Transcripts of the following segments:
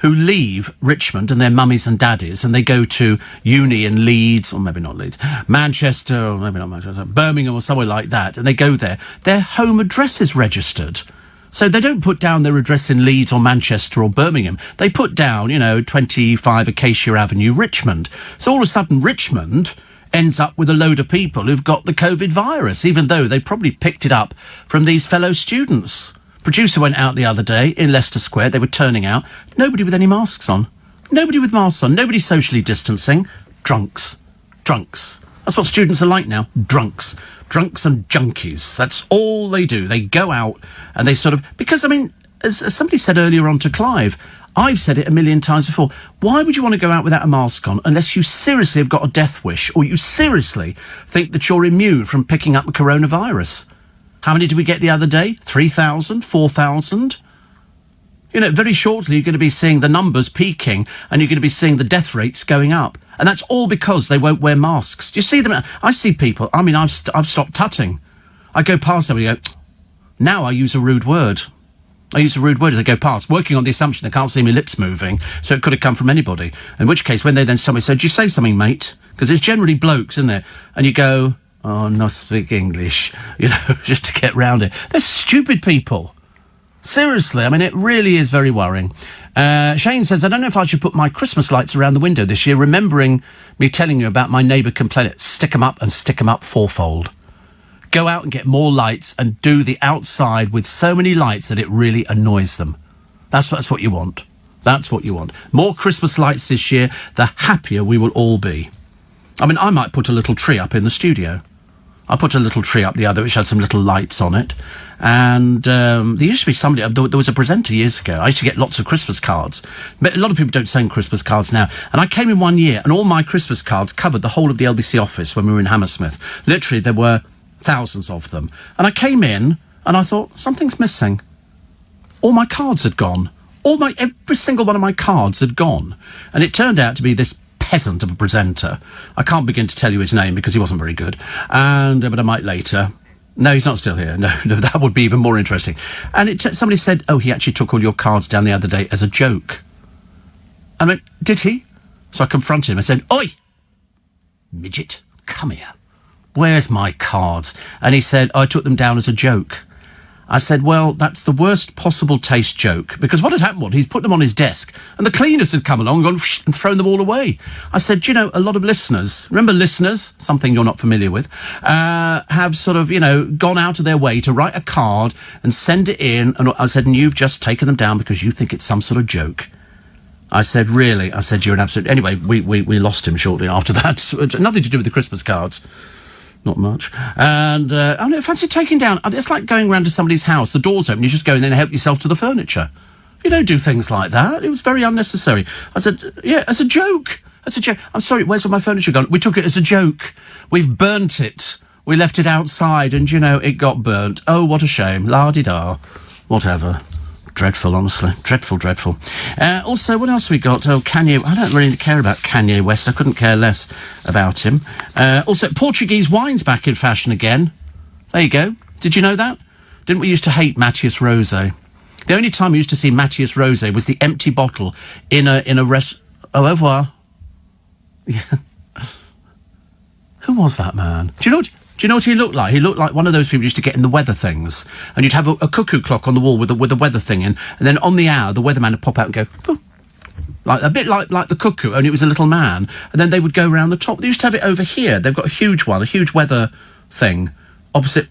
who leave Richmond and their mummies and daddies and they go to uni in Leeds, or maybe not Leeds, Manchester, or maybe not Manchester, Birmingham or somewhere like that, and they go there, their home address is registered. So they don't put down their address in Leeds or Manchester or Birmingham. They put down, 25 Acacia Avenue, Richmond. So all of a sudden, Richmond ends up with a load of people who've got the COVID virus, even though they probably picked it up from these fellow students. Producer went out the other day in Leicester Square. They were turning out. Nobody with any masks on. Nobody with masks on. Nobody socially distancing. Drunks. Drunks. That's what students are like now. Drunks. Drunks and junkies. That's all they do. They go out and they sort of... Because, as somebody said earlier on to Clive, I've said it a million times before. Why would you want to go out without a mask on unless you seriously have got a death wish or you seriously think that you're immune from picking up the coronavirus? How many did we get the other day? 3,000? 4,000? Very shortly you're going to be seeing the numbers peaking and you're going to be seeing the death rates going up. And that's all because they won't wear masks. Do you see them? I see people, I've stopped tutting. I go past them and go, now I use a rude word. I use a rude word as I go past, working on the assumption they can't see my lips moving, so it could have come from anybody. In which case, when they then somebody said, "Did you say something, mate?" Because it's generally blokes, isn't it? And you go, "Oh, not speak English," just to get round it. They're stupid people. Seriously, it really is very worrying. Shane says, I don't know if I should put my Christmas lights around the window this year, remembering me telling you about my neighbour complaining. Stick 'em up and stick 'em up fourfold. Go out and get more lights and do the outside with so many lights that it really annoys them. That's what you want. That's what you want. More Christmas lights this year, the happier we will all be. I might put a little tree up in the studio. I put a little tree up the other which had some little lights on it. And there used to be somebody, there was a presenter years ago. I used to get lots of Christmas cards. But a lot of people don't send Christmas cards now. And I came in one year and all my Christmas cards covered the whole of the LBC office when we were in Hammersmith. Literally, there were thousands of them. And I came in and I thought, something's missing. All my cards had gone. Every single one of my cards had gone. And it turned out to be this peasant of a presenter. I can't begin to tell you his name because he wasn't very good. But I might later. No, he's not still here. No, that would be even more interesting. And somebody said, oh, he actually took all your cards down the other day as a joke. I went, did he? So I confronted him. I said, oi, midget, come here. Where's my cards? And he said, I took them down as a joke. I said, well, that's the worst possible taste joke, because what had happened was he's put them on his desk and the cleaners had come along and thrown them all away. I said, a lot of listeners, remember listeners, something you're not familiar with, have sort of, gone out of their way to write a card and send it in. And I said, and you've just taken them down because you think it's some sort of joke. I said, really? I said, you're an absolute... Anyway, we lost him shortly after that. Nothing to do with the Christmas cards. Not much. And I fancy taking down... It's like going round to somebody's house, the door's open, you just go in there and help yourself to the furniture. You don't do things like that. It was very unnecessary. I said, yeah, as a joke. As a joke. I'm sorry, where's all my furniture gone? We took it as a joke. We've burnt it. We left it outside and, it got burnt. Oh, what a shame. La-di-da. Whatever. Dreadful, honestly. Dreadful. Also, what else we got? Oh, Kanye. I don't really care about Kanye West. I couldn't care less about him. Also, Portuguese wine's back in fashion again. There you go. Did you know that? Didn't we used to hate Matias Rosé? The only time we used to see Matias Rosé was the empty bottle in a Au revoir. Yeah. Who was that man? Do you know what he looked like? He looked like one of those people you used to get in the weather things. And you'd have a cuckoo clock on the wall with the weather thing in. And then on the hour, the weatherman would pop out and go, boom. A bit like the cuckoo, only it was a little man. And then they would go round the top. They used to have it over here. They've got a huge weather thing opposite.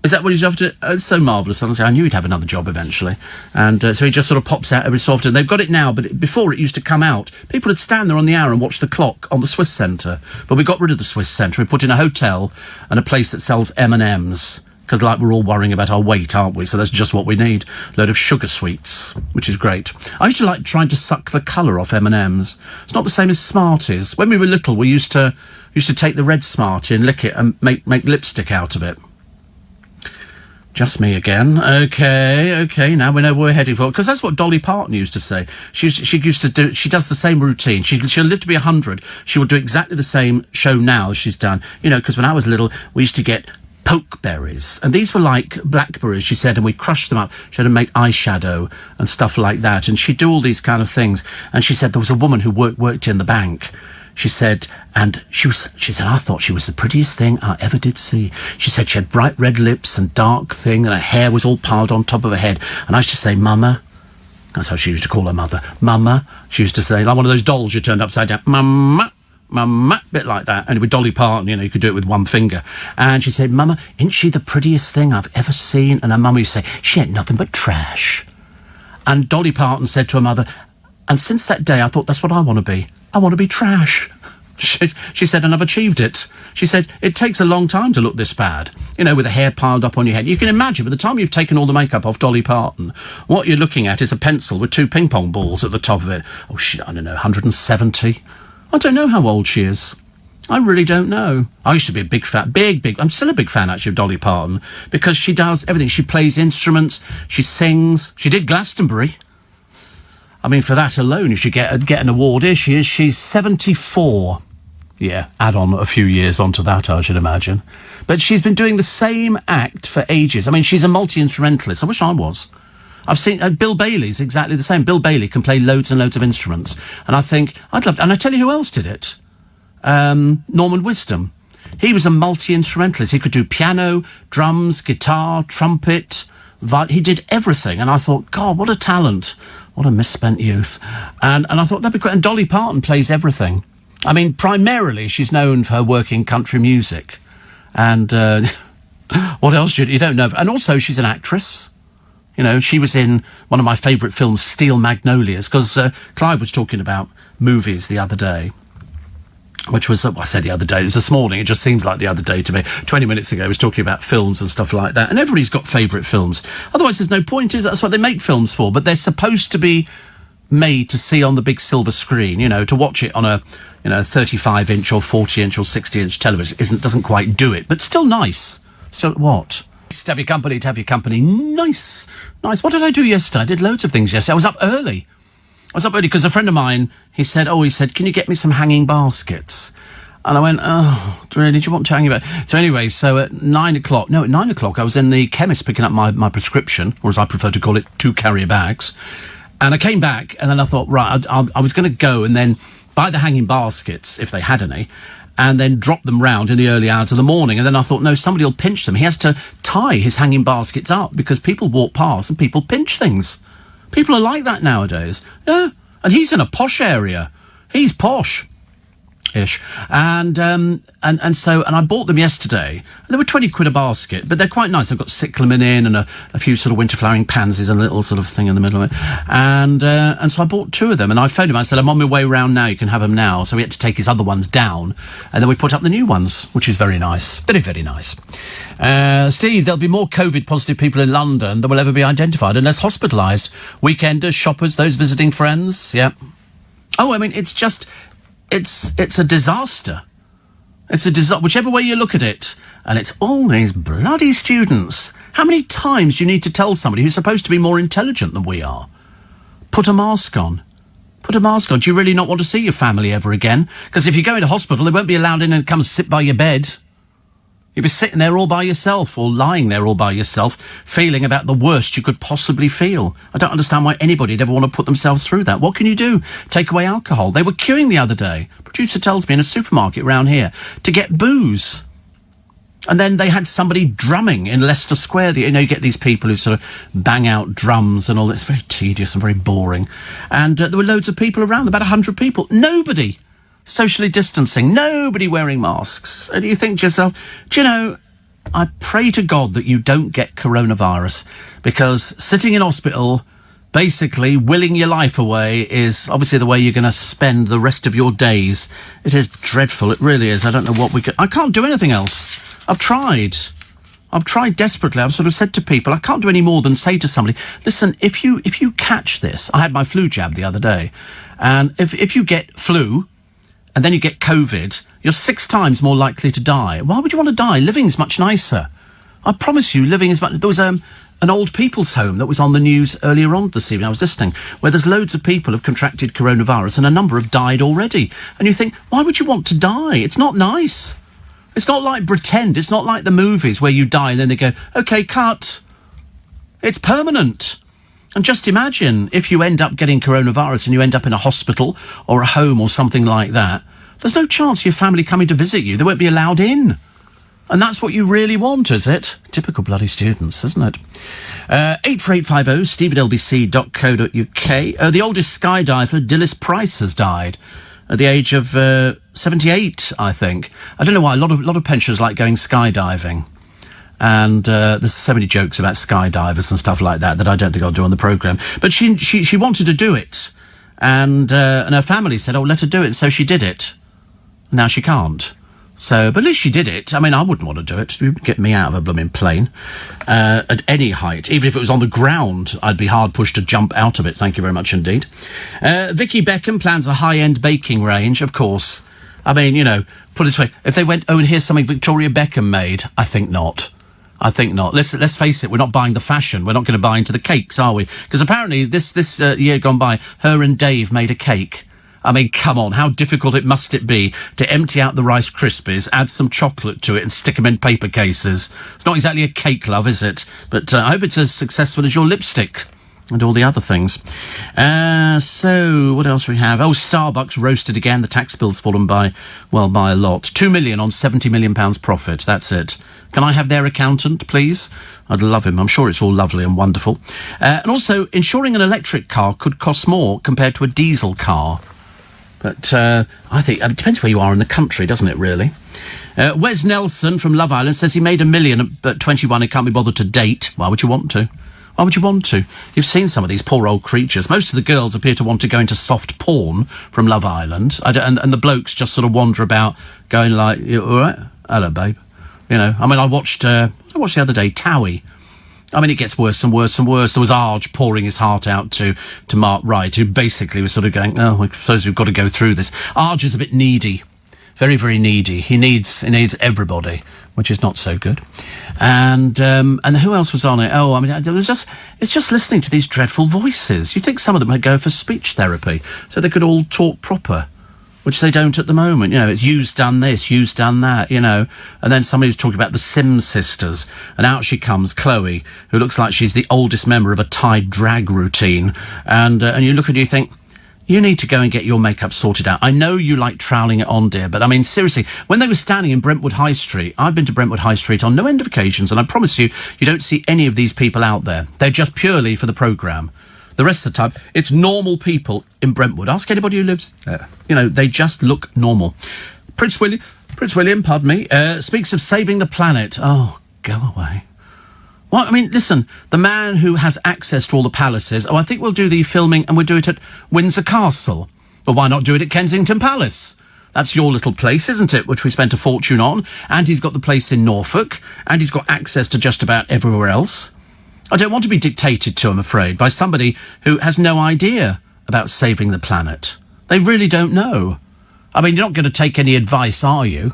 Is that what he's after? It's so marvellous. Honestly, I knew he'd have another job eventually. And so he just sort of pops out every so often. They've got it now, but before it used to come out. People would stand there on the hour and watch the clock on the Swiss Centre. But we got rid of the Swiss Centre. We put in a hotel and a place that sells M&Ms. Because, we're all worrying about our weight, aren't we? So that's just what we need. A load of sugar sweets, which is great. I used to like trying to suck the colour off M&Ms. It's not the same as Smarties. When we were little, we used to take the red Smartie and lick it and make lipstick out of it. Just me again. Okay, now we know where we're heading for. Because that's what Dolly Parton used to say. She used to do... She does the same routine. She'll live to be 100. She will do exactly the same show now as she's done. Because when I was little, we used to get pokeberries. And these were like blackberries, she said, and we crushed them up. She had to make eyeshadow and stuff like that. And she'd do all these kind of things. And she said there was a woman who worked in the bank. She said, and she said, I thought she was the prettiest thing I ever did see. She said she had bright red lips and dark thing, and her hair was all piled on top of her head. And I used to say, Mama. That's how she used to call her mother. Mama. She used to say, like one of those dolls you turned upside down. Mama. Mama. Bit like that. And with Dolly Parton, you could do it with one finger. And she said, Mama, isn't she the prettiest thing I've ever seen? And her mum used to say, she ain't nothing but trash. And Dolly Parton said to her mother, and since that day, I thought that's what I want to be. I want to be trash. She said, and I've achieved it. She said, it takes a long time to look this bad, with the hair piled up on your head. You can imagine, by the time you've taken all the makeup off Dolly Parton, what you're looking at is a pencil with 2 ping pong balls at the top of it. Oh, I don't know, 170? I don't know how old she is. I really don't know. I used to be a big fan, I'm still a big fan, actually, of Dolly Parton, because she does everything. She plays instruments, she sings, she did Glastonbury. I mean, for that alone, you should get an award. Here she is. She's 74. Yeah, add on a few years onto that, I should imagine. But she's been doing the same act for ages. I mean, she's a multi-instrumentalist. I wish I was. I've seen Bill Bailey's exactly the same. Bill Bailey can play loads and loads of instruments. And I think, I'd love to. And I tell you who else did it. Norman Wisdom. He was a multi-instrumentalist. He could do piano, drums, guitar, trumpet. He did everything. And I thought, God, what a talent. What a misspent youth. And I thought that'd be great. And Dolly Parton plays everything. I mean, primarily, she's known for her work in country music. And what else? You don't know. And also, she's an actress. She was in one of my favourite films, Steel Magnolias, because Clive was talking about movies the other day. Which was, I said the other day, it was this morning, it just seems like the other day to me. 20 minutes ago, I was talking about films and stuff like that. And everybody's got favourite films. Otherwise, there's no point, is that's what they make films for. But they're supposed to be made to see on the big silver screen, to watch it on a, 35-inch or 40-inch or 60-inch television doesn't quite do it. But still nice. So what? To have your company. Nice. What did I do yesterday? I did loads of things yesterday. I was up early because a friend of mine, he said, can you get me some hanging baskets? And I went, oh, really, do you want to hang about? So anyway, at 9 o'clock, I was in the chemist picking up my prescription, or as I prefer to call it, 2 carrier bags. And I came back, and then I thought, right, I was going to go and then buy the hanging baskets, if they had any, and then drop them round in the early hours of the morning. And then I thought, no, somebody will pinch them. He has to tie his hanging baskets up because people walk past and people pinch things. People are like that nowadays. Yeah. And he's in a posh area. He's posh-ish. And I bought them yesterday. And they were 20 quid a basket, but they're quite nice. I've got cyclamen in and a few sort of winter flowering pansies and a little sort of thing in the middle of it. And so I bought 2 of them, and I phoned him. I said, I'm on my way round now. You can have them now. So we had to take his other ones down. And then we put up the new ones, which is very nice. Very, very nice. Steve, there'll be more COVID-positive people in London than will ever be identified unless hospitalised. Weekenders, shoppers, those visiting friends. Yeah. Oh, I mean, it's a disaster. It's a disaster, whichever way you look at it. And it's all these bloody students. How many times do you need to tell somebody who's supposed to be more intelligent than we are? Put a mask on. Put a mask on. Do you really not want to see your family ever again? Because if you go into hospital, they won't be allowed in and come sit by your bed. You'll be sitting there all by yourself, or lying there all by yourself, feeling about the worst you could possibly feel. I don't understand why anybody'd ever want to put themselves through that. What can you do? Take away alcohol. They were queuing the other day. Producer tells me in a supermarket round here to get booze. And then they had somebody drumming in Leicester Square. You get these people who sort of bang out drums and all that. It's very tedious and very boring. And there were loads of people around, about 100 people. Nobody socially distancing, nobody wearing masks. And you think to yourself, I pray to God that you don't get coronavirus, because sitting in hospital, basically willing your life away, is obviously the way you're going to spend the rest of your days. It is dreadful. It really is. I don't know what I can't do anything else. I've tried desperately. I've sort of said to people, I can't do any more than say to somebody, listen, if you catch this, I had my flu jab the other day, and if you get flu, and then you get COVID, you're 6 times more likely to die. Why would you want to die? Living's much nicer. I promise you, living is much... There was an old people's home that was on the news earlier on this evening, I was listening, where there's loads of people who've contracted coronavirus and a number have died already. And you think, why would you want to die? It's not nice. It's not like pretend. It's not like the movies where you die and then they go, OK, cut. It's permanent. And just imagine if you end up getting coronavirus and you end up in a hospital or a home or something like that. There's no chance of your family coming to visit you. They won't be allowed in. And that's what you really want, is it? Typical bloody students, isn't it? 84850, steve@lbc.co.uk. The oldest skydiver, Dilys Price, has died at the age of 78, I think. I don't know why. A lot of pensioners like going skydiving. And there's so many jokes about skydivers and stuff like that I don't think I'll do on the programme. But she wanted to do it. And her family said, oh, let her do it. So she did it. Now she can't. So, but at least she did it. I mean, I wouldn't want to do it. It would get me out of a blooming plane at any height. Even if it was on the ground, I'd be hard-pushed to jump out of it. Thank you very much indeed. Vicky Beckham plans a high-end baking range, of course. I mean, you know, put it this way. If they went, oh, and here's something Victoria Beckham made, I think not. I think not. Let's face it, we're not buying the fashion. We're not going to buy into the cakes, are we? Because apparently this year gone by, her and Dave made a cake. I mean, come on, how difficult must it be to empty out the Rice Krispies, add some chocolate to it and stick them in paper cases? It's not exactly a cake, love, is it? But I hope it's as successful as your lipstick and all the other things. So, what else we have? Oh, Starbucks roasted again. The tax bill's fallen by a lot. 2 million on £70 million profit. That's it. Can I have their accountant, please? I'd love him. I'm sure it's all lovely and wonderful. And also, insuring an electric car could cost more compared to a diesel car. But I think it depends where you are in the country, doesn't it, really? Wes Nelson from Love Island says he made $1 million at 21 and can't be bothered to date. Why would you want to? Why would you want to? You've seen some of these poor old creatures. Most of the girls appear to want to go into soft porn from Love Island. And the blokes just sort of wander about going like, you all right? Hello, babe. You know, I mean, I watched the other day, Towie. I mean, it gets worse and worse and worse. There was Arj pouring his heart out to Mark Wright, who basically was sort of going, oh, I suppose we've got to go through this. Arj is a bit needy. Very, very needy. He needs everybody, which is not so good. And who else was on it? Oh, I mean, it's just listening to these dreadful voices. You'd think some of them would go for speech therapy so they could all talk proper, which they don't at the moment. You know, it's you's done this, you's done that, you know. And then somebody was talking about the Sims sisters, and out she comes, Chloe, who looks like she's the oldest member of a Tide drag routine. And you look and you think, you need to go and get your makeup sorted out. I know you like troweling it on, dear, but I mean, seriously, when they were standing in Brentwood High Street, I've been to Brentwood High Street on no end of occasions, and I promise you, you don't see any of these people out there. They're just purely for the programme. The rest of the time, it's normal people in Brentwood. Ask anybody who lives there. You know, they just look normal. Prince William, pardon me, speaks of saving the planet. Oh, go away. Well, I mean, listen, the man who has access to all the palaces, I think we'll do the filming and we'll do it at Windsor Castle. Well, why not do it at Kensington Palace? That's your little place, isn't it, which we spent a fortune on. And he's got the place in Norfolk, and he's got access to just about everywhere else. I don't want to be dictated to, I'm afraid, by somebody who has no idea about saving the planet. They really don't know. I mean, you're not going to take any advice, are you?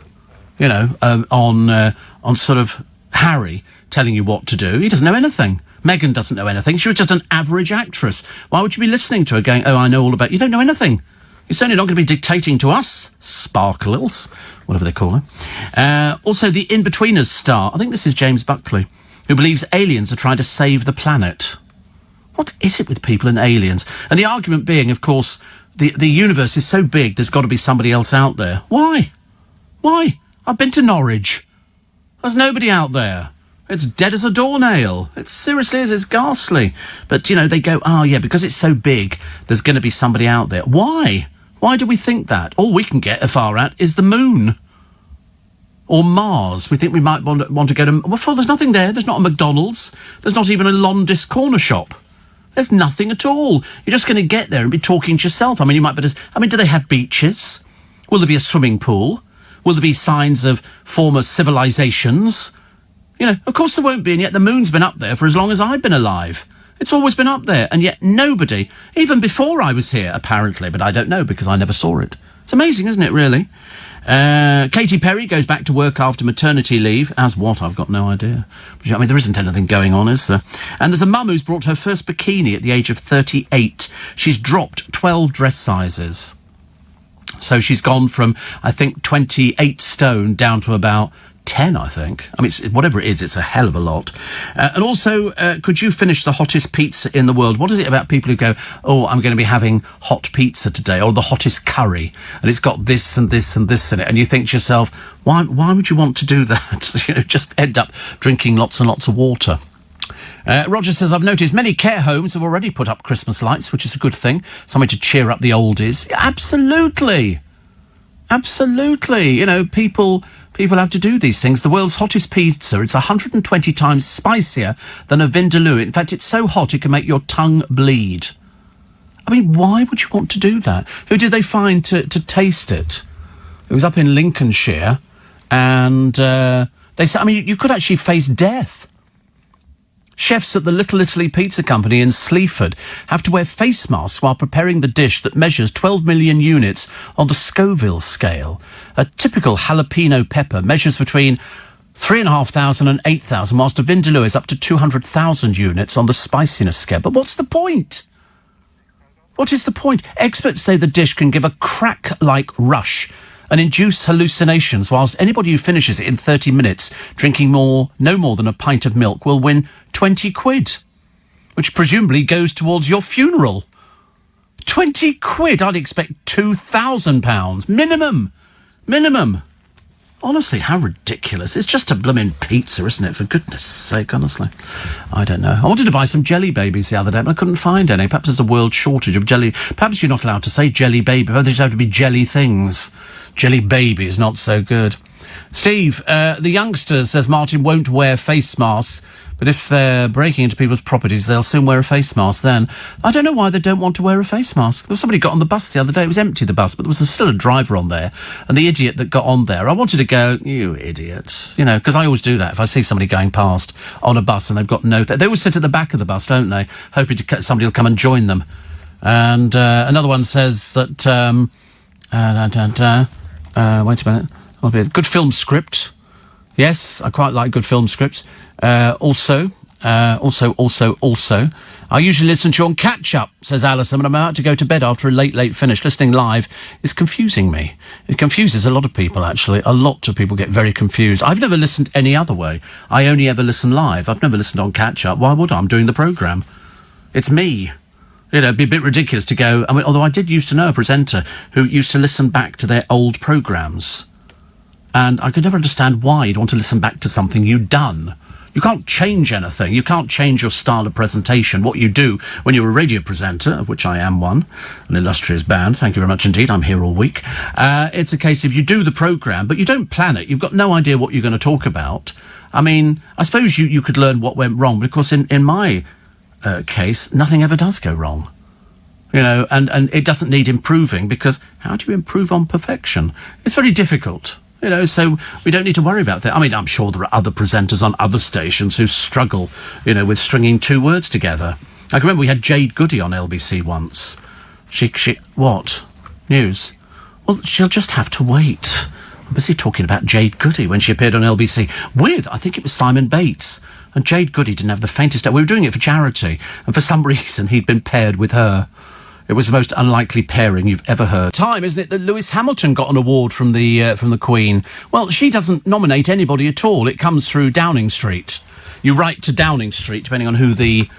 You know, on sort of Harry telling you what to do. He doesn't know anything. Meghan doesn't know anything. She was just an average actress. Why would you be listening to her going, oh, I know all about... You don't know anything. You're certainly not going to be dictating to us, sparkles, whatever they call her. Also, the In-Betweeners star, I think this is James Buckley, who believes aliens are trying to save the planet. What is it with people and aliens? And the argument being, of course, the universe is so big, there's got to be somebody else out there. Why? Why? I've been to Norwich. There's nobody out there. It's dead as a doornail. It seriously is. It's ghastly. But, you know, they go, oh, yeah, because it's so big, there's going to be somebody out there. Why? Why do we think that? All we can get far at is the moon. Or Mars. We think we might want to go to... Well, there's nothing there. There's not a McDonald's. There's not even a Londis corner shop. There's nothing at all. You're just going to get there and be talking to yourself. I mean, you might better... I mean, do they have beaches? Will there be a swimming pool? Will there be signs of former civilizations? You know, of course there won't be, and yet the moon's been up there for as long as I've been alive. It's always been up there, and yet nobody, even before I was here, apparently, but I don't know because I never saw it. It's amazing, isn't it, really? Katy Perry goes back to work after maternity leave. As what? I've got no idea. I mean, there isn't anything going on, is there? And there's a mum who's brought her first bikini at the age of 38. She's dropped 12 dress sizes. So she's gone from, I think, 28 stone down to about 10, I think. I mean, whatever it is, it's a hell of a lot. And also, could you finish the hottest pizza in the world? What is it about people who go, oh, I'm going to be having hot pizza today, or the hottest curry, and it's got this and this and this in it, and you think to yourself, why would you want to do that? Just end up drinking lots and lots of water. Roger says, I've noticed many care homes have already put up Christmas lights, which is a good thing. Something to cheer up the oldies. Absolutely. Absolutely. People have to do these things. The world's hottest pizza, it's 120 times spicier than a Vindaloo. In fact, it's so hot it can make your tongue bleed. I mean, why would you want to do that? Who did they find to taste it? It was up in Lincolnshire, and they said, I mean, you could actually face death. Chefs at the Little Italy Pizza Company in Sleaford have to wear face masks while preparing the dish that measures 12 million units on the Scoville scale. A typical jalapeno pepper measures between 3,500 and 8,000, whilst a Vindaloo is up to 200,000 units on the spiciness scale. But what's the point? What is the point? Experts say the dish can give a crack-like rush and induce hallucinations, whilst anybody who finishes it in 30 minutes drinking no more than a pint of milk will win 20 quid, which presumably goes towards your funeral. 20 quid? I'd expect £2,000 minimum. Honestly, how ridiculous. It's just a blooming pizza, isn't it? For goodness sake, honestly. I don't know. I wanted to buy some jelly babies the other day, but I couldn't find any. Perhaps there's a world shortage of jelly. Perhaps you're not allowed to say jelly baby. Perhaps they just have to be jelly things. Jelly baby is not so good. Steve, the youngsters, says Martin, won't wear face masks, but if they're breaking into people's properties, they'll soon wear a face mask then. I don't know why they don't want to wear a face mask. There was somebody got on the bus the other day. It was empty, the bus, but there was still a driver on there. And the idiot that got on there, I wanted to go, you idiot. Because I always do that. If I see somebody going past on a bus and they've got they always sit at the back of the bus, don't they? Hoping somebody will come and join them. And another one says that... wait a minute. Good film script. Yes, I quite like good film scripts. Also, I usually listen to you on catch-up, says Alison, but I'm about to go to bed after a late finish. Listening live is confusing me. It confuses a lot of people, actually. A lot of people get very confused. I've never listened any other way. I only ever listen live. I've never listened on catch-up. Why would I? I'm doing the programme. It's me. It'd be a bit ridiculous to go... I mean, although I did used to know a presenter who used to listen back to their old programmes. And I could never understand why you'd want to listen back to something you'd done. You can't change anything. You can't change your style of presentation. What you do when you're a radio presenter, of which I am one, an illustrious band, thank you very much indeed, I'm here all week. It's a case of you do the programme, but you don't plan it. You've got no idea what you're going to talk about. I mean, I suppose you could learn what went wrong, but of course in my case, nothing ever does go wrong. And it doesn't need improving, because how do you improve on perfection? It's very difficult. So we don't need to worry about that. I mean, I'm sure there are other presenters on other stations who struggle, with stringing two words together. I can remember we had Jade Goody on LBC once. She what? News? Well, she'll just have to wait. I'm busy talking about Jade Goody when she appeared on LBC with, I think it was Simon Bates. And Jade Goody didn't have the faintest... We were doing it for charity, and for some reason he'd been paired with her. It was the most unlikely pairing you've ever heard. Time, isn't it, that Lewis Hamilton got an award from the Queen? Well, she doesn't nominate anybody at all. It comes through Downing Street. You write to Downing Street, depending on who the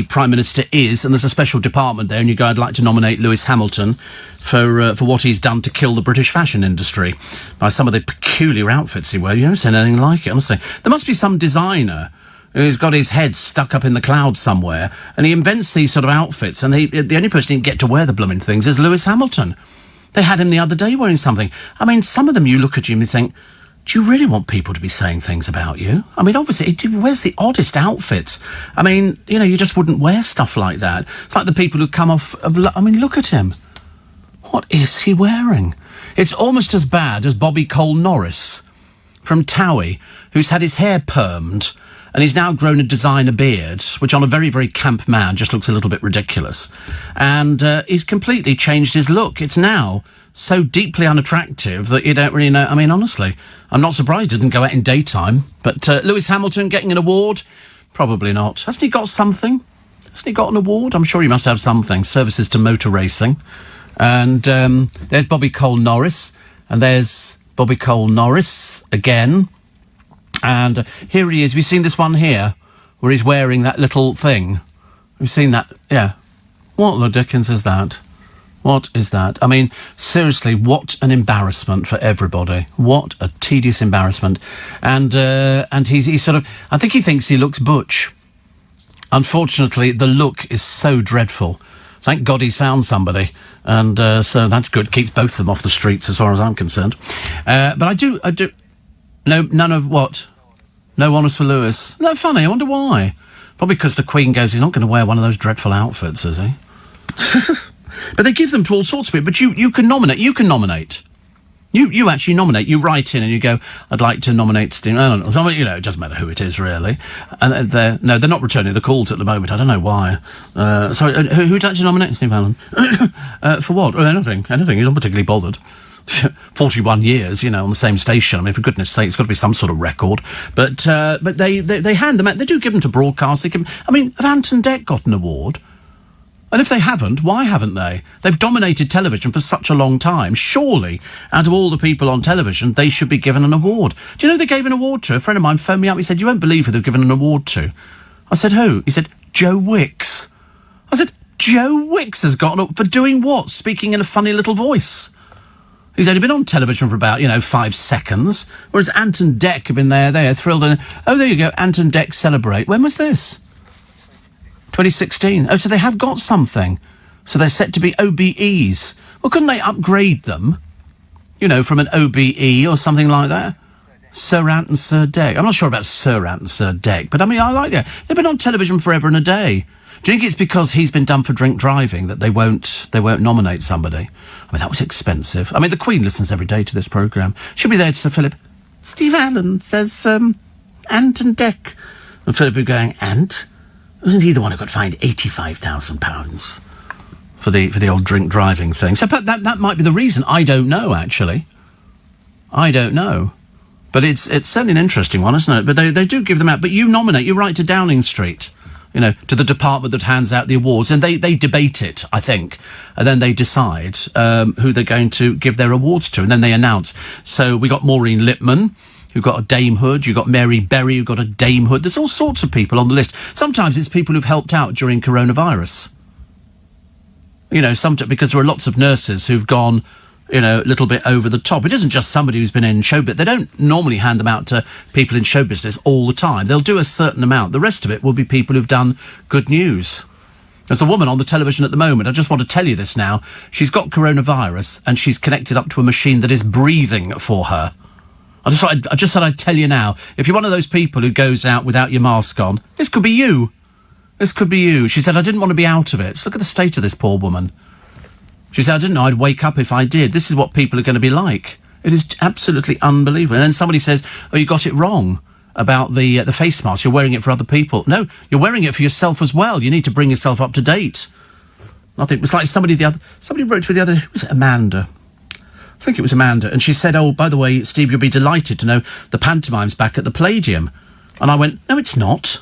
Prime Minister is, and there's a special department there, and you go, I'd like to nominate Lewis Hamilton for what he's done to kill the British fashion industry by some of the peculiar outfits he wears. You haven't seen anything like it, honestly. There must be some designer who's got his head stuck up in the clouds somewhere, and he invents these sort of outfits, and the only person who can get to wear the blooming things is Lewis Hamilton. They had him the other day wearing something. I mean, some of them you look at you and you think, do you really want people to be saying things about you? I mean, obviously, he wears the oddest outfits. I mean, you just wouldn't wear stuff like that. It's like the people who come off of... I mean, look at him. What is he wearing? It's almost as bad as Bobby Cole Norris from Towie, who's had his hair permed, and he's now grown a designer beard, which on a very, very camp man just looks a little bit ridiculous. And he's completely changed his look. It's now so deeply unattractive that you don't really know. I mean, honestly, I'm not surprised it didn't go out in daytime. But Lewis Hamilton getting an award? Probably not. Hasn't he got something? Hasn't he got an award? I'm sure he must have something. Services to motor racing. And there's Bobby Cole Norris, and there's Bobby Cole Norris again. And here he is. Have you seen this one here, where he's wearing that little thing? We've seen that, yeah. What the dickens is that? What is that? I mean, seriously, what an embarrassment for everybody. What a tedious embarrassment. And he's sort of... I think he thinks he looks butch. Unfortunately, the look is so dreadful. Thank God he's found somebody. And so that's good. Keeps both of them off the streets as far as I'm concerned. But I do... No, none of what? No honours for Lewis. No, funny, I wonder why. Probably because the Queen goes, he's not going to wear one of those dreadful outfits, is he? But they give them to all sorts of people. But you can nominate. You can nominate. You actually nominate. You write in and you go, I'd like to nominate Steve. I don't know. You know, it doesn't matter who it is, really. And they're not returning the calls at the moment. I don't know why. Sorry, who'd actually nominate Steve Allen? For what? Anything. He's not particularly bothered. 41 years, you know, on the same station. I mean, for goodness sake, it's got to be some sort of record. But they hand them out. They do give them to broadcast. I mean, have Ant and Dec got an award? And if they haven't, why haven't they? They've dominated television for such a long time. Surely, out of all the people on television, they should be given an award. Do you know they gave an award to? A friend of mine phoned me up. He said, you won't believe who they've given an award to. I said, who? He said, Joe Wicks. I said, Joe Wicks has gotten up for doing what? Speaking in a funny little voice. He's only been on television for about, 5 seconds. Whereas Ant and Dec have been there. They're thrilled. And, oh, there you go. Ant and Dec celebrate. When was this? 2016. Oh, so they have got something. So they're set to be OBEs. Well, couldn't they upgrade them? From an OBE or something like that? Sir Ant and Sir Dec. I'm not sure about Sir Ant and Sir Dec, but I mean, I like that. They've been on television forever and a day. Do you think it's because he's been done for drink driving that they won't nominate somebody? I mean, that was expensive. I mean, the Queen listens every day to this programme. She'll be there to Sir Philip. Steve Allen says, Ant and Dec. And Philip will be going, Ant? Wasn't he the one who got fined £85,000 for the old drink driving thing? So that might be the reason. I don't know, actually. I don't know. But it's certainly an interesting one, isn't it? But they do give them out. But you nominate. You write to Downing Street, to the department that hands out the awards. And they debate it, I think. And then they decide who they're going to give their awards to. And then they announce. So we got Maureen Lipman, who got a damehood. You got Mary Berry, who got a damehood. There's all sorts of people on the list. Sometimes it's people who've helped out during coronavirus. Because there are lots of nurses who've gone, a little bit over the top. It isn't just somebody who's been in showbiz. They don't normally hand them out to people in show business all the time. They'll do a certain amount. The rest of it will be people who've done good news. There's a woman on the television at the moment. I just want to tell you this now. She's got coronavirus and she's connected up to a machine that is breathing for her. I just said I'd tell you now, if you're one of those people who goes out without your mask on, this could be you. This could be you. She said, I didn't want to be out of it. Look at the state of this poor woman. She said, I didn't know I'd wake up if I did. This is what people are going to be like. It is absolutely unbelievable. And then somebody says, oh, you got it wrong about the face mask. You're wearing it for other people. No, you're wearing it for yourself as well. You need to bring yourself up to date. I think it was like somebody wrote to the other, who was it, Amanda? I think it was Amanda, and she said, oh, by the way, Steve, you'll be delighted to know the pantomime's back at the Palladium. And I went, no, it's not.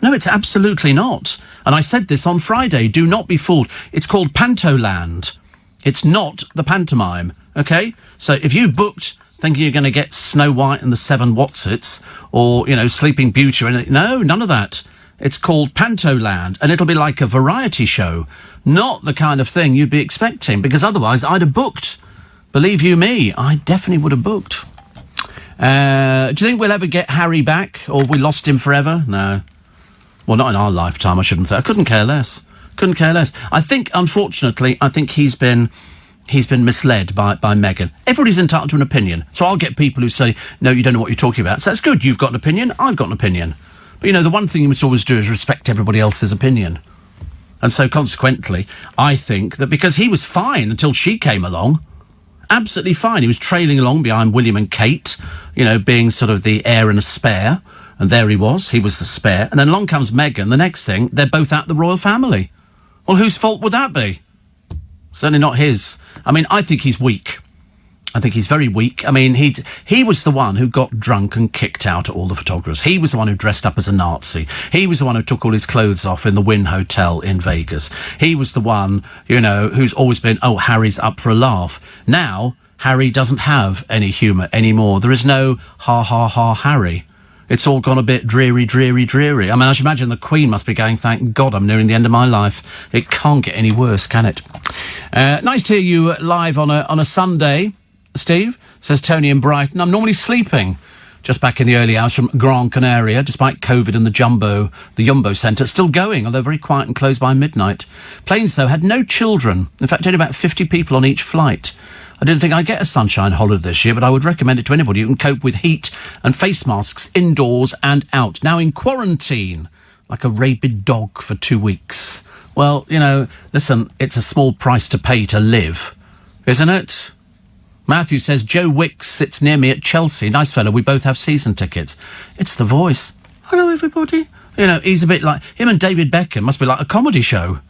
No, it's absolutely not. And I said this on Friday, do not be fooled. It's called Pantoland. It's not the pantomime, okay? So if you booked thinking you're going to get Snow White and the Seven Watsits, or, Sleeping Beauty or anything, no, none of that. It's called Pantoland, and it'll be like a variety show, not the kind of thing you'd be expecting, because otherwise I'd have booked. Believe you me, I definitely would have booked. Do you think we'll ever get Harry back, or we lost him forever? No. Well, not in our lifetime, I shouldn't say. I couldn't care less. I think, unfortunately, he's been misled by Meghan. Everybody's entitled to an opinion. So I'll get people who say, no, you don't know what you're talking about. So that's good. You've got an opinion. I've got an opinion. But, the one thing you must always do is respect everybody else's opinion. And so, consequently, I think that because he was fine until she came along, absolutely fine. He was trailing along behind William and Kate, being sort of the heir and a spare. And there he was the spare. And then along comes Meghan. The next thing, they're both at the royal family. Well, whose fault would that be? Certainly not his. I mean, I think he's weak. I think he's very weak. I mean, he was the one who got drunk and kicked out all the photographers. He was the one who dressed up as a Nazi. He was the one who took all his clothes off in the Wynn Hotel in Vegas. He was the one, who's always been, oh, Harry's up for a laugh. Now, Harry doesn't have any humour anymore. There is no ha, ha, ha, Harry. It's all gone a bit dreary, dreary, dreary. I mean, I should imagine the Queen must be going, thank God I'm nearing the end of my life. It can't get any worse, can it? Nice to hear you live on a Sunday, Steve, says Tony in Brighton. I'm normally sleeping just back in the early hours from Gran Canaria, despite COVID and the Jumbo Centre. Still going, although very quiet and closed by midnight. Planes, though, had no children. In fact, only about 50 people on each flight. I didn't think I'd get a sunshine holiday this year, but I would recommend it to anybody who can cope with heat and face masks indoors and out. Now in quarantine, like a rabid dog for 2 weeks. Well, listen, it's a small price to pay to live, isn't it? Matthew says, Joe Wicks sits near me at Chelsea. Nice fellow, we both have season tickets. It's The Voice. Hello, everybody. He's a bit like... Him and David Beckham must be like a comedy show.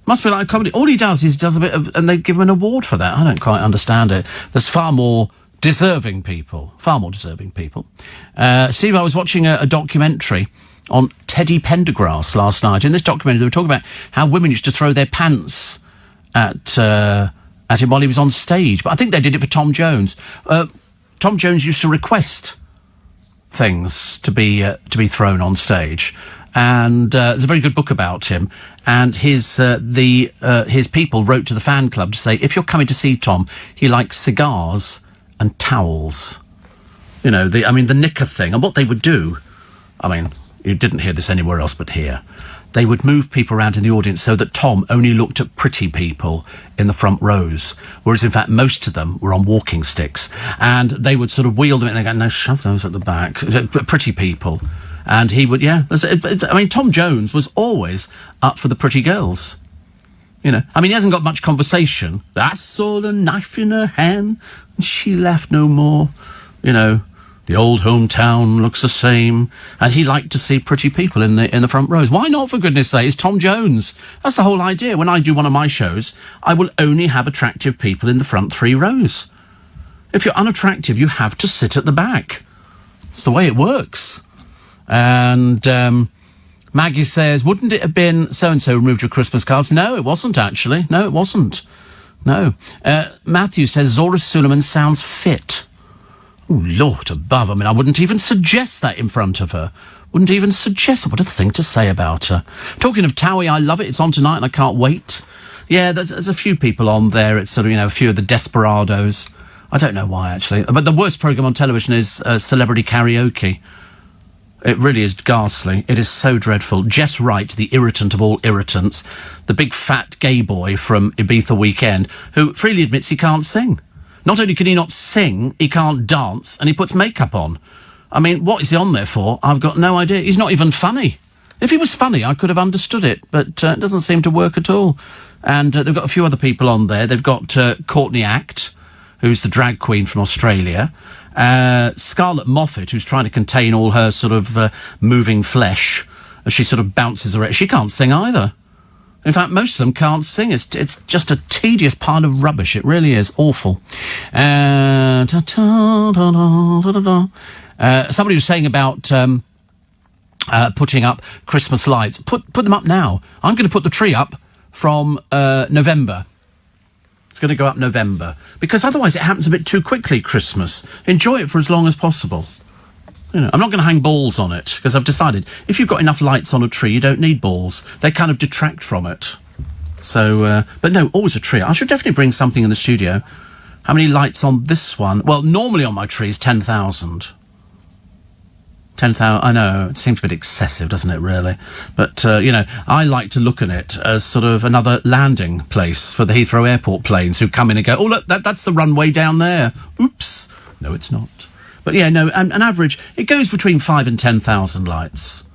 Must be like a comedy. All he does is does a bit of... And they give him an award for that. I don't quite understand it. There's far more deserving people. Far more deserving people. Steve, I was watching a documentary on Teddy Pendergrass last night. In this documentary, they were talking about how women used to throw their pants at him while he was on stage. But I think they did it for Tom Jones. Tom Jones used to request things to be thrown on stage. And there's a very good book about him. And his people wrote to the fan club to say, if you're coming to see Tom, he likes cigars and towels. The knicker thing. And what they would do, I mean, you didn't hear this anywhere else but here. They would move people around in the audience so that Tom only looked at pretty people in the front rows, whereas in fact most of them were on walking sticks. And they would sort of wheel them in and go, no, shove those at the back. Pretty people. And he would, Tom Jones was always up for the pretty girls. He hasn't got much conversation. I saw the knife in her hand and she laughed no more. The old hometown looks the same. And he liked to see pretty people in the front rows. Why not, for goodness sake? It's Tom Jones. That's the whole idea. When I do one of my shows, I will only have attractive people in the front 3 rows. If you're unattractive, you have to sit at the back. It's the way it works. And Maggie says, wouldn't it have been so-and-so removed your Christmas cards? No, it wasn't, actually. No, it wasn't. No. Matthew says, Zora Suleiman sounds fit. Oh, Lord above. I mean, I wouldn't even suggest that in front of her. Wouldn't even suggest it. What a thing to say about her. Talking of Towie, I love it. It's on tonight and I can't wait. Yeah, there's a few people on there. It's sort of, a few of the desperados. I don't know why, actually. But the worst programme on television is Celebrity Karaoke. It really is ghastly. It is so dreadful. Jess Wright, the irritant of all irritants, the big fat gay boy from Ibiza Weekend, who freely admits he can't sing. Not only can he not sing, he can't dance, and he puts makeup on. I mean, what is he on there for? I've got no idea. He's not even funny. If he was funny, I could have understood it, but it doesn't seem to work at all. And they've got a few other people on there. They've got Courtney Act, who's the drag queen from Australia. Scarlett Moffat, who's trying to contain all her sort of moving flesh as she sort of bounces around. She can't sing either. In fact, most of them can't sing. It's just a tedious pile of rubbish. It really is awful. Somebody was saying about putting up Christmas lights. Put them up now. I'm going to put the tree up from November. It's going to go up November. Because otherwise it happens a bit too quickly, Christmas. Enjoy it for as long as possible. I'm not going to hang balls on it, because I've decided if you've got enough lights on a tree, you don't need balls. They kind of detract from it. So, but no, always a tree. I should definitely bring something in the studio. How many lights on this one? Well, normally on my tree is 10,000. 10,000, I know, it seems a bit excessive, doesn't it, really? But, I like to look at it as sort of another landing place for the Heathrow Airport planes who come in and go, oh, look, that's the runway down there. Oops. No, it's not. But yeah, no, an average, it goes between 5,000 and 10,000 lights.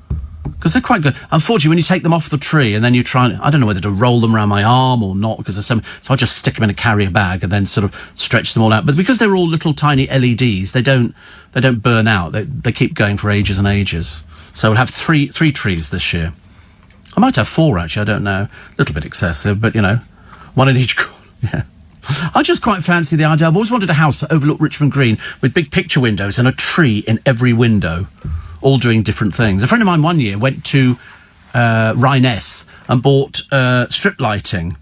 Because they're quite good. Unfortunately, when you take them off the tree and then you try, I don't know whether to roll them around my arm or not, because there's so I just stick them in a carrier bag and then sort of stretch them all out. But because they're all little tiny LEDs, they don't burn out. They keep going for ages and ages. So we'll have three trees this year. I might have 4, actually, I don't know. A little bit excessive, but, one in each corner. Yeah. I just quite fancy the idea. I've always wanted a house that overlooked Richmond Green with big picture windows and a tree in every window, all doing different things. A friend of mine one year went to Rhiness and bought strip lighting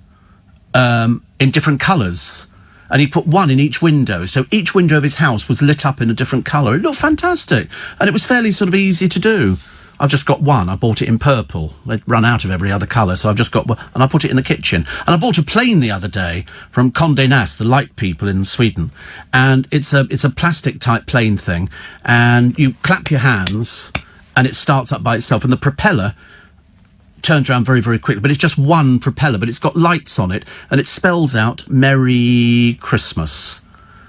in different colours. And he put one in each window. So each window of his house was lit up in a different colour. It looked fantastic. And it was fairly sort of easy to do. I've just got one. I bought it in purple. They'd run out of every other colour, so I've just got one. And I put it in the kitchen. And I bought a plane the other day from Condé Nast, the light people in Sweden. And it's a plastic-type plane thing. And you clap your hands, and it starts up by itself. And the propeller turns around very, very quickly, but it's just one propeller, but it's got lights on it, and it spells out Merry Christmas.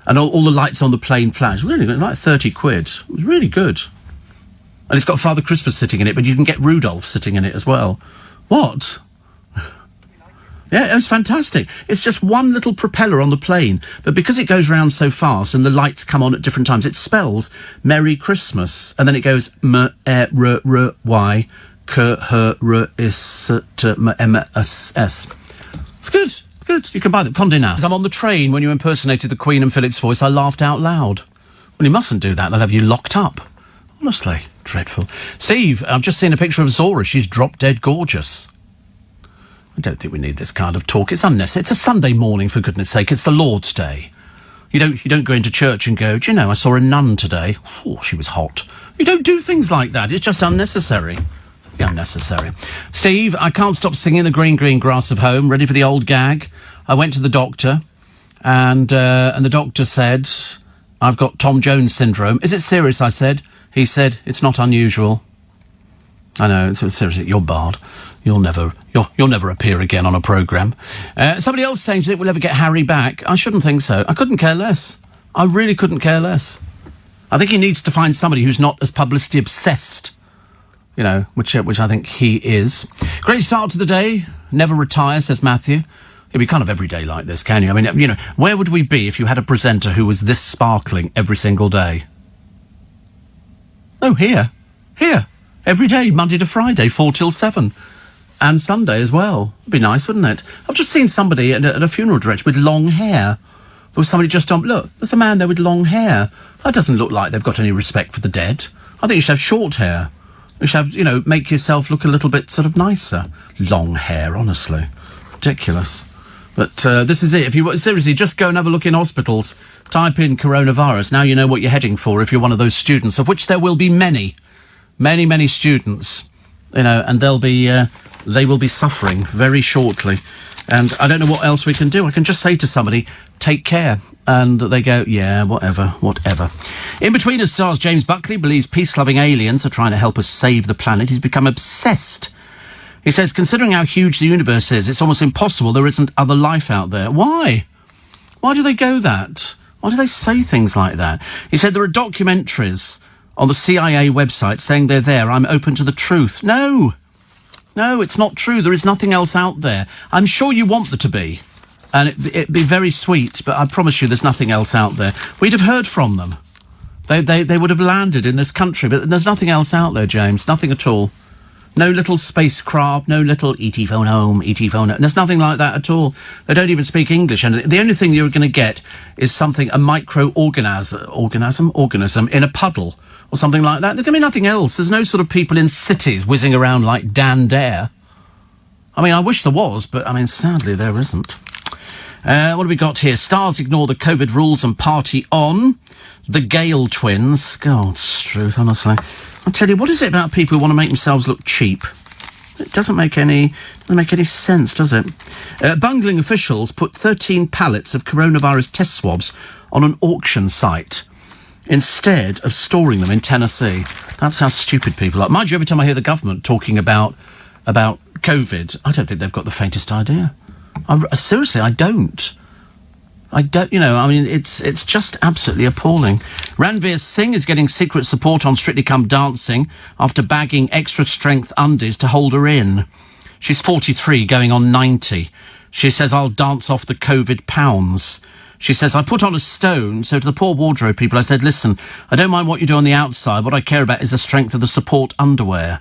And all the lights on the plane flash. Really good, like 30 quid. It was really good. And it's got Father Christmas sitting in it, but you can get Rudolph sitting in it as well. What? Yeah, it was fantastic. It's just one little propeller on the plane, but because it goes round so fast and the lights come on at different times, it spells Merry Christmas, and then it goes M-E-R-R-Y K-H-R-I-S-T-M-S-S. It's good. It's good. You can buy them. Condé Nast. I'm on the train when you impersonated the Queen and Philip's voice. I laughed out loud. Well, you mustn't do that. They'll have you locked up. Honestly, dreadful. Steve, I've just seen a picture of Zora. She's drop-dead gorgeous. I don't think we need this kind of talk. It's unnecessary. It's a Sunday morning, for goodness sake. It's the Lord's Day. You don't go into church and go, do you know, I saw a nun today. Oh, she was hot. You don't do things like that. It's just unnecessary. Unnecessary. Steve, I can't stop singing the green, green grass of home, ready for the old gag. I went to the doctor, and the doctor said, I've got Tom Jones syndrome. Is it serious, I said. He said, it's not unusual. I know, seriously, you're barred. You'll never appear again on a programme. Somebody else saying, do you think we'll ever get Harry back? I shouldn't think so. I couldn't care less. I really couldn't care less. I think he needs to find somebody who's not as publicity obsessed, you know, which I think he is. Great start to the day. Never retire, says Matthew. It'd be kind of every day like this, can you? I mean, you know, where would we be if you had a presenter who was this sparkling every single day? Oh, here. Every day, Monday to Friday, 4 till 7. And Sunday as well. It'd be nice, wouldn't it? I've just seen somebody at a funeral direct with long hair. There was somebody just on, look, there's a man there with long hair. That doesn't look like they've got any respect for the dead. I think you should have short hair. You should have, you know, make yourself look a little bit sort of nicer. Long hair, honestly. Ridiculous. But this is it. If you seriously, just go and have a look in hospitals. Type in coronavirus. Now you know what you're heading for if you're one of those students, of which there will be many, many, many students. You know, and they will be suffering very shortly. And I don't know what else we can do. I can just say to somebody, take care. And they go, yeah, whatever. In Between Us stars James Buckley believes peace-loving aliens are trying to help us save the planet. He's become obsessed. He says, considering how huge the universe is, it's almost impossible there isn't other life out there. Why? Why do they go that? Why do they say things like that? He said, there are documentaries on the CIA website saying they're there. I'm open to the truth. No, it's not true. There is nothing else out there. I'm sure you want there to be. And it'd be very sweet, but I promise you there's nothing else out there. We'd have heard from them. They would have landed in this country, but there's nothing else out there, James. Nothing at all. No little spacecraft, no little E.T. phone home, E.T. phone home. There's nothing like that at all. They don't even speak English. And the only thing you're going to get is a microorganism in a puddle or something like that. There's going to be nothing else. There's no sort of people in cities whizzing around like Dan Dare. I mean, I wish there was, but, I mean, sadly there isn't. What have we got here? Stars ignore the COVID rules and party on. The Gale twins. God's truth, honestly. I'll tell you, what is it about people who want to make themselves look cheap? It doesn't make any sense, does it? Bungling officials put 13 pallets of coronavirus test swabs on an auction site instead of storing them in Tennessee. That's how stupid people are. Mind you, every time I hear the government talking about COVID, I don't think they've got the faintest idea. Seriously, I don't. You know, I mean, it's just absolutely appalling. Ranveer Singh is getting secret support on Strictly Come Dancing after bagging extra-strength undies to hold her in. She's 43, going on 90. She says, I'll dance off the COVID pounds. She says, I put on a stone, so to the poor wardrobe people, I said, listen, I don't mind what you do on the outside. What I care about is the strength of the support underwear.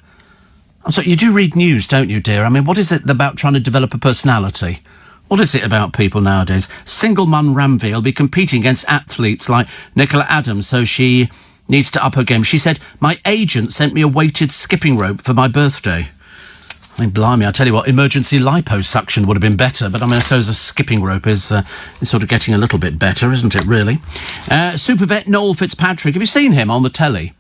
I'm sorry, you do read news, don't you, dear? I mean, what is it about trying to develop a personality? What is it about people nowadays? Single mum Ramsey will be competing against athletes like Nicola Adams, so she needs to up her game. She said, my agent sent me a weighted skipping rope for my birthday. I mean, blimey, I tell you what, emergency liposuction would have been better, but I mean, I suppose a skipping rope is sort of getting a little bit better, isn't it, really? Super vet Noel Fitzpatrick, have you seen him on the telly?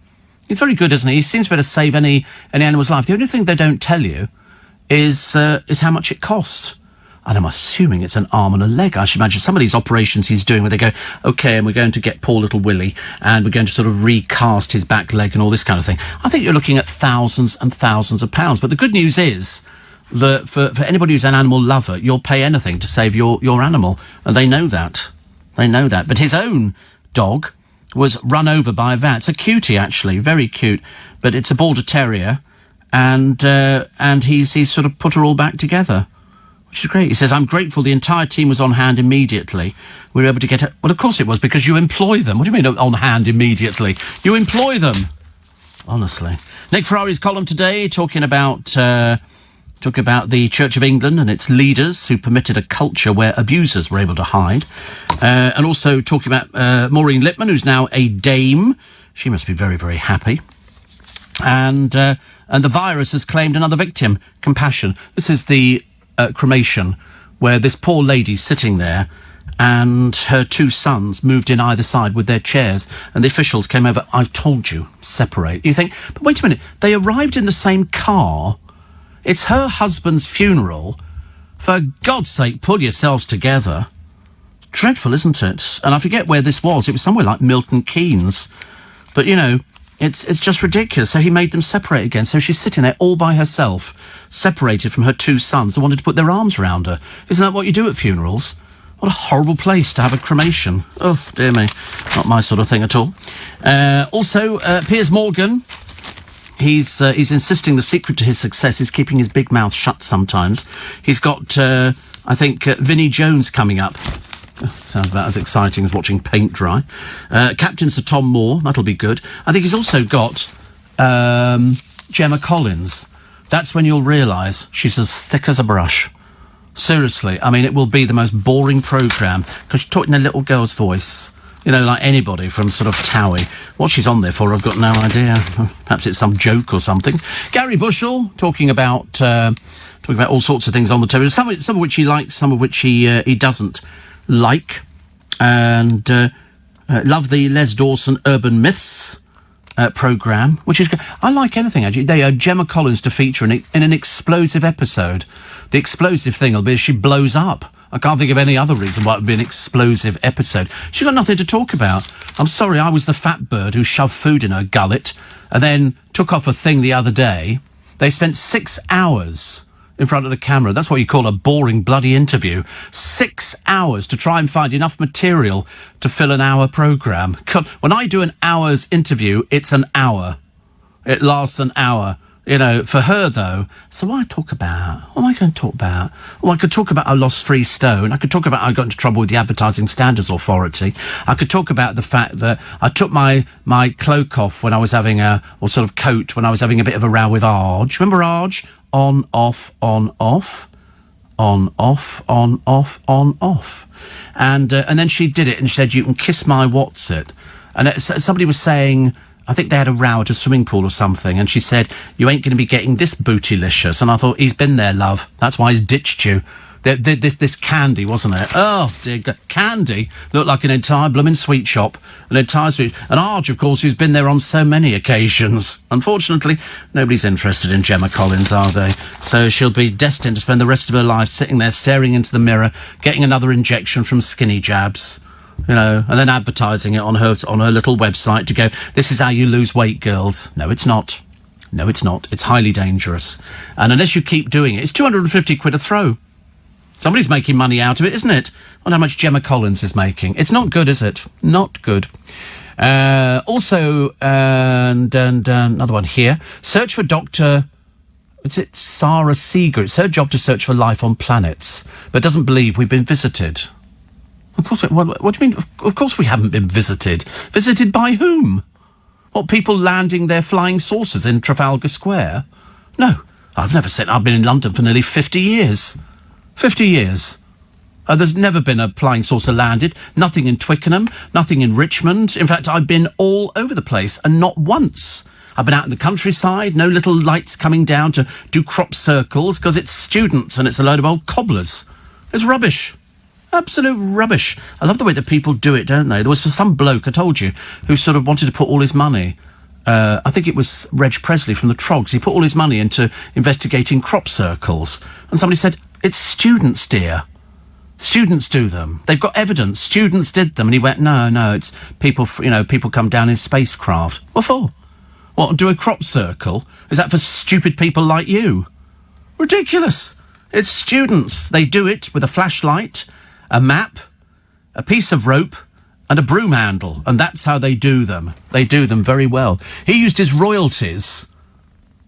He's very good, isn't he? He seems to be able to save any animal's life. The only thing they don't tell you is how much it costs. And I'm assuming it's an arm and a leg. I should imagine some of these operations he's doing where they go, OK, and we're going to get poor little Willie and we're going to sort of recast his back leg and all this kind of thing. I think you're looking at thousands and thousands of pounds. But the good news is that for anybody who's an animal lover, you'll pay anything to save your animal. And they know that. They know that. But his own dog was run over by a van. It's a cutie, actually, very cute. But it's a Border Terrier. And he's sort of put her all back together, which is great. He says, I'm grateful the entire team was on hand immediately. We were able to get it. Well, of course it was, because you employ them. What do you mean on hand immediately? You employ them. Honestly. Nick Ferrari's column today talking about the Church of England and its leaders who permitted a culture where abusers were able to hide. And also talking about Maureen Lipman, who's now a dame. She must be very, very happy. And the virus has claimed another victim. Compassion. This is the cremation where this poor lady's sitting there and her two sons moved in either side with their chairs and the officials came over. I've told you, separate. You think, but wait a minute, they arrived in the same car. It's her husband's funeral. For God's sake, pull yourselves together. Dreadful, isn't it? And I forget where this was. It was somewhere like Milton Keynes. But, you know, it's just ridiculous. So he made them separate again. So she's sitting there all by herself, separated from her two sons who wanted to put their arms around her. Isn't that what you do at funerals? What a horrible place to have a cremation. Oh, dear me. Not my sort of thing at all. Also, Piers Morgan. He's insisting the secret to his success is keeping his big mouth shut sometimes. He's got, I think, Vinnie Jones coming up. Sounds about as exciting as watching paint dry. Captain Sir Tom Moore, that'll be good. I think he's also got Gemma Collins. That's when you'll realise she's as thick as a brush. Seriously, I mean, it will be the most boring programme, because she's talking in a little girl's voice. You know, like anybody from sort of Towie. What she's on there for, I've got no idea. Perhaps it's some joke or something. Gary Bushell, talking about all sorts of things on the television. Some of which he likes, some of which he doesn't like. And love the Les Dawson Urban Myths programme, which is good. I like anything, actually. They are Gemma Collins to feature in an explosive episode. The explosive thing will be she blows up. I can't think of any other reason why it would be an explosive episode. She's got nothing to talk about. I'm sorry, I was the fat bird who shoved food in her gullet and then took off a thing the other day. They spent 6 hours in front of the camera. That's what you call a boring bloody interview. 6 hours to try and find enough material to fill an hour programme. When I do an hour's interview, it's an hour. It lasts an hour. You know, for her, though, so what am I going to talk about? Well, I could talk about I lost 3 stone. I could talk about I got into trouble with the Advertising Standards Authority. I could talk about the fact that I took my cloak off when I was having sort of coat, when I was having a bit of a row with Arj. Remember Arj? On, off, on, off. On, off, on, off, on, off. And then she did it and she said, you can kiss my what's it. And somebody was saying, I think they had a row at a swimming pool or something, and she said, you ain't going to be getting this bootylicious. And I thought, he's been there, love. That's why he's ditched you. This Candy, wasn't it? Oh, dear God. Candy looked like an entire blooming sweet shop. An entire sweet... And Arj, of course, who's been there on so many occasions. Unfortunately, nobody's interested in Gemma Collins, are they? So she'll be destined to spend the rest of her life sitting there staring into the mirror, getting another injection from Skinny Jabs. You know, and then advertising it on her little website to go, this is how you lose weight, girls. No, it's not. No, it's not. It's highly dangerous. And unless you keep doing it, it's 250 quid a throw. Somebody's making money out of it, isn't it? I wonder how much Gemma Collins is making. It's not good, is it? Not good. Also, another one here. Search for Dr. Is it Sarah Seeger? It's her job to search for life on planets, but doesn't believe we've been visited. Of course, what do you mean? Of course we haven't been visited. Visited by whom? What, people landing their flying saucers in Trafalgar Square? No, I've never seen. I've been in London for nearly 50 years. 50 years. There's never been a flying saucer landed. Nothing in Twickenham, nothing in Richmond. In fact, I've been all over the place, and not once. I've been out in the countryside, no little lights coming down to do crop circles, because it's students and it's a load of old cobblers. It's rubbish. Absolute rubbish. I love the way that people do it, don't they? There was some bloke, I told you, who sort of wanted to put all his money... I think it was Reg Presley from the Trogs. He put all his money into investigating crop circles. And somebody said, it's students, dear. Students do them. They've got evidence. Students did them. And he went, no, it's people, people come down in spacecraft. What for? What, do a crop circle? Is that for stupid people like you? Ridiculous. It's students. They do it with a flashlight, a map, a piece of rope, and a broom handle, and that's how they do them. They do them very well. He used his royalties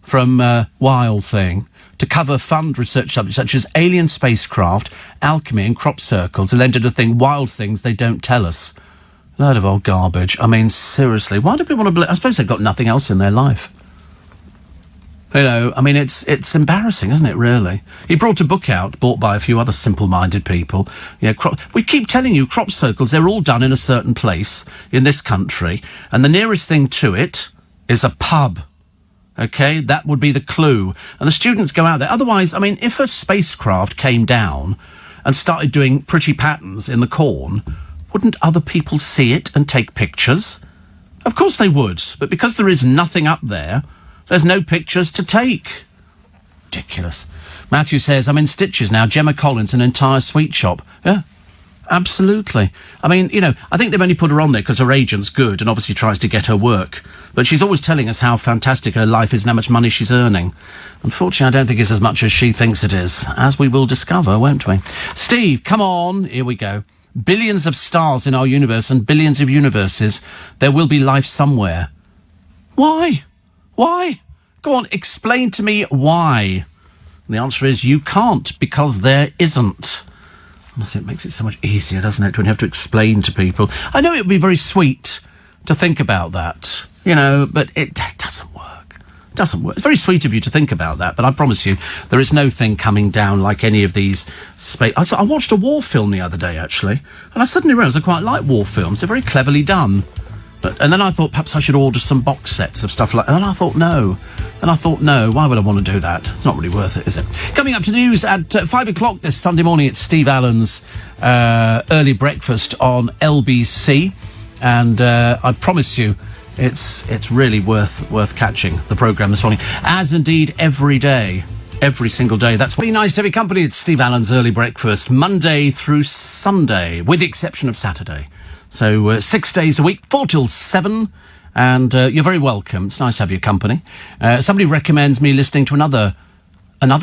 from Wild Thing to cover fund research subjects such as alien spacecraft, alchemy and crop circles, and then did a thing, Wild Things They Don't Tell Us. Load of old garbage. I mean, seriously, why do people want to believe? I suppose they've got nothing else in their life. I mean, it's embarrassing, isn't it, really? He brought a book out, bought by a few other simple-minded people. Yeah, we keep telling you, crop circles, they're all done in a certain place in this country, and the nearest thing to it is a pub. OK? That would be the clue. And the students go out there. Otherwise, I mean, if a spacecraft came down and started doing pretty patterns in the corn, wouldn't other people see it and take pictures? Of course they would, but because there is nothing up there, there's no pictures to take. Ridiculous. Matthew says, I'm in stitches now. Gemma Collins, an entire sweet shop. Yeah, absolutely. I mean, I think they've only put her on there because her agent's good and obviously tries to get her work. But she's always telling us how fantastic her life is and how much money she's earning. Unfortunately, I don't think it's as much as she thinks it is, as we will discover, won't we? Steve, come on. Here we go. Billions of stars in our universe and billions of universes. There will be life somewhere. Why? Why? Go on, explain to me why. And the answer is you can't, because there isn't. Honestly, it makes it so much easier, doesn't it, when you have to explain to people. I know it would be very sweet to think about that, but it doesn't work. It doesn't work. It's very sweet of you to think about that, but I promise you, there is no thing coming down like any of these space... I watched a war film the other day, actually, and I suddenly realised I quite like war films. They're very cleverly done. And then I thought perhaps I should order some box sets of stuff like that. And then I thought, no. Why would I want to do that? It's not really worth it, is it? Coming up to the news at 5 o'clock this Sunday morning, it's Steve Allen's early breakfast on LBC. And I promise you, it's really worth catching the programme this morning. As indeed every day. Every single day. That's really nice to have your company. It's Steve Allen's early breakfast, Monday through Sunday, with the exception of Saturday. So 6 days a week, 4 till 7, and you're very welcome. It's nice to have your company. Somebody recommends me listening to another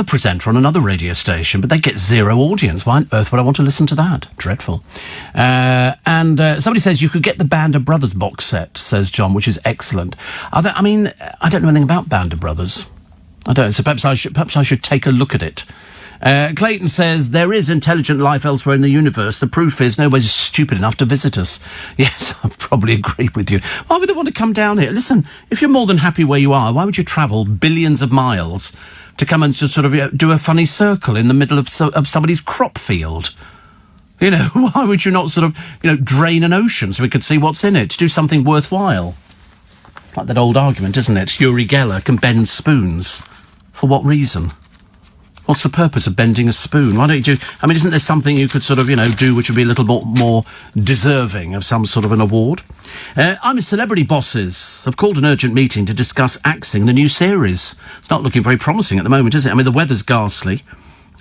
presenter on another radio station, but they get zero audience. Why on earth would I want to listen to that? Dreadful. And somebody says you could get the Band of Brothers box set, says John, which is excellent. I don't know anything about Band of Brothers. I don't, so perhaps I should take a look at it. Clayton says, there is intelligent life elsewhere in the universe. The proof is nobody's stupid enough to visit us. Yes, I probably agree with you. Why would they want to come down here? Listen, if you're more than happy where you are, why would you travel billions of miles to come and to sort of do a funny circle in the middle of somebody's crop field? Why would you not sort of, drain an ocean so we could see what's in it? Do something worthwhile. Like that old argument, isn't it? Uri Geller can bend spoons. For what reason? What's the purpose of bending a spoon? Why don't you... isn't there something you could sort of, do which would be a little more deserving of some sort of an award? I'm Celebrity Bosses have called an urgent meeting to discuss axing the new series. It's not looking very promising at the moment, is it? The weather's ghastly.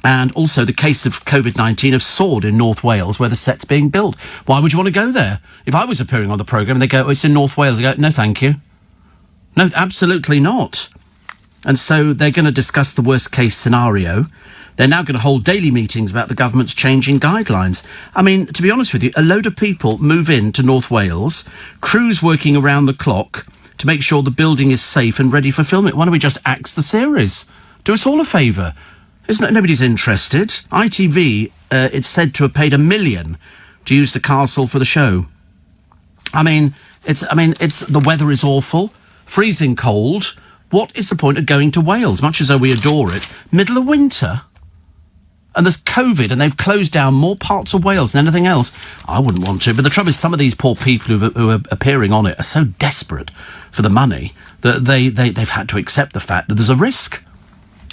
And also the case of COVID-19 have soared in North Wales, where the set's being built. Why would you want to go there? If I was appearing on the programme and they go, it's in North Wales, I go, no, thank you. No, absolutely not. And so they're going to discuss the worst-case scenario. They're now going to hold daily meetings about the government's changing guidelines. To be honest with you, a load of people move into North Wales, crews working around the clock to make sure the building is safe and ready for filming. Why don't we just axe the series? Do us all a favour. Nobody's interested. ITV, it's said to have paid $1 million to use the castle for the show. The weather is awful, freezing cold. What is the point of going to Wales, much as though we adore it, middle of winter? and there's COVID, and they've closed down more parts of Wales than anything else. I wouldn't want to, but the trouble is some of these poor people who are appearing on it are so desperate for the money that they've had to accept the fact that there's a risk.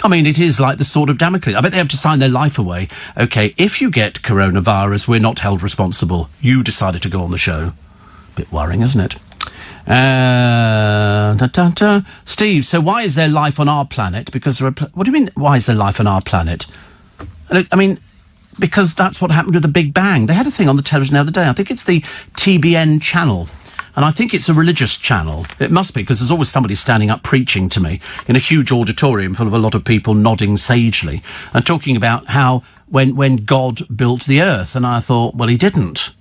I mean, it is like the sword of Damocles. I bet they have to sign their life away. OK, if you get coronavirus, we're not held responsible. You decided to go on the show. Bit worrying, isn't it? Steve, so why is there life on our planet? Because what do you mean, why is there life on our planet? I mean, because that's what happened with the Big Bang. They had a thing on the television the other day. I think it's the TBN channel. And I think it's a religious channel. It must be, because there's always somebody standing up preaching to me in a huge auditorium full of a lot of people nodding sagely and talking about how when God built the earth. And I thought, well, he didn't.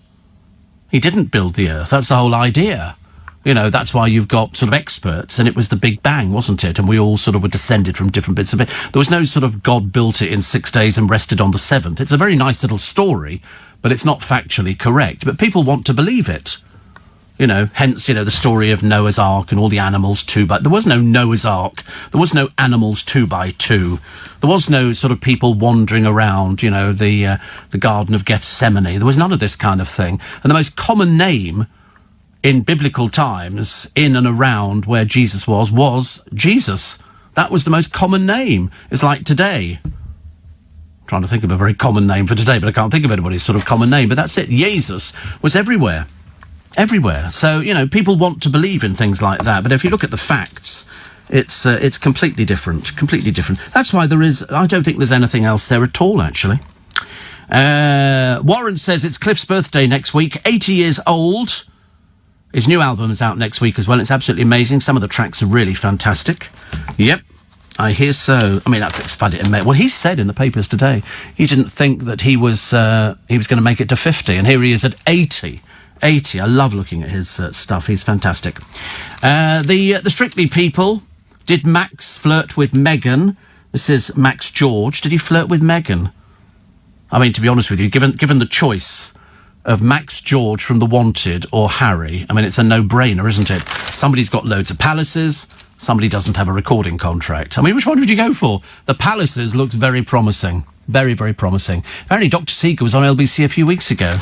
He didn't build the earth. That's the whole idea. You know, that's why you've got sort of experts, and it was the Big Bang, wasn't it? And we all sort of were descended from different bits of it. There was no sort of God built it in 6 days and rested on the 7th. It's a very nice little story, but it's not factually correct. But people want to believe it. You know, hence, the story of Noah's Ark and all the animals 2 by... There was no Noah's Ark. There was no animals 2 by 2. There was no sort of people wandering around, the Garden of Gethsemane. There was none of this kind of thing. And the most common name in biblical times, in and around where Jesus was Jesus. That was the most common name. It's like today. I'm trying to think of a very common name for today, but I can't think of anybody's sort of common name. But that's it. Jesus was everywhere. Everywhere. So, people want to believe in things like that. But if you look at the facts, it's completely different. Completely different. That's why I don't think there's anything else there at all, actually. Warren says it's Cliff's birthday next week. 80 years old. His new album is out next week as well. It's absolutely amazing. Some of the tracks are really fantastic. Yep. I hear so. I mean, it's funny. Well, he said in the papers today he didn't think that he was going to make it to 50. And here he is at 80. 80. I love looking at his stuff. He's fantastic. The Strictly people. Did Max flirt with Meghan? This is Max George. Did he flirt with Meghan? I mean, to be honest with you, given the choice of Max George from The Wanted or Harry, I mean, it's a no-brainer, isn't it? Somebody's got loads of palaces. Somebody doesn't have a recording contract. I mean, which one would you go for? The palaces looks very promising. Very, very promising. Apparently, Dr. Seeger was on LBC a few weeks ago.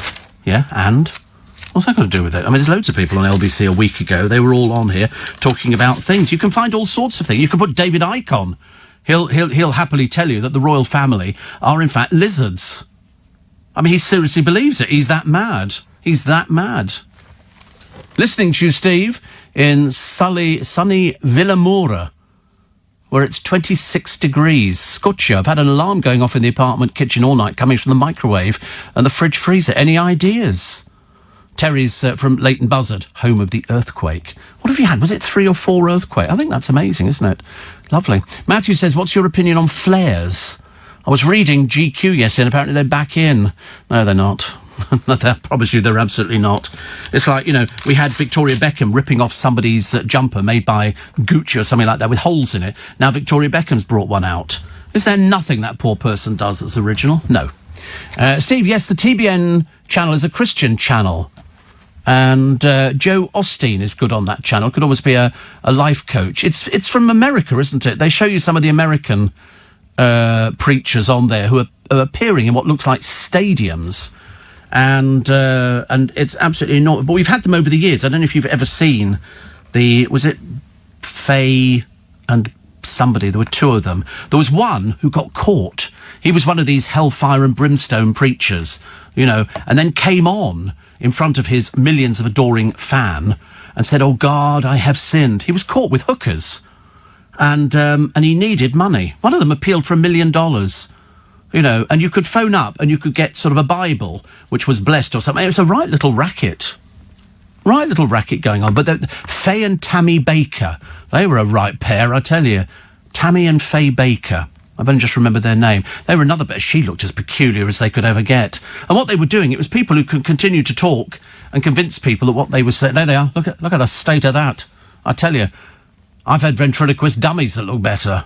Yeah, and... what's that got to do with it? I mean, there's loads of people on LBC a week ago. They were all on here talking about things. You can find all sorts of things. You can put David Icke on. He'll happily tell you that the royal family are, in fact, lizards. I mean, he seriously believes it. He's that mad. He's that mad. Listening to you, Steve, in sunny Villamora, where it's 26 degrees. Scotcha. I've had an alarm going off in the apartment kitchen all night coming from the microwave and the fridge freezer. Any ideas? Terry's from Leighton Buzzard, home of the earthquake. What have you had? Was it 3 or 4 earthquakes? I think that's amazing, isn't it? Lovely. Matthew says, what's your opinion on flares? I was reading GQ yesterday, and apparently they're back in. No, they're not. I promise you they're absolutely not. It's like, we had Victoria Beckham ripping off somebody's jumper made by Gucci or something like that with holes in it. Now Victoria Beckham's brought one out. Is there nothing that poor person does that's original? No. Steve, yes, the TBN channel is a Christian channel. And Joe Osteen is good on that channel. Could almost be a life coach. It's from America, isn't it? They show you some of the American preachers on there who are appearing in what looks like stadiums. And it's absolutely not... But we've had them over the years. I don't know if you've ever seen was it Faye and somebody? There were 2 of them. There was one who got caught. He was one of these hellfire and brimstone preachers, and then came on in front of his millions of adoring fan and said, oh, God, I have sinned. He was caught with hookers and he needed money. One of them appealed for $1 million, and you could phone up and you could get sort of a Bible, which was blessed or something. It was a right little racket going on. But Faye and Tammy Baker, they were a right pair, I tell you. Tammy and Faye Baker. I've only just remembered their name. They were another bit. She looked as peculiar as they could ever get. And what they were doing, it was people who could continue to talk and convince people that what they were saying... There they are. Look at the state of that. I tell you, I've had ventriloquist dummies that look better.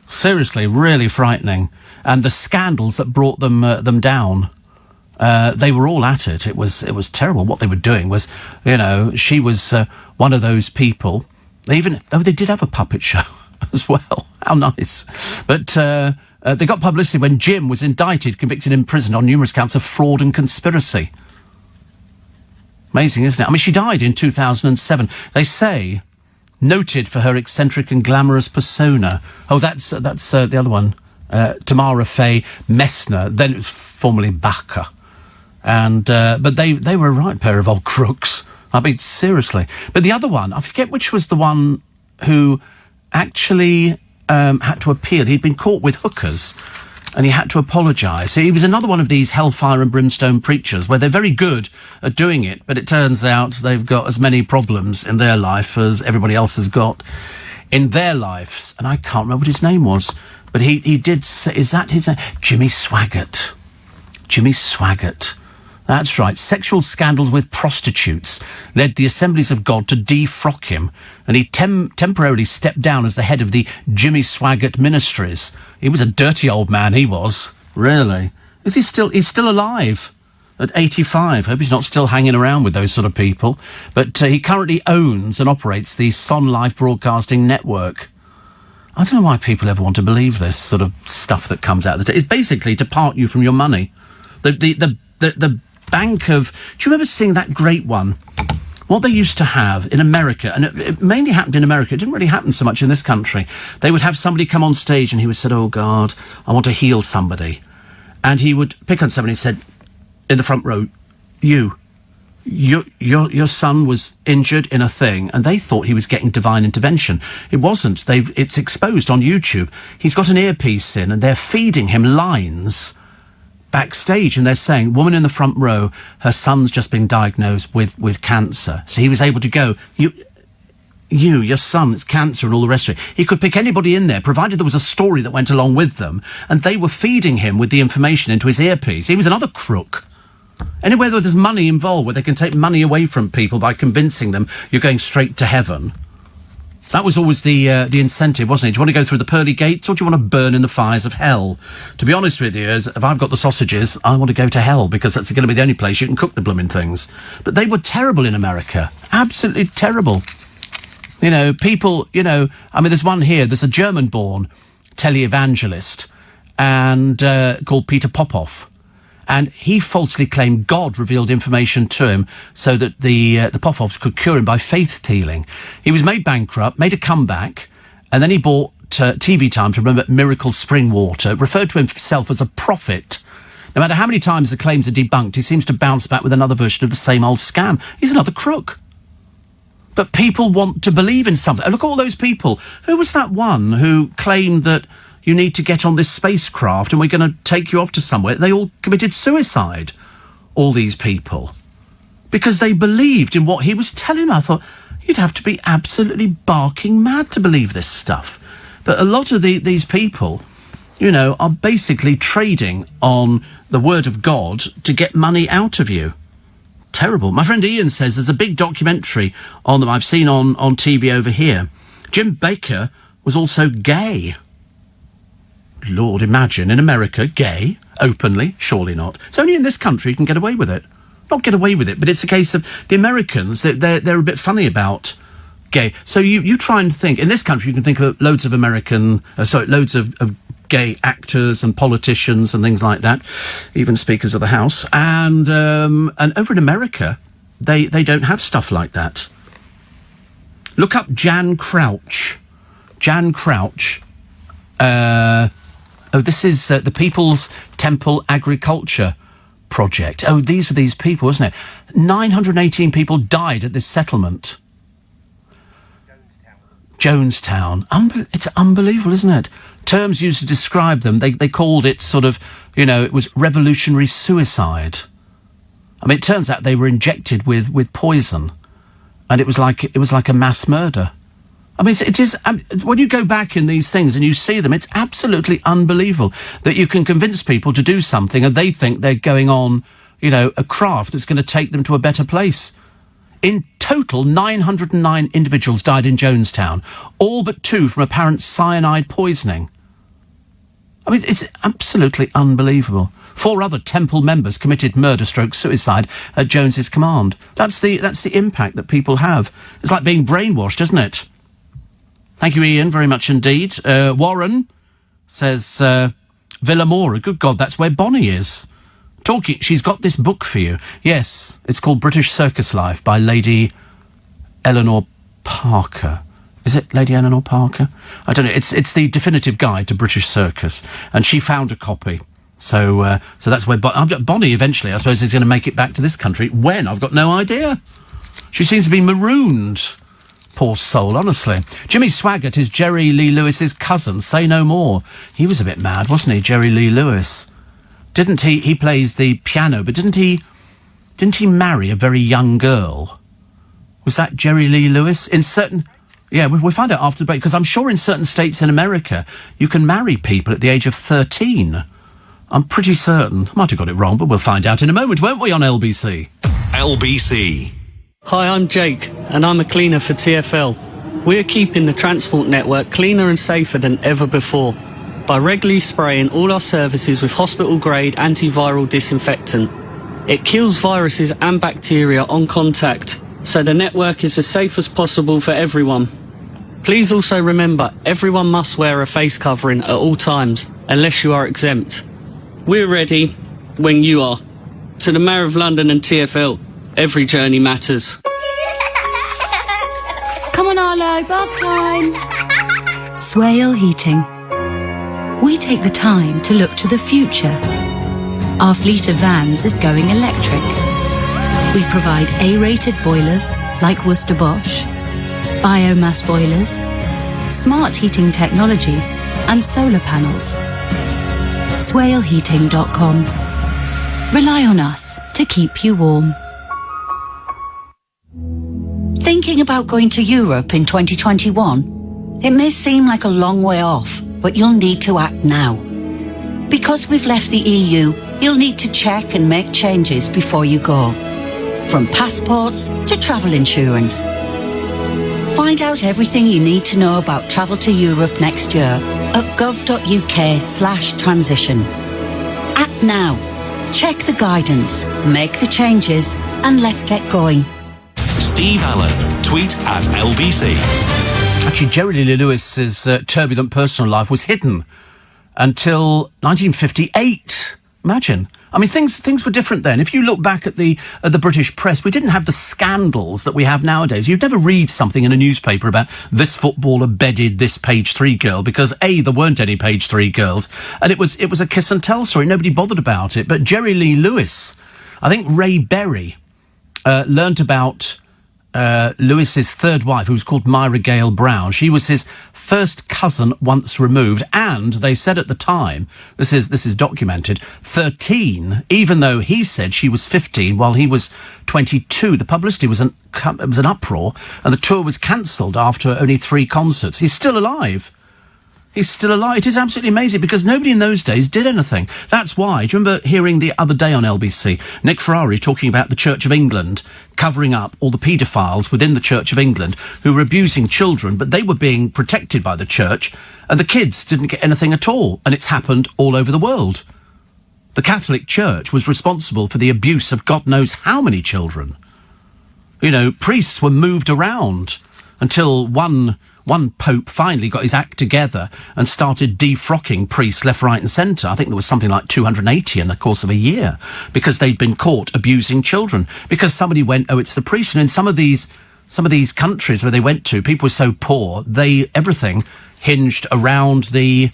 Seriously, really frightening. And the scandals that brought them down, they were all at it. It was terrible. What they were doing was, she was one of those people. They did have a puppet show as well. How nice. But They got publicity when Jim was indicted, convicted, and imprisoned on numerous counts of fraud and conspiracy. Amazing, isn't it? I mean, she died in 2007. They say, noted for her eccentric and glamorous persona. Oh, that's the other one. Tamara Faye Messner, then it was formerly Bacher. And, but they were a right pair of old crooks. I mean, seriously. But the other one, I forget which was the one who actually had to appeal. He'd been caught with hookers and he had to apologise. So he was another one of these hellfire and brimstone preachers where they're very good at doing it, but it turns out they've got as many problems in their life as everybody else has got in their lives. And I can't remember what his name was, but he did say, is that his name? Jimmy Swaggart. Jimmy Swaggart. That's right. Sexual scandals with prostitutes led the Assemblies of God to defrock him, and he temporarily stepped down as the head of the Jimmy Swaggart Ministries. He was a dirty old man, he was. Really? Is he still... He's still alive at 85. Hope he's not still hanging around with those sort of people. But he currently owns and operates the Son Life Broadcasting Network. I don't know why people ever want to believe this sort of stuff that comes out. It's basically to part you from your money. The bank of... Do you remember seeing that great one? What they used to have in America, and it mainly happened in America, it didn't really happen so much in this country. They would have somebody come on stage and he would say, oh, God, I want to heal somebody. And he would pick on somebody and said, in the front row, your son was injured in a thing, and they thought he was getting divine intervention. It wasn't. It's exposed on YouTube. He's got an earpiece in and they're feeding him lines backstage, and they're saying, woman in the front row, her son's just been diagnosed with cancer. So he was able to go, your son, it's cancer and all the rest of it. He could pick anybody in there, provided there was a story that went along with them, and they were feeding him with the information into his earpiece. He was another crook. Anywhere where there's money involved, where they can take money away from people by convincing them you're going straight to heaven. That was always the incentive, wasn't it? Do you want to go through the pearly gates, or do you want to burn in the fires of hell? To be honest with you, if I've got the sausages, I want to go to hell, because that's going to be the only place you can cook the blooming things. But they were terrible in America. Absolutely terrible. You know, people, I mean, there's one here, there's a German-born televangelist and called Peter Popoff. And he falsely claimed God revealed information to him so that the Popoffs could cure him by faith healing. He was made bankrupt, made a comeback, and then he bought TV time to remember Miracle Spring Water, referred to himself as a prophet. No matter how many times the claims are debunked, he seems to bounce back with another version of the same old scam. He's another crook. But people want to believe in something. Look at all those people. Who was that one who claimed that you need to get on this spacecraft and we're going to take you off to somewhere? They all committed suicide, all these people, because they believed in what he was telling them. I thought, you'd have to be absolutely barking mad to believe this stuff. But a lot of these people, are basically trading on the word of God to get money out of you. Terrible. My friend Ian says there's a big documentary on them I've seen on TV over here. Jim Baker was also gay. Lord, imagine, in America, gay, openly, surely not. It's only in this country you can get away with it. Not get away with it, but it's a case of the Americans, they're a bit funny about gay. So you try and think, in this country you can think of loads of loads of gay actors and politicians and things like that, even Speakers of the House. And over in America, they don't have stuff like that. Look up Jan Crouch. Jan Crouch. This is the People's Temple Agriculture Project. Oh, these were these people, wasn't it? 918 people died at this settlement. Jonestown. It's unbelievable, isn't it? Terms used to describe them, they called it sort of, it was revolutionary suicide. I mean, it turns out they were injected with poison, and it was like a mass murder. I mean, it is when you go back in these things and you see them, it's absolutely unbelievable that you can convince people to do something and they think they're going on, a craft that's going to take them to a better place. In total, 909 individuals died in Jonestown, all but 2 from apparent cyanide poisoning. I mean, it's absolutely unbelievable. 4 other temple members committed murder/suicide at Jones's command. That's the impact that people have. It's like being brainwashed, isn't it? Thank you, Ian, very much indeed. Warren says, Villamora. Good God, that's where Bonnie is. She's got this book for you. Yes, it's called British Circus Life by Lady Eleanor Parker. Is it Lady Eleanor Parker? I don't know. It's the definitive guide to British circus, and she found a copy. So that's where Bonnie eventually, I suppose, is going to make it back to this country. When? I've got no idea. She seems to be marooned. Poor soul, honestly. Jimmy Swaggart is Jerry Lee Lewis's cousin. Say no more. He was a bit mad, wasn't he, Jerry Lee Lewis? Didn't he? He plays the piano, but didn't he marry a very young girl? Was that Jerry Lee Lewis? In certain... Yeah, we'll find out after the break, because I'm sure in certain states in America, you can marry people at the age of 13. I'm pretty certain. I might have got it wrong, but we'll find out in a moment, won't we, on LBC? LBC. Hi, I'm Jake, and I'm a cleaner for TfL. We're keeping the transport network cleaner and safer than ever before by regularly spraying all our services with hospital-grade antiviral disinfectant. It kills viruses and bacteria on contact, so the network is as safe as possible for everyone. Please also remember, everyone must wear a face covering at all times, unless you are exempt. We're ready when you are. To the Mayor of London and TfL, every journey matters. Come on, Arlo, bath time. Swale Heating. We take the time to look to the future. Our fleet of vans is going electric. We provide A-rated boilers like Worcester Bosch, biomass boilers, smart heating technology and solar panels. SwaleHeating.com. Rely on us to keep you warm. Thinking about going to Europe in 2021? It may seem like a long way off, but you'll need to act now. Because we've left the EU, you'll need to check and make changes before you go. From passports to travel insurance. Find out everything you need to know about travel to Europe next year at gov.uk/transition. Act now. Check the guidance, make the changes, and let's get going. Steve Allen. Tweet at LBC. Actually, Jerry Lee Lewis's turbulent personal life was hidden until 1958. Imagine. I mean, things were different then. If you look back at the British press, we didn't have the scandals that we have nowadays. You'd never read something in a newspaper about this footballer bedded this page 3 girl because A, there weren't any page 3 girls, and it was a kiss and tell story. Nobody bothered about it. But Jerry Lee Lewis, I think Ray Berry learnt about Lewis's third wife, who was called Myra Gale Brown. She was his first cousin once removed, and they said at the time, this is documented, 13, even though he said she was 15 while he was 22. The publicity was an uproar, and the tour was cancelled after only 3 concerts. He's still alive. He's still alive. It is absolutely amazing because nobody in those days did anything. That's why. Do you remember hearing the other day on LBC, Nick Ferrari talking about the Church of England covering up all the paedophiles within the Church of England who were abusing children, but they were being protected by the church and the kids didn't get anything at all. And it's happened all over the world. The Catholic Church was responsible for the abuse of God knows how many children. You know, priests were moved around until one pope finally got his act together and started defrocking priests left, right and centre. I think there was something like 280 in the course of a year because they'd been caught abusing children because somebody went, oh, it's the priest. And in some of these countries where they went to, people were so poor, everything hinged around the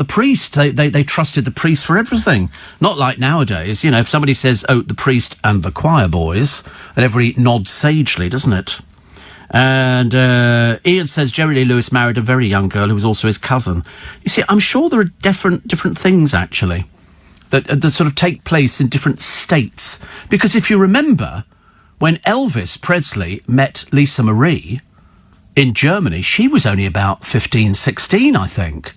priest. They trusted the priest for everything. Not like nowadays, you know, if somebody says, oh, the priest and the choir boys, and everybody nods sagely, doesn't it? And Ian says Jerry Lee Lewis married a very young girl who was also his cousin. You see, I'm sure there are different things, actually, that sort of take place in different states. Because if you remember, when Elvis Presley met Lisa Marie in Germany, she was only about 15, 16, I think.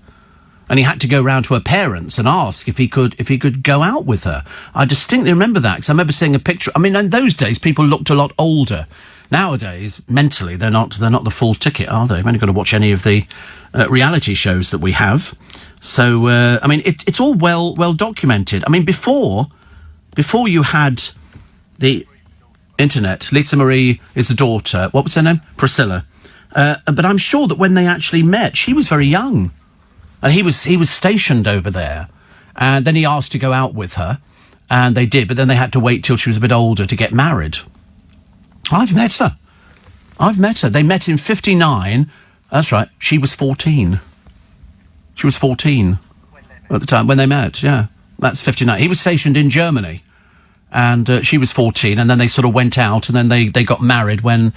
And he had to go round to her parents and ask if he could go out with her. I distinctly remember that, because I remember seeing a picture. I mean, in those days, people looked a lot older. Nowadays, mentally, they're not the full ticket, are they? You've only got to watch any of the reality shows that we have. So, I mean, it's all well documented. I mean, before you had the internet, Lisa Marie is the daughter. What was her name? Priscilla. But I'm sure that when they actually met, she was very young. And he was stationed over there. And then he asked to go out with her. And they did, but then they had to wait till she was a bit older to get married. I've met her. They met in 59. That's right. She was 14. She was 14 at the time when they met, yeah. That's 59. He was stationed in Germany. And she was 14, and then they sort of went out, and then they got married when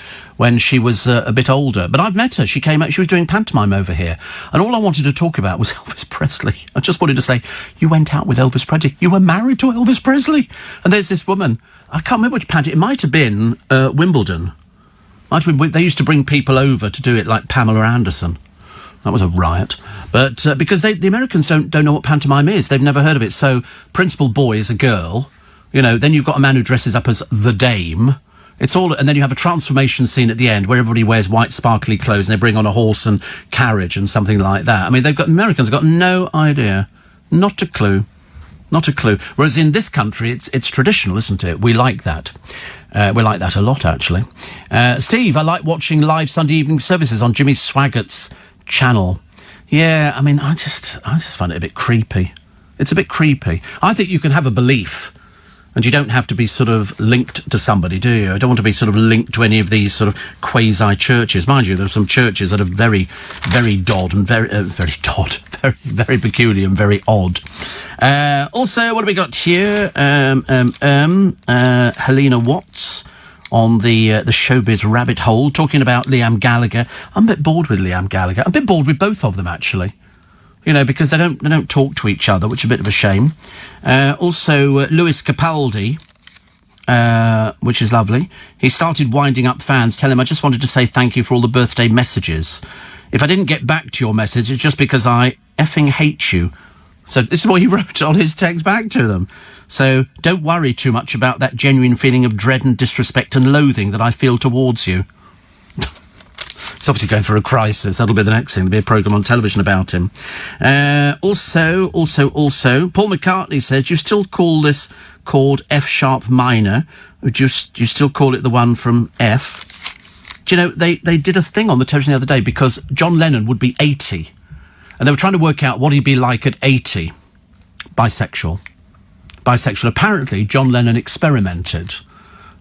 she was a bit older. But I've met her. She came out. She was doing pantomime over here. And all I wanted to talk about was Elvis Presley. I just wanted to say, you went out with Elvis Presley. You were married to Elvis Presley. And there's this woman. I can't remember which pantomime. It might have been Wimbledon. They used to bring people over to do it, like Pamela Anderson. That was a riot. But because the Americans don't know what pantomime is. They've never heard of it. So Principal Boy is a girl. You know, then you've got a man who dresses up as the Dame. It's all, and then you have a transformation scene at the end where everybody wears white sparkly clothes and they bring on a horse and carriage and something like that. I mean, Americans have got no idea. Not a clue. Not a clue. Whereas in this country, it's traditional, isn't it? We like that. We like that a lot, actually. Steve, I like watching live Sunday evening services on Jimmy Swaggart's channel. Yeah, I mean, I just find it a bit creepy. It's a bit creepy. I think you can have a belief, and you don't have to be sort of linked to somebody, do you? I don't want to be sort of linked to any of these sort of quasi-churches. Mind you, there's some churches that are very, very dodd and very peculiar and very odd. Also, what have we got here? Helena Watts on the Showbiz Rabbit Hole, talking about Liam Gallagher. I'm a bit bored with Liam Gallagher. I'm a bit bored with both of them, actually. You know, because they don't talk to each other, which is a bit of a shame. Also, Lewis Capaldi, which is lovely. He started winding up fans. Tell him, I just wanted to say thank you for all the birthday messages. If I didn't get back to your message, it's just because I effing hate you. So this is what he wrote on his text back to them. So don't worry too much about that genuine feeling of dread and disrespect and loathing that I feel towards you. He's obviously going through a crisis. That'll be the next thing. There'll be a programme on television about him. Also, Paul McCartney says, you still call this chord F-sharp minor? Or do you still call it the one from F? Do you know, they did a thing on the television the other day because John Lennon would be 80. And they were trying to work out what he'd be like at 80. Bisexual. Apparently, John Lennon experimented.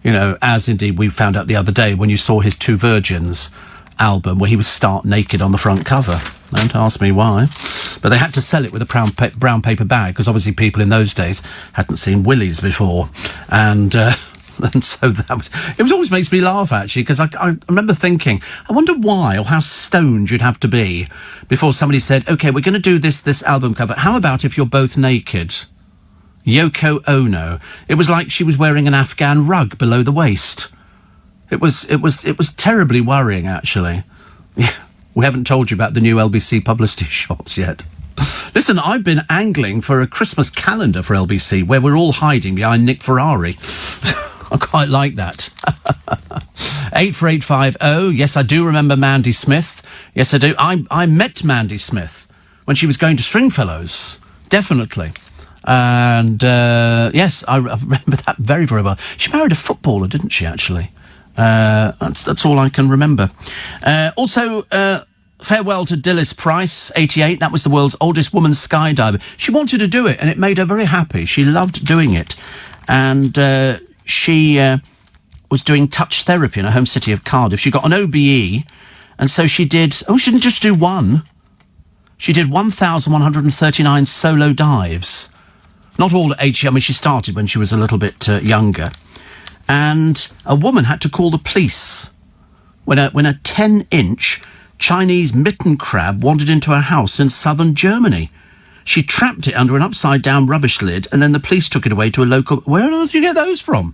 You know, as indeed we found out the other day when you saw his Two Virgins album where he was stark naked on the front cover. Don't ask me why. But they had to sell it with a brown paper bag because obviously people in those days hadn't seen willies before. And so it always makes me laugh, actually, because I remember thinking, I wonder why or how stoned you'd have to be before somebody said, OK, we're going to do this album cover. How about if you're both naked? Yoko Ono. It was like she was wearing an Afghan rug below the waist. It was terribly worrying, actually. Yeah, we haven't told you about the new LBC publicity shots yet. Listen, I've been angling for a Christmas calendar for LBC where we're all hiding behind Nick Ferrari. I quite like that. 84850. Yes, I do remember Mandy Smith. Yes, I do. I met Mandy Smith when she was going to Stringfellows. Definitely. And, yes, I remember that very, very well. She married a footballer, didn't she, actually? That's all I can remember. Also, farewell to Dilys Price, 88. That was the world's oldest woman skydiver. She wanted to do it, and it made her very happy. She loved doing it. And she was doing touch therapy in her home city of Cardiff. She got an OBE, and so she did... Oh, she didn't just do one. She did 1,139 solo dives. Not all at age... I mean, she started when she was a little bit younger. And a woman had to call the police when a 10-inch Chinese mitten crab wandered into her house in southern Germany. She trapped it under an upside-down rubbish lid, and then the police took it away to a local... Where on earth did you get those from?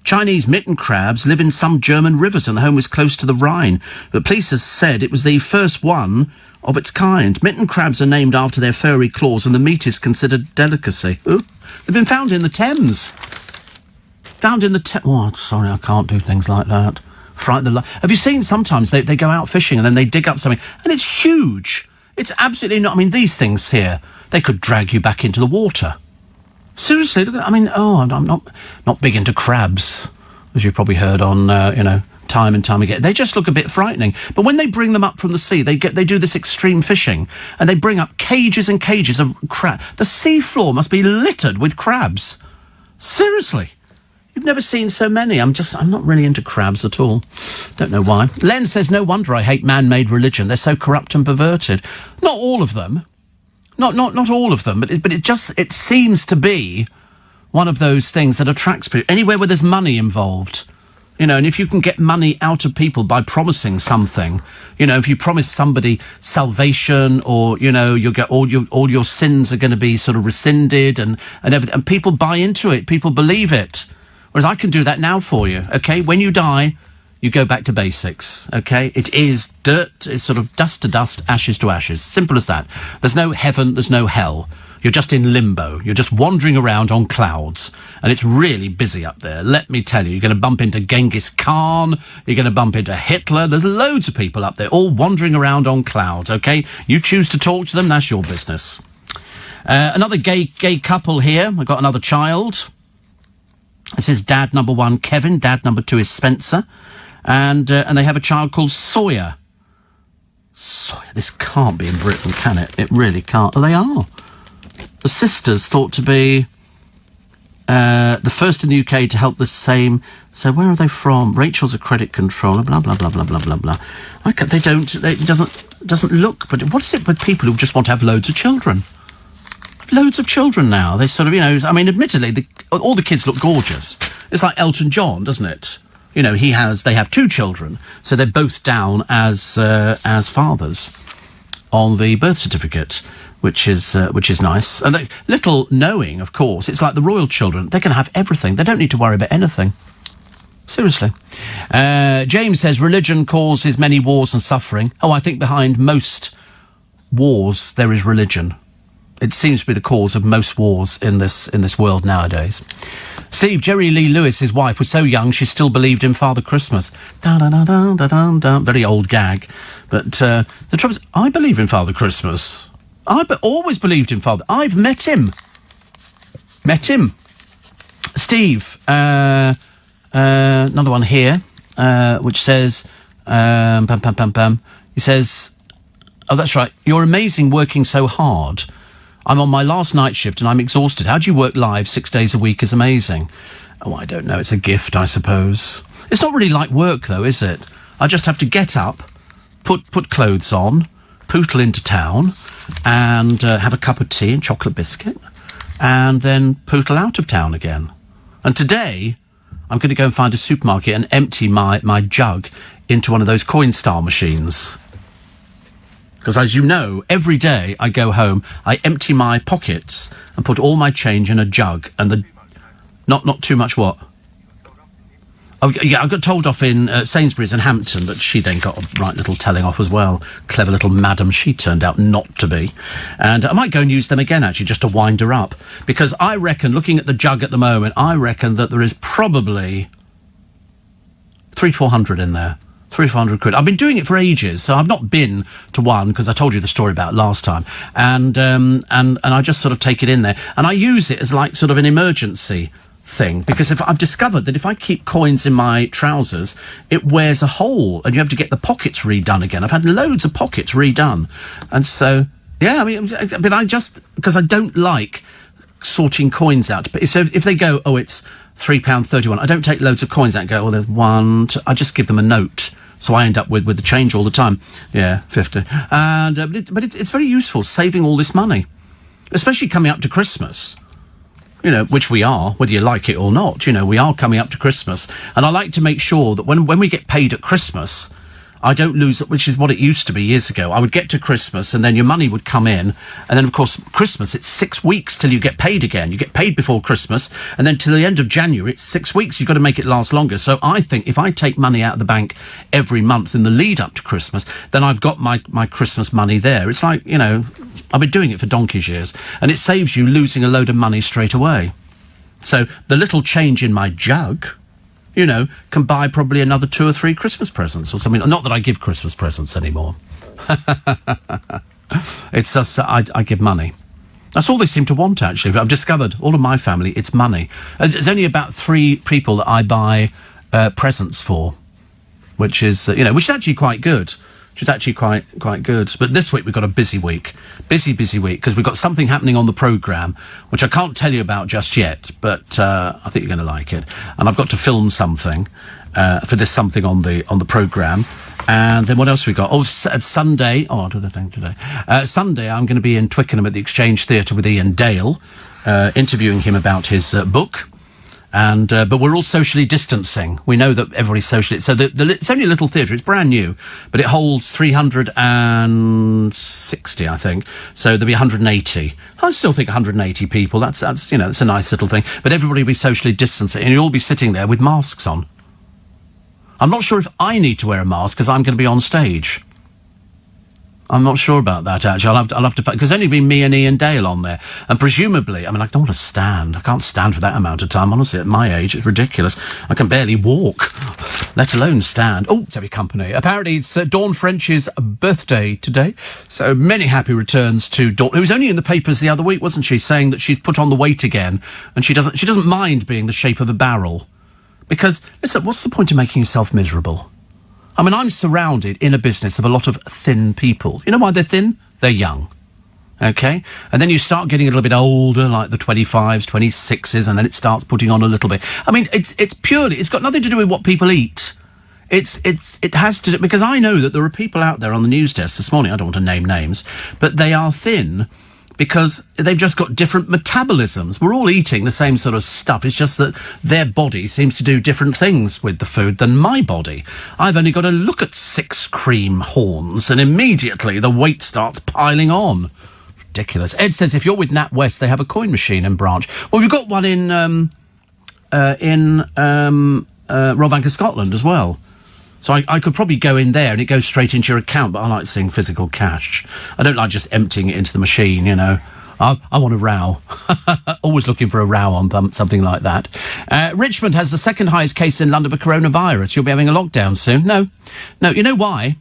Chinese mitten crabs live in some German rivers, and the home was close to the Rhine. But police has said it was the first one of its kind. Mitten crabs are named after their furry claws, and the meat is considered delicacy. Ooh, they've been found in the Thames. Found in the Thames. Oh, sorry, I can't do things like that. Frighten the life. Have you seen sometimes they go out fishing and then they dig up something, and it's huge. It's absolutely not... I mean, these things here, they could drag you back into the water. Seriously, look at... I mean, I'm not big into crabs, as you've probably heard on, time and time again. They just look a bit frightening. But when they bring them up from the sea, they do this extreme fishing, and they bring up cages and cages of crab. The sea floor must be littered with crabs. Seriously. You've never seen so many. I'm not really into crabs at all. Don't know why. Len says, no wonder I hate man-made religion. They're so corrupt and perverted. Not all of them. Not all of them, but it seems to be one of those things that attracts people. Anywhere where there's money involved. You know, and if you can get money out of people by promising something, you know, if you promise somebody salvation, or, you know, you'll get all your sins are going to be sort of rescinded and everything, and people buy into it, people believe it. Whereas I can do that now for you, okay? When you die, you go back to basics, okay? It is dirt, it's sort of dust to dust, ashes to ashes. Simple as that. There's no heaven, there's no hell. You're just in limbo. You're just wandering around on clouds. And it's really busy up there. Let me tell you, you're going to bump into Genghis Khan. You're going to bump into Hitler. There's loads of people up there, all wandering around on clouds, okay? You choose to talk to them, that's your business. Another gay couple here. I've got another child. This is dad number 1, Kevin. Dad number 2 is Spencer. And they have a child called Sawyer. Sawyer, this can't be in Britain, can it? It really can't. Oh, they are. The sisters thought to be the first in the UK to help the same. So where are they from? Rachel's a credit controller. Blah blah blah blah blah blah blah. They don't. It doesn't look. But what is it with people who just want to have loads of children? Loads of children now. They sort of, you know. I mean, admittedly, all the kids look gorgeous. It's like Elton John, doesn't it? You know, they have 2 children, so they're both down as fathers on the birth certificate. Which is nice. And little knowing, of course, it's like the royal children. They can have everything. They don't need to worry about anything. Seriously. James says, religion causes many wars and suffering. Oh, I think behind most wars there is religion. It seems to be the cause of most wars in this world nowadays. Steve, Jerry Lee Lewis, his wife, was so young she still believed in Father Christmas. Da-da-da-da-da-da-da. Very old gag. But the trouble is, I believe in Father Christmas. I've always believed in Father. I've met him. Steve, another one here, which says, he says, oh, that's right, you're amazing working so hard. I'm on my last night shift and I'm exhausted. How do you work live 6 days a week is amazing. Oh, I don't know. It's a gift, I suppose. It's not really like work, though, is it? I just have to get up, put clothes on, pootle into town, and have a cup of tea and chocolate biscuit, and then pootle out of town again. And today, I'm going to go and find a supermarket and empty my jug into one of those Coinstar machines. Because, as you know, every day I go home, I empty my pockets and put all my change in a jug, and not too much what? Oh, yeah, I got told off in Sainsbury's in Hampton, but she then got a right little telling off as well. Clever little madam she turned out not to be. And I might go and use them again, actually, just to wind her up. Because I reckon, looking at the jug at the moment, I reckon that there is probably 300-400 in there. 300-400 quid. I've been doing it for ages, so I've not been to one, because I told you the story about it last time. And I just sort of take it in there. And I use it as like sort of an emergency thing, because if I've discovered that if I keep coins in my trousers, it wears a hole and you have to get the pockets redone again. I've had loads of pockets redone, and so yeah, I mean, but I just, because I don't like sorting coins out. But so if they go, oh, it's £3.31, I don't take loads of coins out and go, oh, there's 1, 2, I just give them a note. So I end up with the change all the time. Yeah, 50. And but it's very useful, saving all this money, especially coming up to Christmas. You know, which we are, whether you like it or not. You know, we are coming up to Christmas. And I like to make sure that when we get paid at Christmas, I don't lose it, which is what it used to be years ago. I would get to Christmas and then your money would come in. And then, of course, Christmas, it's 6 weeks till you get paid again. You get paid before Christmas. And then till the end of January, it's 6 weeks. You've got to make it last longer. So I think if I take money out of the bank every month in the lead up to Christmas, then I've got my Christmas money there. It's like, you know, I've been doing it for donkey's years. And it saves you losing a load of money straight away. So the little change in my jug, you know, can buy probably another 2 or 3 Christmas presents or something. Not that I give Christmas presents anymore. It's just I give money. That's all they seem to want, actually. I've discovered, all of my family, it's money. There's only about 3 people that I buy presents for. which is which is actually quite good. Which is actually quite good. But this week we've got a busy week, busy week, because we've got something happening on the programme, which I can't tell you about just yet, but I think you're going to like it. And I've got to film something for this something on the programme. And then what else we got? Oh, Sunday. Oh, I'll do the thing today. Sunday, I'm going to be in Twickenham at the Exchange Theatre with Ian Dale, interviewing him about his book. And but we're all socially distancing. We know that everybody's socially. So it's only a little theatre. It's brand new, but it holds 360, I think. So there'll be 180. I still think 180 people. That's that's a nice little thing. But everybody will be socially distancing, and you'll all be sitting there with masks on. I'm not sure if I need to wear a mask because I'm going to be on stage. I'm not sure about that, actually. I'll have to, because only been me and Ian Dale on there. And presumably, I mean, I don't want to stand. I can't stand for that amount of time, honestly, at my age. It's ridiculous. I can barely walk, let alone stand. Oh, Terry Company. Apparently, it's Dawn French's birthday today. So many happy returns to Dawn, who was only in the papers the other week, wasn't she, saying that she's put on the weight again, and she doesn't mind being the shape of a barrel. Because, listen, what's the point of making yourself miserable? I mean, I'm surrounded in a business of a lot of thin people. You know why they're thin? They're young. Okay? And then you start getting a little bit older, like the 25s, 26s, and then it starts putting on a little bit. I mean, it's got nothing to do with what people eat. It has to do, because I know that there are people out there on the news desk this morning, I don't want to name names, but they are thin because they've just got different metabolisms. We're all eating the same sort of stuff. It's just that their body seems to do different things with the food than my body. I've only got to look at 6 cream horns and immediately the weight starts piling on. Ridiculous. Ed says if you're with NatWest, they have a coin machine in Branch. Well, we've got one in Royal Bank of Scotland as well. So I could probably go in there and it goes straight into your account, but I like seeing physical cash. I don't like just emptying it into the machine, I want a row. Always looking for a row on something like that. Richmond has the second highest case in London for coronavirus. You'll be having a lockdown soon. No. You know why?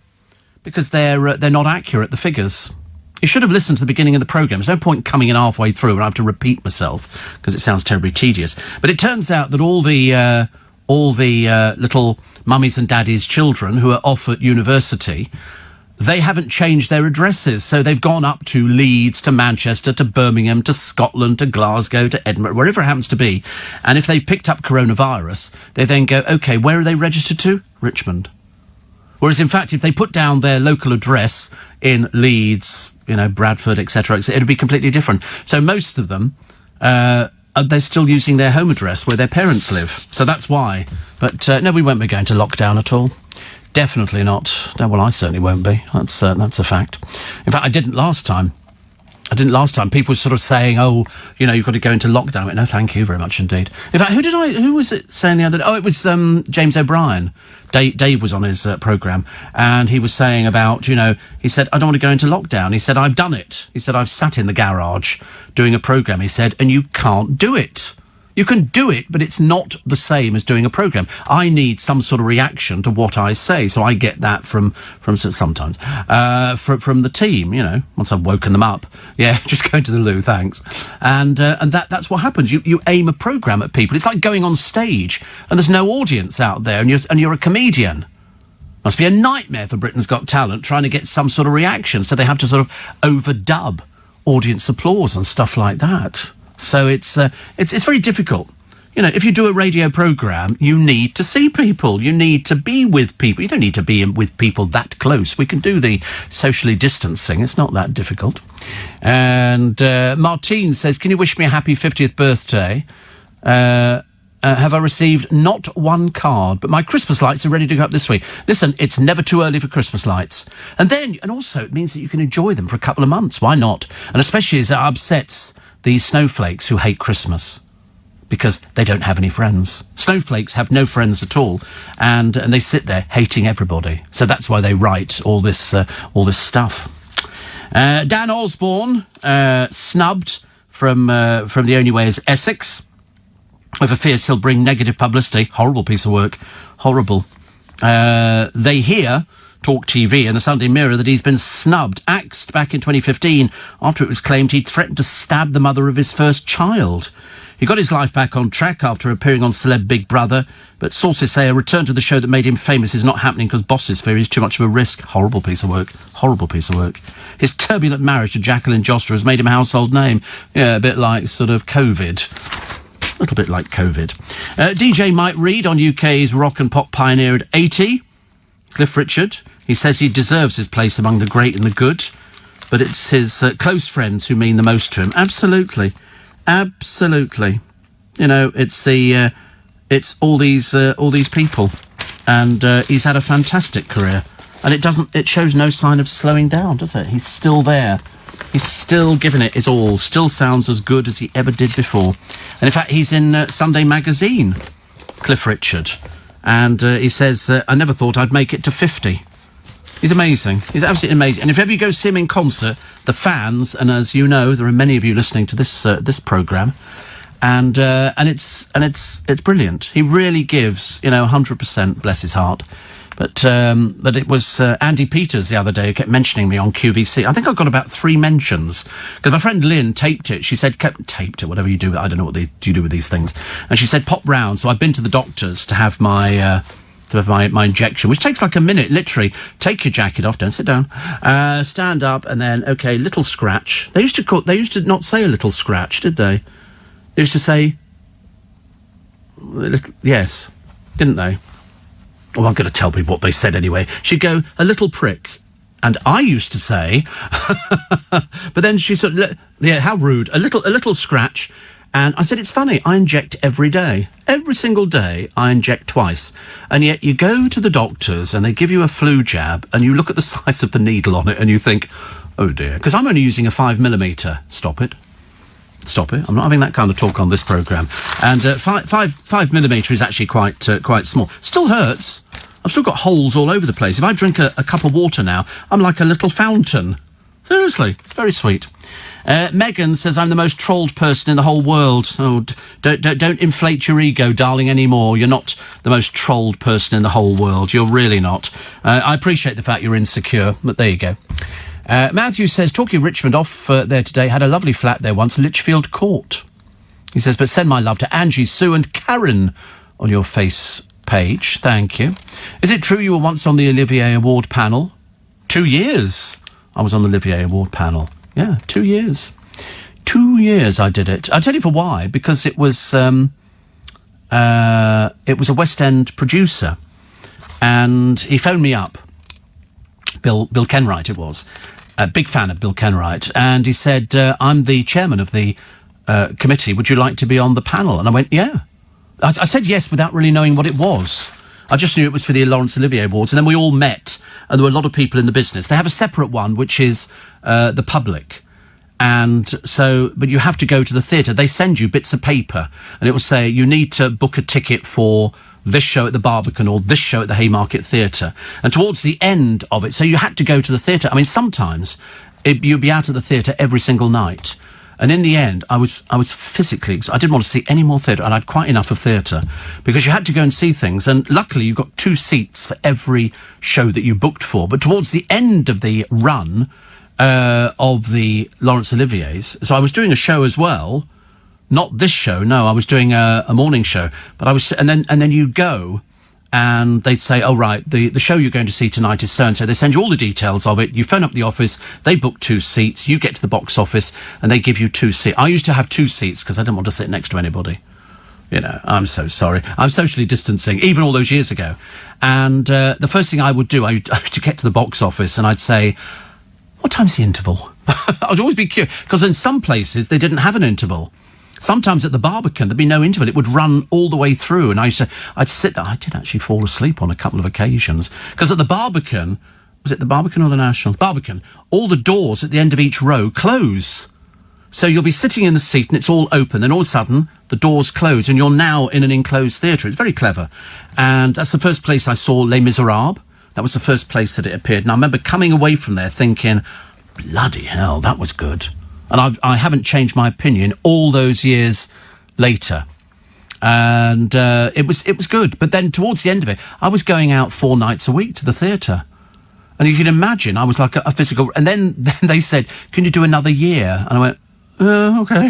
Because they're not accurate, the figures. You should have listened to the beginning of the programme. There's no point coming in halfway through and I have to repeat myself because it sounds terribly tedious. But it turns out that all the little mummies and daddies' children who are off at university, they haven't changed their addresses. So they've gone up to Leeds, to Manchester, to Birmingham, to Scotland, to Glasgow, to Edinburgh, wherever it happens to be. And if they've picked up coronavirus, they then go, OK, where are they registered to? Richmond. Whereas, in fact, if they put down their local address in Leeds, Bradford, etc., it'd be completely different. So most of them, they're still using their home address where their parents live. So that's why. But no, we won't be going to lockdown at all. Definitely not. No, well, I certainly won't be. That's a fact. In fact, I didn't last time. People were sort of saying, oh, you've got to go into lockdown. I went, no, thank you very much indeed. In fact, who was it saying the other day? Oh, it was James O'Brien. Dave was on his programme, and he was saying about, he said, I don't want to go into lockdown. He said, I've done it. He said, I've sat in the garage doing a programme. He said, and you can't do it. You can do it, but it's not the same as doing a programme. I need some sort of reaction to what I say, so I get that from sometimes from the team. Once I've woken them up, just go to the loo, thanks. And that's what happens. You aim a programme at people. It's like going on stage and there's no audience out there, and you're a comedian. Must be a nightmare for Britain's Got Talent trying to get some sort of reaction, so they have to sort of overdub audience applause and stuff like that. So it's very difficult. If you do a radio programme, you need to see people. You need to be with people. You don't need to be with people that close. We can do the socially distancing. It's not that difficult. And Martine says, can you wish me a happy 50th birthday? Have I received not one card, but my Christmas lights are ready to go up this week. Listen, it's never too early for Christmas lights. And also it means that you can enjoy them for a couple of months. Why not? And especially as it upsets these snowflakes who hate Christmas because they don't have any friends. Snowflakes have no friends at all, and they sit there hating everybody. So that's why they write all this stuff. Dan Osborne snubbed from The Only Way Is Essex over fears he'll bring negative publicity. Horrible piece of work. Horrible. They hear Talk TV and the Sunday Mirror that he's been snubbed, axed back in 2015 after it was claimed he'd threatened to stab the mother of his first child. He got his life back on track after appearing on Celeb Big Brother, but sources say a return to the show that made him famous is not happening because bosses fear he's too much of a risk. Horrible piece of work. Horrible piece of work. His turbulent marriage to Jacqueline Joster has made him a household name. Yeah, a bit like sort of COVID. A little bit like COVID. DJ Mike Reid on UK's rock and pop pioneer at 80. Cliff Richard. He says he deserves his place among the great and the good, but it's his close friends who mean the most to him. Absolutely. Absolutely. You know, it's it's all these people, and he's had a fantastic career, and it shows no sign of slowing down, does it? He's still there. He's still giving it his all. Still sounds as good as he ever did before. And in fact, he's in Sunday Magazine, Cliff Richard, and he says, I never thought I'd make it to 50. He's amazing. He's absolutely amazing. And if ever you go see him in concert, the fans, and as you know, there are many of you listening to this programme, and it's brilliant. He really gives, 100%, bless his heart. But it was Andy Peters the other day who kept mentioning me on QVC. I think I got about 3 mentions because my friend Lynn taped it. She said, taped it, whatever you do. I don't know what you do with these things. And she said, pop round. So I've been to the doctors to have my injection, which takes like a minute, literally. Take your jacket off, don't sit down, stand up, and then, okay, little scratch. They used to not say a little scratch, did they? They used to say, yes, didn't they? Oh, I'm going to tell people what they said anyway. She'd go, a little prick. And I used to say, but then she sort of, yeah, how rude, a little scratch. And I said, it's funny, I inject every day. Every single day, I inject twice. And yet you go to the doctors and they give you a flu jab and you look at the size of the needle on it and you think, oh dear. Because I'm only using a 5mm. Stop it. I'm not having that kind of talk on this programme. And 5mm is actually quite small. Still hurts. I've still got holes all over the place. If I drink a cup of water now, I'm like a little fountain. Seriously, it's very sweet. Megan says, I'm the most trolled person in the whole world. Oh, don't inflate your ego, darling, anymore. You're not the most trolled person in the whole world. You're really not. I appreciate the fact you're insecure, but there you go. Matthew says, talking Richmond off there today, had a lovely flat there once, Lichfield Court. He says, but send my love to Angie, Sue and Karen on your face page. Thank you. Is it true you were once on the Olivier Award panel? 2 years I was on the Olivier Award panel. Yeah, 2 years. 2 years I did it. I'll tell you for why. Because it was a West End producer, and he phoned me up. Bill Kenwright it was. A big fan of Bill Kenwright. And he said, I'm the chairman of the committee. Would you like to be on the panel? And I went, yeah. I said yes without really knowing what it was. I just knew it was for the Laurence Olivier Awards. And then we all met, and there were a lot of people in the business. They have a separate one, which is the public. And so, but you have to go to the theatre. They send you bits of paper, and it will say, you need to book a ticket for this show at the Barbican or this show at the Haymarket Theatre. And towards the end of it, so you had to go to the theatre. I mean, sometimes you'd be out of the theatre every single night. And in the end, I was physically, I didn't want to see any more theatre, and I'd quite enough of theatre, because you had to go and see things. And luckily, you got 2 seats for every show that you booked for. But towards the end of the run of the Laurence Oliviers, so I was doing a show as well. Not this show, no. I was doing a morning show, but and then you go, and they'd say, "Oh right, the show you're going to see tonight is so and so." They send you all the details of it. You phone up the office, they book 2 seats. You get to the box office, and they give you 2 seats. I used to have 2 seats because I didn't want to sit next to anybody. You know, I'm so sorry. I'm socially distancing, even all those years ago. And the first thing I would do, I to get to the box office, and I'd say, "What time's the interval?" I'd always be curious, because in some places they didn't have an interval. Sometimes at the Barbican, there'd be no interval. It would run all the way through. And I'd sit there. I did actually fall asleep on a couple of occasions. Because at the Barbican, was it the Barbican or the National? Barbican. All the doors at the end of each row close. So you'll be sitting in the seat and it's all open. Then all of a sudden, the doors close and you're now in an enclosed theatre. It's very clever. And that's the first place I saw Les Miserables. That was the first place that it appeared. And I remember coming away from there thinking, bloody hell, that was good. And I haven't changed my opinion all those years later. And it was good. But then towards the end of it, I was going out 4 nights a week to the theatre. And you can imagine, I was like a physical... And then they said, can you do another year? And I went, okay.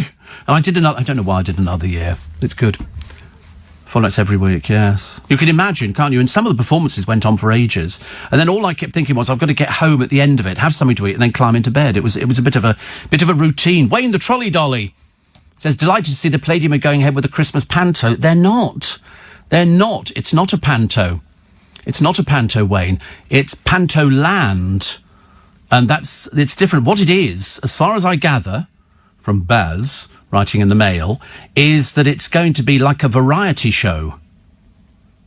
And I did another... I don't know why I did another year. It's good. Follows every week, yes. You can imagine, can't you? And some of the performances went on for ages. And then all I kept thinking was, I've got to get home at the end of it, have something to eat, and then climb into bed. It was a bit of a routine. Wayne the Trolley Dolly says, delighted to see the Palladium are going ahead with the Christmas panto. They're not. They're not. It's not a panto. It's not a panto, Wayne. It's Panto Land. And it's different. What it is, as far as I gather, from Baz, writing in the Mail, is that it's going to be like a variety show.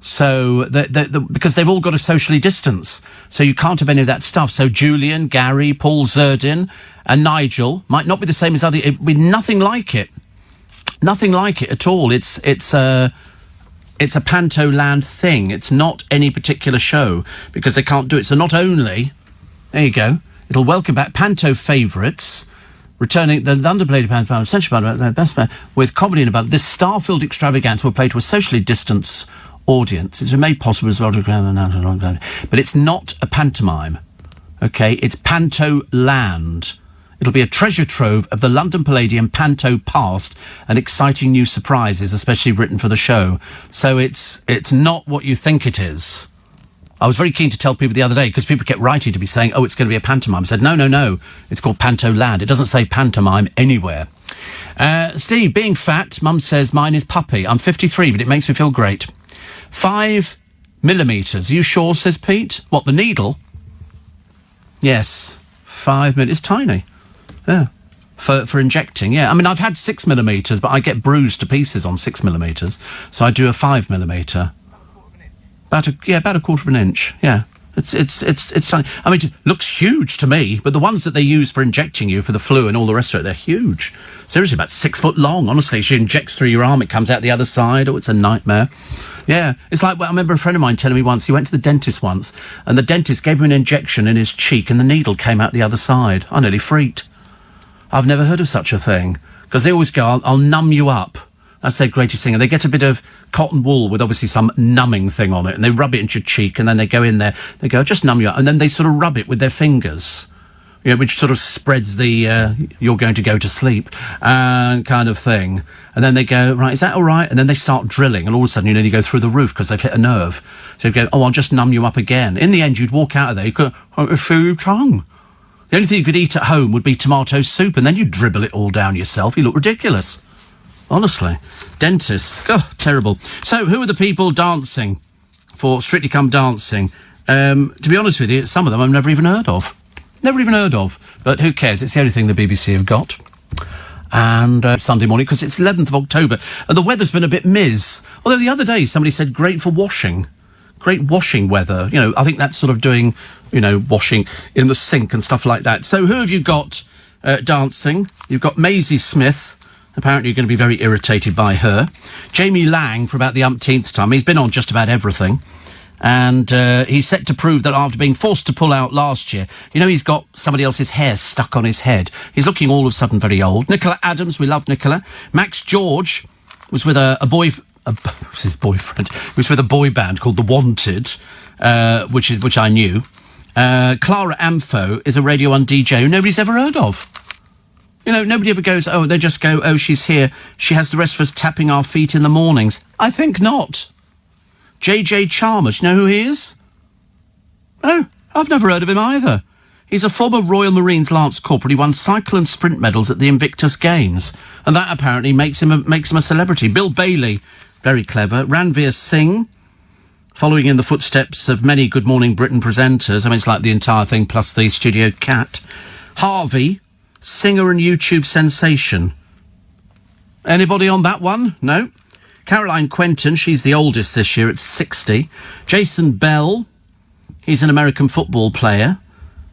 So, because they've all got to socially distance. So you can't have any of that stuff. So Julian, Gary, Paul Zerdin and Nigel might not be the same as other... It would be nothing like it. Nothing like it at all. It's a Panto Land thing. It's not any particular show because they can't do it. So not only, there you go, it'll welcome back Panto favourites, returning the London Palladium Panto, Central Panto, best man, with comedy and about this star-filled extravaganza will play to a socially distanced audience. It's been made possible as well to but it's not a pantomime. Okay, it's Panto Land. It'll be a treasure trove of the London Palladium Panto past and exciting new surprises, especially written for the show. So it's not what you think it is. I was very keen to tell people the other day, because people kept writing to me saying, oh, it's going to be a pantomime. I said, no, it's called Panto Land. It doesn't say pantomime anywhere. Steve, being fat, Mum says mine is puppy. I'm 53, but it makes me feel great. 5 millimetres. Are you sure, says Pete? What, the needle? Yes, 5 millimetres. It's tiny. Yeah, for injecting, yeah. I mean, I've had 6 millimetres, but I get bruised to pieces on 6 millimetres, so I do a 5 millimetre. About a quarter of an inch, yeah. It's tiny. I mean, it looks huge to me, but the ones that they use for injecting you for the flu and all the rest of it, they're huge. Seriously, about 6 foot long, honestly. She injects through your arm, it comes out the other side. Oh, it's a nightmare. Yeah, it's like, well, I remember a friend of mine telling me once, he went to the dentist once, and the dentist gave him an injection in his cheek, and the needle came out the other side. I nearly freaked. I've never heard of such a thing. Because they always go, I'll numb you up. That's their greatest thing. And they get a bit of cotton wool with obviously some numbing thing on it, and they rub it into your cheek, and then they go in there, they go, just numb you up. And then they sort of rub it with their fingers, you know, which sort of spreads the, you're going to go to sleep, kind of thing. And then they go, right, is that all right? And then they start drilling, and all of a sudden, you know, you go through the roof because they've hit a nerve. So you go, oh, I'll just numb you up again. In the end, you'd walk out of there, you go, feel your tongue. The only thing you could eat at home would be tomato soup, and then you'd dribble it all down yourself. You look ridiculous. Honestly. Dentists. Oh, terrible. So, who are the people dancing for Strictly Come Dancing? To be honest with you, some of them I've never even heard of. Never even heard of. But who cares? It's the only thing the BBC have got. And Sunday morning, because it's 11th of October, and the weather's been a bit Although the other day somebody said great for washing. Great washing weather. You know, I think that's sort of doing, you know, washing in the sink and stuff like that. So who have you got dancing? You've got Maisie Smith. Apparently you're going to be very irritated by her. Jamie Lang for about the umpteenth time. He's been on just about everything. And he's set to prove that after being forced to pull out last year, you know, he's got somebody else's hair stuck on his head. He's looking all of a sudden very old. Nicola Adams, we love Nicola. Max George was with was his boyfriend. He was with a boy band called The Wanted, which I knew. Clara Amfo is a Radio 1 DJ who nobody's ever heard of. You know, nobody ever goes, oh, they just go, oh, she's here. She has the rest of us tapping our feet in the mornings. I think not. JJ Chalmers, you know who he is? Oh, I've never heard of him either. He's a former Royal Marines Lance Corporal. He won cycle and sprint medals at the Invictus Games. And that apparently makes him a celebrity. Bill Bailey, very clever. Ranveer Singh, following in the footsteps of many Good Morning Britain presenters. I mean, it's like the entire thing plus the studio cat. Harvey, singer and YouTube sensation. Anybody on that one? No? Caroline Quentin, she's the oldest this year at 60. Jason Bell, he's an American football player.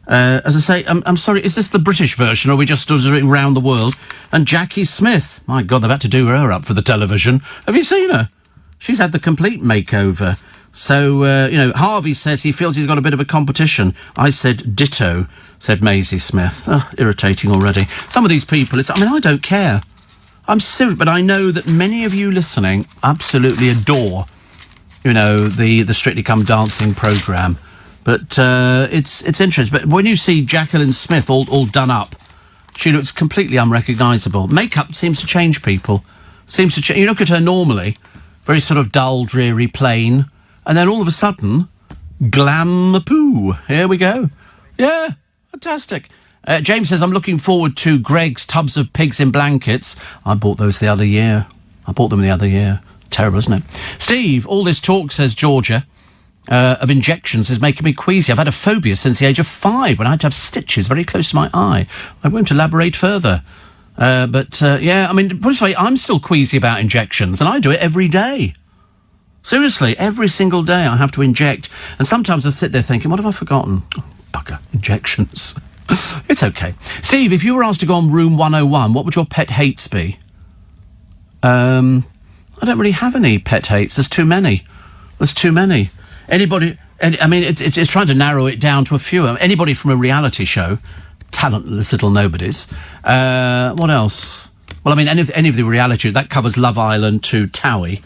As I say, I'm sorry, is this the British version, or are we just doing around the world? And Jackie Smith. My God, they've had to do her up for the television. Have you seen her? She's had the complete makeover. So, you know, Harvey says he feels he's got a bit of a competition. I said ditto, said Maisie Smith. Oh, irritating already. Some of these people, I don't care. I'm serious, but I know that many of you listening absolutely adore, you know, the Strictly Come Dancing programme. But it's interesting. But when you see Jacqueline Smith all done up, she looks completely unrecognisable. Makeup seems to change people. Seems to change. You look at her normally, very sort of dull, dreary, plain, and then all of a sudden, glam-poo. Here we go. Yeah, fantastic. James says, I'm looking forward to Greg's tubs of pigs in blankets. I bought those the other year. Terrible, isn't it? Steve, all this talk, says Georgia, of injections is making me queasy. I've had a phobia since the age of 5 when I had to have stitches very close to my eye. I won't elaborate further. Yeah, I mean, put it this way, I'm still queasy about injections, and I do it every day. Seriously, every single day I have to inject. And sometimes I sit there thinking, what have I forgotten? Oh, bugger, injections. It's okay. Steve, if you were asked to go on Room 101, what would your pet hates be? I don't really have any pet hates. There's too many. Anybody... I mean, it's trying to narrow it down to a few. Anybody from a reality show, talentless little nobodies. What else? Well, I mean, any of the reality, that covers Love Island to Towie.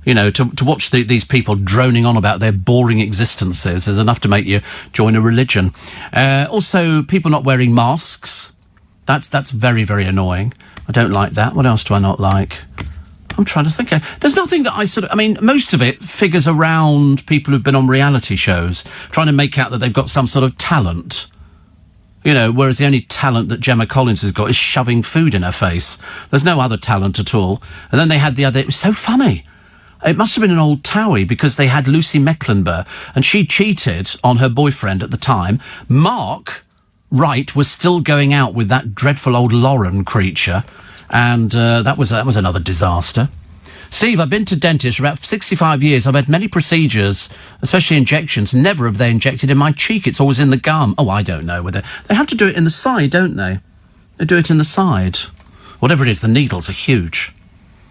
You know, to watch these people droning on about their boring existences is enough to make you join a religion. Also, people not wearing masks. That's very, very annoying. I don't like that. What else do I not like? I'm trying to think. There's nothing that I mean, most of it figures around people who've been on reality shows, trying to make out that they've got some sort of talent. You know, whereas the only talent that Gemma Collins has got is shoving food in her face. There's no other talent at all. And then they had it was so funny. It must have been an old Towie, because they had Lucy Mecklenburgh, and she cheated on her boyfriend at the time. Mark Wright was still going out with that dreadful old Lauren creature, and that was another disaster. Steve, I've been to dentists for about 65 years. I've had many procedures, especially injections. Never have they injected in my cheek. It's always in the gum. Oh, I don't know whether... They have to do it in the side, don't they? They do it in the side. Whatever it is, the needles are huge.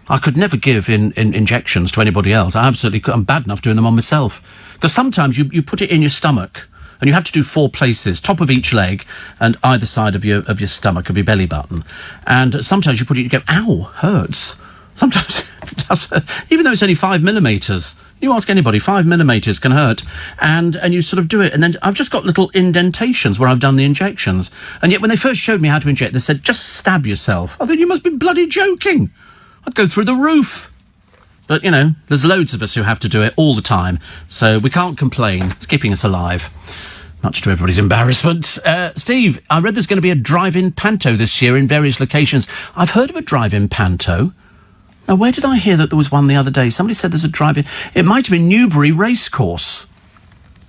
I could never give in injections to anybody else. I absolutely could. I'm bad enough doing them on myself. Because sometimes you put it in your stomach, and you have to do 4 places, top of each leg and either side of your stomach, of your belly button. And sometimes you put it, you go, ow, hurts. Sometimes it does hurt, even though it's only 5 millimetres. You ask anybody, 5 millimetres can hurt. And you sort of do it, and then I've just got little indentations where I've done the injections. And yet when they first showed me how to inject, they said, just stab yourself. I thought, you must be bloody joking. I'd go through the roof. But, you know, there's loads of us who have to do it all the time, so we can't complain. It's keeping us alive, much to everybody's embarrassment. Steve, I read there's going to be a drive-in panto this year in various locations. I've heard of a drive-in panto. Now, where did I hear that there was one the other day? Somebody said there's a drive-in... It might have been Newbury Racecourse,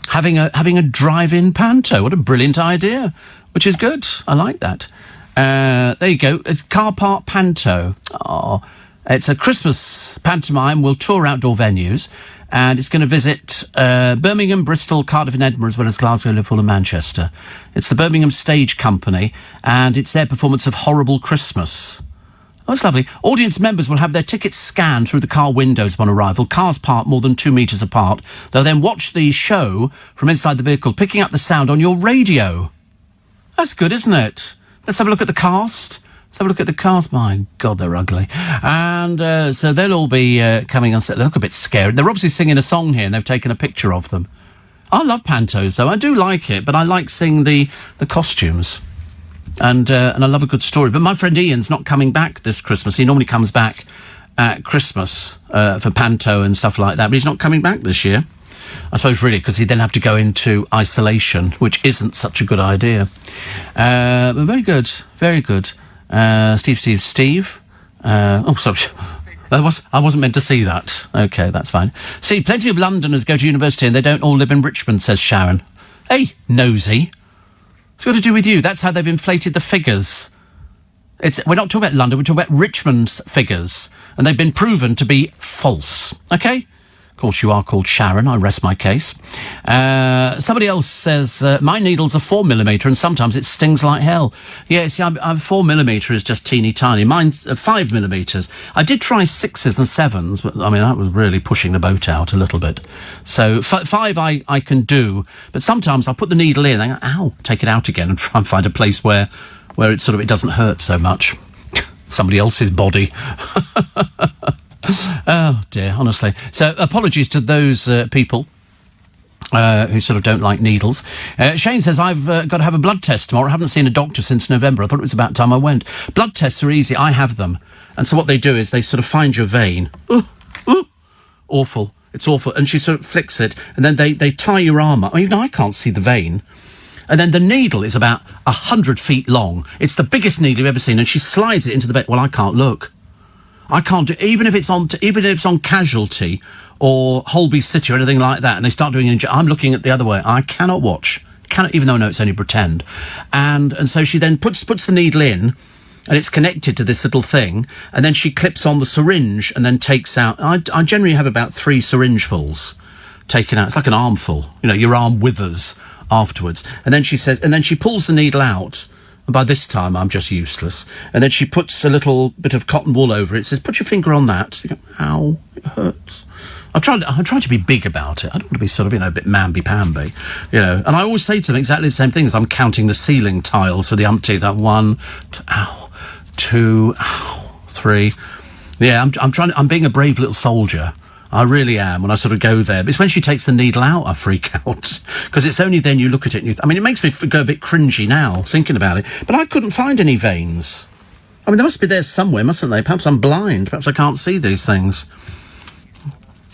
having a drive-in panto. What a brilliant idea, which is good. I like that. There you go. It's Car Park Panto. Oh, it's a Christmas pantomime. We'll tour outdoor venues, and it's going to visit Birmingham, Bristol, Cardiff and Edinburgh, as well as Glasgow, Liverpool and Manchester. It's the Birmingham Stage Company, and it's their performance of Horrible Christmas. Oh, it's lovely. Audience members will have their tickets scanned through the car windows upon arrival. Cars parked more than 2 metres apart. They'll then watch the show from inside the vehicle, picking up the sound on your radio. That's good, isn't it? Let's have a look at the cast. My God, they're ugly. And so they'll all be coming on set. They look a bit scared. They're obviously singing a song here, and they've taken a picture of them. I love pantos, though. I do like it, but I like seeing the costumes. And I love a good story. But my friend Ian's not coming back this Christmas. He normally comes back at Christmas for panto and stuff like that, but he's not coming back this year. I suppose really because he'd then have to go into isolation, which isn't such a good idea. But very good, very good. Steve. Oh, sorry. I wasn't meant to see that. Okay, that's fine. See, plenty of Londoners go to university and they don't all live in Richmond, says Sharon. Hey, nosy. It's got to do with you. That's how they've inflated the figures. We're not talking about London, we're talking about Richmond's figures. And they've been proven to be false. Okay? Of course, you are called Sharon. I rest my case. Somebody else says, my needles are 4mm and sometimes it stings like hell. Yeah, see, I'm 4mm is just teeny tiny. Mine's 5mm. I did try 6s and 7s, but, I mean, that was really pushing the boat out a little bit. So 5 I can do, but sometimes I'll put the needle in and I go, ow, take it out again and try and find a place where it doesn't hurt so much. Somebody else's body. Oh, dear, honestly. So, apologies to those people who sort of don't like needles. Shane says, I've got to have a blood test tomorrow. I haven't seen a doctor since November. I thought it was about time I went. Blood tests are easy. I have them. And so what they do is they sort of find your vein. Awful. It's awful. And she sort of flicks it, and then they tie your arm up. Even I can't see the vein. And then the needle is about 100 feet long. It's the biggest needle you've ever seen, and she slides it into the vein. Well, I can't look. I can't do, even if it's on Casualty or Holby City or anything like that, and they start doing I'm looking at the other way. I cannot watch. Even though I know it's only pretend. And so she then puts the needle in, and it's connected to this little thing, and then she clips on the syringe and then takes out... I generally have about 3 syringefuls taken out. It's like an armful. You know, your arm withers afterwards. And then she pulls the needle out, and by this time I'm just useless. And then she puts a little bit of cotton wool over it, says, put your finger on that. You go, ow, it hurts. I try to be big about it. I don't want to be sort of, a bit mamby-pamby, And I always say to them exactly the same thing as I'm counting the ceiling tiles for the umpteenth. 1, 2, 3. Yeah, I'm being a brave little soldier. I really am, when I sort of go there. But it's when she takes the needle out I freak out. Because it's only then you look at it and it makes me go a bit cringy now, thinking about it. But I couldn't find any veins. I mean, they must be there somewhere, mustn't they? Perhaps I'm blind. Perhaps I can't see these things.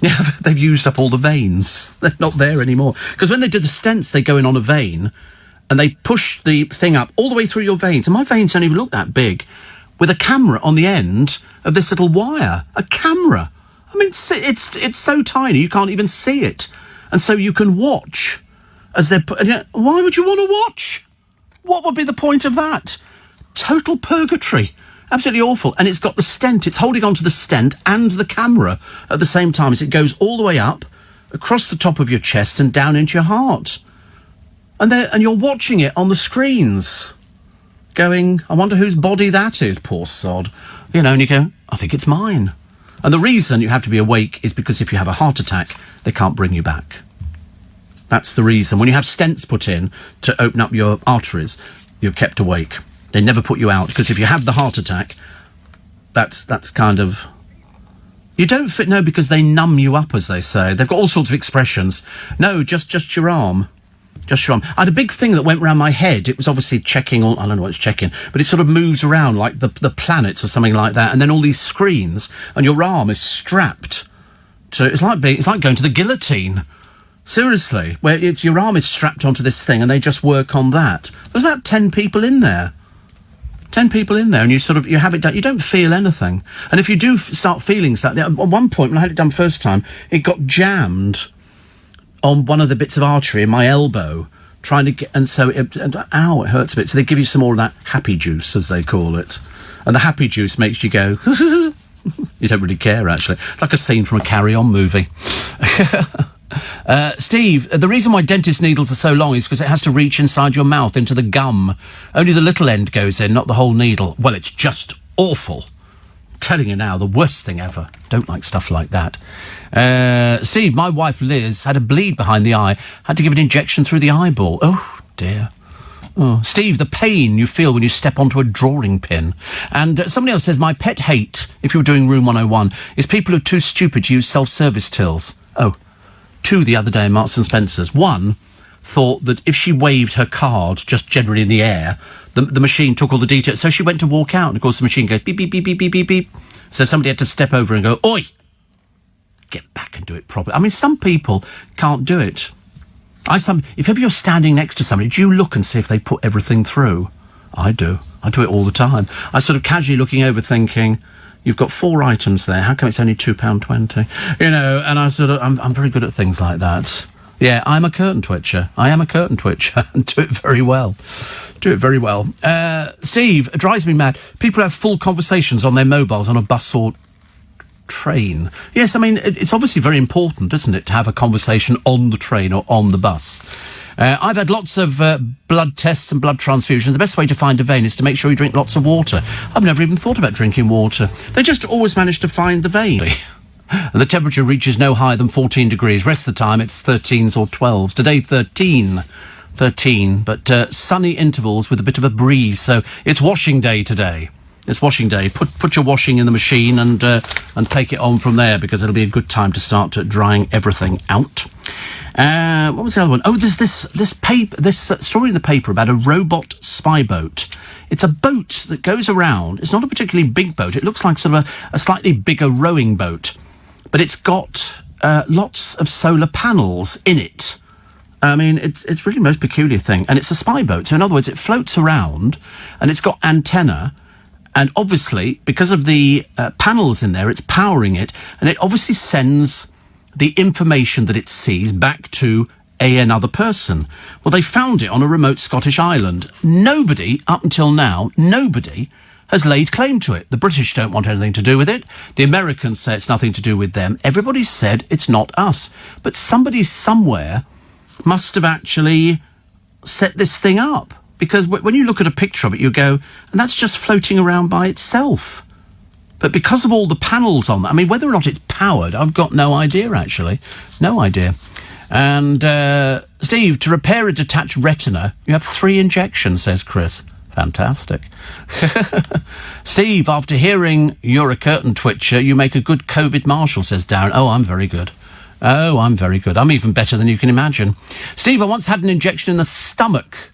Yeah, they've used up all the veins. They're not there anymore. Because when they do the stents, they go in on a vein, and they push the thing up all the way through your veins. And my veins don't even look that big, with a camera on the end of this little wire. A camera. I mean, it's so tiny, you can't even see it. And so you can watch as they're... Why would you want to watch? What would be the point of that? Total purgatory. Absolutely awful. And it's got the stent. It's holding onto the stent and the camera at the same time as it goes all the way up, across the top of your chest and down into your heart. And you're watching it on the screens, going, I wonder whose body that is, poor sod. And you go, I think it's mine. And the reason you have to be awake is because if you have a heart attack, they can't bring you back. That's the reason. When you have stents put in to open up your arteries, you're kept awake. They never put you out, because if you have the heart attack, that's kind of... You don't fit... No, because they numb you up, as they say. They've got all sorts of expressions. No, just your arm. Just your arm. I had a big thing that went round my head. It was obviously checking all... I don't know what it's checking, but it sort of moves around like the planets or something like that, and then all these screens, and your arm is strapped to... It's like going to the guillotine. Seriously. Where your arm is strapped onto this thing, and they just work on that. There's about 10 people in there. 10 people in there, and you have it done. You don't feel anything. And if you do start feeling something, at one point when I had it done first time, it got jammed on one of the bits of artery in my elbow, trying to get, and so it hurts a bit. So they give you some more of that happy juice, as they call it. And the happy juice makes you go, you don't really care, actually. Like a scene from a Carry On movie. Steve, the reason why dentist needles are so long is because it has to reach inside your mouth into the gum. Only the little end goes in, not the whole needle. Well, it's just awful. I'm telling you now, the worst thing ever. Don't like stuff like that. Steve, my wife Liz had a bleed behind the eye. Had to give an injection through the eyeball. Oh, dear. Oh, Steve, the pain you feel when you step onto a drawing pin. And somebody else says, my pet hate, if you were doing Room 101, is people who are too stupid to use self-service tills. Oh. 2 the other day in Marks and Spencer's. 1 thought that if she waved her card just generally in the air, the machine took all the details. So she went to walk out, and of course the machine goes beep, beep, beep, beep, beep, beep, beep. So somebody had to step over and go, oi! Get back and do it properly. I mean, some people can't do it. If ever you're standing next to somebody, do you look and see if they put everything through? I do. I do it all the time. I sort of casually looking over thinking... You've got 4 items there. How come it's only £2.20? And I I'm very good at things like that. Yeah, I'm a curtain twitcher. I am a curtain twitcher and do it very well. Steve, it drives me mad. People have full conversations on their mobiles on a bus or train. Yes, I mean, it's obviously very important, isn't it, to have a conversation on the train or on the bus. I've had lots of blood tests and blood transfusions. The best way to find a vein is to make sure you drink lots of water. I've never even thought about drinking water. They just always manage to find the vein. And the temperature reaches no higher than 14 degrees. Rest of the time, it's 13s or 12s. Today, 13, but sunny intervals with a bit of a breeze. So it's washing day today. It's washing day. Put your washing in the machine and take it on from there, because it'll be a good time to start drying everything out. What was the other one? Oh, there's this story in the paper about a robot spy boat. It's a boat that goes around. It's not a particularly big boat. It looks like sort of a slightly bigger rowing boat, but it's got lots of solar panels in it. I mean, it's really the most peculiar thing. And it's a spy boat. So in other words, it floats around and it's got antenna. And obviously, because of the panels in there, it's powering it. And it obviously sends the information that it sees back to another person. Well, they found it on a remote Scottish island. Nobody, up until now, nobody has laid claim to it. The British don't want anything to do with it. The Americans say it's nothing to do with them. Everybody said it's not us. But somebody somewhere must have actually set this thing up. Because when you look at a picture of it, you go, and that's just floating around by itself. But because of all the panels on that, I mean, whether or not it's powered, I've got no idea, actually. No idea. And, Steve, to repair a detached retina, you have 3 injections, says Chris. Fantastic. Steve, after hearing you're a curtain twitcher, you make a good COVID marshal, says Darren. Oh, I'm very good. Oh, I'm very good. I'm even better than you can imagine. Steve, I once had an injection in the stomach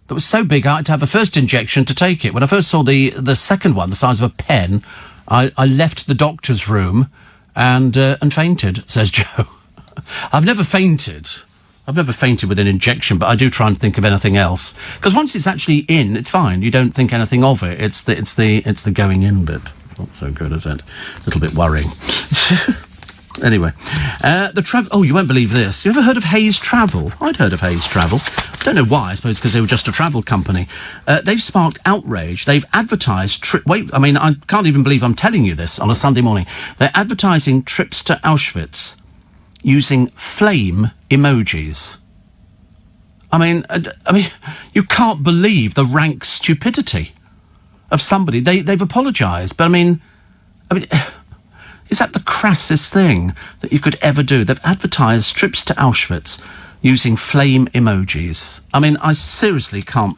that was so big I had to have a first injection to take it. When I first saw the second one, the size of a pen, I left the doctor's room and fainted, says Joe. I've never fainted with an injection, but I do try and think of anything else. Because once it's actually in, it's fine. You don't think anything of it. It's the going in bit. Not so good, is it? A little bit worrying. Anyway, you won't believe this. You ever heard of Hayes Travel? I'd heard of Hayes Travel. I don't know why. I suppose because they were just a travel company. They've sparked outrage. They've advertised... I can't even believe I'm telling you this on a Sunday morning. They're advertising trips to Auschwitz using flame emojis. I mean, you can't believe the rank stupidity of somebody. They've apologised, but I mean... Is that the crassest thing that you could ever do? They've advertised trips to Auschwitz using flame emojis. I mean, I seriously can't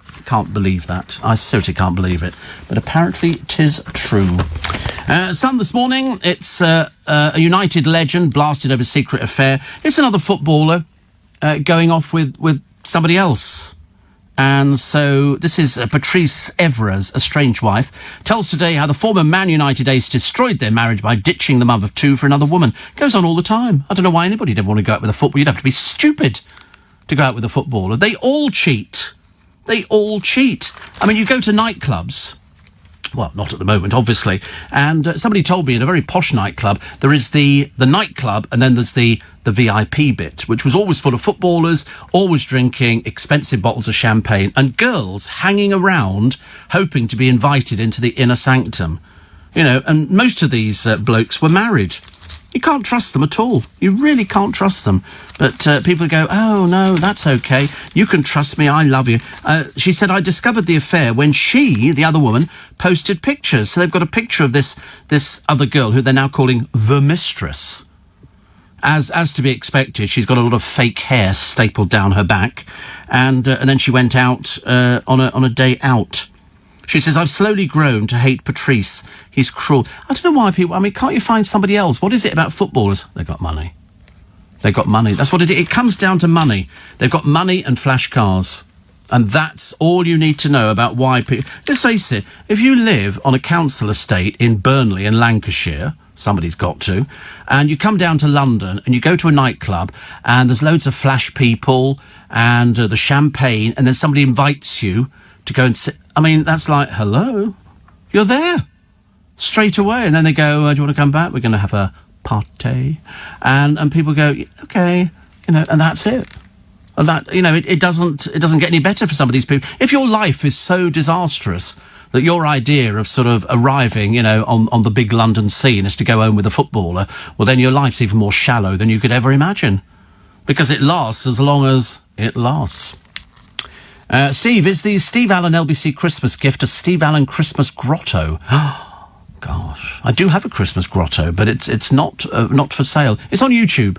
believe that. I seriously can't believe it. But apparently 'tis true. Sun this morning, it's a United legend blasted over secret affair. It's another footballer going off with somebody else. And so this is Patrice Evra's estranged wife, tells Today how the former Man United ace destroyed their marriage by ditching the mother of 2 for another woman. Goes on all the time. I don't know why anybody'd ever want to go out with a footballer. You'd have to be stupid to go out with a footballer. They all cheat. They all cheat. I mean, you go to nightclubs. Well, not at the moment, obviously. And somebody told me in a very posh nightclub, there is the nightclub and then there's the VIP bit, which was always full of footballers, always drinking expensive bottles of champagne and girls hanging around hoping to be invited into the inner sanctum. You know, and most of these blokes were married. You can't trust them at all. You really can't trust them. But people go, oh, no, that's okay. You can trust me. I love you. She said, I discovered the affair when she, the other woman, posted pictures. So they've got a picture of this other girl who they're now calling the mistress. As to be expected, she's got a lot of fake hair stapled down her back. And then she went out on a day out. She says, I've slowly grown to hate Patrice. He's cruel. I don't know why people... I mean, can't you find somebody else? What is it about footballers? They've got money. They've got money. That's what it is. It comes down to money. They've got money and flash cars. And that's all you need to know about why people... Let's face it, if you live on a council estate in Burnley in Lancashire, somebody's got to, and you come down to London and you go to a nightclub and there's loads of flash people and the champagne, and then somebody invites you to go and sit... I mean, that's like, hello, you're there straight away. And then they go, do you want to come back? We're going to have a party. And people go, okay, you know, and that's it. And that, you know, it doesn't get any better for some of these people. If your life is so disastrous that your idea of sort of arriving, you know, on the big London scene is to go home with a footballer, well, then your life's even more shallow than you could ever imagine. Because it lasts as long as it lasts. Steve, is the Steve Allen LBC Christmas gift a Steve Allen Christmas grotto? Gosh, I do have a Christmas grotto, but it's not for sale. It's on YouTube.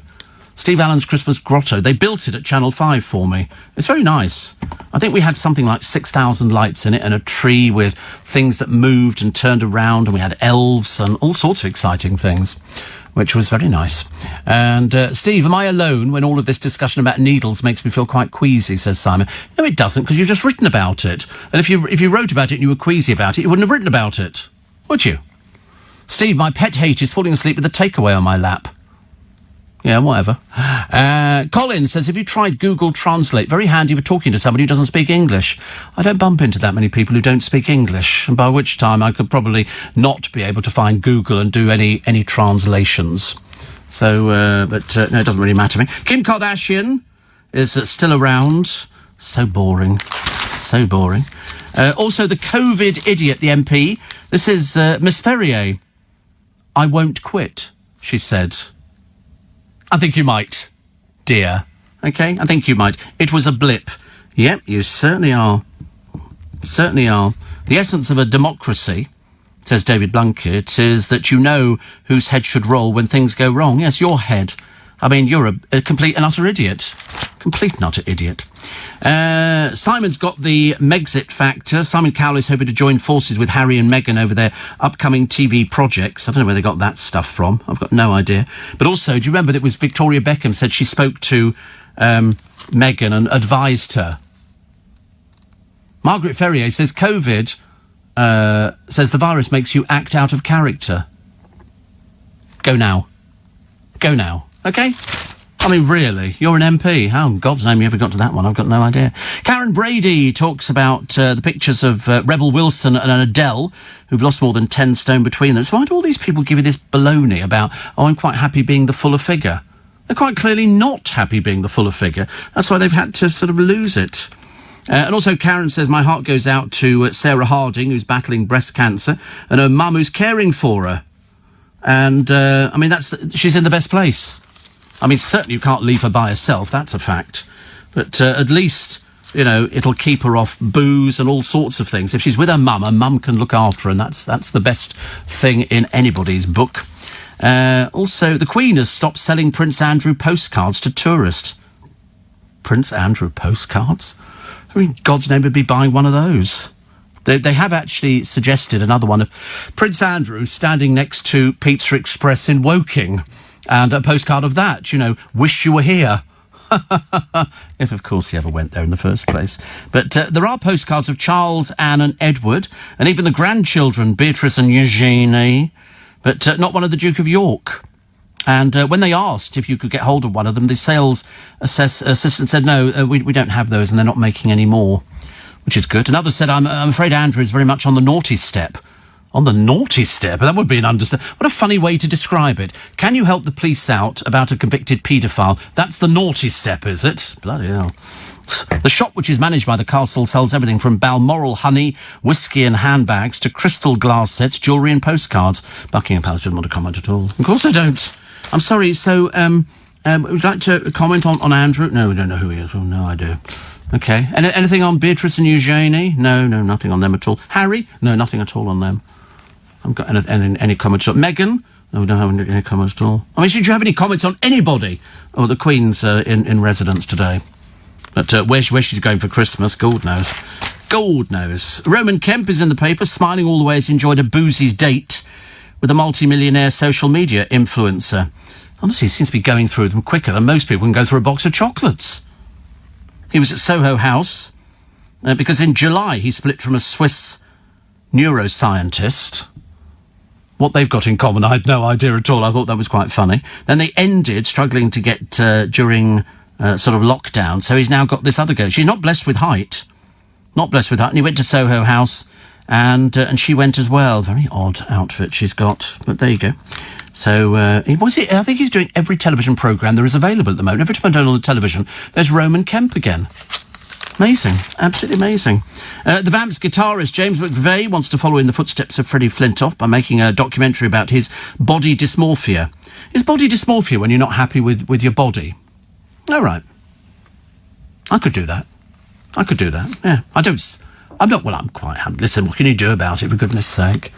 Steve Allen's Christmas grotto. They built it at Channel 5 for me. It's very nice. I think we had something like 6,000 lights in it and a tree with things that moved and turned around, and we had elves and all sorts of exciting things. which was very nice. And, Steve, am I alone when all of this discussion about needles makes me feel quite queasy, says Simon. No, it doesn't, because you've just written about it. And if you wrote about it and you were queasy about it, you wouldn't have written about it, would you? Steve, my pet hate is falling asleep with a takeaway on my lap. Yeah, whatever. Colin says, have you tried Google Translate? Very handy for talking to somebody who doesn't speak English. I don't bump into that many people who don't speak English, and by which time I could probably not be able to find Google and do any translations. So, no, it doesn't really matter to me. Kim Kardashian is still around. So boring. So boring. Also, the COVID idiot, the MP. This is Miss Ferrier. I won't quit, she said. I think you might, dear. OK? I think you might. It was a blip. Yep, you certainly are. Certainly are. The essence of a democracy, says David Blunkett, is that you know whose head should roll when things go wrong. Yes, your head. I mean, you're a complete and utter idiot. Complete and utter idiot. Simon's got the Megxit factor. Simon Cowell is hoping to join forces with Harry and Meghan over their upcoming TV projects. I don't know where they got that stuff from. I've got no idea. But also, do you remember that it was Victoria Beckham said she spoke to Meghan and advised her? Margaret Ferrier says COVID says the virus makes you act out of character. Go now. Go now. OK? I mean, really, you're an MP. How in God's name you ever got to that one? I've got no idea. Karen Brady talks about the pictures of Rebel Wilson and Adele, who've lost more than 10 stone between them. So why do all these people give you this baloney about, oh, I'm quite happy being the fuller figure? They're quite clearly not happy being the fuller figure. That's why they've had to sort of lose it. And also Karen says, my heart goes out to Sarah Harding, who's battling breast cancer, and her mum who's caring for her. And, I mean, she's in the best place. I mean, certainly you can't leave her by herself, that's a fact. But at least, you know, it'll keep her off booze and all sorts of things. If she's with her mum can look after her, and that's the best thing in anybody's book. Also, the Queen has stopped selling Prince Andrew postcards to tourists. Prince Andrew postcards? Who in God's name would be buying one of those? They have actually suggested another one of Prince Andrew standing next to Pizza Express in Woking. And a postcard of that, you know, wish you were here. If, of course, he ever went there in the first place. But there are postcards of Charles, Anne and Edward, and even the grandchildren, Beatrice and Eugenie, but not one of the Duke of York. And when they asked if you could get hold of one of them, the sales assistant said, no, we don't have those, and they're not making any more, which is good. Another said, I'm afraid Andrew is very much on the naughty step. On the naughty step? That would be an understatement. What a funny way to describe it. Can you help the police out about a convicted paedophile? That's the naughty step, is it? Bloody hell. The shop, which is managed by the castle, sells everything from Balmoral honey, whiskey and handbags to crystal glass sets, jewellery and postcards. Buckingham Palace didn't want to comment at all. Of course I don't. I'm sorry, so, would you like to comment on Andrew? No, we don't know who he is. Oh, no idea. OK. Anything on Beatrice and Eugenie? No, nothing on them at all. Harry? No, nothing at all on them. I haven't got any comments on Meghan? No, we don't have any comments at all. I mean, should you have any comments on anybody? Oh, the Queen's in residence today. But where she's going for Christmas, God knows. God knows. Roman Kemp is in the paper, smiling all the way as he enjoyed a boozy date with a multi-millionaire social media influencer. Honestly, he seems to be going through them quicker than most people can go through a box of chocolates. He was at Soho House because in July he split from a Swiss neuroscientist. What they've got in common, I had no idea at all. I thought that was quite funny. Then they ended struggling to get during sort of lockdown. So he's now got this other girl. She's not blessed with height. Not blessed with height. And he went to Soho House and she went as well. Very odd outfit she's got. But there you go. So, I think he's doing every television programme there is available at the moment. Every time I turn on the television, there's Roman Kemp again. Amazing. Absolutely amazing. The Vamps guitarist James McVeigh wants to follow in the footsteps of Freddie Flintoff by making a documentary about his body dysmorphia. Is body dysmorphia when you're not happy with your body? All right. I could do that. Yeah. I'm quite happy. Listen, what can you do about it, for goodness sake?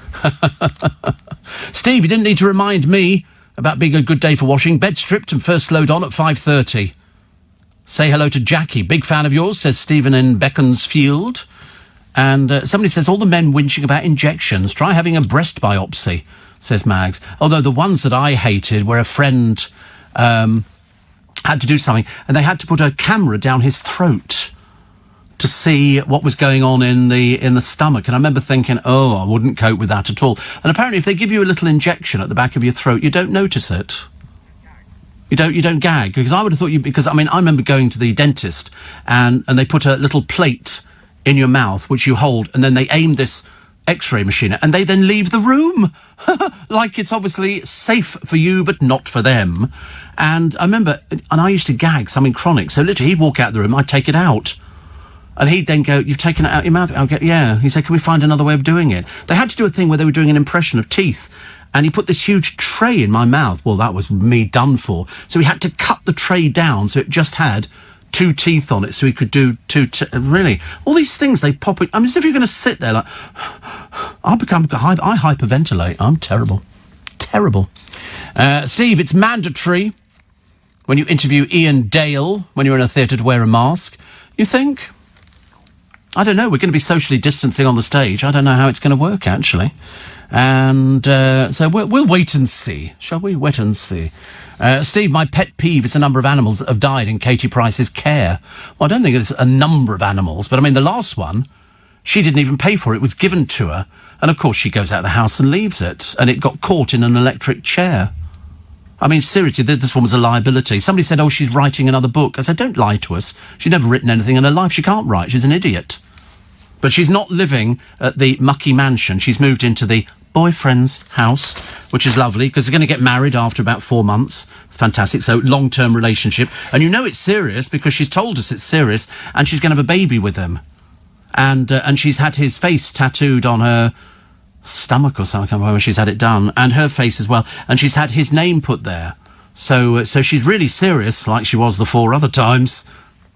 Steve, you didn't need to remind me about being a good day for washing. Bed stripped and first load on at 5:30. Say hello to Jackie. Big fan of yours, says Stephen in Beaconsfield. And somebody says, all the men whinging about injections. Try having a breast biopsy. says Mags. Although the ones that I hated were a friend had to do something, and they had to put a camera down his throat to see what was going on in the stomach. And I remember thinking, oh, I wouldn't cope with that at all. And apparently if they give you a little injection at the back of your throat, you don't notice it. You don't gag. Because I would have thought because I remember going to the dentist and they put a little plate in your mouth, which you hold, and then they aim this X-ray machine and they then leave the room. Like it's obviously safe for you, but not for them. And I remember, and I used to gag something chronic. So literally he'd walk out of the room, I'd take it out. And he'd then go, you've taken it out your mouth? I'll go, yeah. He said, can we find another way of doing it? They had to do a thing where they were doing an impression of teeth. And he put this huge tray in my mouth. Well, that was me done for. So he had to cut the tray down so it just had 2 teeth on it, so he could do really. All these things, they pop in. As if you're going to sit there like, I hyperventilate. I'm terrible. Terrible. Steve, it's mandatory when you interview Ian Dale, when you're in a theatre, to wear a mask. You think? I don't know. We're going to be socially distancing on the stage. I don't know how it's going to work, actually. And so we'll wait and see. Shall we? Wait and see. Steve, my pet peeve is the number of animals that have died in Katie Price's care. Well, I don't think it's a number of animals, but the last one, she didn't even pay for it. It was given to her. And, of course, she goes out of the house and leaves it. And it got caught in an electric chair. Seriously, this one was a liability. Somebody said, oh, she's writing another book. I said, don't lie to us. She's never written anything in her life. She can't write. She's an idiot. But she's not living at the mucky mansion. She's moved into the boyfriend's house, which is lovely, because they're going to get married after about 4 months. It's fantastic. So, long-term relationship. And you know it's serious because she's told us it's serious, and she's going to have a baby with him. And she's had his face tattooed on her stomach or something. I can't remember where she's had it done. And her face as well. And she's had his name put there. So she's really serious, like she was the 4 other times.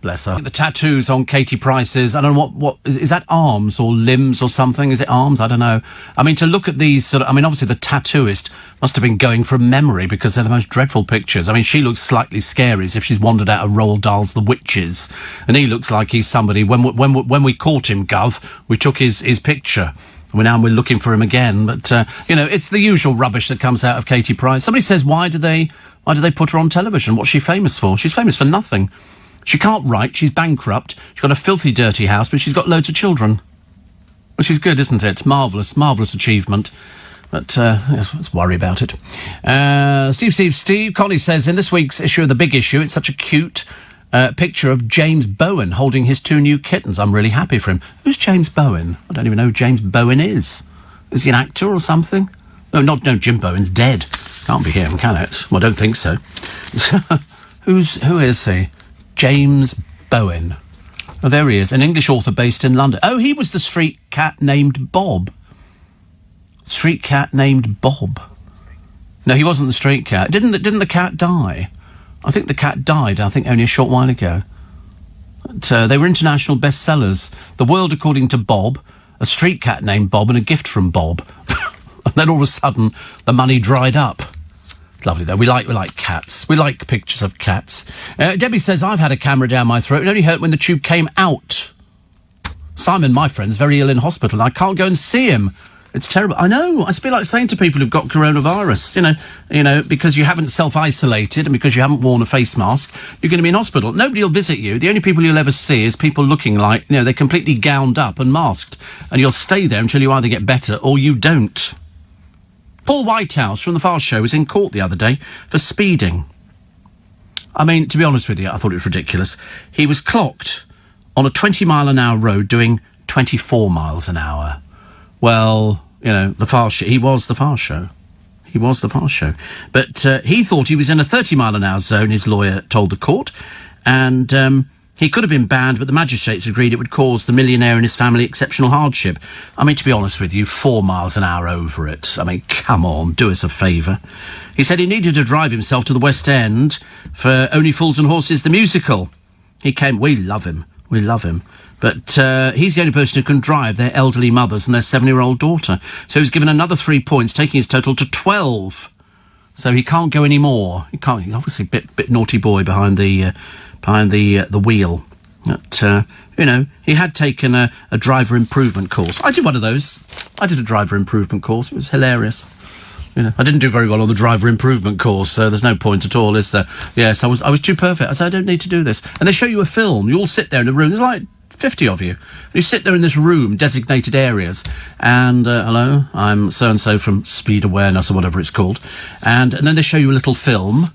Bless her. The tattoos on Katie Price's, I don't know what is that, arms or limbs or something? Is it arms? I don't know. To look at these sort of, obviously the tattooist must have been going from memory because they're the most dreadful pictures. She looks slightly scary, as if she's wandered out of Roald Dahl's The Witches. And he looks like he's somebody, when we caught him, Gov, we took his picture. We're looking for him again. But, it's the usual rubbish that comes out of Katie Price. Somebody says, why do they put her on television? What's she famous for? She's famous for nothing. She can't write, she's bankrupt, she's got a filthy, dirty house, but she's got loads of children. Which is good, isn't it? Marvellous, marvellous achievement. But, let's worry about it. Steve, Connie says, in this week's issue of The Big Issue, it's such a cute picture of James Bowen holding his 2 new kittens. I'm really happy for him. Who's James Bowen? I don't even know who James Bowen is. Is he an actor or something? No, Jim Bowen's dead. Can't be him, can it? Well, I don't think so. Who is he? James Bowen. Oh, there he is, an English author based in London. Oh, he was the street cat named Bob. Street cat named Bob. No, he wasn't the street cat. Didn't the cat die? I think the cat died, only a short while ago. But, they were international bestsellers. The World According to Bob, A Street Cat Named Bob, and A Gift from Bob. And then all of a sudden, the money dried up. Lovely, though. We like cats. We like pictures of cats. Debbie says, I've had a camera down my throat. It only hurt when the tube came out. Simon, my friend's very ill in hospital, and I can't go and see him. It's terrible. I know. I feel like saying to people who've got coronavirus, because you haven't self-isolated and because you haven't worn a face mask, you're going to be in hospital. Nobody will visit you. The only people you'll ever see is people looking like, they're completely gowned up and masked. And you'll stay there until you either get better or you don't. Paul Whitehouse from The Fast Show was in court the other day for speeding. To be honest with you, I thought it was ridiculous. He was clocked on a 20-mile-an-hour road doing 24 miles an hour. Well, The Fast Show. He was The Fast Show. He was The Fast Show. But he thought he was in a 30-mile-an-hour zone, his lawyer told the court. And he could have been banned, but the magistrates agreed it would cause the millionaire and his family exceptional hardship. To be honest with you, 4 miles an hour over it. Come on, do us a favour. He said he needed to drive himself to the West End for Only Fools and Horses, the musical. He came. We love him. But he's the only person who can drive their elderly mothers and their 7-year-old daughter. So he was given another 3 points, taking his total to 12. So he can't go any more. He can't. He's obviously a bit naughty boy behind the wheel. But, he had taken a driver improvement course. I did one of those. I did a driver improvement course. It was hilarious. You know, I didn't do very well on the driver improvement course, so there's no point at all, is there? Yes, I was too perfect. I said, I don't need to do this. And they show you a film. You all sit there in a room. There's like 50 of you. You sit there in this room, designated areas, and, hello, I'm so-and-so from Speed Awareness or whatever it's called. And then they show you a little film,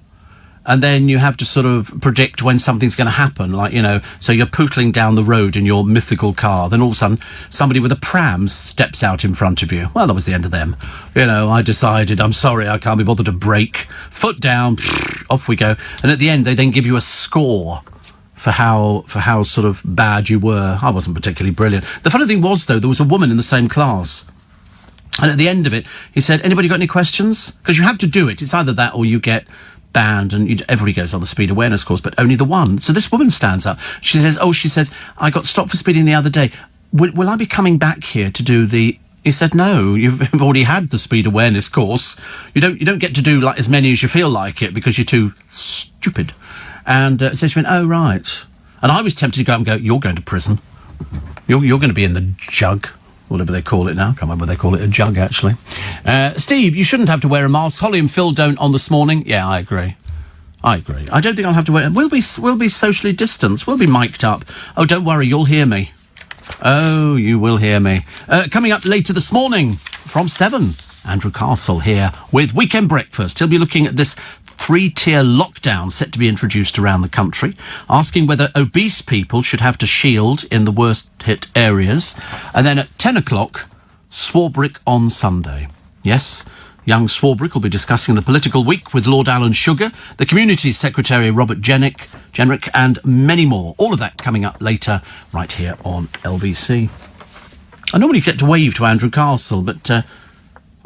and then you have to sort of predict when something's going to happen, like, you know, so you're pootling down the road in your mythical car, then all of a sudden somebody with a pram steps out in front of you. Well, that was the end of them. You know, I decided, I'm sorry, I can't be bothered to brake. Foot down, off we go. And at the end, they then give you a score for how sort of bad you were. I wasn't particularly brilliant. The funny thing was, though, there was a woman in the same class. And at the end of it, he said, anybody got any questions? Because you have to do it. It's either that or you get banned, and everybody goes on the speed awareness course, but only the one. So this woman stands up. She says, I got stopped for speeding the other day. Will I be coming back here to do the... He said, no, you've already had the speed awareness course. You don't get to do like as many as you feel like it because you're too stupid. And so she went, oh, right. And I was tempted to go up and go, you're going to prison. You're going to be in the jug. Whatever they call it now. I can't remember what they call it, a jug, actually. Steve, you shouldn't have to wear a mask. Holly and Phil don't on this morning. Yeah, I agree. I don't think I'll have to wear... We'll be socially distanced. We'll be mic'd up. Oh, don't worry, you'll hear me. Oh, you will hear me. Coming up later this morning from 7, Andrew Castle here with Weekend Breakfast. He'll be looking at this 3-tier lockdown set to be introduced around the country, asking whether obese people should have to shield in the worst-hit areas. And then at 10 o'clock, Swarbrick on Sunday. Yes, young Swarbrick will be discussing the political week with Lord Alan Sugar, the Community Secretary Robert Jenrick, and many more. All of that coming up later, right here on LBC. I normally get to wave to Andrew Castle, but I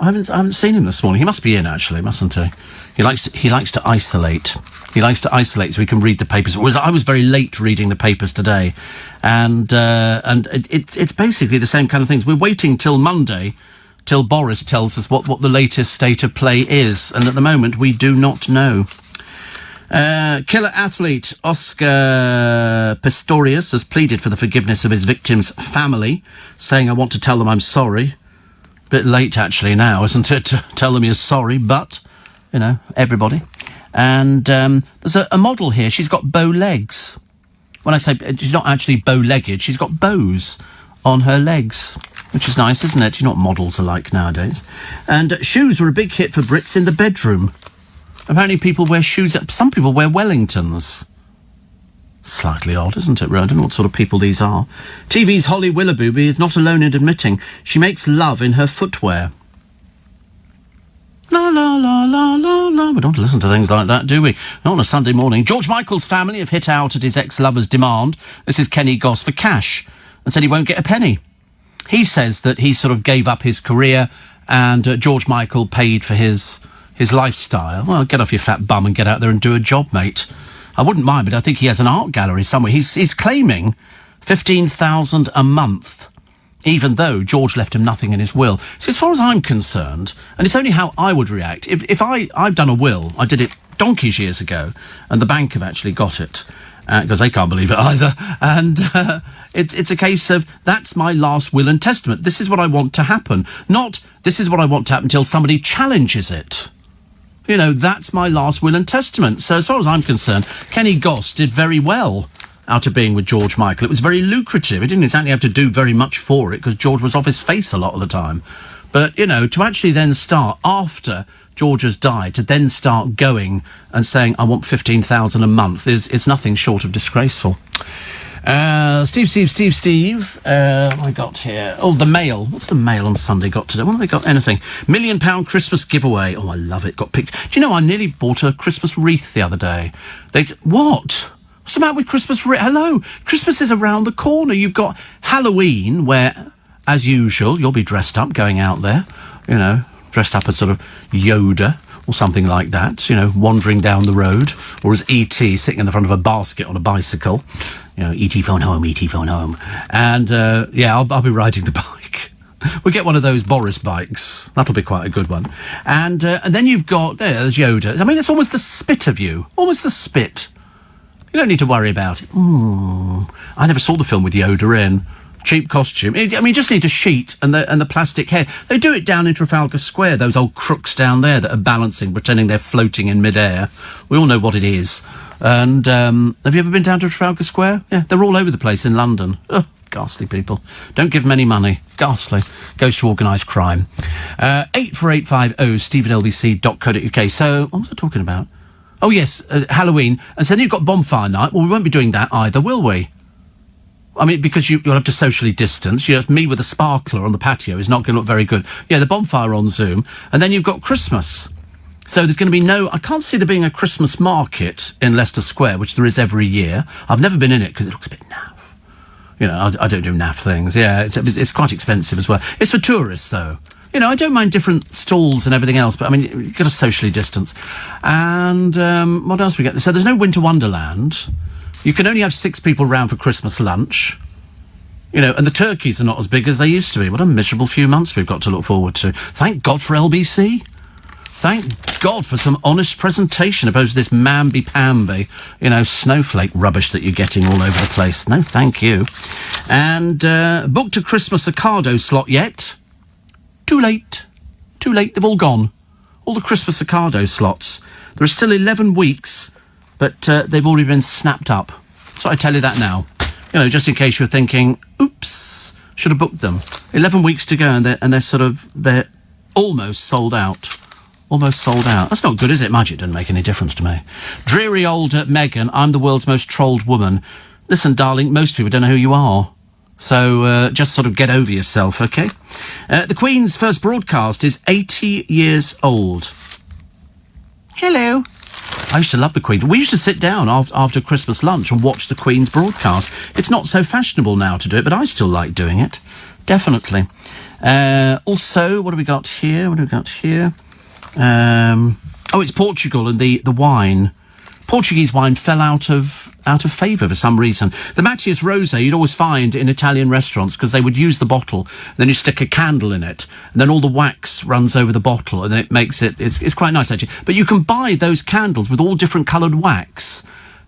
haven't seen him this morning. He must be in, actually, mustn't he? He likes to isolate. He likes to isolate so he can read the papers. I was very late reading the papers today, and it's basically the same kind of things. We're waiting till Monday, till Boris tells us what the latest state of play is, and at the moment we do not know. Killer athlete Oscar Pistorius has pleaded for the forgiveness of his victim's family, saying, I want to tell them I'm sorry. Bit late, actually, now, isn't it, to tell them you're sorry, but, you know, everybody. And there's a model here. She's got bow legs. When I say she's not actually bow-legged, she's got bows on her legs, which is nice, isn't it? You know what models are like nowadays. And shoes were a big hit for Brits in the bedroom. Apparently people wear shoes. Some people wear Wellingtons. Slightly odd, isn't it, Rowan? I don't know what sort of people these are. TV's Holly Willoughby is not alone in admitting she makes love in her footwear. La, la, la, la, la, la. We don't listen to things like that, do we? Not on a Sunday morning. George Michael's family have hit out at his ex-lover's demand. This is Kenny Goss for cash and said he won't get a penny. He says that he sort of gave up his career and George Michael paid for his lifestyle. Well, get off your fat bum and get out there and do a job, mate. I wouldn't mind, but I think he has an art gallery somewhere. He's claiming $15,000 a month, even though George left him nothing in his will. So as far as I'm concerned, and it's only how I would react, if I've done a will, I did it donkeys years ago, and the bank have actually got it, because they can't believe it either, and it's a case of, that's my last will and testament. This is what I want to happen, not this is what I want to happen until somebody challenges it. You know, that's my last will and testament. So as far as I'm concerned, Kenny Goss did very well out of being with George Michael. It was very lucrative. He didn't exactly have to do very much for it because George was off his face a lot of the time. But, you know, to actually then start, after George has died, to then start going and saying, I want $15,000 a month is nothing short of disgraceful. Steve. What have I got here? Oh, the Mail. What's the Mail on Sunday got today? What have they got? Anything. £1 million Christmas giveaway. Oh, I love it. Got picked. Do you know, I nearly bought a Christmas wreath the other day. What? What's the matter with Christmas wreath? Hello? Christmas is around the corner. You've got Halloween, where, as usual, you'll be dressed up going out there. You know, dressed up as sort of Yoda or something like that, you know, wandering down the road, or as E.T. sitting in the front of a basket on a bicycle. You know, E.T. phone home, E.T. phone home. And, yeah, I'll be riding the bike. We'll get one of those Boris bikes. That'll be quite a good one. And then you've got, there's Yoda. I mean, it's almost the spit of you. Almost the spit. You don't need to worry about it. I never saw the film with Yoda in. cheap costume. I mean, you just need a sheet and the plastic head. They do it down in Trafalgar Square, those old crooks down there that are balancing, pretending they're floating in midair. We all know what it is. And have you ever been down to Trafalgar Square? Yeah, they're all over the place in London. Oh, ghastly people. Don't give them any money. Ghastly. Goes to organised crime. 84850 steve@lbc.co.uk. So, what was I talking about? Oh, yes, Halloween. And so then you've got bonfire night. Well, we won't be doing that either, will we? I mean, because you'll have to socially distance. You have me with a sparkler on the patio is not going to look very good. Yeah, the bonfire on Zoom. And then you've got Christmas. So there's going to be I can't see there being a Christmas market in Leicester Square, which there is every year. I've never been in it because it looks a bit naff. You know, I don't do naff things. Yeah, it's quite expensive as well. It's for tourists, though. You know, I don't mind different stalls and everything else, but, I mean, you've got to socially distance. And what else we get? So there's no Winter Wonderland. You can only have 6 people round for Christmas lunch. You know, and the turkeys are not as big as they used to be. What a miserable few months we've got to look forward to. Thank God for LBC. Thank God for some honest presentation opposed to this mamby-pamby, you know, snowflake rubbish that you're getting all over the place. No, thank you. And booked a Christmas Ocado slot yet? Too late. Too late. They've all gone. All the Christmas Ocado slots. There are still 11 weeks, but they've already been snapped up. So I tell you that now. You know, just in case you're thinking, oops, should have booked them. 11 weeks to go, and they're almost sold out. Almost sold out. That's not good, is it? Mind you, it doesn't make any difference to me. Dreary old Meghan, I'm the world's most trolled woman. Listen, darling, most people don't know who you are. So just sort of get over yourself, OK? The Queen's first broadcast is 80 years old. Hello. I used to love the Queen. We used to sit down after Christmas lunch and watch the Queen's broadcast. It's not so fashionable now to do it, but I still like doing it. Definitely. Also, what have we got here? It's Portugal and the wine. Portuguese wine fell out of favour for some reason. The Matthias Rosé you'd always find in Italian restaurants because they would use the bottle, then you stick a candle in it, and then all the wax runs over the bottle, and then it makes it's quite nice actually. But you can buy those candles with all different coloured wax.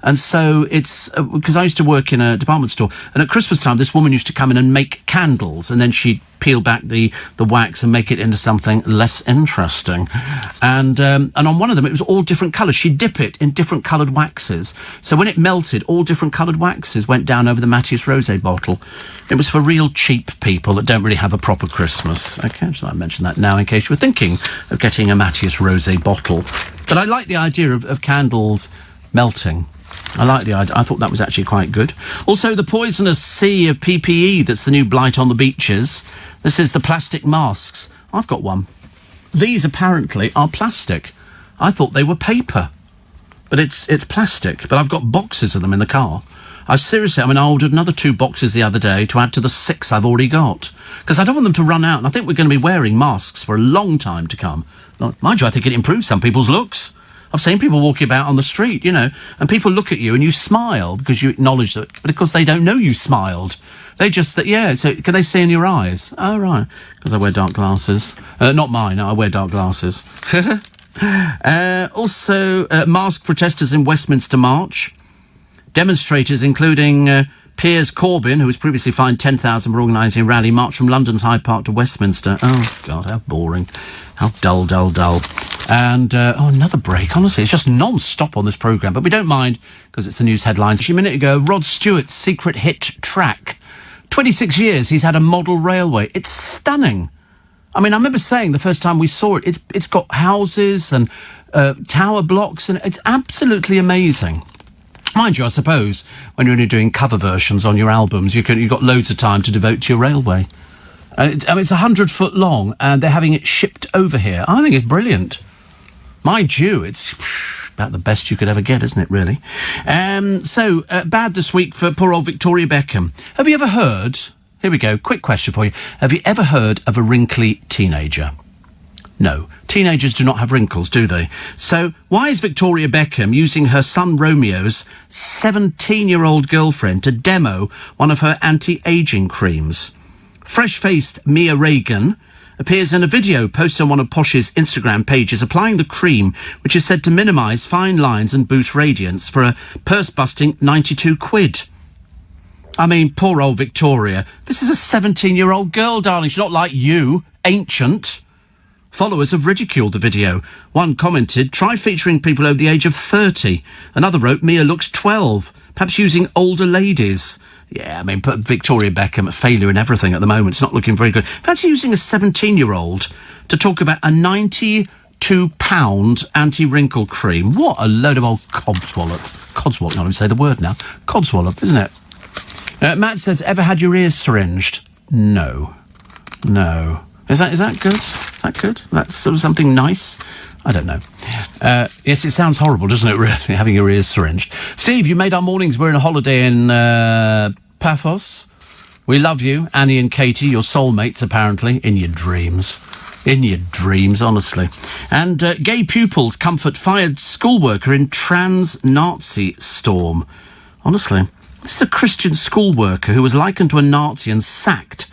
And so it's, because I used to work in a department store, and at Christmas time, this woman used to come in and make candles, and then she'd peel back the wax and make it into something less interesting. And on one of them, it was all different colours. She'd dip it in different coloured waxes. So when it melted, all different coloured waxes went down over the Matthias Rosé bottle. It was for real cheap people that don't really have a proper Christmas. Okay, so I mention that now in case you were thinking of getting a Matthias Rosé bottle. But I like the idea of candles melting. I like the idea. I thought that was actually quite good. Also, the poisonous sea of PPE that's the new blight on the beaches. This is the plastic masks. I've got one. These apparently are plastic. I thought they were paper. But it's plastic. But I've got boxes of them in the car. I ordered another 2 boxes the other day to add to the 6 I've already got. Because I don't want them to run out. And I think we're going to be wearing masks for a long time to come. Mind you, I think it improves some people's looks. I've seen people walking about on the street, you know, and people look at you and you smile because you acknowledge that, but of course they don't know you smiled. They just, so can they see in your eyes? Oh, right, because I wear dark glasses. Not mine, I wear dark glasses. Also, masked protesters in Westminster March. Demonstrators, including Piers Corbyn, who was previously fined 10,000 for organising a rally, marched from London's Hyde Park to Westminster. Oh, God, how boring. How dull. And, another break, honestly. It's just non-stop on this programme, but we don't mind, because it's the news headlines. A minute ago, Rod Stewart's secret hit track. 26 years he's had a model railway. It's stunning. I mean, I remember saying the first time we saw it, it's got houses and tower blocks, and it's absolutely amazing. Mind you, I suppose, when you're only doing cover versions on your albums, you've got loads of time to devote to your railway. It's 100 foot long, and they're having it shipped over here. I think it's brilliant. Mind you, it's about the best you could ever get, isn't it, really? So, bad this week for poor old Victoria Beckham. Have you ever heard... Here we go, quick question for you. Have you ever heard of a wrinkly teenager? No. Teenagers do not have wrinkles, do they? So, why is Victoria Beckham using her son Romeo's 17-year-old girlfriend to demo one of her anti-aging creams? Fresh-faced Mia Reagan appears in a video posted on one of Posh's Instagram pages applying the cream, which is said to minimise fine lines and boost radiance for a purse-busting 92 quid. I mean, poor old Victoria. This is a 17-year-old girl, darling. She's not like you, ancient. Followers have ridiculed the video. One commented, try featuring people over the age of 30. Another wrote, Mia looks 12. Perhaps using older ladies. Yeah, I mean, but Victoria Beckham, a failure in everything at the moment. It's not looking very good. Fancy using a 17-year-old to talk about a £92 anti-wrinkle cream. What a load of old codswallop. Codswallop, I can't even say the word now. Codswallop, isn't it? Matt says, ever had your ears syringed? No. Is that good? Is that good? That's sort of something nice? I don't know. Yes, it sounds horrible, doesn't it, really, having your ears syringed. Steve, you made our mornings. We're on a holiday in Paphos. We love you, Annie and Katie, your soulmates, apparently, in your dreams. In your dreams, honestly. And gay pupils comfort fired schoolworker in trans-Nazi storm. Honestly. This is a Christian schoolworker who was likened to a Nazi and sacked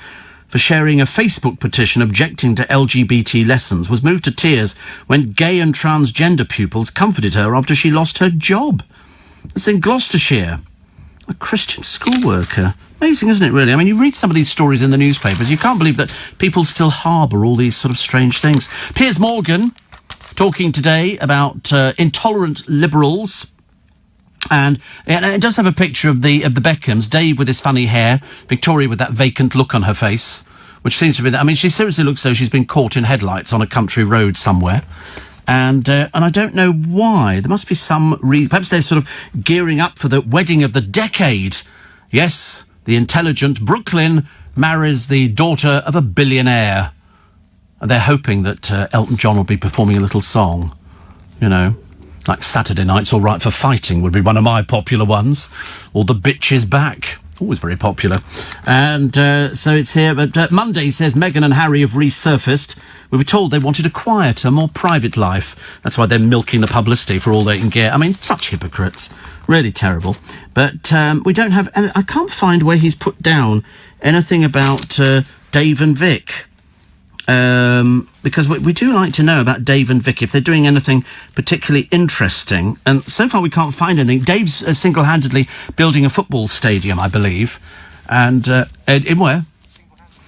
for sharing a Facebook petition objecting to LGBT lessons, was moved to tears when gay and transgender pupils comforted her after she lost her job. It's in Gloucestershire. A Christian schoolworker. Amazing, isn't it, really? I mean, you read some of these stories in the newspapers, you can't believe that people still harbour all these sort of strange things. Piers Morgan talking today about intolerant liberals. And it does have a picture of the Beckhams, Dave with his funny hair, Victoria with that vacant look on her face, which seems to be... I mean, she seriously looks as though she's been caught in headlights on a country road somewhere. And I don't know why. There must be some reason. Perhaps they're sort of gearing up for the wedding of the decade. Yes, the intelligent Brooklyn marries the daughter of a billionaire. And they're hoping that Elton John will be performing a little song, you know. Like Saturday Night's All Right for Fighting would be one of my popular ones. Or The Bitch Is Back. Always very popular. And so it's here. But Monday says Meghan and Harry have resurfaced. We were told they wanted a quieter, more private life. That's why they're milking the publicity for all they can get. I mean, such hypocrites. Really terrible. But we don't have... I can't find where he's put down anything about Dave and Vic. Because we do like to know about Dave and Vic, if they're doing anything particularly interesting. And so far we can't find anything. Dave's single-handedly building a football stadium, I believe. And in where?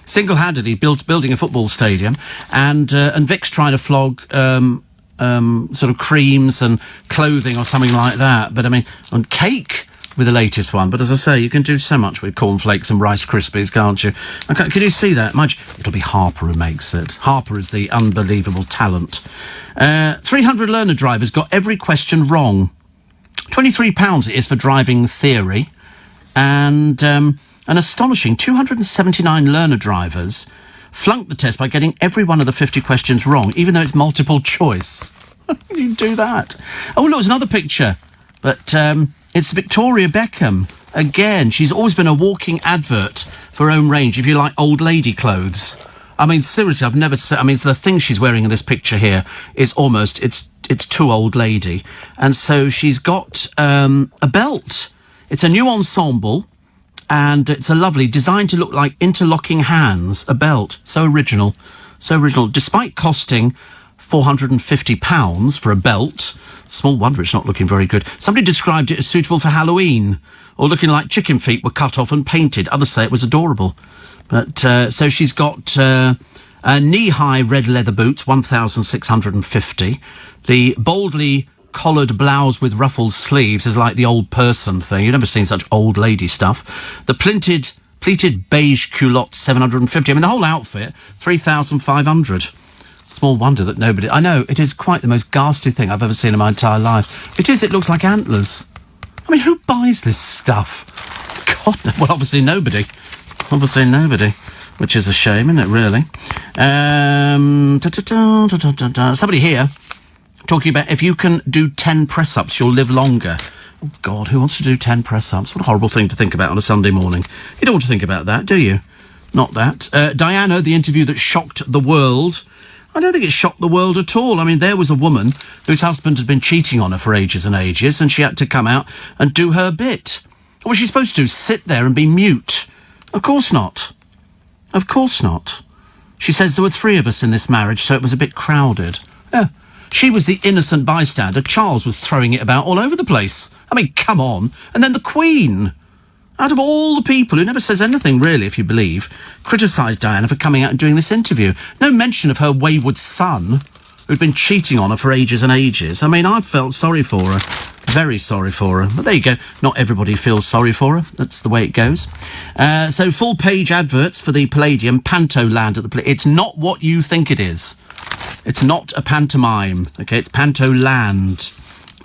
Single-handedly building a football stadium. And Vic's trying to flog sort of creams and clothing or something like that. But, I mean, on cake... with the latest one. But as I say, you can do so much with cornflakes and Rice Krispies, can't you? Okay, can you see that? It'll be Harper who makes it. Harper is the unbelievable talent. 300 learner drivers got every question wrong. £23 it is for driving theory. And an astonishing 279 learner drivers flunked the test by getting every one of the 50 questions wrong, even though it's multiple choice. How can you do that? Oh, look, there's another picture. But... it's Victoria Beckham. Again, she's always been a walking advert for her own range, if you like, old lady clothes. I mean, seriously, I've never... I mean, so the thing she's wearing in this picture here is almost... It's too old lady. And so she's got a belt. It's a new ensemble, and it's a lovely... designed to look like interlocking hands, a belt. So original. So original. Despite costing £450 for a belt... small wonder it's not looking very good. Somebody described it as suitable for Halloween, or looking like chicken feet were cut off and painted. Others say it was adorable. But, so she's got knee-high red leather boots, 1,650. The boldly collared blouse with ruffled sleeves is like the old person thing. You've never seen such old lady stuff. The pleated beige culotte, 750. I mean, the whole outfit, 3,500. Small wonder that nobody... I know, it is quite the most ghastly thing I've ever seen in my entire life. It is, it looks like antlers. I mean, who buys this stuff? God, well, obviously nobody. Obviously nobody. Which is a shame, isn't it, really? Somebody here talking about if you can do 10 press-ups, you'll live longer. Oh, God, who wants to do 10 press-ups? What a horrible thing to think about on a Sunday morning. You don't want to think about that, do you? Not that. Diana, the interview that shocked the world... I don't think it shocked the world at all. I mean, there was a woman whose husband had been cheating on her for ages and ages, and she had to come out and do her bit. What was she supposed to do? Sit there and be mute? Of course not. Of course not. She says there were 3 of us in this marriage, so it was a bit crowded. Yeah. She was the innocent bystander. Charles was throwing it about all over the place. I mean, come on. And then the Queen. Out of all the people who never says anything, really, if you believe, criticised Diana for coming out and doing this interview. No mention of her wayward son, who'd been cheating on her for ages and ages. I mean, I felt sorry for her. Very sorry for her. But there you go. Not everybody feels sorry for her. That's the way it goes. So full-page adverts for the Palladium, Pantoland at the Palladium. It's not what you think it is. It's not a pantomime. Okay, it's Pantoland.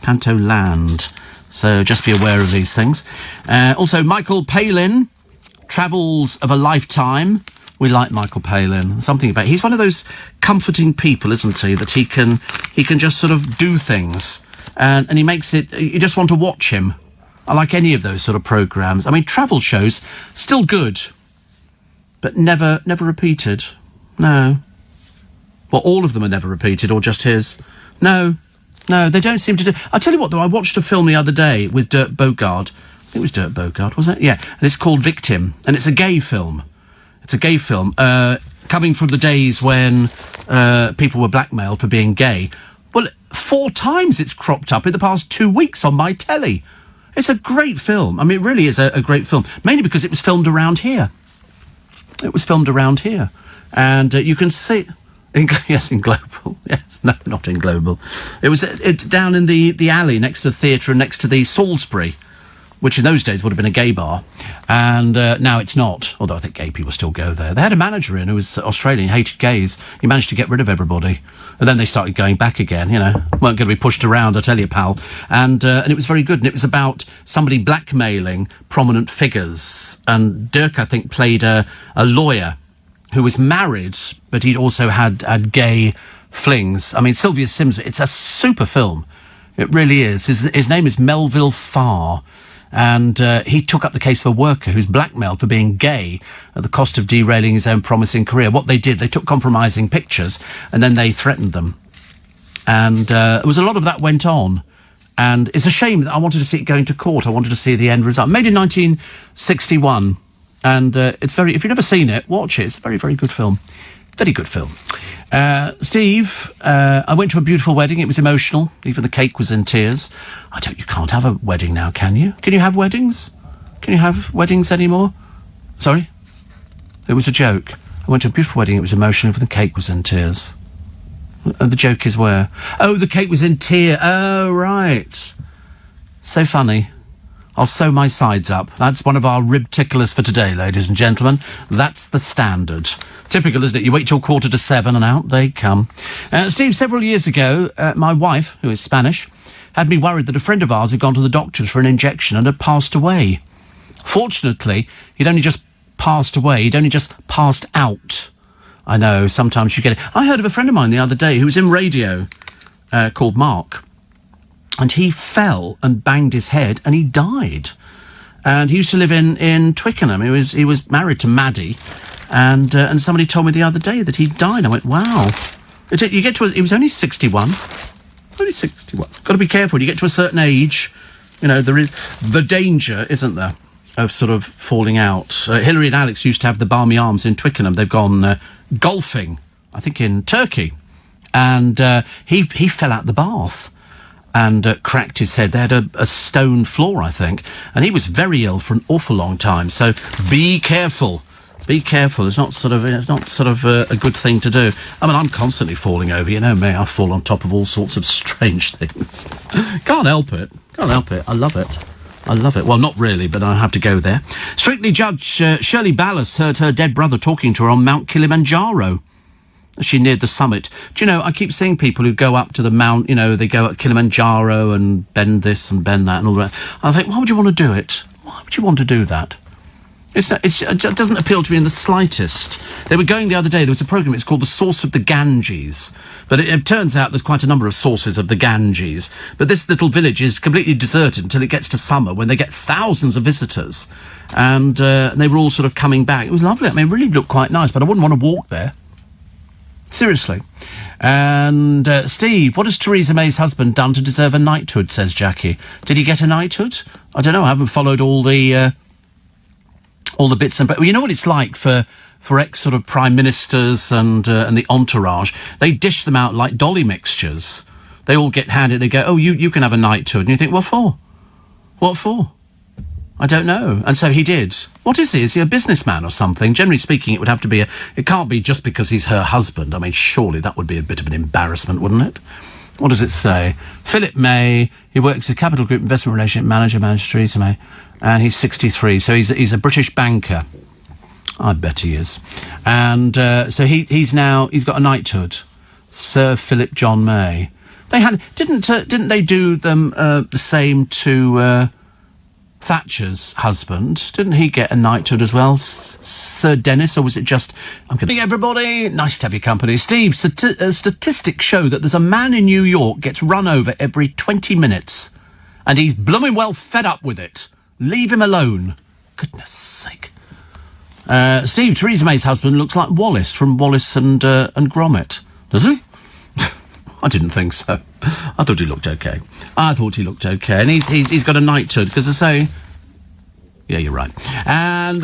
Pantoland. So just be aware of these things. Also, Michael Palin, Travels of a Lifetime. We like Michael Palin. Something about... He's one of those comforting people, isn't he? That he can just sort of do things. And he makes it... You just want to watch him. I like any of those sort of programmes. I mean, travel shows, still good. But never repeated. No. Well, all of them are never repeated, or just his. No, they don't seem to do... I'll tell you what, though, I watched a film the other day with Dirk Bogarde. I think it was Dirk Bogarde, wasn't it? Yeah, and it's called Victim, and it's a gay film. It's a gay film, coming from the days when people were blackmailed for being gay. Well, 4 times it's cropped up in the past 2 weeks on my telly. It's a great film. I mean, it really is a great film, mainly because it was filmed around here. It was filmed around here, and you can see... Yes, in Global. Yes, no, not in Global. It's down in the alley next to the theatre and next to the Salisbury, which in those days would have been a gay bar, and now it's not, although I think gay people still go there. They had a manager in who was Australian, hated gays. He managed to get rid of everybody, and then they started going back again, you know. Weren't going to be pushed around, I tell you, pal. And it was very good, and it was about somebody blackmailing prominent figures, and Dirk, I think, played a lawyer who was married, but he'd also had gay flings. I mean, Sylvia Sims, it's a super film. It really is. His name is Melville Farr, and he took up the case of a worker who's blackmailed for being gay at the cost of derailing his own promising career. What they did, they took compromising pictures, and then they threatened them. And there was a lot of that went on. And it's a shame that I wanted to see it going to court. I wanted to see the end result. Made in 1961. And it's very... If you've never seen it, watch it. It's a very, very good film. Very good film. Steve, I went to a beautiful wedding. It was emotional. Even the cake was in tears. You can't have a wedding now, can you? Can you have weddings? Can you have weddings anymore? Sorry? It was a joke. I went to a beautiful wedding. It was emotional. Even the cake was in tears. And the joke is where? Oh, the cake was in tears. Oh, right. So funny. I'll sew my sides up. That's one of our rib ticklers for today, ladies and gentlemen. That's the standard. Typical, isn't it? You wait till 6:45 and out they come. Steve, several years ago, my wife, who is Spanish, had me worried that a friend of ours had gone to the doctors for an injection and had passed away. Fortunately, he'd only just passed away. He'd only just passed out. I know, sometimes you get it. I heard of a friend of mine the other day who was in radio, called Mark. And he fell and banged his head, and he died. And he used to live in Twickenham. He was married to Maddie, and somebody told me the other day that he died. I went, wow. You get to he was only 61. Only 61. Got to be careful. You get to a certain age, you know, there is the danger, isn't there, of sort of falling out. Hilary and Alex used to have the Barmy Arms in Twickenham. They've gone golfing, I think, in Turkey, and he fell out the bath. And cracked his head. They had a stone floor, I think, and he was very ill for an awful long time. So be careful. Be careful. It's not sort of a good thing to do. I mean, I'm constantly falling over. You know me. I fall on top of all sorts of strange things. Can't help it. Can't help it. I love it. I love it. Well, not really, but I have to go there. Strictly Judge Shirley Ballas heard her dead brother talking to her on Mount Kilimanjaro. She neared the summit. Do you know, I keep seeing people who go up to the mount, you know, they go up Kilimanjaro and bend this and bend that and all that. I think, why would you want to do it? Why would you want to do that? It doesn't appeal to me in the slightest. They were going the other day, there was a programme, it's called The Source of the Ganges. But it turns out there's quite a number of sources of the Ganges. But this little village is completely deserted until it gets to summer, when they get thousands of visitors. And they were all sort of coming back. It was lovely. I mean, it really looked quite nice, but I wouldn't want to walk there. Seriously. And Steve, what has Theresa May's husband done to deserve a knighthood, says Jackie. Did he get a knighthood? I don't know, I haven't followed all the bits and... But you know what it's like for ex sort of prime ministers and the entourage? They dish them out like dolly mixtures. They all get handed, they go, oh, you can have a knighthood. And you think, what for? What for? I don't know. And so he did. What is he? Is he a businessman or something? Generally speaking, it would have to be it can't be just because he's her husband. I mean, surely that would be a bit of an embarrassment, wouldn't it? What does it say? Philip May, he works at Capital Group Investment Relationship Manager, Theresa May, and he's 63, so he's a British banker. I bet he is. And so he's got a knighthood. Sir Philip John May. Didn't they do them the same to Thatcher's husband? Didn't he get a knighthood as well, Sir Dennis, or was it just... I'm kidding, everybody. Nice to have your company. Steve, statistics show that there's a man in New York gets run over every 20 minutes, and he's blooming well fed up with it. Leave him alone. Goodness sake. Steve, Theresa May's husband looks like Wallace from Wallace and Gromit. Does he? I didn't think so. I thought he looked okay. And he's got a knighthood, because I say... Yeah, you're right. And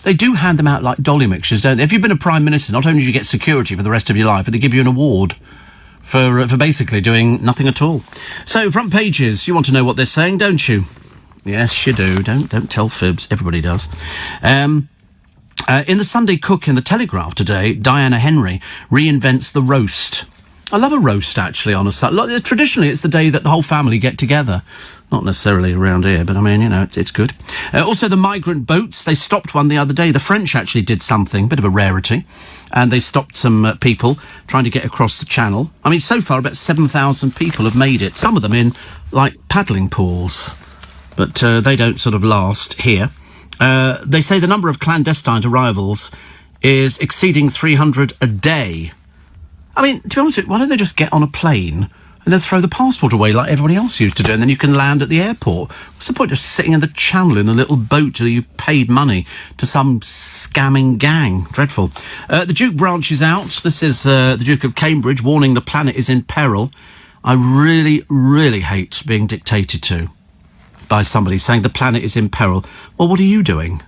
they do hand them out like dolly mixtures, don't they? If you've been a Prime Minister, not only do you get security for the rest of your life, but they give you an award for basically doing nothing at all. So, front pages, you want to know what they're saying, don't you? Yes, you do. Don't tell fibs. Everybody does. In the Sunday Cook in the Telegraph today, Diana Henry reinvents the roast. I love a roast, actually, on a Sunday. Traditionally, it's the day that the whole family get together. Not necessarily around here, but I mean, it's good. Also, the migrant boats, they stopped one the other day. The French actually did something, bit of a rarity. And they stopped some people trying to get across the channel. I mean, so far, about 7,000 people have made it. Some of them in, like, paddling pools. But they don't sort of last here. They say the number of clandestine arrivals is exceeding 300 a day. I mean, to be honest with you, why don't they just get on a plane and then throw the passport away like everybody else used to do, and then you can land at the airport? What's the point of sitting in the channel in a little boat till you paid money to some scamming gang? Dreadful. The Duke branches out. This is the Duke of Cambridge warning the planet is in peril. I really, really hate being dictated to by somebody saying the planet is in peril. Well, what are you doing?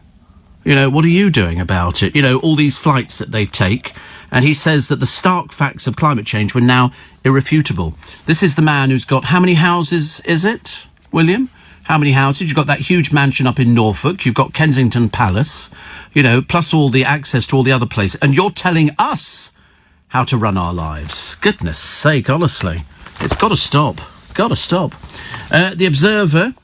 What are you doing about it? All these flights that they take. And he says that the stark facts of climate change were now irrefutable. This is the man who's got... How many houses is it, William? How many houses? You've got that huge mansion up in Norfolk. You've got Kensington Palace, plus all the access to all the other places. And you're telling us how to run our lives. Goodness sake, honestly. It's got to stop. Got to stop. The Observer,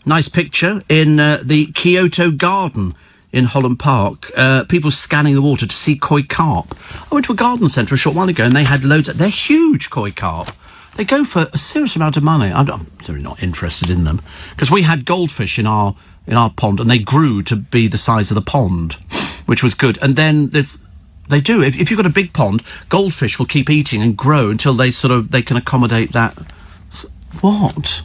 nice picture in the Kyoto Garden in Holland Park, people scanning the water to see koi carp. I went to a garden centre a short while ago and they had loads they're huge koi carp. They go for a serious amount of money. I'm really not interested in them, because we had goldfish in our pond and they grew to be the size of the pond, which was good. And then they do, if you've got a big pond, goldfish will keep eating and grow until they can accommodate that. What?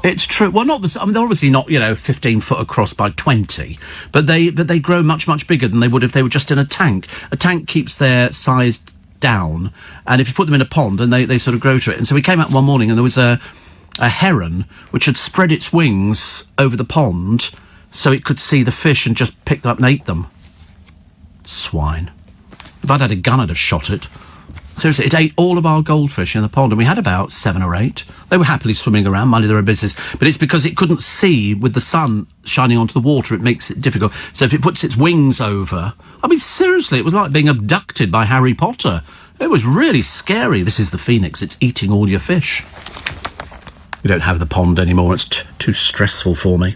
It's true. Well, they're obviously not, 15 foot across by 20, but they grow much, much bigger than they would if they were just in a tank. A tank keeps their size down, and if you put them in a pond, then they sort of grow to it. And so we came out one morning and there was a heron which had spread its wings over the pond so it could see the fish and just pick them up and ate them. Swine. If I'd had a gun, I'd have shot it. Seriously, it ate all of our goldfish in the pond, and we had about 7 or 8. They were happily swimming around, minding their own business. But it's because it couldn't see with the sun shining onto the water, it makes it difficult. So if it puts its wings over... I mean, seriously, it was like being abducted by Harry Potter. It was really scary. This is the phoenix. It's eating all your fish. We don't have the pond anymore. It's too stressful for me.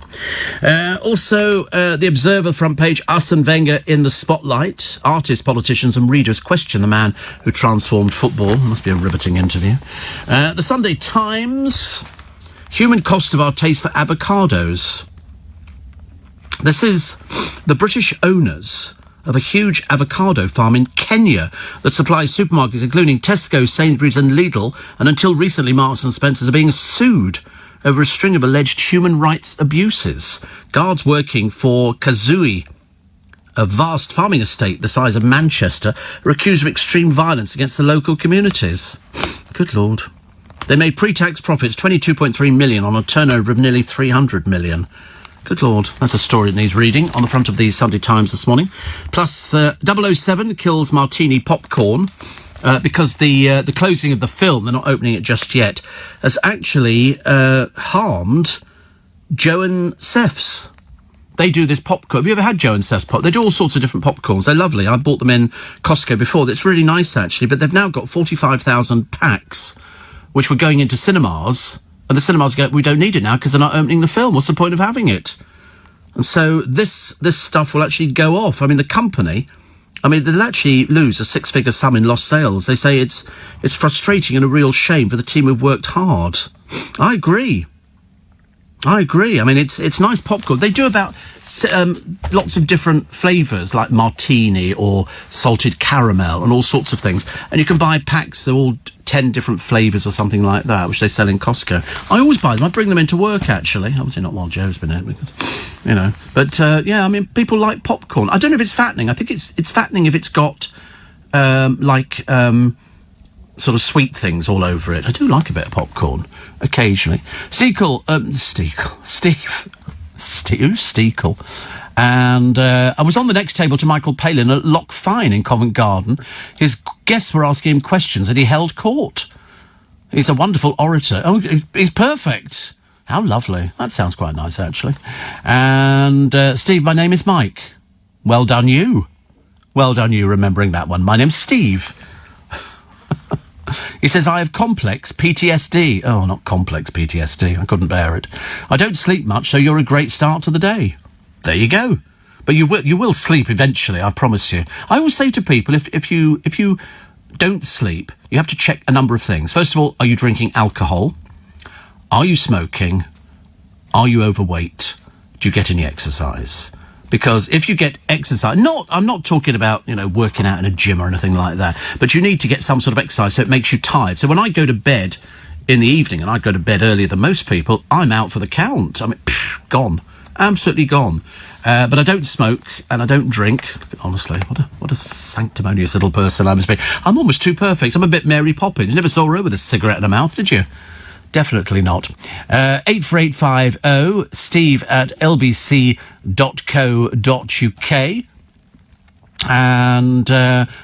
Also, the Observer front page, Arsene Wenger in the spotlight. Artists, politicians and readers question the man who transformed football. Must be a riveting interview. The Sunday Times, human cost of our taste for avocados. This is the British owners of a huge avocado farm in Kenya that supplies supermarkets including Tesco, Sainsbury's and Lidl, and until recently Marks and Spencer's are being sued over a string of alleged human rights abuses. Guards working for Kazui, a vast farming estate the size of Manchester, are accused of extreme violence against the local communities. Good Lord. They made pre-tax profits 22.3 million on a turnover of nearly 300 million. Good Lord, that's a story that needs reading on the front of the Sunday Times this morning. Plus, 007 kills Martini Popcorn because the closing of the film, they're not opening it just yet, has actually harmed Joe and Seth's. They do this popcorn. Have you ever had Joe and Seth's pop? They do all sorts of different popcorns. They're lovely. I bought them in Costco before. It's really nice, actually. But they've now got 45,000 packs, which were going into cinemas. And the cinemas go, we don't need it now because they're not opening the film. What's the point of having it? And so this stuff will actually go off. I mean, the company, they'll actually lose a six-figure sum in lost sales. They say it's frustrating and a real shame for the team who've worked hard. I agree. It's nice popcorn. They do about lots of different flavours, like martini or salted caramel and all sorts of things. And you can buy packs of all 10 different flavours or something like that, which they sell in Costco. I always buy them. I bring them into work, actually. Obviously not while Joe's been here, because, you know. But, people like popcorn. I don't know if it's fattening. I think it's fattening if it's got, sort of sweet things all over it. I do like a bit of popcorn, occasionally. Steve. And I was on the next table to Michael Palin at Loch Fyne in Covent Garden. His guests were asking him questions and he held court. He's a wonderful orator. Oh, he's perfect. How lovely. That sounds quite nice, actually. And, Steve, my name is Mike. Well done you. Well done you remembering that one. My name's Steve. He says, I have complex PTSD. Oh, not complex PTSD. I couldn't bear it. I don't sleep much, so you're a great start to the day. There you go. But you will sleep eventually, I promise you. I always say to people, if you don't sleep, you have to check a number of things. First of all, are you drinking alcohol? Are you smoking? Are you overweight? Do you get any exercise? Because if you get exercise, I'm not talking about, working out in a gym or anything like that, but you need to get some sort of exercise so it makes you tired. So when I go to bed in the evening, and I go to bed earlier than most people, I'm out for the count. Gone. Absolutely gone. But I don't smoke and I don't drink. Honestly, what a sanctimonious little person I must be. I'm almost too perfect. I'm a bit Mary Poppins. You never saw her with a cigarette in her mouth, did you? Definitely not. 84850 steve@lbc.co.uk. And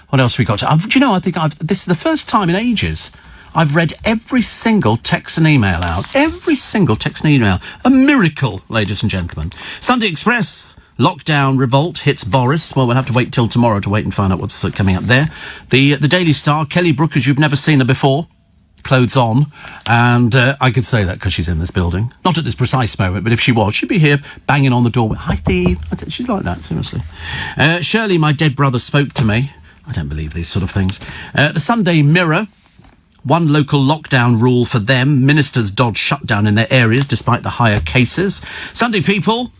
what else we got? I think this is the first time in ages I've read every single text and email out. Every single text and email. A miracle, ladies and gentlemen. Sunday Express, lockdown revolt hits Boris. Well, we'll have to wait till tomorrow to wait and find out what's coming up there. The Daily Star, Kelly Brook, as you've never seen her before. Clothes on, and I could say that because she's in this building. Not at this precise moment, but if she was, she'd be here banging on the door. Hi, Steve. She's like that, seriously. Shirley, my dead brother, spoke to me. I don't believe these sort of things. The Sunday Mirror, one local lockdown rule for them. Ministers dodge shutdown in their areas despite the higher cases. Sunday People,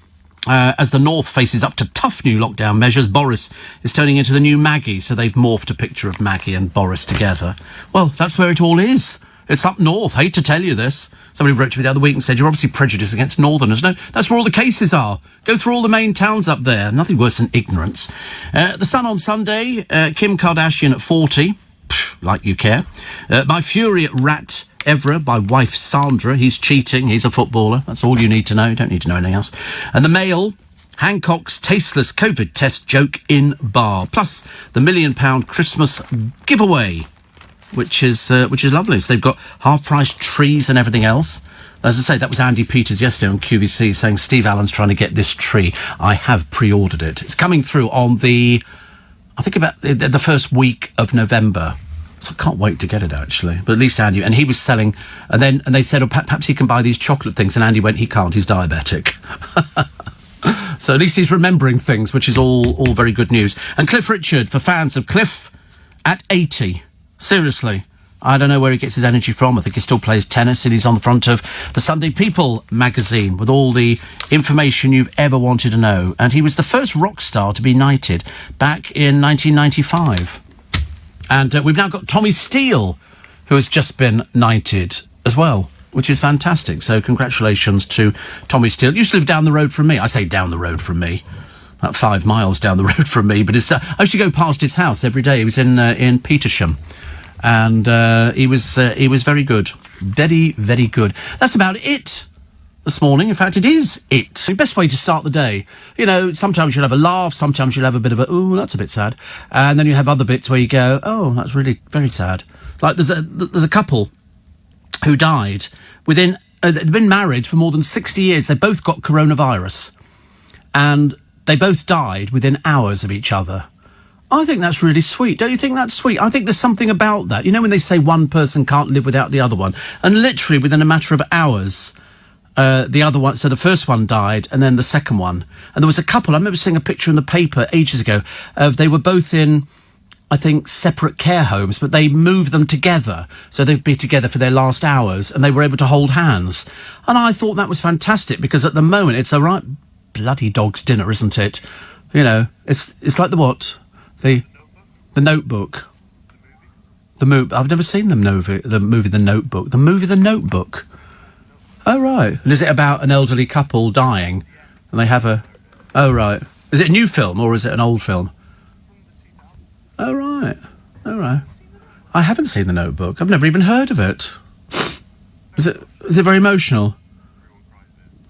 as the North faces up to tough new lockdown measures, Boris is turning into the new Maggie, so they've morphed a picture of Maggie and Boris together. Well, that's where it all is. It's up north. Hate to tell you this. Somebody wrote to me the other week and said, you're obviously prejudiced against Northerners. No, that's where all the cases are. Go through all the main towns up there. Nothing worse than ignorance. The Sun on Sunday, Kim Kardashian at 40. Pff, like you care. My Fury at Rat Evra, by wife Sandra. He's cheating. He's a footballer. That's all you need to know. You don't need to know anything else. And the Mail, Hancock's tasteless COVID test joke in bar. Plus the £1 million Christmas giveaway, which is lovely. So they've got half-price trees and everything else. As I say, that was Andy Peters yesterday on QVC saying Steve Allen's trying to get this tree. I have pre-ordered it. It's coming through on about the first week of November. So I can't wait to get it, actually. But at least Andy, and he was selling, and they said, perhaps he can buy these chocolate things, and Andy went, he can't, he's diabetic. So at least he's remembering things, which is all very good news. And Cliff Richard, for fans of Cliff, at 80. Seriously. I don't know where he gets his energy from. I think he still plays tennis, and he's on the front of the Sunday People magazine with all the information you've ever wanted to know. And he was the first rock star to be knighted back in 1995. And we've now got Tommy Steele, who has just been knighted as well, which is fantastic. So congratulations to Tommy Steele. He used to live down the road from me. I say down the road from me. About 5 miles down the road from me. But I used to go past his house every day. He was in Petersham. And he was very good. Very, very good. That's about it this morning. In fact, it is it. The best way to start the day. Sometimes you'll have a laugh, sometimes you'll have a bit of a, ooh, that's a bit sad. And then you have other bits where you go, oh, that's really very sad. Like there's a couple who died within they've been married for more than 60 years. They both got coronavirus. And they both died within hours of each other. I think that's really sweet. Don't you think that's sweet? I think there's something about that. You know when they say one person can't live without the other one? And literally within a matter of hours, the other one, so the first one died and then the second one. And there was a couple, I remember seeing a picture in the paper ages ago, they were both in, I think, separate care homes, but they moved them together. So they'd be together for their last hours and they were able to hold hands. And I thought that was fantastic because at the moment it's a right bloody dog's dinner, isn't it? You know, it's like the what? The Notebook. The movie. I've never seen the movie The Notebook. The movie The Notebook. Oh, right. And is it about an elderly couple dying? And they have a... Oh, right. Is it a new film or is it an old film? Oh, right. Oh, right. I haven't seen The Notebook. I've never even heard of it. Is it very emotional?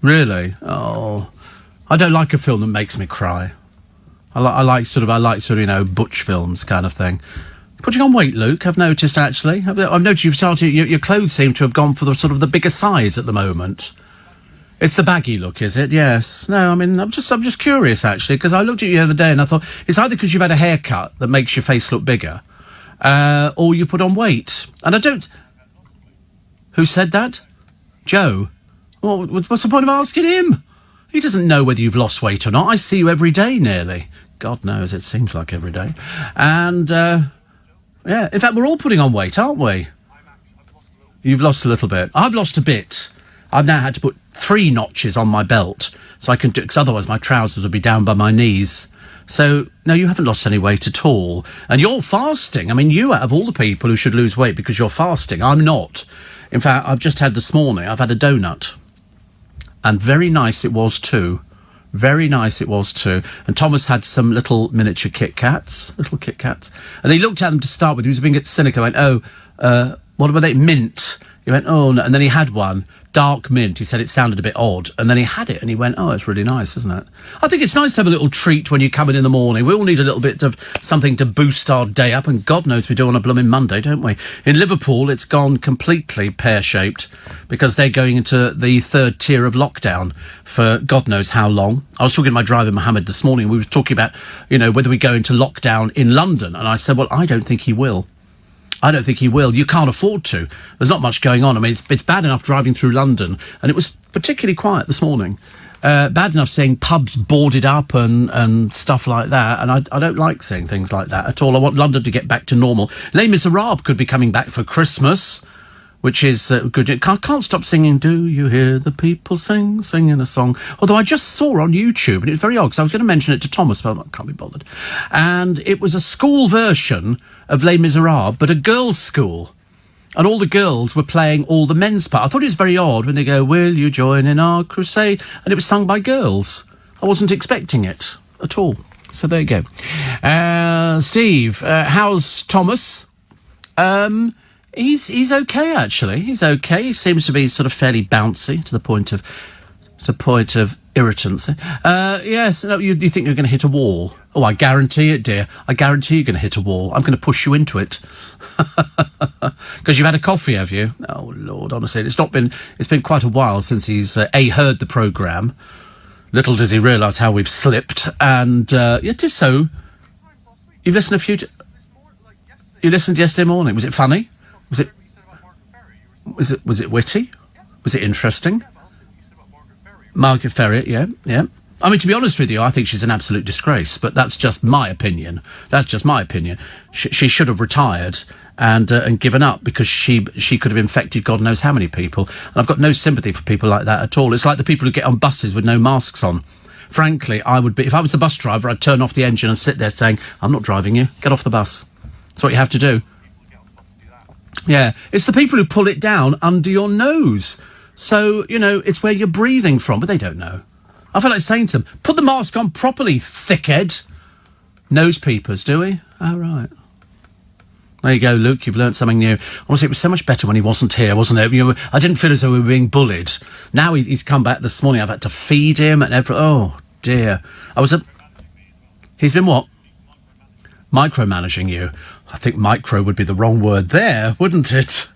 Really? Oh... I don't like a film that makes me cry. I like sort of, you know, butch films kind of thing. Putting on weight, Luke, I've noticed, actually. I've noticed you've started, your clothes seem to have gone for the sort of the bigger size at the moment. It's the baggy look, is it? Yes. No, I mean, I'm just curious, actually, because I looked at you the other day and I thought, it's either because you've had a haircut that makes your face look bigger, or you put on weight. And I don't... Who said that? Joe? Well, what's the point of asking him? He doesn't know whether you've lost weight or not. I see you every day, nearly. God knows, it seems like every day. And, yeah, in fact, we're all putting on weight, aren't we? You've lost a little bit. I've lost a bit. I've now had to put 3 notches on my belt, so I can do, because otherwise my trousers would be down by my knees. So, no, you haven't lost any weight at all. And you're fasting. I mean, you, out of all the people who should lose weight because you're fasting, I'm not. In fact, I've just had this morning, I've had a donut. And very nice it was too. Very nice it was too. And Thomas had some little miniature Kit Kats. And he looked at them to start with. He was being a bit cynical. I went, what were they? Mint. He went, oh, no. And then he had one. Dark mint. He said it sounded a bit odd. And then he had it and he went, oh, it's really nice, isn't it? I think it's nice to have a little treat when you come in the morning. We all need a little bit of something to boost our day up. And God knows we do on a blooming Monday, don't we? In Liverpool, it's gone completely pear-shaped because they're going into the 3rd tier of lockdown for God knows how long. I was talking to my driver, Mohammed, this morning. We were talking about, you know, whether we go into lockdown in London. And I said, well, I don't think he will. I don't think he will. You can't afford to. There's not much going on. I mean, it's bad enough driving through London, and it was particularly quiet this morning. Bad enough seeing pubs boarded up and stuff like that, and I don't like seeing things like that at all. I want London to get back to normal. Les Miserables could be coming back for Christmas, which is good. I can't stop singing, do you hear the people singing a song? Although I just saw on YouTube, and it was very odd, because I was going to mention it to Thomas, but I can't be bothered. And it was a school version of Les Miserables, but a girls' school. And all the girls were playing all the men's part. I thought it was very odd when they go, will you join in our crusade? And it was sung by girls. I wasn't expecting it at all. So there you go. Steve, how's Thomas? He's okay, actually. He's okay. He seems to be sort of fairly bouncy to the point of irritancy. Yes, no, you think you're going to hit a wall. Oh, I guarantee it, dear. I guarantee you're going to hit a wall. I'm going to push you into it. Because you've had a coffee, have you? Oh, Lord, honestly, it's been quite a while since he's, heard the programme. Little does he realise how we've slipped. And, it is so. You've listened you listened yesterday morning. Was it funny? Was it witty? Was it interesting? Margaret Ferrier, yeah. I mean, to be honest with you, I think she's an absolute disgrace, but that's just my opinion. She should have retired and given up because she could have infected God knows how many people. And I've got no sympathy for people like that at all. It's like the people who get on buses with no masks on. Frankly, I would be, if I was the bus driver, I'd turn off the engine and sit there saying, I'm not driving you, get off the bus. That's what you have to do. Yeah, it's the people who pull it down under your nose. So, you know, it's where you're breathing from, but they don't know. I feel like saying to them, put the mask on properly, thickhead. Nose peepers, do we? Oh, right. There you go, Luke, you've learnt something new. Honestly, it was so much better when he wasn't here, wasn't it? You know, I didn't feel as though we were being bullied. Now he's come back this morning, I've had to feed him and oh, dear. He's been what? Micromanaging you. I think micro would be the wrong word there, wouldn't it?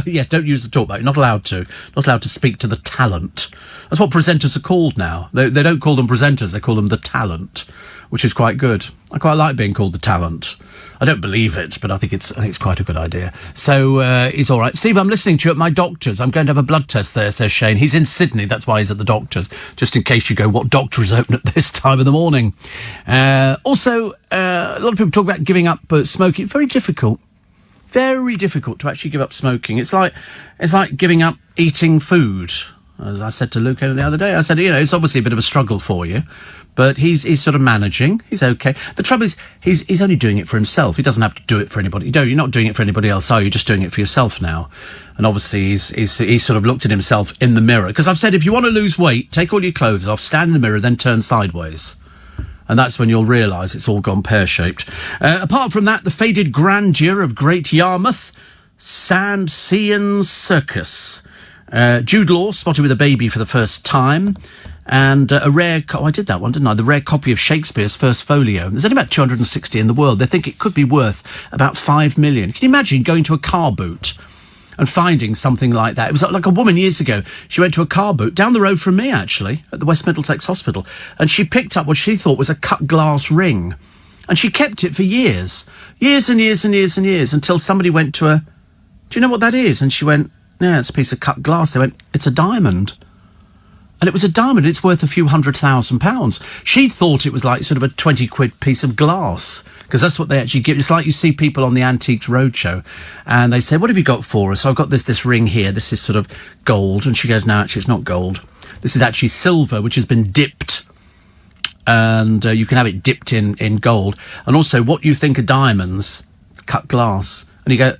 Yes, don't use the talkback. You're not allowed to. Not allowed to speak to the talent. That's what presenters are called now. They don't call them presenters, they call them the talent, which is quite good. I quite like being called the talent. I don't believe it, but I think it's quite a good idea. So, it's all right. Steve, I'm listening to you at my doctor's. I'm going to have a blood test there, says Shane. He's in Sydney, that's why he's at the doctor's. Just in case you go, what doctor is open at this time of the morning? Also, a lot of people talk about giving up smoking. Very difficult. Very difficult to actually give up smoking. It's like giving up eating food. As I said to Luke the other day, I said, it's obviously a bit of a struggle for you, but he's sort of managing. He's okay. The trouble is, he's only doing it for himself. He doesn't have to do it for anybody. You're not doing it for anybody else, are you? You're just doing it for yourself now. And obviously, he's sort of looked at himself in the mirror. Because I've said, if you want to lose weight, take all your clothes off, stand in the mirror, then turn sideways. And that's when you'll realise it's all gone pear-shaped. Apart from that, the faded grandeur of Great Yarmouth Sandsean Circus. Jude Law spotted with a baby for the first time. And a rare... I did that one, didn't I? The rare copy of Shakespeare's First Folio. There's only about 260 in the world. They think it could be worth about 5 million. Can you imagine going to a car boot and finding something like that? It was like a woman years ago. She went to a car boot down the road from me, actually, at the West Middlesex Hospital, and she picked up what she thought was a cut glass ring, and she kept it for years and years and years and years, until somebody went to her, do you know what that is? And she went, yeah, it's a piece of cut glass. They went, it's a diamond. And it was a diamond. It's worth a few £100,000. She'd thought it was like sort of a 20 quid piece of glass, because that's what they actually give. It's like you see people on the Antiques Roadshow and they say, what have you got for us? So I've got this ring here. This is sort of gold. And she goes, no, actually, it's not gold. This is actually silver, which has been dipped. And you can have it dipped in gold. And also, what you think are diamonds, it's cut glass. And you go,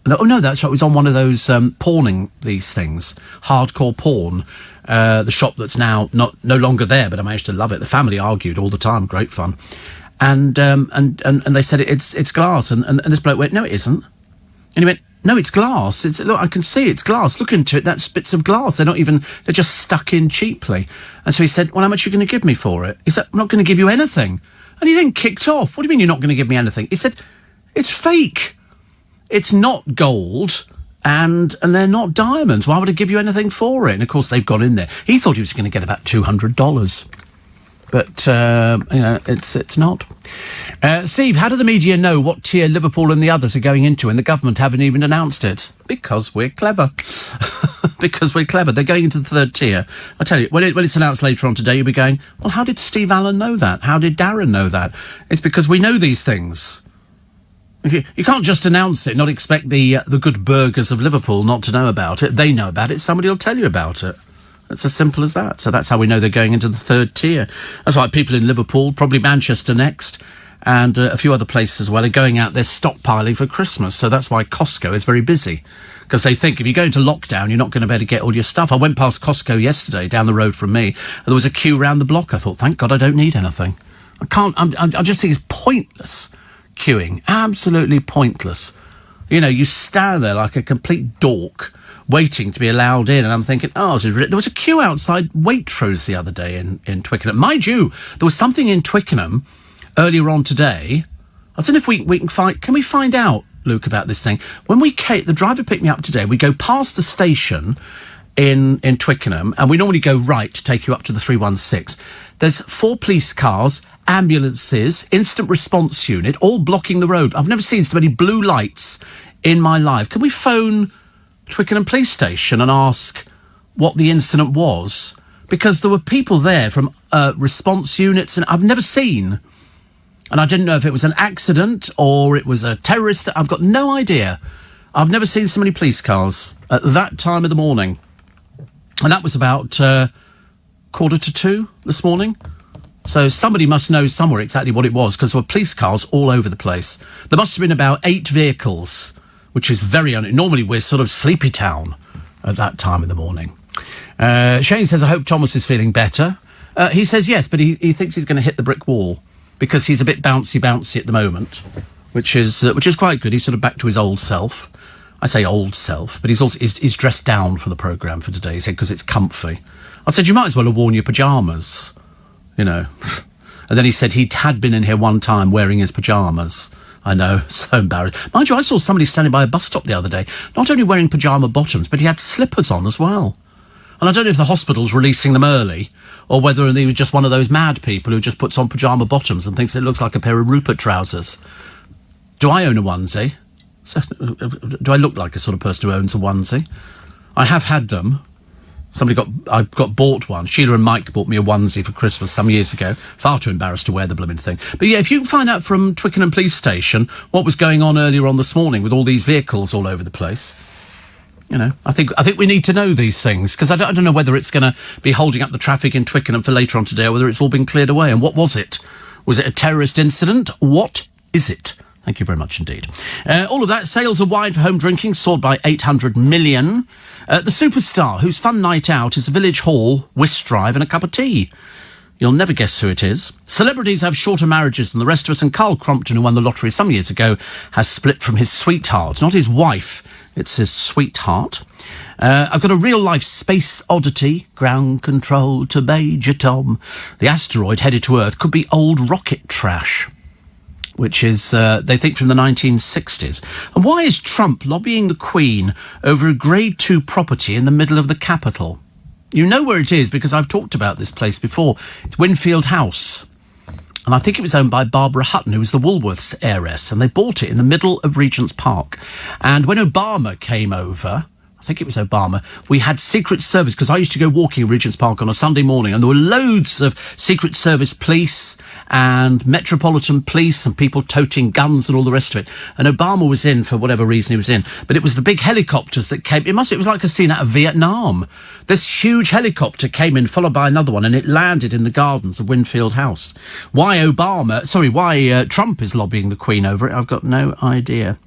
oh, no, that's right. It was on one of those pawning these things, hardcore porn. The shop that's now no longer there, but I managed to love it. The family argued all the time, great fun, and they said it's glass, and this bloke went, no, it isn't, and he went, no, it's glass. Look, I can see it's glass. Look into it. That's bits of glass. They're just stuck in cheaply. And so he said, well, how much are you going to give me for it? He said, I'm not going to give you anything. And he then kicked off. What do you mean you're not going to give me anything? He said, it's fake. It's not gold. And they're not diamonds. Why would I give you anything for it? And, of course, they've gone in there. He thought he was going to get about $200. But, it's not. Steve, how do the media know what tier Liverpool and the others are going into and the government haven't even announced it? Because we're clever. Because we're clever. They're going into the third tier. I tell you, when it's announced later on today, you'll be going, well, how did Steve Allen know that? How did Darren know that? It's because we know these things. You can't just announce it, not expect the good burghers of Liverpool not to know about it. They know about it. Somebody will tell you about it. It's as simple as that. So that's how we know they're going into the third tier. That's why people in Liverpool, probably Manchester next, and a few other places as well, are going out there stockpiling for Christmas. So that's why Costco is very busy. Because they think if you go into lockdown, you're not going to be able to get all your stuff. I went past Costco yesterday, down the road from me, and there was a queue round the block. I thought, thank God I don't need anything. I just think it's pointless. Queuing, absolutely pointless. You stand there like a complete dork, waiting to be allowed in, and I'm thinking, there was a queue outside Waitrose the other day in Twickenham. Mind you, there was something in Twickenham earlier on today. I don't know if we can find... Can we find out, Luke, about this thing? When the driver picked me up today, we go past the station in Twickenham, and we normally go right to take you up to the 316. There's 4 police cars, ambulances, instant response unit, all blocking the road. I've never seen so many blue lights in my life. Can we phone Twickenham Police Station and ask what the incident was? Because there were people there from response units, and I've never seen. And I didn't know if it was an accident or it was a terrorist. I've got no idea. I've never seen so many police cars at that time of the morning. And that was about 1:45 this morning. So somebody must know somewhere exactly what it was, because there were police cars all over the place. There must have been about 8 vehicles, which is very normally we're sort of sleepy town at that time in the morning. Shane says, I hope Thomas is feeling better. He says yes, but he thinks he's going to hit the brick wall because he's a bit bouncy at the moment, which is quite good. He's sort of back to his old self. I say old self, but he's dressed down for the programme for today. He said, because it's comfy. I said, you might as well have worn your pyjamas, And then he said he had been in here one time wearing his pyjamas. I know, so embarrassing. Mind you, I saw somebody standing by a bus stop the other day, not only wearing pyjama bottoms, but he had slippers on as well. And I don't know if the hospital's releasing them early, or whether he was just one of those mad people who just puts on pyjama bottoms and thinks it looks like a pair of Rupert trousers. Do I own a onesie? So, do I look like a sort of person who owns a onesie? I have had them. I got bought one. Sheila and Mike bought me a onesie for Christmas some years ago. Far too embarrassed to wear the blooming thing. But yeah, if you can find out from Twickenham Police Station what was going on earlier on this morning with all these vehicles all over the place, you know, I think we need to know these things, because I don't know whether it's going to be holding up the traffic in Twickenham for later on today, or whether it's all been cleared away. And what was it? Was it a terrorist incident? What is it? Thank you very much indeed. All of that. Sales of wine for home drinking soared by 800 million. The superstar whose fun night out is a village hall, whist drive and a cup of tea. You'll never guess who it is. Celebrities have shorter marriages than the rest of us, and Carl Crompton, who won the lottery some years ago, has split from his sweetheart. Not his wife, it's his sweetheart. I've got a real-life space oddity. Ground control to Major Tom. The asteroid headed to Earth could be old rocket trash, which is, they think, from the 1960s. And why is Trump lobbying the Queen over a Grade 2 property in the middle of the capital? You know where it is, because I've talked about this place before. It's Winfield House. And I think it was owned by Barbara Hutton, who was the Woolworths heiress, and they bought it in the middle of Regent's Park. And when Obama came over, I think it was Obama, we had Secret Service, because I used to go walking in Regent's Park on a Sunday morning, and there were loads of Secret Service police and Metropolitan Police and people toting guns and all the rest of it. And Obama was in for whatever reason he was in. But it was the big helicopters that came. It was like a scene out of Vietnam. This huge helicopter came in, followed by another one, and it landed in the gardens of Winfield House. Why Trump is lobbying the Queen over it, I've got no idea.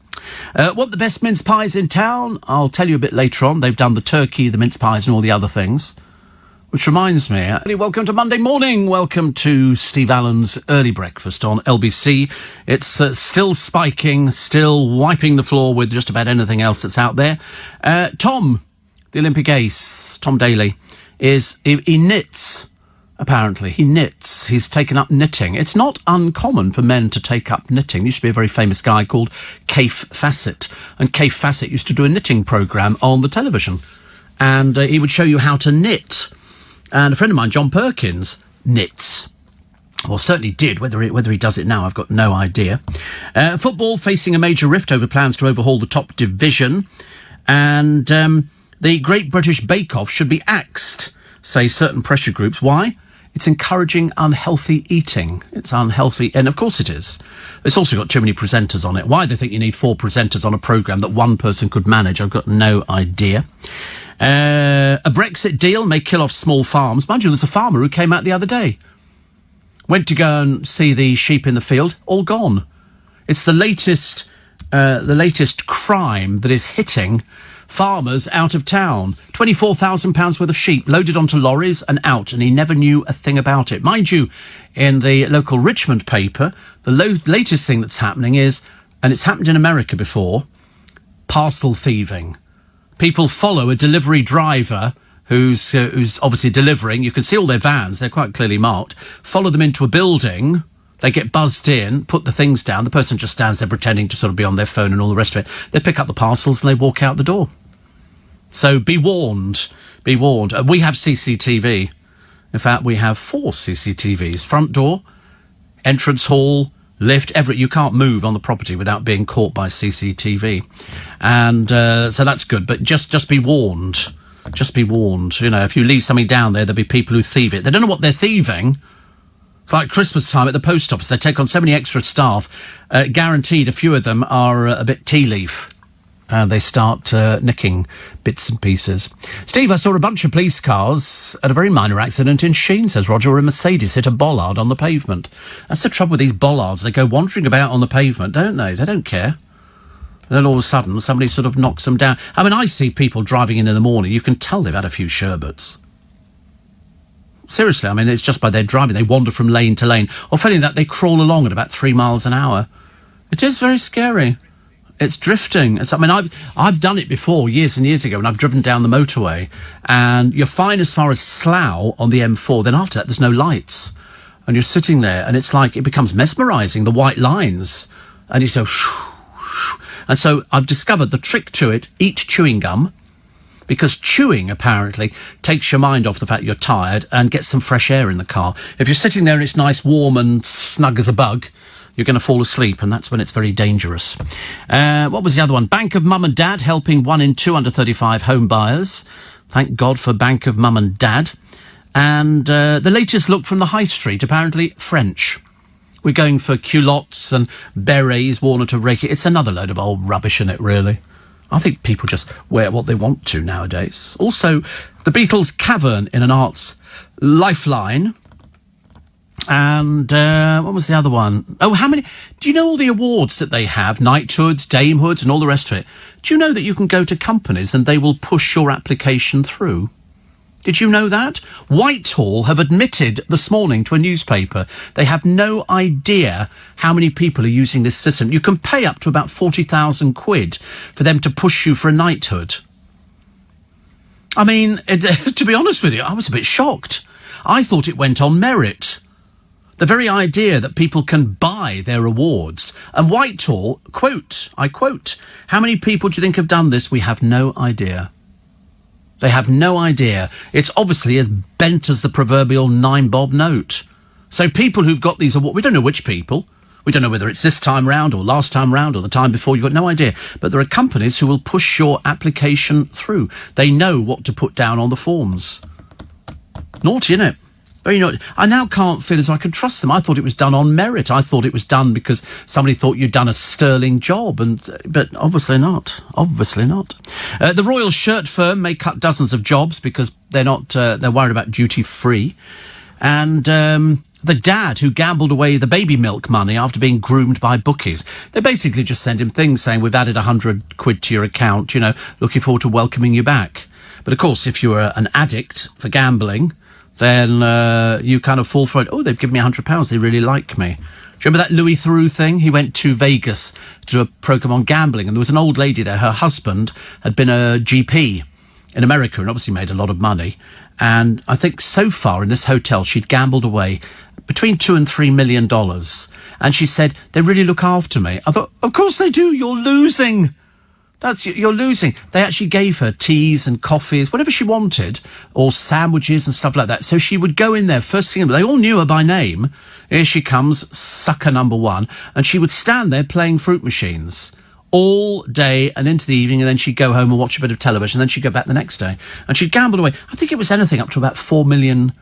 Want the best mince pies in town? I'll tell you a bit later on. They've done the turkey, the mince pies and all the other things. Which reminds me, welcome to Monday morning. Welcome to Steve Allen's Early Breakfast on LBC. It's still spiking, still wiping the floor with just about anything else that's out there. Tom, the Olympic ace, Tom Daley, he knits. Apparently, he knits. He's taken up knitting. It's not uncommon for men to take up knitting. There used to be a very famous guy called Kaif Fassett. And Kaif Fassett used to do a knitting programme on the television. And he would show you how to knit. And a friend of mine, John Perkins, knits. Well, certainly did. Whether he does it now, I've got no idea. Football facing a major rift over plans to overhaul the top division. And the Great British Bake Off should be axed, say certain pressure groups. Why? It's encouraging unhealthy eating. It's unhealthy, and of course it is. It's also got too many presenters on it. Why they think you need 4 presenters on a programme that one person could manage, I've got no idea. A Brexit deal may kill off small farms. Mind you, there's a farmer who came out the other day. Went to go and see the sheep in the field, all gone. It's the latest crime that is hitting farmers out of town. £24,000 worth of sheep loaded onto lorries and out, and he never knew a thing about it. Mind you, in the local Richmond paper, the latest thing that's happening is, and it's happened in America before, parcel thieving. People follow a delivery driver who's obviously delivering. You can see all their vans, they're quite clearly marked. Follow them into a building. They get buzzed in, put the things down. The person just stands there pretending to sort of be on their phone and all the rest of it. They pick up the parcels and they walk out the door. So be warned. Be warned. We have CCTV. In fact, we have 4 CCTVs. Front door, entrance hall, lift, you can't move on the property without being caught by CCTV. And so that's good. But just be warned. Just be warned. You know, if you leave something down there, there'll be people who thieve it. They don't know what they're thieving. It's like Christmas time at the post office. They take on so many extra staff. Guaranteed a few of them are a bit tea leaf. They start nicking bits and pieces. Steve, I saw a bunch of police cars at a very minor accident in Sheen, says Roger, where a Mercedes hit a bollard on the pavement. That's the trouble with these bollards. They go wandering about on the pavement, don't they? They don't care. And then all of a sudden, somebody sort of knocks them down. I mean, I see people driving in the morning. You can tell they've had a few sherbets. Seriously, I mean, it's just by their driving. They wander from lane to lane. Or failing that, they crawl along at about 3 miles an hour. It is very scary. It's drifting. I've done it before, years and years ago, when I've driven down the motorway, and you're fine as far as Slough on the M4. Then after that, there's no lights. And you're sitting there, and it's like, it becomes mesmerising, the white lines. and you go, shoo, shoo. And so I've discovered the trick to it, eat chewing gum, because chewing, apparently, takes your mind off the fact you're tired and gets some fresh air in the car. If you're sitting there and it's nice, warm and snug as a bug, you're going to fall asleep, and that's when it's very dangerous. What was the other one? Bank of Mum and Dad helping 1 in 2 under 35 home buyers. Thank God for Bank of Mum and Dad. And the latest look from the high street, apparently French. We're going for culottes and berets worn at a regular... It's another load of old rubbish, isn't it, really? I think people just wear what they want to nowadays. Also, the Beatles' Cavern in an Arts Lifeline. And what was the other one? Oh, how many... Do you know all the awards that they have? Knighthoods, damehoods, and all the rest of it. Do you know that you can go to companies and they will push your application through? Did you know that? Whitehall have admitted this morning to a newspaper they have no idea how many people are using this system. You can pay up to about 40,000 quid for them to push you for a knighthood. I mean, to be honest with you, I was a bit shocked. I thought it went on merit. The very idea that people can buy their awards. And Whitehall, I quote, how many people do you think have done this? We have no idea. They have no idea. It's obviously as bent as the proverbial 9-bob note. So people who've got these awards, we don't know which people. We don't know whether it's this time round or last time round or the time before. You've got no idea. But there are companies who will push your application through. They know what to put down on the forms. Naughty, innit? Very naughty. I now can't feel as I can trust them. I thought it was done on merit. I thought it was done because somebody thought you'd done a sterling job, but obviously not. Obviously not. The Royal Shirt Firm may cut dozens of jobs because they're worried about duty free. And the dad who gambled away the baby milk money after being groomed by bookies. They basically just sent him things saying, we've added 100 quid to your account, looking forward to welcoming you back. But of course, if you were an addict for gambling, then you kind of fall for it. Oh, they've given me £100. They really like me. Do you remember that Louis Theroux thing? He went to Vegas to do a programme on gambling, and there was an old lady there. Her husband had been a GP in America and obviously made a lot of money. And I think so far in this hotel, she'd gambled away between $2 and $3 million. And she said, they really look after me. I thought, of course they do. You're losing. You're losing. They actually gave her teas and coffees, whatever she wanted, or sandwiches and stuff like that. So she would go in there first thing. They all knew her by name. Here she comes, sucker number one. And she would stand there playing fruit machines all day and into the evening, and then she'd go home and watch a bit of television, and then she'd go back the next day. And she'd gambled away. I think it was anything up to about $4 million.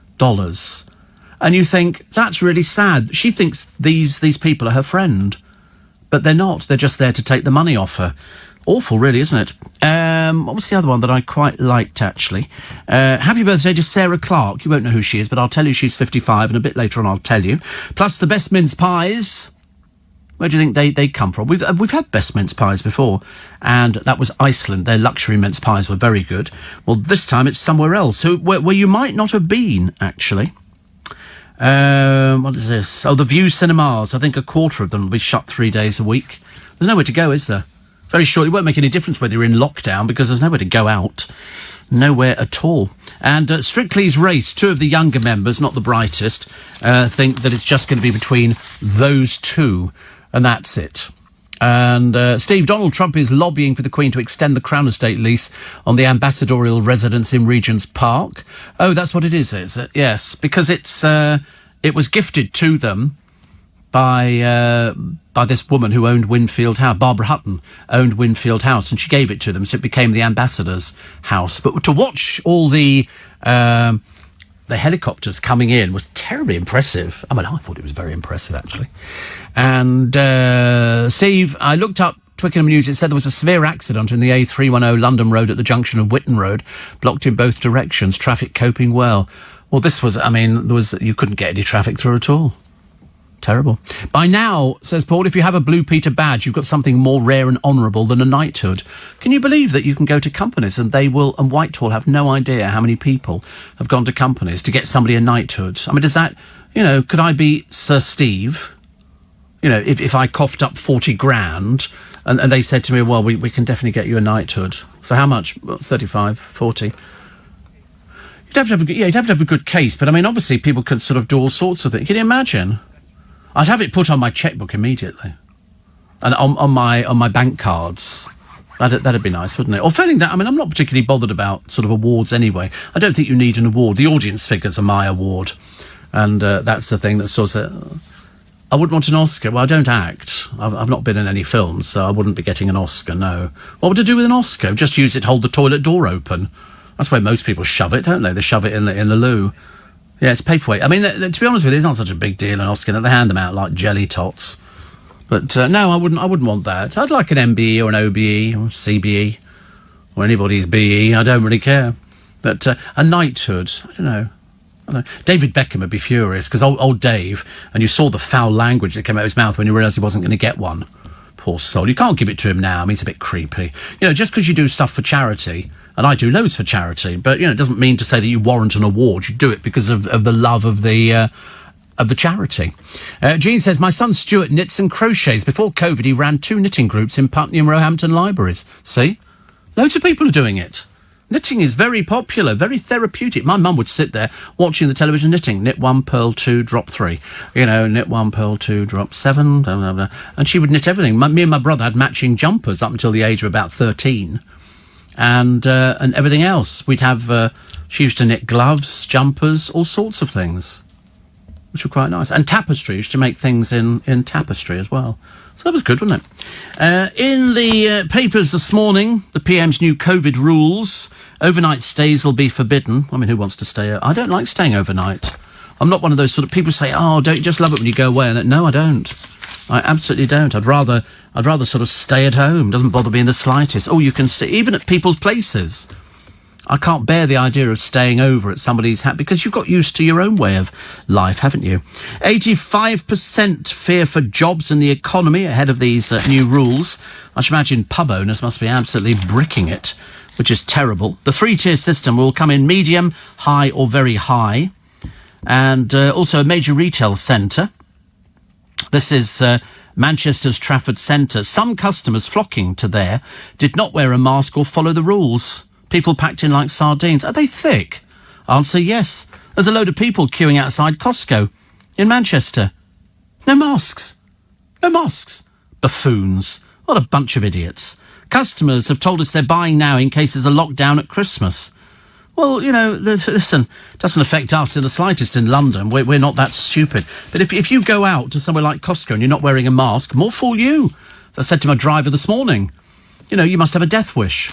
And you think, that's really sad. She thinks these people are her friend. But they're not. They're just there to take the money off her. Awful, really, isn't it? What was the other one that I quite liked, actually? Happy birthday to Sarah Clark. You won't know who she is, but I'll tell you she's 55, and a bit later on I'll tell you. Plus the best mince pies. Where do you think they come from? We've had best mince pies before, and that was Iceland. Their luxury mince pies were very good. Well, this time it's somewhere else, where you might not have been, actually. What is this? Oh, the View Cinemas. I think a quarter of them will be shut 3 days a week. There's nowhere to go, is there? Very short. It won't make any difference whether you're in lockdown because there's nowhere to go out. Nowhere at all. And Strictly's race, two of the younger members, not the brightest, think that it's just going to be between those two, and that's it. And Donald Trump is lobbying for the Queen to extend the Crown Estate lease on the ambassadorial residence in Regent's Park. Oh, that's what it is it? Yes, because it was gifted to them by this woman who owned Winfield House. Barbara Hutton owned Winfield House, and she gave it to them, so it became the ambassador's house. But to watch all the helicopters coming in was terribly impressive. I mean, I thought it was very impressive, actually. And Steve, I looked up Twickenham News. It said there was a severe accident in the A310 London Road at the junction of Whitton Road, blocked in both directions, traffic coping well. Well, this was, you couldn't get any traffic through at all. Terrible. By now, says Paul, if you have a Blue Peter badge, you've got something more rare and honourable than a knighthood. Can you believe that you can go to companies and and Whitehall have no idea how many people have gone to companies to get somebody a knighthood? I mean, does that, could I be Sir Steve? If I coughed up 40 grand and they said to me, well, we can definitely get you a knighthood. For how much? Well, 35, 40. You'd have to have a good case, but I mean, obviously people can sort of do all sorts of things. Can you imagine? I'd have it put on my chequebook immediately. and on my bank cards. That'd be nice, wouldn't it? Or failing that, I mean, I'm not particularly bothered about sort of awards anyway. I don't think you need an award. The audience figures are my award. And that's the thing that sort of... I wouldn't want an Oscar. Well, I don't act. I've not been in any films, so I wouldn't be getting an Oscar, no. What would I do with an Oscar? Just use it to hold the toilet door open. That's where most people shove it, don't they? They shove it in the loo. Yeah, it's paperweight. I mean, to be honest with you, it's not such a big deal, an Oscar. They hand them out like jelly tots. But no, I wouldn't want that. I'd like an MBE or an OBE or CBE or anybody's BE. I don't really care. But a knighthood, I don't know. David Beckham would be furious because old Dave, and you saw the foul language that came out of his mouth when he realised he wasn't going to get one. Poor soul. You can't give it to him now. I mean, it's a bit creepy. You know, just because you do stuff for charity, and I do loads for charity, but, you know, it doesn't mean to say that you warrant an award. You do it because of the love of the charity. Jean says, my son Stuart knits and crochets. Before COVID, he ran 2 knitting groups in Putney and Roehampton libraries. See? Loads of people are doing it. Knitting is very popular, very therapeutic. My mum would sit there watching the television knitting. Knit 1, purl 2, drop 3. You know, knit 1, purl 2, drop 7. Blah, blah, blah. And she would knit everything. Me and my brother had matching jumpers up until the age of about 13. And everything else. We'd have... she used to knit gloves, jumpers, all sorts of things, which were quite nice. And tapestry, used to make things in tapestry as well. So that was good, wasn't it? In the papers this morning, the PM's new COVID rules. Overnight stays will be forbidden. I mean, who wants to stay? I don't like staying overnight. I'm not one of those sort of people who say, oh, don't you just love it when you go away? And no, I don't. I absolutely don't. I'd rather sort of stay at home. Doesn't bother me in the slightest. Oh, you can stay, even at people's places. I can't bear the idea of staying over at somebody's house because you've got used to your own way of life, haven't you? 85% fear for jobs and the economy ahead of these new rules. I should imagine pub owners must be absolutely bricking it, which is terrible. The 3-tier system will come in medium, high or very high. And also a major retail centre. This is Manchester's Trafford Centre. Some customers flocking to there did not wear a mask or follow the rules. People packed in like sardines. Are they thick? Answer, yes. There's a load of people queuing outside Costco in Manchester. No masks. No masks. Buffoons. What a bunch of idiots. Customers have told us they're buying now in case there's a lockdown at Christmas. Well, you know, listen, it doesn't affect us in the slightest in London. We're not that stupid. But if you go out to somewhere like Costco and you're not wearing a mask, more fool you. As I said to my driver this morning, you know, you must have a death wish.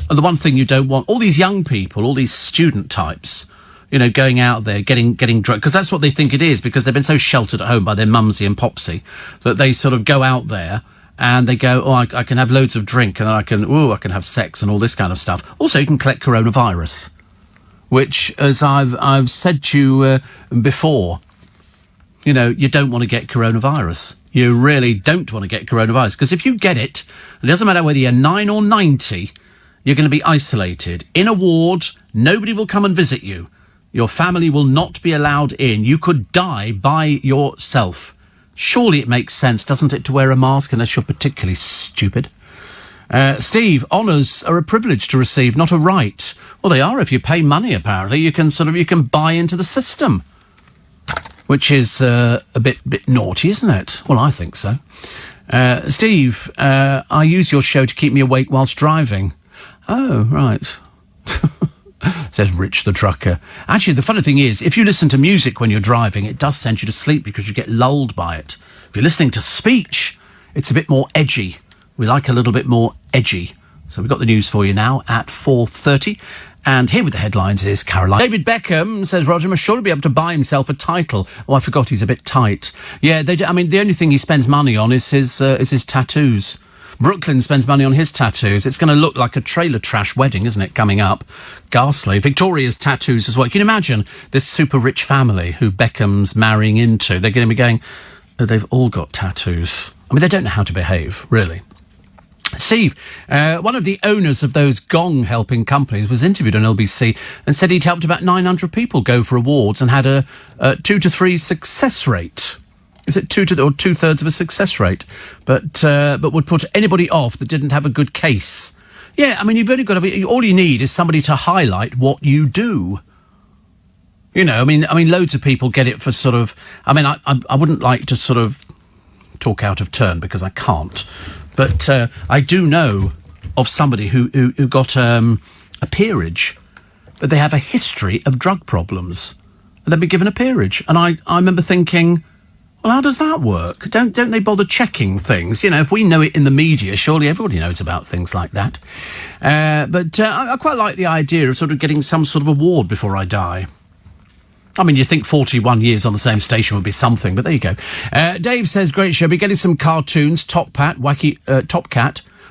And the one thing you don't want, all these young people, all these student types, you know, going out there, getting drunk, because that's what they think it is, because they've been so sheltered at home by their mumsy and popsy, that they sort of go out there and they go, oh, I can have loads of drink and I can have sex and all this kind of stuff. Also, you can collect coronavirus, which, as I've said to you before, you know, you don't want to get coronavirus. You really don't want to get coronavirus, because if you get it, it doesn't matter whether you're 9 or 90, you're going to be isolated in a ward. Nobody will come and visit you. Your family will not be allowed in. You could die by yourself. Surely it makes sense, doesn't it, to wear a mask unless you're particularly stupid? Steve, honours are a privilege to receive, not a right. Well, they are if you pay money, apparently. You can buy into the system, which is a bit naughty, isn't it? Well, I think so. Steve, I use your show to keep me awake whilst driving. Oh, right. Says Rich the Trucker. Actually, the funny thing is, if you listen to music when you're driving, it does send you to sleep because you get lulled by it. If you're listening to speech, it's a bit more edgy. We like a little bit more edgy. So we've got the news for you now at 4:30. And here with the headlines is Caroline. David Beckham, says Roger, must surely be able to buy himself a title. Oh, I forgot he's a bit tight. Yeah, I mean, the only thing he spends money on is his tattoos. Brooklyn spends money on his tattoos. It's going to look like a trailer trash wedding, isn't it, coming up? Ghastly. Victoria's tattoos as well. Can you imagine this super rich family who Beckham's marrying into? They're going to be going, oh, they've all got tattoos. I mean, they don't know how to behave, really. Steve, one of the owners of those gong-helping companies was interviewed on LBC and said he'd helped about 900 people go for awards and had a 2 to 3 success rate. Is it 2/3 of a success rate? But would put anybody off that didn't have a good case. Yeah, I mean, you've only got to... All you need is somebody to highlight what you do. You know, I mean, loads of people get it for sort of... I mean, I wouldn't like to sort of talk out of turn because I can't. But I do know of somebody who got a peerage, but they have a history of drug problems. And they've been given a peerage. And I remember thinking, well, how does that work? Don't they bother checking things? You know, if we know it in the media, surely everybody knows about things like that. But I quite like the idea of sort of getting some sort of award before I die. I mean, you think 41 years on the same station would be something, but there you go. Dave says, great show. Be getting some cartoons, Top Cat,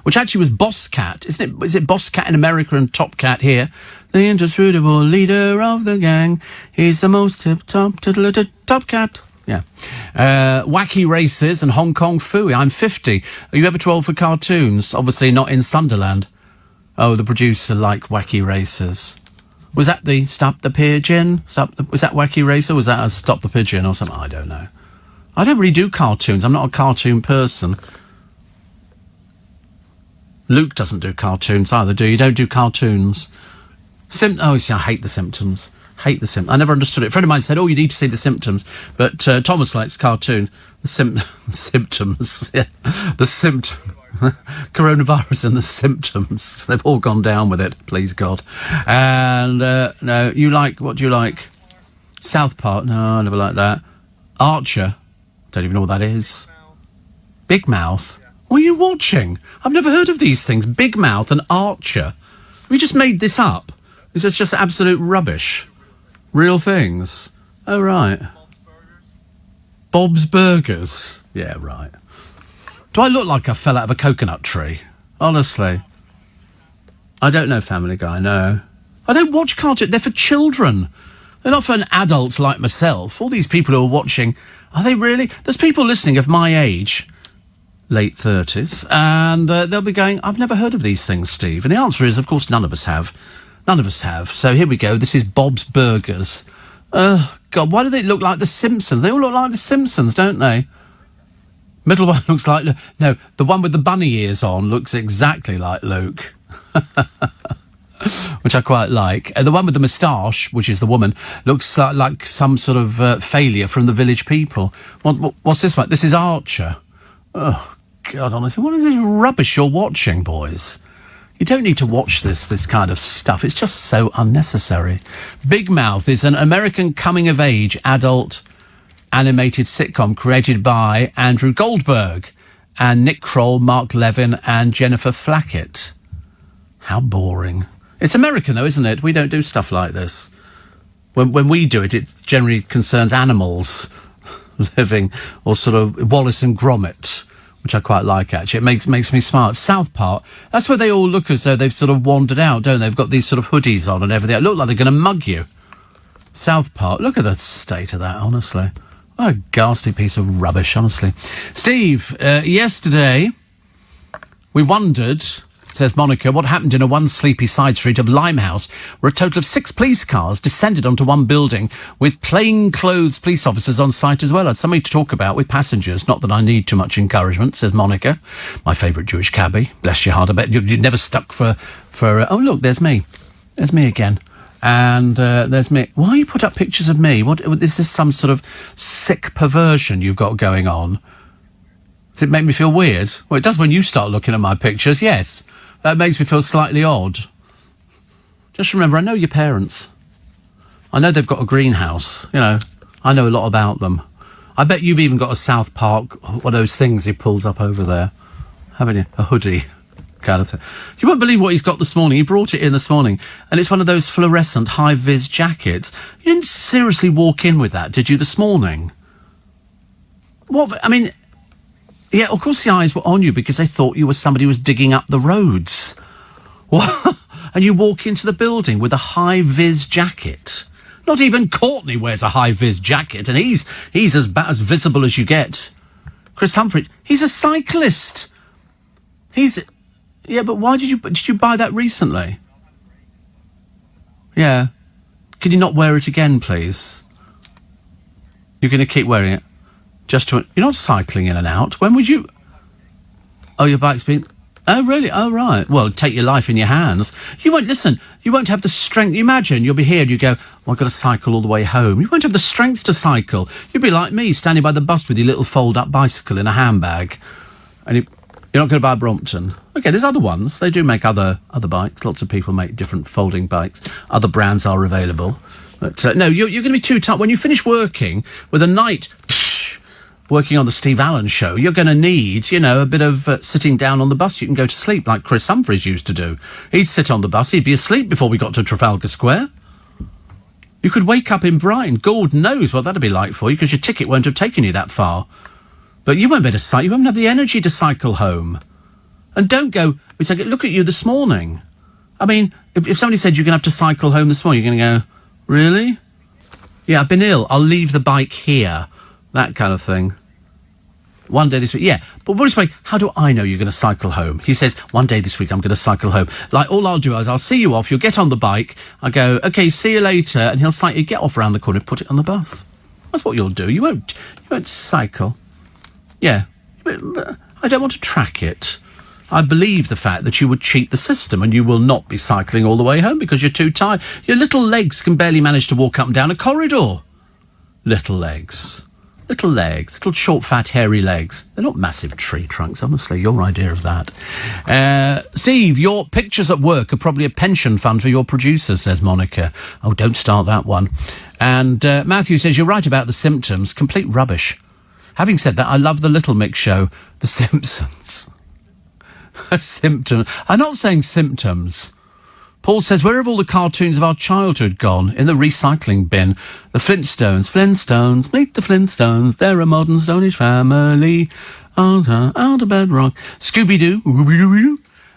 which actually was Boss Cat, isn't it? Is it Boss Cat in America and Top Cat here? The indisputable leader of the gang. He's the most top cat. Yeah. Wacky Races and Hong Kong Phooey. I'm 50. Are you ever too old for cartoons? Obviously not in Sunderland. Oh, the producer liked Wacky Races. Was that the Stop the Pigeon? Was that Wacky Racer? Was that a Stop the Pigeon or something? I don't know. I don't really do cartoons. I'm not a cartoon person. Luke doesn't do cartoons either, do you? You don't do cartoons. I hate The Simpsons. Hate The Simpsons. I never understood it. A friend of mine said, you need to see The Symptoms. But Thomas likes cartoon. The symptoms. Yeah. The coronavirus and the symptoms. They've all gone down with it, please God. And, no, what do you like? South Park? No, I never liked that. Archer? Don't even know what that is. Big Mouth? What are you watching? I've never heard of these things. Big Mouth and Archer. We just made this up. This is just absolute rubbish. Real things. Oh, right. Bob's Burgers. Yeah, right. Do I look like I fell out of a coconut tree? Honestly. I don't know Family Guy, no. I don't watch cartoons. They're for children. They're not for adults like myself. All these people who are watching, are they really? There's people listening of my age, late 30s, and they'll be going, I've never heard of these things, Steve. And the answer is, of course, none of us have. None of us have. So here we go. This is Bob's Burgers. God, why do they look like The Simpsons? They all look like The Simpsons, don't they? Middle one looks like... No, the one with the bunny ears on looks exactly like Luke. Which I quite like. The one with the moustache, which is the woman, looks like some sort of failure from the Village People. What's this one? This is Archer. Oh, God, honestly, what is this rubbish you're watching, boys? You don't need to watch this kind of stuff. It's just so unnecessary. Big Mouth is an American coming-of-age adult animated sitcom created by Andrew Goldberg and Nick Kroll, Mark Levin and Jennifer Flackett. How boring. It's American, though, isn't it? We don't do stuff like this. When we do it, it generally concerns animals living, or sort of Wallace and Gromit, which I quite like, actually. It makes me smart. South Park, that's where they all look as though they've sort of wandered out, don't they? They've got these sort of hoodies on and everything. It look like they're going to mug you. South Park, look at the state of that, honestly. What a ghastly piece of rubbish, honestly. Steve, yesterday we wondered, says Monica, what happened in a one sleepy side street of Limehouse where a total of 6 police cars descended onto one building with plainclothes police officers on site as well. I had something to talk about with passengers. Not that I need too much encouragement, says Monica, my favourite Jewish cabbie. Bless your heart. I bet you'd never stuck for oh, look, there's me. There's me again. And there's me. Why you put up pictures of me? What is this, some sort of sick perversion you've got going on? Does it make me feel weird? Well, it does when you start looking at my pictures, yes. That makes me feel slightly odd. Just remember, I know your parents. I know they've got a greenhouse, you know. I know a lot about them. I bet you've even got a South Park, one of those things he pulls up over there. Haven't you? A hoodie kind of thing. You won't believe what he's got this morning. He brought it in this morning, and it's one of those fluorescent high-vis jackets. You didn't seriously walk in with that, did you, this morning? What, I mean... Yeah, of course the eyes were on you because they thought you were somebody who was digging up the roads. What? And you walk into the building with a high-vis jacket. Not even Courtney wears a high-vis jacket, and he's as visible as you get. Chris Humphrey, he's a cyclist. Yeah, but why did you buy that recently? Yeah. Can you not wear it again, please? You're going to keep wearing it? You're not cycling in and out. When would you... Oh, your bike's been... Oh, really? Oh, right. Well, take your life in your hands. You won't have the strength. Imagine you'll be here and you go, well, I've got to cycle all the way home. You won't have the strength to cycle. You'll be like me, standing by the bus with your little fold-up bicycle in a handbag. And you're not going to buy a Brompton. Okay, there's other ones. They do make other bikes. Lots of people make different folding bikes. Other brands are available. But, no, you're going to be too tired. When you finish working with a night... working on the Steve Allen show, you're going to need, a bit of sitting down on the bus. You can go to sleep like Chris Humphries used to do. He'd sit on the bus, he'd be asleep before we got to Trafalgar Square. You could wake up in Brighton. God knows what that'd be like for you, because your ticket won't have taken you that far. But you won't be able to cycle. You won't have the energy to cycle home. And don't go... Look at you this morning. I mean, if somebody said you're going to have to cycle home this morning, you're going to go, really? Yeah, I've been ill. I'll leave the bike here. That kind of thing. One day this week, yeah. But what is like? How do I know you're going to cycle home? He says, one day this week I'm going to cycle home. Like, all I'll do is I'll see you off. You'll get on the bike. I go, okay, see you later. And he'll slightly get off around the corner, put it on the bus. That's what you'll do. You won't cycle. Yeah. But I don't want to track it. I believe the fact that you would cheat the system and you will not be cycling all the way home because you're too tired. Your little legs can barely manage to walk up and down a corridor. Little legs. Little short, fat, hairy legs. They're not massive tree trunks, honestly. Your idea of that. Steve, your pictures at work are probably a pension fund for your producers, says Monica. Oh, don't start that one. And Matthew says, you're right about the symptoms. Complete rubbish. Having said that, I love the Little Mix show, The Simpsons. Symptoms. I'm not saying symptoms. Paul says, where have all the cartoons of our childhood gone? In the recycling bin. The Flintstones, meet the Flintstones. They're a modern Stone-ish family. Out of bed rock. Scooby-Doo.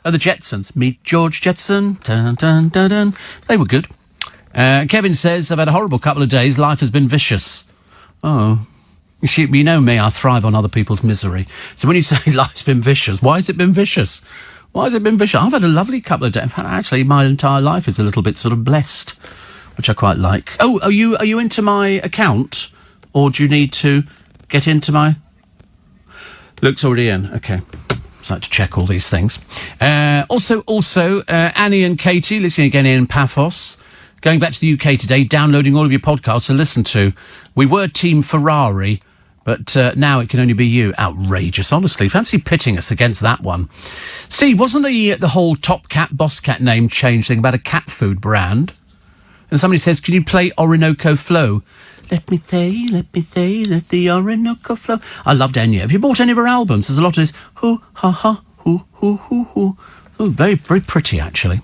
And the Jetsons. Meet George Jetson. Dun, dun, dun, dun. They were good. Kevin says, I've had a horrible couple of days. Life has been vicious. Oh. You know me, I thrive on other people's misery. So when you say life's been vicious, why has it been vicious? Why has it been vicious? I've had a lovely couple of days. In fact, actually, my entire life is a little bit sort of blessed, which I quite like. Oh, are you into my account? Or do you need to get into my... Luke's already in. Okay. I'd like to check all these things. Also, Annie and Katie, listening again in Paphos. Going back to the UK today, downloading all of your podcasts to listen to. We were Team Ferrari, but now it can only be you. Outrageous, honestly. Fancy pitting us against that one. Steve, wasn't the whole Top Cat, Boss Cat name change thing about a cat food brand? And somebody says, can you play Orinoco Flow? Let me say, let the Orinoco flow. I loved Enya. Have you bought any of her albums? There's a lot of this, hoo, ha, ha, hoo, hoo, hoo, hoo. Oh, very, very pretty, actually.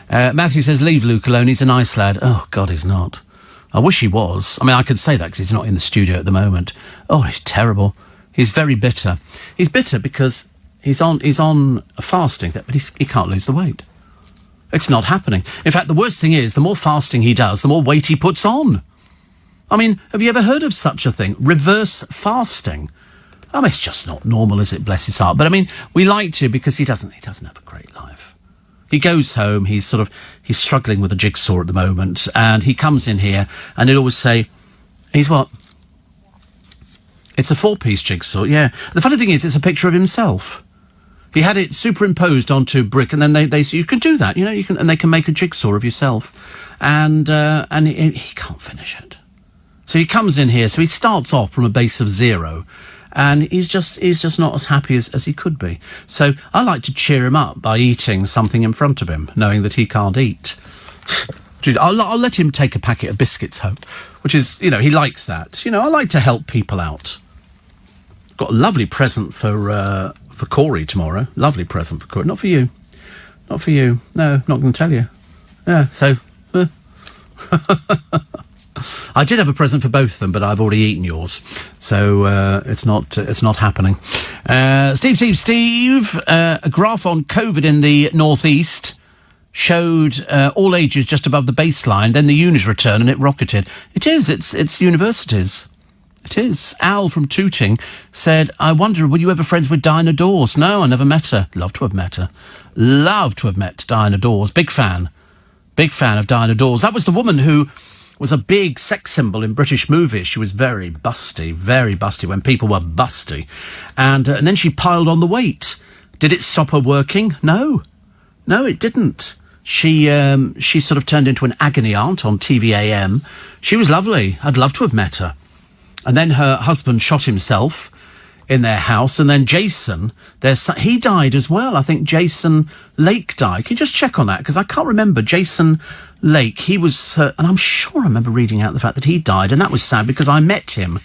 Matthew says, leave Luke alone, he's a nice lad. Oh, God, he's not. I wish he was. I mean, I could say that because he's not in the studio at the moment. Oh, he's terrible. He's very bitter. He's bitter because he's on fasting, but he can't lose the weight. It's not happening. In fact, the worst thing is, the more fasting he does, the more weight he puts on. I mean, have you ever heard of such a thing? Reverse fasting. I mean, it's just not normal, is it? Bless his heart. But I mean, we like to because he doesn't have a great life. He goes home, he's struggling with a jigsaw at the moment, and he comes in here, and he'll always say, he's what? It's a 4-piece jigsaw, yeah. The funny thing is, it's a picture of himself. He had it superimposed onto brick, and then they you can do that, and they can make a jigsaw of yourself. And he can't finish it. So he comes in here, so he starts off from a base of 0, and he's just not as happy as he could be. So I like to cheer him up by eating something in front of him, knowing that he can't eat. I'll let him take a packet of biscuits home, which is, he likes that. I like to help people out. Got a lovely present for Corey tomorrow. Lovely present for Corey. Not for you. Not for you. No, not going to tell you. Yeah, so... I did have a present for both of them, but I've already eaten yours, so it's not happening. Steve, a graph on COVID in the northeast showed all ages just above the baseline. Then the unis return and it rocketed. It's universities. It is. Al from Tooting said, I wonder, were you ever friends with Diana Dawes? No, I never met her. Love to have met her. Love to have met Diana Dawes. Big fan of Diana Dawes. That was the woman who was a big sex symbol in British movies. She was very busty when people were busty. And then she piled on the weight. Did it stop her working? No, it didn't. She sort of turned into an agony aunt on TVAM. She was lovely. I'd love to have met her. And then her husband shot himself in their house, and then Jason, their son, he died as well. I think Jason Lake died. Can you just check on that? Because I can't remember. Jason Lake, he was, and I'm sure I remember reading out the fact that he died, and that was sad because I met him.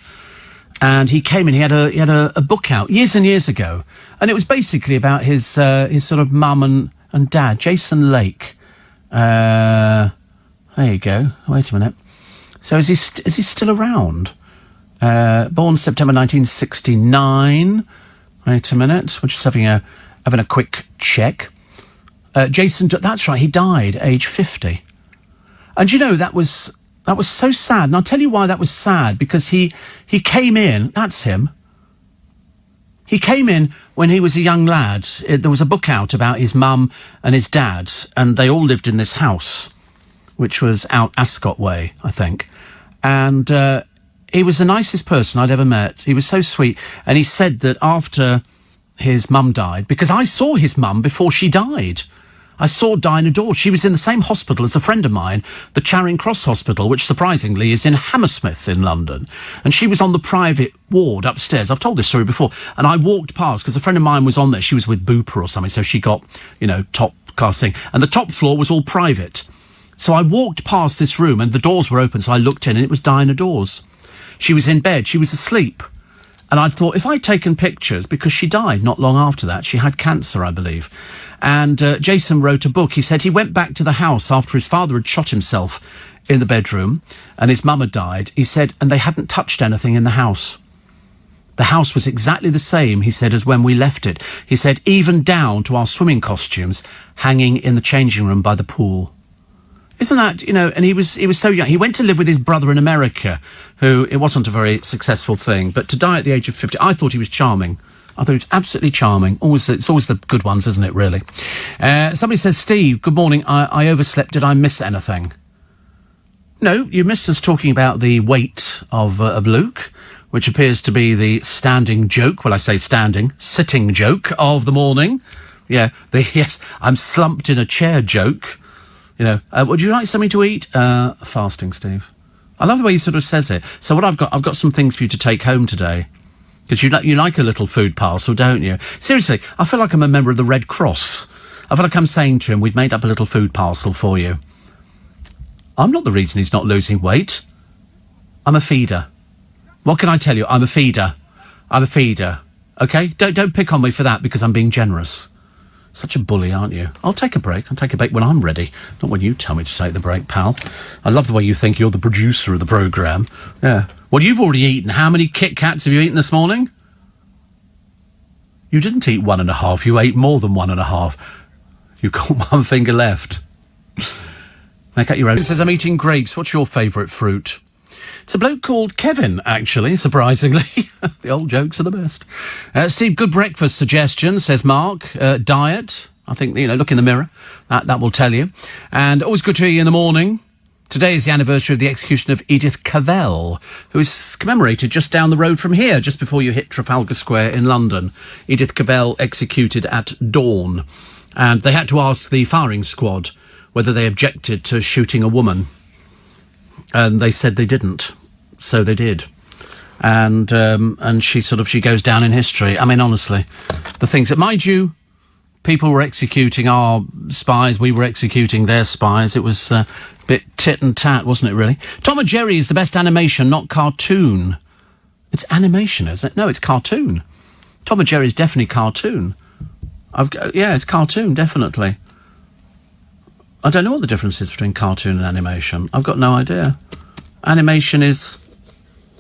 And he came in, he had a book out years and years ago, and it was basically about his sort of mum and dad, Jason Lake. There you go. Wait a minute. So is he still around? Born September 1969. Wait a minute. We're just having a quick check. Jason, that's right. He died age 50. And you know, that was so sad. And I'll tell you why that was sad, because he came in, that's him. He came in when he was a young lad. There was a book out about his mum and his dad, and they all lived in this house, which was out Ascot Way, I think. And he was the nicest person I'd ever met. He was so sweet. And he said that after his mum died, because I saw his mum before she died. I saw Dinah Dawes. She was in the same hospital as a friend of mine, the Charing Cross Hospital, which surprisingly is in Hammersmith in London. And she was on the private ward upstairs. I've told this story before. And I walked past, because a friend of mine was on there. She was with Bupa or something, so she got, top class thing. And the top floor was all private. So I walked past this room, and the doors were open, so I looked in, and it was Dinah Dawes. She was in bed. She was asleep. And I'd thought, if I'd taken pictures, because she died not long after that. She had cancer, I believe. And Jason wrote a book. He said he went back to the house after his father had shot himself in the bedroom and his mum had died. He said, and they hadn't touched anything in the house. The house was exactly the same, he said, as when we left it. He said, even down to our swimming costumes hanging in the changing room by the pool. Isn't that, and he was so young. He went to live with his brother in America, who, it wasn't a very successful thing, but to die at the age of 50, I thought he was charming. I thought he was absolutely charming. It's always the good ones, isn't it, really? Somebody says, Steve, good morning. I overslept. Did I miss anything? No, you missed us talking about the weight of Luke, which appears to be the standing joke. Well, I say standing, sitting joke of the morning. Yeah, yes, I'm slumped in a chair joke. Would you like something to eat? Fasting, Steve. I love the way he sort of says it. So what I've got some things for you to take home today. Because you like a little food parcel, don't you? Seriously, I feel like I'm a member of the Red Cross. I feel like I'm saying to him, we've made up a little food parcel for you. I'm not the reason he's not losing weight. I'm a feeder. What can I tell you? I'm a feeder. I'm a feeder. Okay? Don't pick on me for that, because I'm being generous. Such a bully, aren't you? I'll take a break. I'll take a break when I'm ready. Not when you tell me to take the break, pal. I love the way you think you're the producer of the programme. Yeah. Well, you've already eaten. How many Kit Kats have you eaten this morning? You didn't eat 1.5. You ate more than 1.5. You've got one finger left. Make out your own. It says, I'm eating grapes. What's your favourite fruit? It's a bloke called Kevin, actually, surprisingly. The old jokes are the best. Steve, good breakfast suggestion, says Mark. Diet. I think, look in the mirror. That will tell you. And always good to hear you in the morning. Today is the anniversary of the execution of Edith Cavell, who is commemorated just down the road from here, just before you hit Trafalgar Square in London. Edith Cavell executed at dawn. And they had to ask the firing squad whether they objected to shooting a woman. And they said they didn't. So they did. And she goes down in history. I mean, honestly, the things that, mind you, people were executing our spies, we were executing their spies. It was a bit tit and tat, wasn't it, really? Tom and Jerry is the best animation, not cartoon. It's animation, isn't it? No, it's cartoon. Tom and Jerry is definitely cartoon. It's cartoon, definitely. I don't know what the difference is between cartoon and animation. I've got no idea. Animation is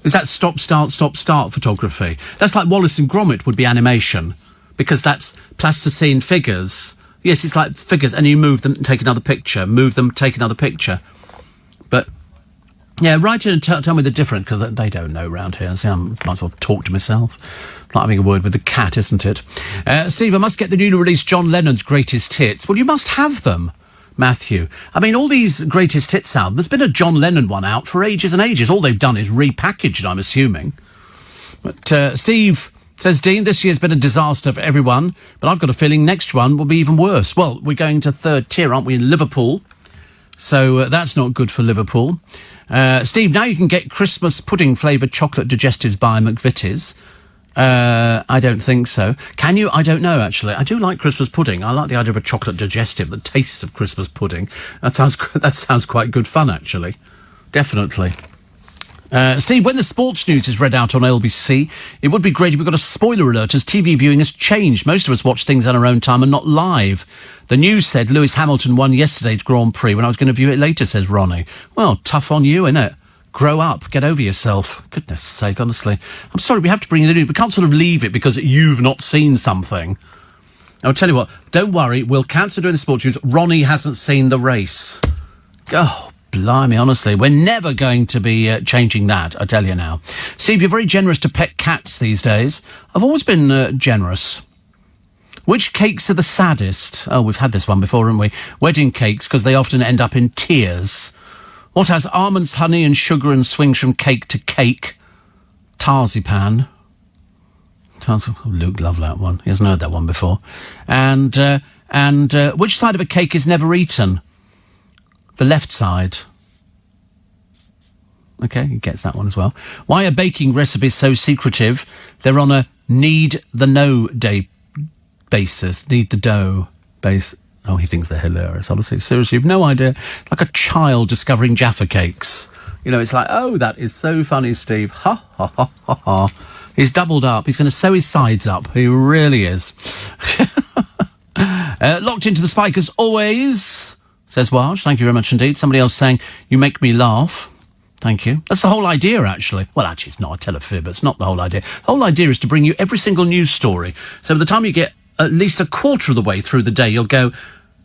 that stop, start photography. That's like Wallace and Gromit would be animation, because that's plasticine figures. Yes, it's like figures, and you move them and take another picture, move them, take another picture. But, yeah, write in and tell me the difference, because they don't know round here. So I might as well talk to myself. Like having a word with the cat, isn't it? Steve, I must get the newly released John Lennon's Greatest Hits. Well, you must have them, Matthew. I mean, all these Greatest Hits albums, there's been a John Lennon one out for ages and ages. All they've done is repackage it, I'm assuming. But, Steve, Says Dean, this year's been a disaster for everyone, but I've got a feeling next one will be even worse. Well, we're going to third tier, aren't we, in Liverpool? So that's not good for Liverpool. Steve, now you can get Christmas pudding-flavoured chocolate digestives by McVitie's. I don't think so. Can you? I don't know, actually. I do like Christmas pudding. I like the idea of a chocolate digestive that tastes of Christmas pudding. That sounds quite good fun, actually. Definitely. Steve, when the sports news is read out on LBC, it would be great if we got a spoiler alert as TV viewing has changed. Most of us watch things on our own time and not live. The news said Lewis Hamilton won yesterday's Grand Prix when I was going to view it later, says Ronnie. Well, tough on you, innit? Grow up. Get over yourself. Goodness sake, honestly. I'm sorry, we have to bring you the news. We can't sort of leave it because you've not seen something. I'll tell you what, don't worry, we'll cancel doing the sports news. Ronnie hasn't seen the race. Oh, blimey, honestly, we're never going to be changing that, I tell you now. Steve, you're very generous to pet cats these days. I've always been generous. Which cakes are the saddest? Oh, we've had this one before, haven't we? Wedding cakes, because they often end up in tears. What has almonds, honey and sugar and swings from cake to cake? Tarzipan. Luke loved that one. He hasn't heard that one before. And which side of a cake is never eaten? The left side. Okay, he gets that one as well. Why are baking recipes so secretive? They're on a need-the-know day basis. Need-the-dough base. Oh, he thinks they're hilarious, honestly. Seriously, you've no idea. Like a child discovering Jaffa cakes. You know, it's like, oh, that is so funny, Steve. Ha, ha, ha, ha, ha. He's doubled up. He's going to sew his sides up. He really is. Locked into the spike as always, says Walsh. Thank you very much indeed. Somebody else saying, you make me laugh. Thank you. That's the whole idea, actually. Well, actually, it's not. I tell a fib. It's not the whole idea. The whole idea is to bring you every single news story. So by the time you get at least a quarter of the way through the day, you'll go,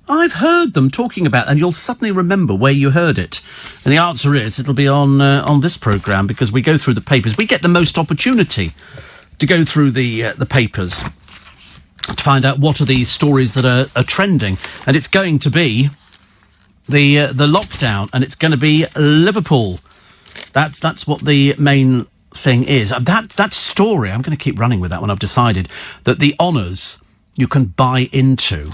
I've heard them talking about, and you'll suddenly remember where you heard it. And the answer is it'll be on this programme because we go through the papers. We get the most opportunity to go through the papers to find out what are the stories that are trending. And it's going to be the lockdown, and it's going to be Liverpool. That's what the main thing is. That story, I'm going to keep running with that one. I've decided that the honours you can buy into.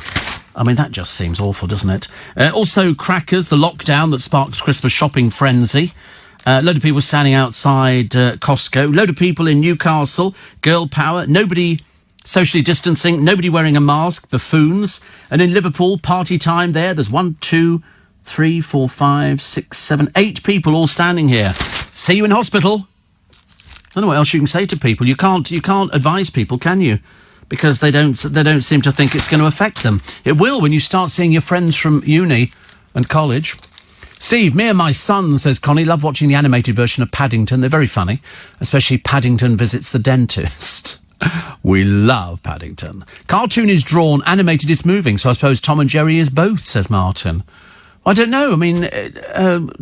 I mean, that just seems awful, doesn't it? Also, crackers, the lockdown that sparks Christmas shopping frenzy. Load of people standing outside Costco. Load of people in Newcastle. Girl power. Nobody socially distancing. Nobody wearing a mask. Buffoons. And in Liverpool, party time there. There's 1, 2, 3, 4, 5, 6, 7, 8 people all standing here. See you in hospital. I don't know what else you can say to people. You can't advise people, can you? Because they don't seem to think it's going to affect them. It will when you start seeing your friends from uni and college. Steve, me and my son, says Connie, love watching the animated version of Paddington. They're very funny, especially Paddington Visits the Dentist. We love Paddington. Cartoon is drawn, animated is moving, so I suppose Tom and Jerry is both, says Martin. I don't know. I mean,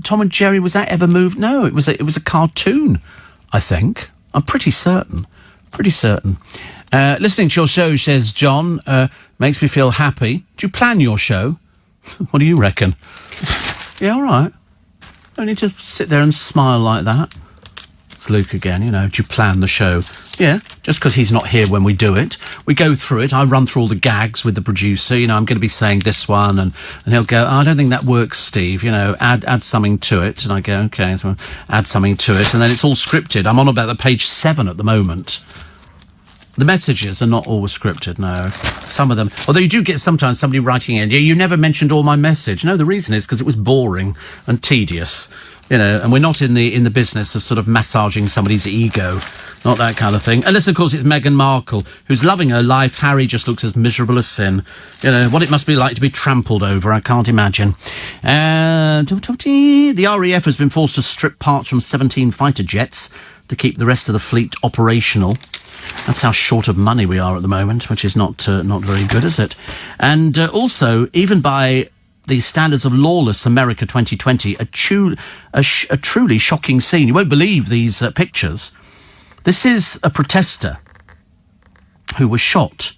Tom and Jerry, was that ever moved? No, it was a cartoon, I think. I'm pretty certain. Listening to your show, says John, makes me feel happy. Do you plan your show? What do you reckon? Yeah, all right. Don't need to sit there and smile like that. It's Luke again, you know. Do you plan the show? Yeah, just because he's not here when we do it. We go through it. I run through all the gags with the producer. You know, I'm going to be saying this one, and he'll go, I don't think that works, Steve. You know, add something to it. And I go, okay, so add something to it. And then it's all scripted. I'm on about the page 7 at the moment. The messages are not always scripted, no. Some of them. Although you do get sometimes somebody writing in, you never mentioned all my message. No, the reason is because it was boring and tedious. You know, and we're not in the business of sort of massaging somebody's ego. Not that kind of thing. Unless, of course, it's Meghan Markle, who's loving her life. Harry just looks as miserable as sin. You know, what it must be like to be trampled over, I can't imagine. The RAF has been forced to strip parts from 17 fighter jets to keep the rest of the fleet operational. That's how short of money we are at the moment, which is not very good, is it? And also, even by the standards of lawless America 2020, a truly shocking scene. You won't believe these pictures. This is a protester who was shot,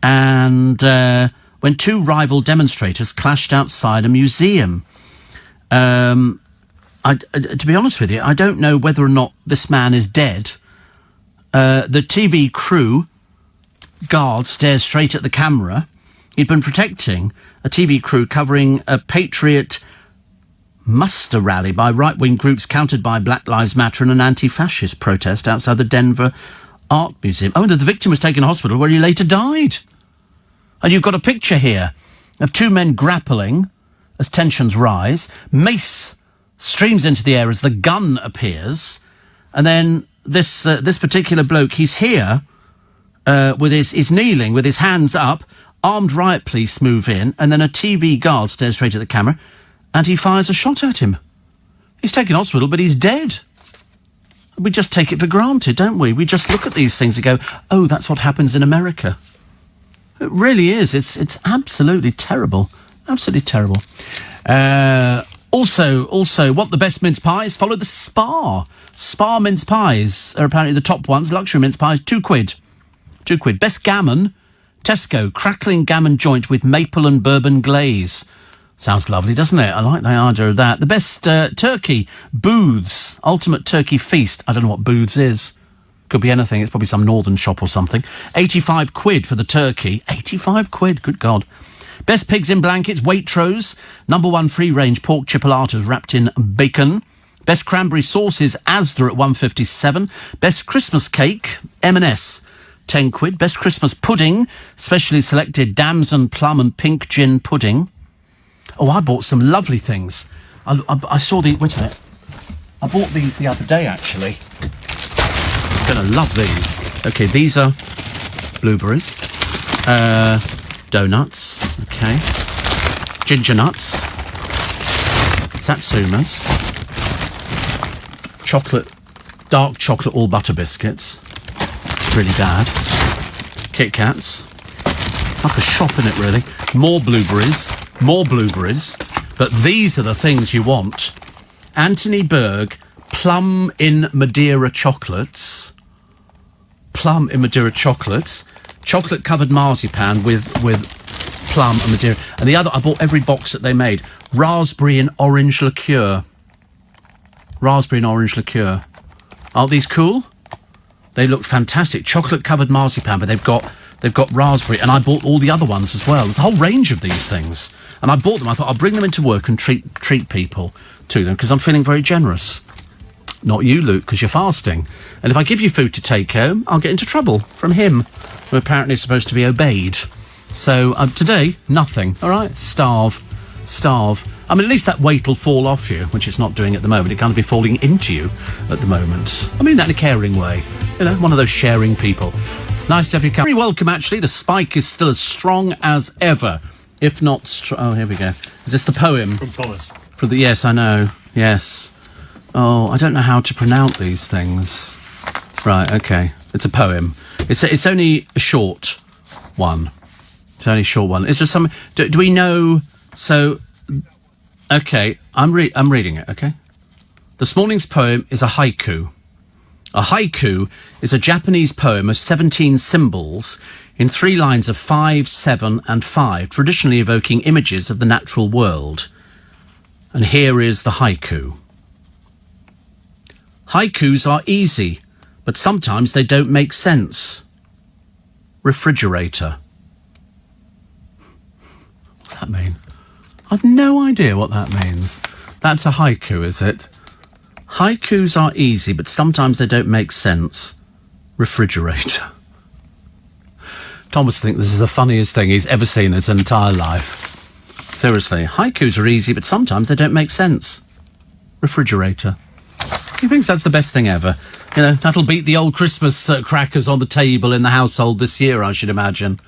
and when 2 rival demonstrators clashed outside a museum. To be honest with you, I don't know whether or not this man is dead. the TV crew guard stares straight at the camera. He'd been protecting a TV crew covering a Patriot muster rally by right-wing groups countered by Black Lives Matter and an anti-fascist protest outside the Denver Art Museum. Oh, and the victim was taken to hospital where he later died. And you've got a picture here of two men grappling as tensions rise. Mace streams into the air as the gun appears. And then this particular bloke, he's here with he's kneeling with his hands up. Armed riot police move in, and then a TV guard stares straight at the camera, and he fires a shot at him. He's taken to hospital, but he's dead. We just take it for granted, don't we? We just look at these things and go, oh, that's what happens in America. It really is. It's absolutely terrible. Absolutely terrible. Also, what the best mince pies? Follow the Spar. Spar mince pies are apparently the top ones. Luxury mince pies, £2. £2. Best gammon, Tesco, crackling gammon joint with maple and bourbon glaze. Sounds lovely, doesn't it? I like the idea of that. The best turkey, Booths, Ultimate Turkey Feast. I don't know what Booths is. Could be anything. It's probably some northern shop or something. £85 for the turkey. £85, good God. Best pigs in blankets, Waitrose. #1 free-range pork chipolatas wrapped in bacon. Best cranberry sauces, Asda at £1.57. Best Christmas cake, M&S. £10. Best Christmas pudding, specially selected damson, plum and pink gin pudding. Oh, I bought some lovely things. I saw the... Wait a minute. I bought these the other day, actually. I'm going to love these. Okay, these are blueberries. Donuts. Okay. Ginger nuts. Satsumas. Chocolate... Dark chocolate all butter biscuits. Really bad. Kit Kats. Like a shop in it, really. More blueberries. But these are the things you want. Anthony Berg plum in Madeira chocolates. Chocolate covered marzipan with plum and Madeira. And the other, I bought every box that they made. Raspberry and orange liqueur. Aren't these cool? They look fantastic. Chocolate-covered marzipan, but they've got raspberry, and I bought all the other ones as well. There's a whole range of these things. And I bought them. I thought I'll bring them into work and treat people to them, because I'm feeling very generous. Not you, Luke, because you're fasting. And if I give you food to take home, I'll get into trouble from him, who apparently is supposed to be obeyed. So, today, nothing. All right? Starve. I mean, at least that weight will fall off you, which it's not doing at the moment. It can't be falling into you at the moment. I mean that in a caring way. You know, one of those sharing people. Nice to have you come. Very welcome, actually. The spike is still as strong as ever. If not... oh, here we go. Is this the poem? From Thomas. Yes, I know. Yes. Oh, I don't know how to pronounce these things. Right, okay. It's a poem. It's only a short one. It's just some... Do we know... So... Okay, I'm reading it, okay? This morning's poem is a haiku. A haiku is a Japanese poem of 17 symbols in 3 lines of 5, 7 and 5, traditionally evoking images of the natural world. And here is the haiku. Haikus are easy, but sometimes they don't make sense. Refrigerator. What's that mean? I've no idea what that means. That's a haiku, is it? Haikus are easy, but sometimes they don't make sense. Refrigerator. Thomas thinks this is the funniest thing he's ever seen in his entire life. Seriously, haikus are easy, but sometimes they don't make sense. Refrigerator. He thinks that's the best thing ever. You know, that'll beat the old Christmas crackers on the table in the household this year, I should imagine.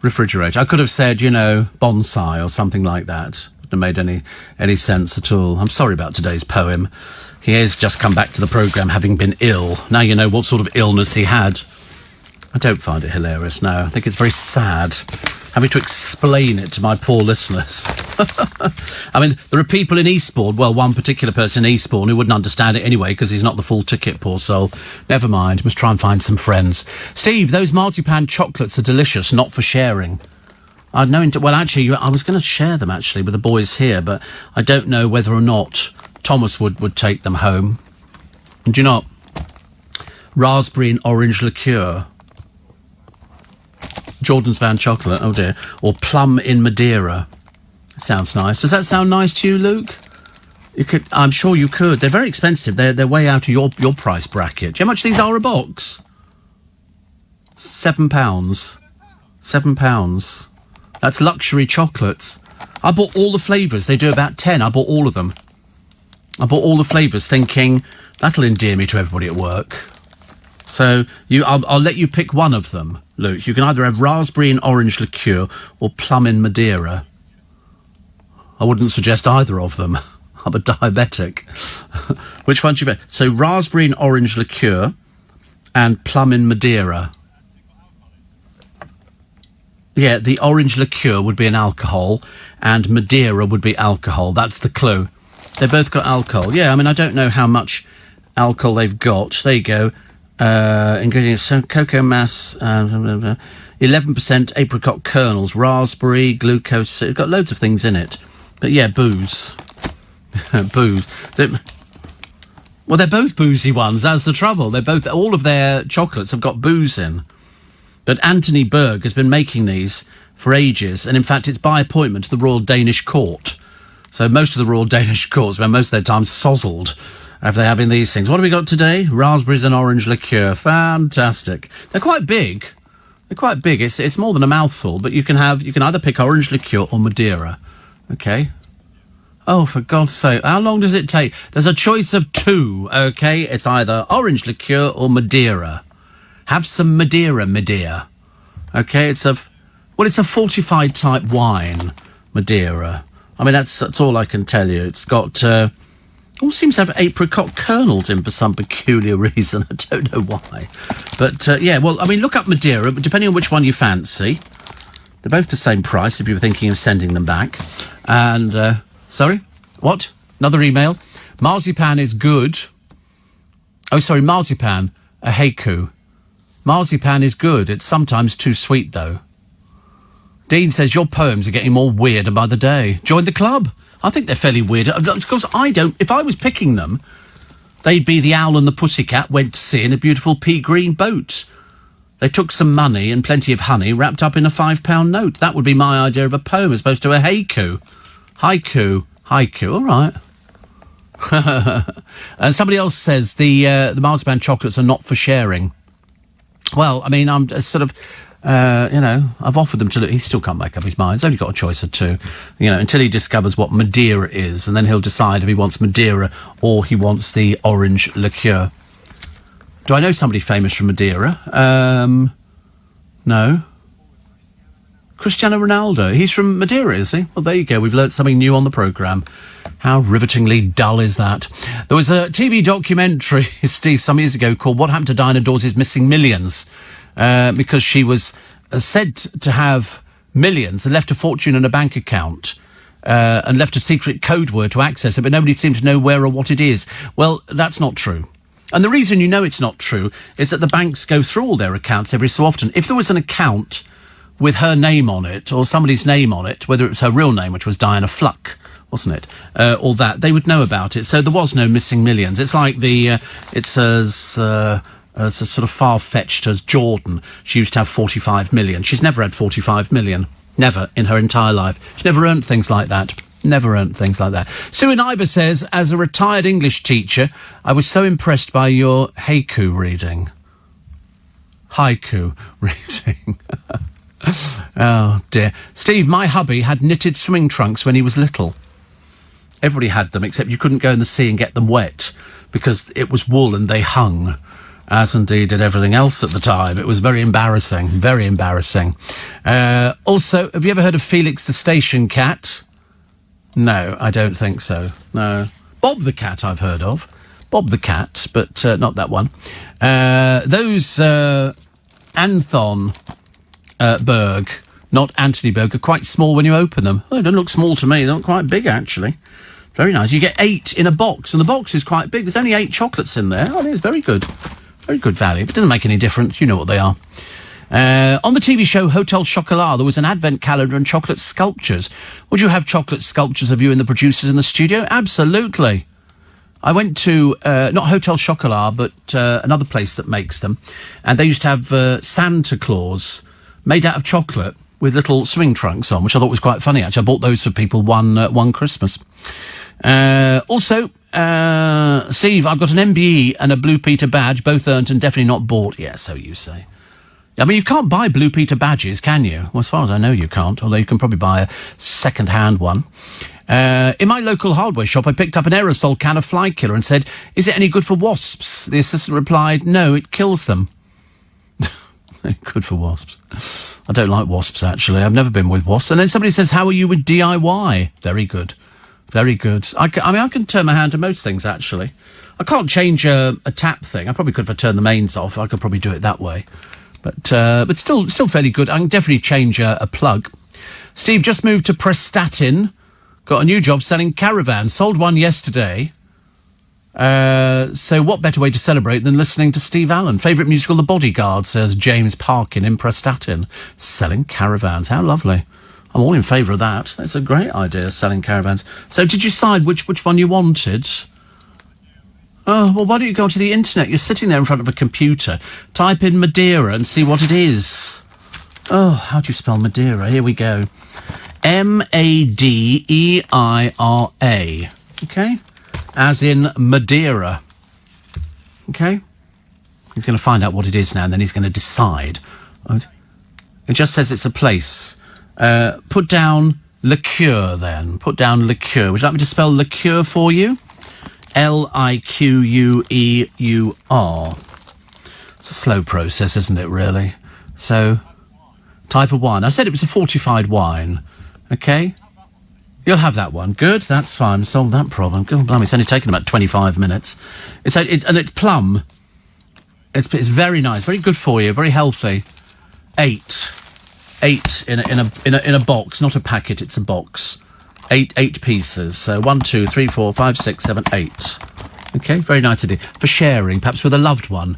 Refrigerator. I could have said, you know, bonsai or something like that. Wouldn't have made any sense at all. I'm sorry about today's poem. He has just come back to the programme having been ill. Now you know what sort of illness he had. I don't find it hilarious, no. I think it's very sad having to explain it to my poor listeners. I mean, there are people in Eastbourne, well, one particular person in Eastbourne who wouldn't understand it anyway because he's not the full ticket, poor soul. Never mind, must try and find some friends. Steve, those marzipan chocolates are delicious, not for sharing. I'd know well, actually, I was going to share them, actually, with the boys here, but I don't know whether or not Thomas would take them home. Do you not? raspberry and orange liqueur. Jordan's Van chocolate, oh dear. Or plum in Madeira. Sounds nice. Does that sound nice to you, Luke? You could. I'm sure you could. They're very expensive. They're way out of your price bracket. Do you know how much these are a box? £7. £7. That's luxury chocolates. I bought all the flavours. They do about 10. I bought all of them. I bought all the flavours thinking that'll endear me to everybody at work. So I'll let you pick one of them, Luke. You can either have raspberry and orange liqueur or plum in Madeira. I wouldn't suggest either of them. I'm a diabetic. Which one do you bet? So raspberry and orange liqueur and plum in Madeira. Yeah, the orange liqueur would be an alcohol and Madeira would be alcohol. That's the clue. They both got alcohol. Yeah, I mean, I don't know how much alcohol they've got. There you go. Ingredients, so cocoa mass, 11% apricot kernels, raspberry, glucose. It's got loads of things in it. But yeah, booze. Booze. Well, they're both boozy ones. That's the trouble. All of their chocolates have got booze in. But Anthony Berg has been making these for ages. And in fact, it's by appointment to the Royal Danish Court. So most of the Royal Danish Courts spend most of their time sozzled after they're having these things. What have we got today? Raspberries and orange liqueur. Fantastic. They're quite big. They're quite big. It's more than a mouthful, but you can either pick orange liqueur or Madeira. Okay. Oh, for God's sake. How long does it take? There's a choice of two, okay? It's either orange liqueur or Madeira. Have some Madeira. Okay, it's a fortified type wine, Madeira. I mean, that's all I can tell you. It's got, all seems to have apricot kernels in for some peculiar reason. I don't know why. But, yeah, well, I mean, look up Madeira, but depending on which one you fancy. They're both the same price if you were thinking of sending them back. And, sorry? What? Another email? Marzipan is good. Oh, sorry, marzipan. A haiku. Marzipan is good. It's sometimes too sweet, though. Dean says, your poems are getting more weirder by the day. Join the club. I think they're fairly weird. Of course, I don't. If I was picking them, they'd be The Owl and the Pussycat went to sea in a beautiful pea green boat. They took some money and plenty of honey wrapped up in a £5 note. That would be my idea of a poem as opposed to a haiku. Haiku, all right. And somebody else says the marzipan chocolates are not for sharing. Well, I mean, I'm sort of, I've offered them to Luke. He still can't make up his mind. He's only got a choice of two, until he discovers what Madeira is, and then he'll decide if he wants Madeira or he wants the orange liqueur. Do I know somebody famous from Madeira? No. Cristiano Ronaldo. He's from Madeira, is he? Well, there you go. We've learnt something new on the programme. How rivetingly dull is that? There was a TV documentary, Steve, some years ago called What Happened to Diana Dawes' Missing Millions, because she was said to have millions and left a fortune in a bank account and left a secret code word to access it, but nobody seemed to know where or what it is. Well, that's not true. And the reason you know it's not true is that the banks go through all their accounts every so often. If there was an account with her name on it or somebody's name on it, whether it was her real name, which was Diana Fluck, wasn't it? Or that, they would know about it. So there was no missing millions. It's like it's as sort of far-fetched as Jordan. She used to have 45 million. She's never had 45 million. Never in her entire life. She's never earned things like that. Never earned things like that. Sue in Ivor says, as a retired English teacher, I was so impressed by your haiku reading. Haiku reading. Oh, dear. Steve, my hubby had knitted swimming trunks when he was little. Everybody had them, except you couldn't go in the sea and get them wet because it was wool and they hung, as indeed did everything else at the time. It was very embarrassing, very embarrassing. Also, have you ever heard of Felix the Station Cat? No, I don't think so. No. Bob the Cat I've heard of. Bob the Cat, but not that one. Those Anthon Berg, not Anthony Berg, are quite small when you open them. Oh, they don't look small to me. They look quite big, actually. Very nice. You get 8 in a box, and the box is quite big. There's only 8 chocolates in there. I think it's very good. Very good value. But it doesn't make any difference. You know what they are. On the TV show Hotel Chocolat, there was an advent calendar and chocolate sculptures. Would you have chocolate sculptures of you and the producers in the studio? Absolutely. I went to, not Hotel Chocolat, but another place that makes them. And they used to have Santa Claus made out of chocolate with little swing trunks on, which I thought was quite funny, actually. I bought those for people one Christmas. Also, Steve, I've got an MBE and a Blue Peter badge, both earned and definitely not bought. Yeah, so you say. I mean, you can't buy Blue Peter badges, can you? Well, as far as I know, you can't, although you can probably buy a second-hand one. In my local hardware shop, I picked up an aerosol can of fly killer and said, "Is it any good for wasps?" The assistant replied, "No, it kills them." Good for wasps. I don't like wasps, actually. I've never been with wasps. And then somebody says, "How are you with DIY?" Very good. Very good. I can turn my hand to most things, actually. I can't change a tap thing. I probably could if I turned the mains off. I could probably do it that way. But still fairly good. I can definitely change a plug. Steve just moved to Prestatyn. Got a new job selling caravans. Sold one yesterday. So what better way to celebrate than listening to Steve Allen? Favourite musical, The Bodyguard, says James Parkin in Prestatyn. Selling caravans. How lovely. I'm all in favour of that. That's a great idea, selling caravans. So did you decide which one you wanted? Oh, well, why don't you go to the internet? You're sitting there in front of a computer. Type in Madeira and see what it is. Oh, how do you spell Madeira? Here we go. Madeira. Okay? As in Madeira. Okay? He's going to find out what it is now, and then he's going to decide. It just says it's a place. Put down liqueur, then. Put down liqueur. Would you like me to spell liqueur for you? Liqueur. It's a slow process, isn't it, really? So, type of wine. I said it was a fortified wine. Okay? You'll have that one. Good, that's fine. Solved that problem. God, blimey, it's only taken about 25 minutes. And it's plum. It's very nice. Very good for you. Very healthy. 8 in a box. Not a packet, it's a box. 8 pieces. So 1, 2, 3, 4, 5, 6, 7, 8. Okay, very nice idea. For sharing, perhaps with a loved one.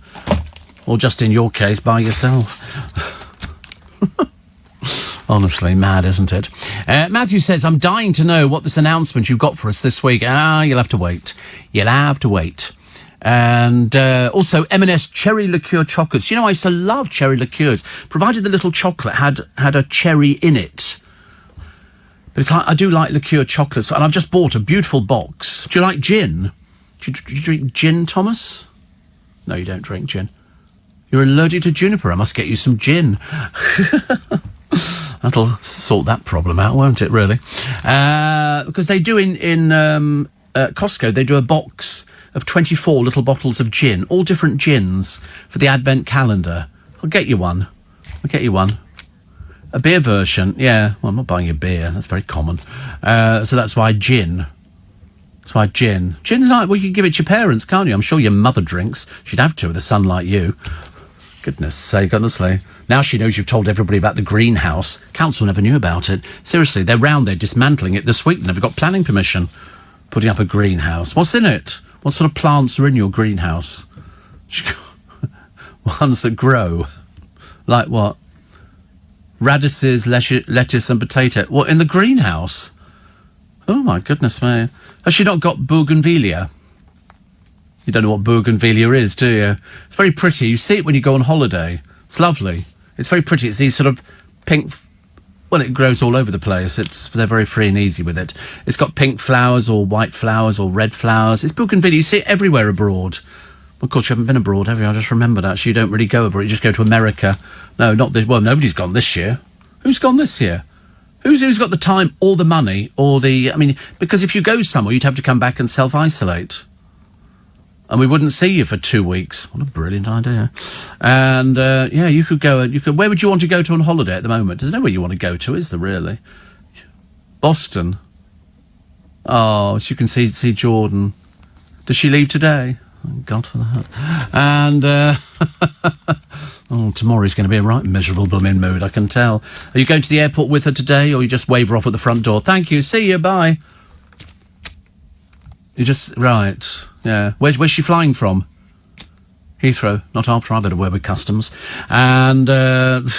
Or just in your case, by yourself. Honestly, mad, isn't it? Matthew says, "I'm dying to know what this announcement you've got for us this week." You'll have to wait. You'll have to wait. And also, M&S cherry liqueur chocolates. You know, I used to love cherry liqueurs, provided the little chocolate had a cherry in it. But I do like liqueur chocolates, and I've just bought a beautiful box. Do you like gin? Do you drink gin, Thomas? No, you don't drink gin. You're allergic to juniper. I must get you some gin. That'll sort that problem out, won't it, really? Because they do in Costco, they do a box of 24 little bottles of gin, all different gins, for the Advent calendar. I'll get you one. A beer version, yeah. Well, I'm not buying a beer. That's very common. So that's why gin. Gin's like, well, you can give it to your parents, can't you? I'm sure your mother drinks. She'd have to with a son like you. Goodness sake, honestly. Now she knows you've told everybody about the greenhouse. Council never knew about it. Seriously, they're dismantling it this week. They've got planning permission. Putting up a greenhouse. What's in it? What sort of plants are in your greenhouse? Ones that grow. Like what? Radishes, lettuce and potato. What, in the greenhouse? Oh, my goodness me. Has she not got bougainvillea? You don't know what bougainvillea is, do you? It's very pretty. You see it when you go on holiday. It's lovely. It's very pretty. It's these sort of pink... Well, it grows all over the place. They're very free and easy with it. It's got pink flowers or white flowers or red flowers. It's bougainvillea. You see it everywhere abroad. Well, of course, you haven't been abroad, have you? I just remembered, actually. You don't really go abroad. You just go to America. No, not this... Well, nobody's gone this year. Who's gone this year? Who's got the time or the money or the... I mean, because if you go somewhere, you'd have to come back and self-isolate. And we wouldn't see you for 2 weeks. What a brilliant idea. And, yeah, you could go... Where would you want to go to on holiday at the moment? There's nowhere you want to go to, is there, really? Boston. Oh, so you can see Jordan. Does she leave today? Thank God for that. And, tomorrow's going to be a right miserable blooming mood, I can tell. Are you going to the airport with her today, or you just wave her off at the front door? Thank you, see you, bye. You just... Right, yeah. Where's she flying from? Heathrow. Not after I've had a word with customs. And, and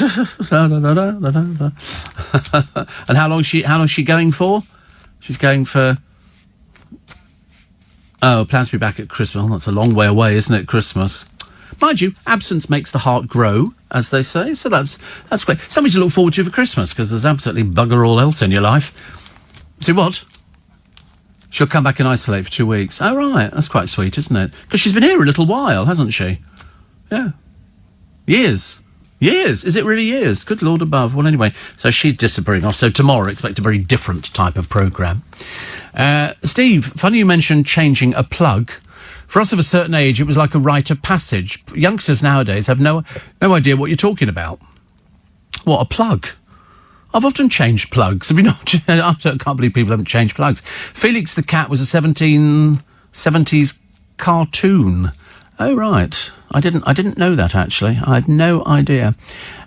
how long's she going for? She's going for... Oh, plans to be back at Christmas. Well, that's a long way away, isn't it, Christmas? Mind you, absence makes the heart grow, as they say, so that's great. Something to look forward to for Christmas, because there's absolutely bugger all else in your life. See what? She'll come back and isolate for 2 weeks. Oh, right, that's quite sweet, isn't it? Because she's been here a little while, hasn't she? Yeah. Years. Is it really years? Good Lord above. Well, anyway, so she's disappearing off. So tomorrow, expect a very different type of programme. Steve, funny you mentioned changing a plug. For us of a certain age, it was like a rite of passage. Youngsters nowadays have no idea what you're talking about. What, a plug? I've often changed plugs. Have you not? I can't believe people haven't changed plugs. Felix the Cat was a 1770s cartoon. Oh, right. I didn't know that, actually. I had no idea.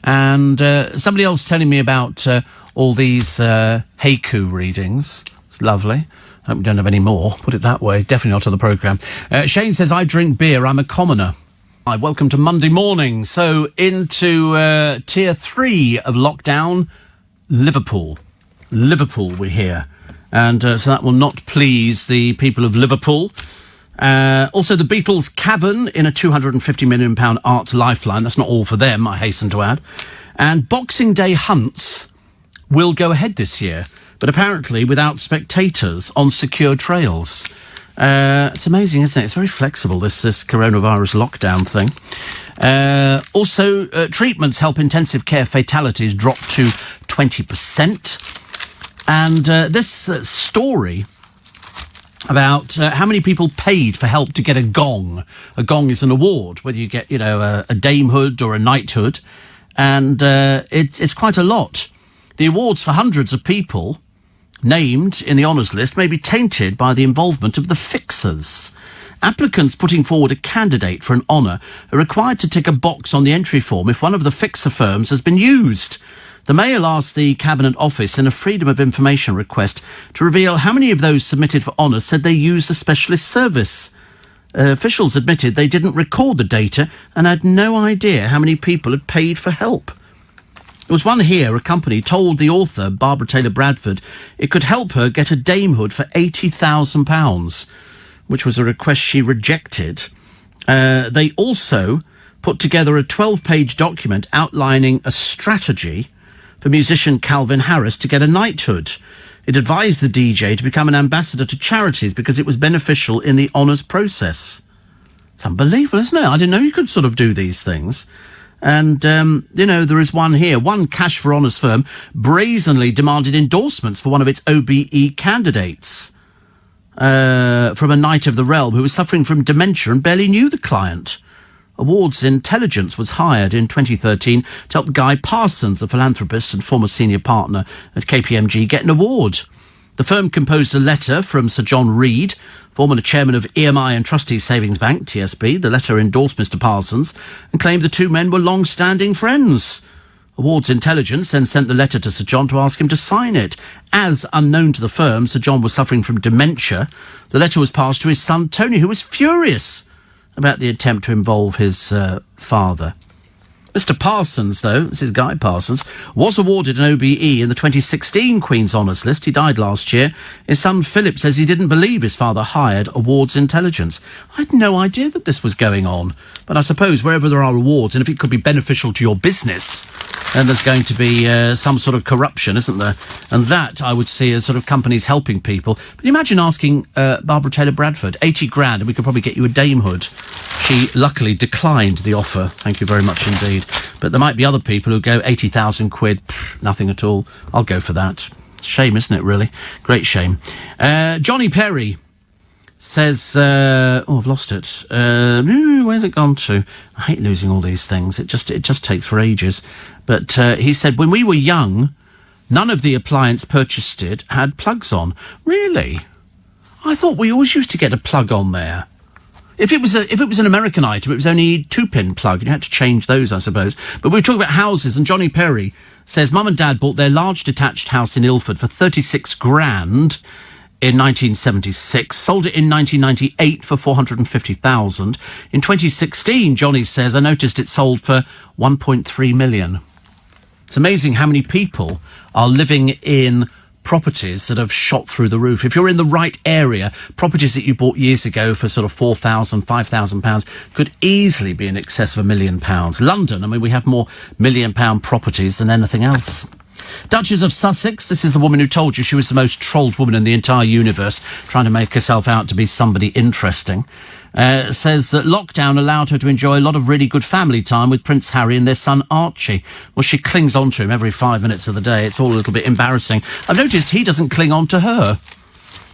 And somebody else telling me about all these haiku readings. It's lovely. I hope we don't have any more, put it that way. Definitely not on the programme. Shane says, I drink beer, I'm a commoner. Hi, welcome to Monday morning. So, into Tier 3 of lockdown, Liverpool. We're here. And so that will not please the people of Liverpool. Also, the Beatles' Cavern in a £250 million arts lifeline. That's not all for them, I hasten to add. And Boxing Day hunts will go ahead this year, but apparently without spectators on secure trails. It's amazing, isn't it? It's very flexible, this coronavirus lockdown thing. Also, treatments help intensive care fatalities drop to 20%. And this story about how many people paid for help to get a gong. A gong is an award, whether you get, a damehood or a knighthood. And it's quite a lot. The awards for hundreds of people named in the honours list may be tainted by the involvement of the fixers. Applicants putting forward a candidate for an honour are required to tick a box on the entry form if one of the fixer firms has been used. The Mail asked the Cabinet Office in a Freedom of Information request to reveal how many of those submitted for honours said they used a specialist service. Officials admitted they didn't record the data and had no idea how many people had paid for help. There was one here, a company told the author, Barbara Taylor Bradford, it could help her get a damehood for £80,000, which was a request she rejected. They also put together a 12-page document outlining a strategy for musician Calvin Harris to get a knighthood. It advised the DJ to become an ambassador to charities because it was beneficial in the honours process. It's unbelievable, isn't it? I didn't know you could sort of do these things. And, there is one here. One Cash for Honours firm brazenly demanded endorsements for one of its OBE candidates from a Knight of the Realm who was suffering from dementia and barely knew the client. Awards Intelligence was hired in 2013 to help Guy Parsons, a philanthropist and former senior partner at KPMG, get an award. The firm composed a letter from Sir John Reed, former chairman of EMI and Trustees Savings Bank, TSB. The letter endorsed Mr Parsons and claimed the two men were long-standing friends. Awards Intelligence then sent the letter to Sir John to ask him to sign it. As unknown to the firm, Sir John was suffering from dementia. The letter was passed to his son Tony, who was furious about the attempt to involve his father. Mr Parsons, though, this is Guy Parsons, was awarded an OBE in the 2016 Queen's Honours list. He died last year. His son Philip says he didn't believe his father hired Awards Intelligence. I had no idea that this was going on. But I suppose wherever there are awards, and if it could be beneficial to your business, then there's going to be some sort of corruption, isn't there? And that I would see as sort of companies helping people. But imagine asking Barbara Taylor Bradford, 80 grand, and we could probably get you a damehood. She luckily declined the offer. Thank you very much indeed. But there might be other people who go 80,000 quid, nothing at all. I'll go for that. Shame, isn't it, really? Great shame. Johnny Perry says, I've lost it. Where's it gone to? I hate losing all these things. It just takes for ages. But he said, when we were young, none of the appliance purchased had plugs on. Really? I thought we always used to get a plug on there. If it was an American item, it was only a 2-pin plug, and you had to change those, I suppose. But we were talking about houses, and Johnny Perry says Mum and Dad bought their large detached house in Ilford for 36 grand in 1976, sold it in 1998 for 450,000. In 2016, Johnny says, I noticed it sold for 1.3 million. It's amazing how many people are living in properties that have shot through the roof. If you're in the right area, properties that you bought years ago for sort of £4,000, £5,000 could easily be in excess of £1 million. London, I mean, we have more £1 million properties than anything else. Duchess of Sussex, this is the woman who told you she was the most trolled woman in the entire universe, trying to make herself out to be somebody interesting. Says that lockdown allowed her to enjoy a lot of really good family time with Prince Harry and their son Archie. Well, she clings on to him every 5 minutes of the day. It's all a little bit embarrassing. I've noticed he doesn't cling on to her.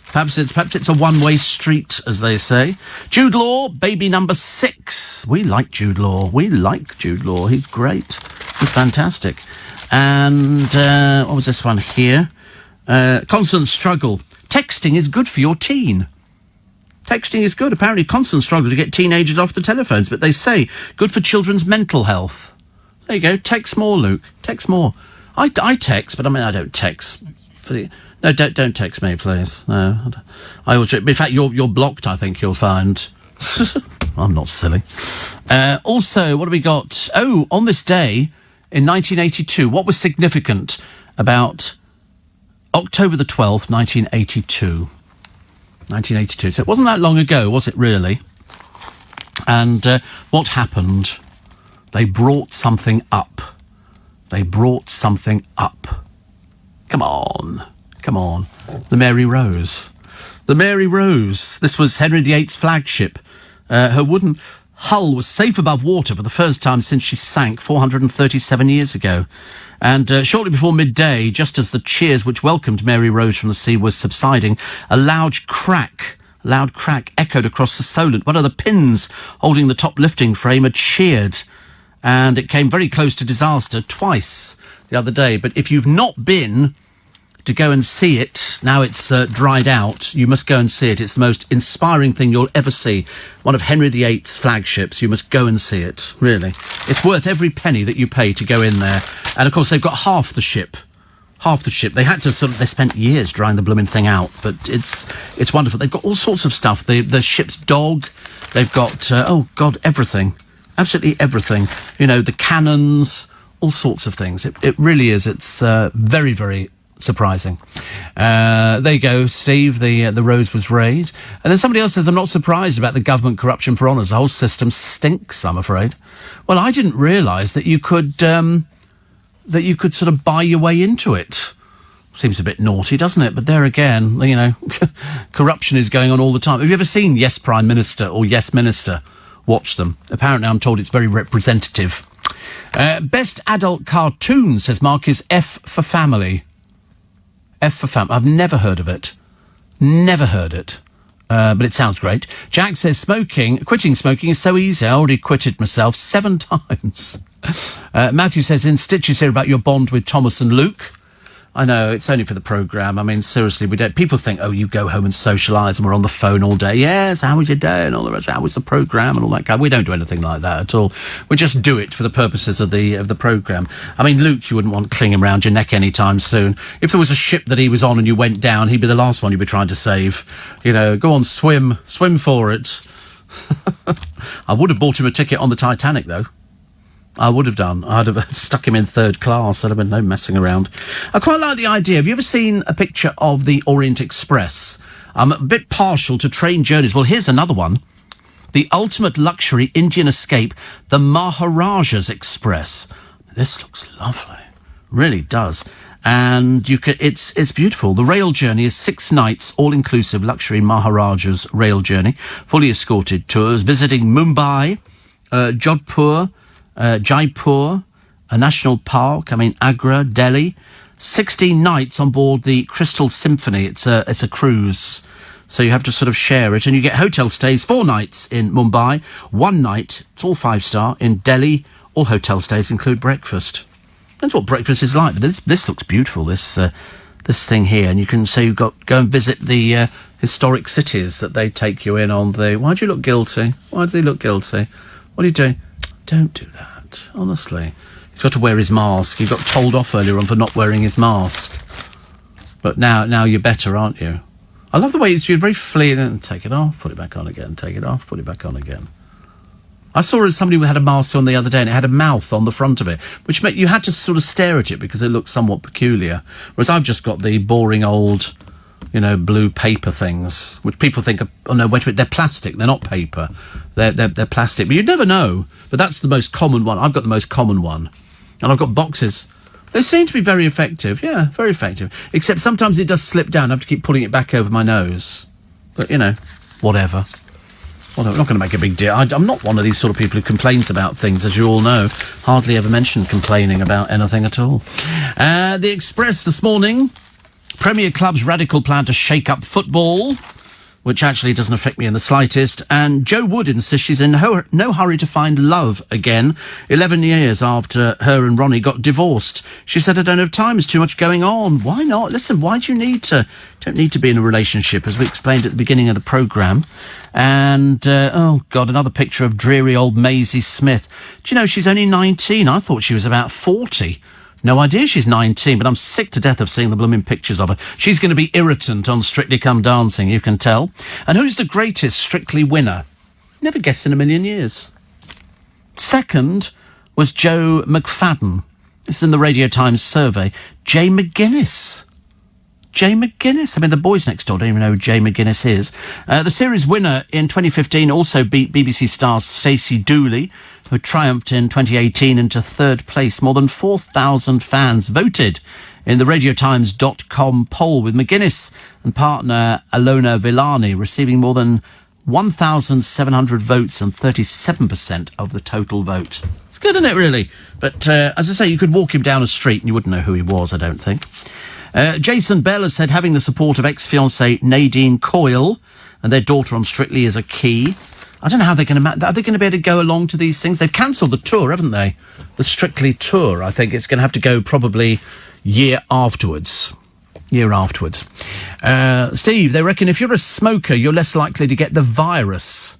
Perhaps it's a one-way street, as they say. Jude Law, baby number 6. We like Jude Law. He's great. He's fantastic. And what was this one here? Constant struggle. Texting is good for your teen. Texting is good. Apparently, constant struggle to get teenagers off the telephones, but they say good for children's mental health. There you go. Text more, Luke. Text more. I text, but I mean, I don't text. No, don't text me, please. No, I always. In fact, you're blocked. I think you'll find. I'm not silly. Also, what have we got? Oh, on this day in 1982, what was significant about October the 12th, 1982? 1982. So it wasn't that long ago, was it really? And what happened? They brought something up. Come on. The Mary Rose. This was Henry VIII's flagship. Her wooden hull was safe above water for the first time since she sank 437 years ago. And shortly before midday, just as the cheers which welcomed Mary Rose from the sea was subsiding, a loud crack echoed across the Solent. One of the pins holding the top lifting frame had sheared, and it came very close to disaster twice the other day. But if you've not been to go and see it, now it's dried out, you must go and see it. It's the most inspiring thing you'll ever see. One of Henry VIII's flagships. You must go and see it, really. It's worth every penny that you pay to go in there. And, of course, they've got half the ship. They had to they spent years drying the blooming thing out, but it's wonderful. They've got all sorts of stuff. The ship's dog. They've got, everything. Absolutely everything. You know, the cannons, all sorts of things. It really is. It's very, very surprising. There you go, Steve. The Rose was raised. And then somebody else says, I'm not surprised about the government corruption for honours. The whole system stinks, I'm afraid. Well, I didn't realise that you could sort of buy your way into it. Seems a bit naughty, doesn't it? But there again, you know, corruption is going on all the time. Have you ever seen Yes Prime Minister or Yes Minister? Watch them. Apparently, I'm told it's very representative. Best adult cartoon, says Mark, is F for Family. F for Family. I've never heard of it. But it sounds great. Jack says quitting smoking is so easy. I already quitted myself 7 times. Matthew says, in stitches here about your bond with Thomas and Luke. I know, it's only for the programme. I mean, seriously, people think, oh, you go home and socialise and we're on the phone all day. Yes, how was your day and all the rest? How was the programme and all that kind. We don't do anything like that at all. We just do it for the purposes of the programme. I mean, Luke, you wouldn't want clinging around your neck anytime soon. If there was a ship that he was on and you went down, he'd be the last one you'd be trying to save. You know, go on, swim for it. I would have bought him a ticket on the Titanic, though. I would have done. I'd have stuck him in 3rd class. There'd have been no messing around. I quite like the idea. Have you ever seen a picture of the Orient Express? I'm a bit partial to train journeys. Well, here's another one. The ultimate luxury Indian escape, the Maharajas Express. This looks lovely. Really does. And it's beautiful. The rail journey is 6 nights, all-inclusive luxury Maharajas rail journey. Fully escorted tours, visiting Mumbai, Jodhpur, Jaipur, a national park, Agra, Delhi. 16 nights on board the Crystal Symphony. It's a cruise, so you have to sort of share it. And you get hotel stays, 4 nights in Mumbai, 1 night, it's all 5-star, in Delhi. All hotel stays include breakfast. That's what breakfast is like. But this looks beautiful, this thing here. And you can say go and visit the historic cities that they take you in on the... Why do you look guilty? Why do they look guilty? What are you doing? Don't do that, honestly. He's got to wear his mask. He got told off earlier on for not wearing his mask. But now you're better, aren't you? I love the way you're very fleeing and take it off, put it back on again, take it off, put it back on again. I saw somebody who had a mask on the other day and it had a mouth on the front of it, which meant you had to sort of stare at it because it looked somewhat peculiar. Whereas I've just got the boring old, blue paper things, which people think are, oh no, wait a minute, they're plastic, they're not paper. They're plastic. But you'd never know. But that's the most common one. I've got the most common one. And I've got boxes. They seem to be very effective. Yeah, very effective. Except sometimes it does slip down. I have to keep pulling it back over my nose. But, whatever. I'm not going to make a big deal. I'm not one of these sort of people who complains about things, as you all know. Hardly ever mentioned complaining about anything at all. The Express this morning. Premier Club's radical plan to shake up football, which actually doesn't affect me in the slightest. And Jo Wood insists she's in no hurry to find love again, 11 years after her and Ronnie got divorced. She said, I don't have time, there's too much going on. Why not? Listen, why do you need to? Don't need to be in a relationship, as we explained at the beginning of the programme. And, oh God, another picture of dreary old Maisie Smith. Do you know, she's only 19. I thought she was about 40. No idea she's 19, but I'm sick to death of seeing the blooming pictures of her. She's going to be irritant on Strictly Come Dancing, you can tell. And who's the greatest Strictly winner? Never guessed in a million years. Second was Joe McFadden. This is in the Radio Times survey. Jay McGuinness. Jay McGuinness. I mean, the boys next door don't even know who Jay McGuinness is. The series winner in 2015 also beat BBC star Stacey Dooley, who triumphed in 2018 into third place. More than 4,000 fans voted in the RadioTimes.com poll, with McGuinness and partner Alona Villani receiving more than 1,700 votes and 37% of the total vote. It's good, isn't it, really? But, as I say, you could walk him down a street and you wouldn't know who he was, I don't think. Jason Bell has said having the support of ex-fiancée Nadine Coyle and their daughter on Strictly is a key. I don't know how they're going to... Are they going to be able to go along to these things? They've cancelled the tour, haven't they? The Strictly tour. I think it's going to have to go probably year afterwards. Steve, they reckon if you're a smoker, you're less likely to get the virus,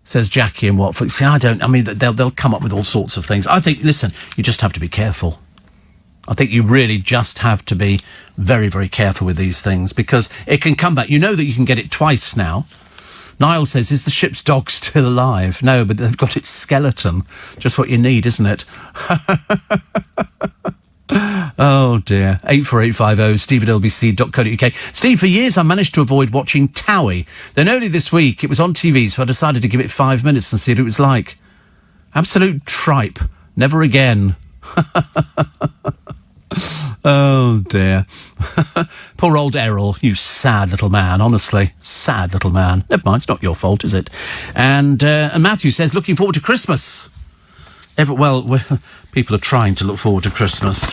says Jackie in Watford. See, they'll come up with all sorts of things. I think, listen, you just have to be careful. I think you really just have to be very, very careful with these things because it can come back. You know that you can get it twice now. Niall says, is the ship's dog still alive? No, but they've got its skeleton. Just what you need, isn't it? Oh, dear. 84850, steve@lbc.co.uk. Steve, for years I managed to avoid watching Towie. Then only this week it was on TV, so I decided to give it 5 minutes and see what it was like. Absolute tripe. Never again. Oh, dear. Poor old Errol, you sad little man, honestly. Sad little man. Never mind, it's not your fault, is it? And Matthew says, looking forward to Christmas. People are trying to look forward to Christmas.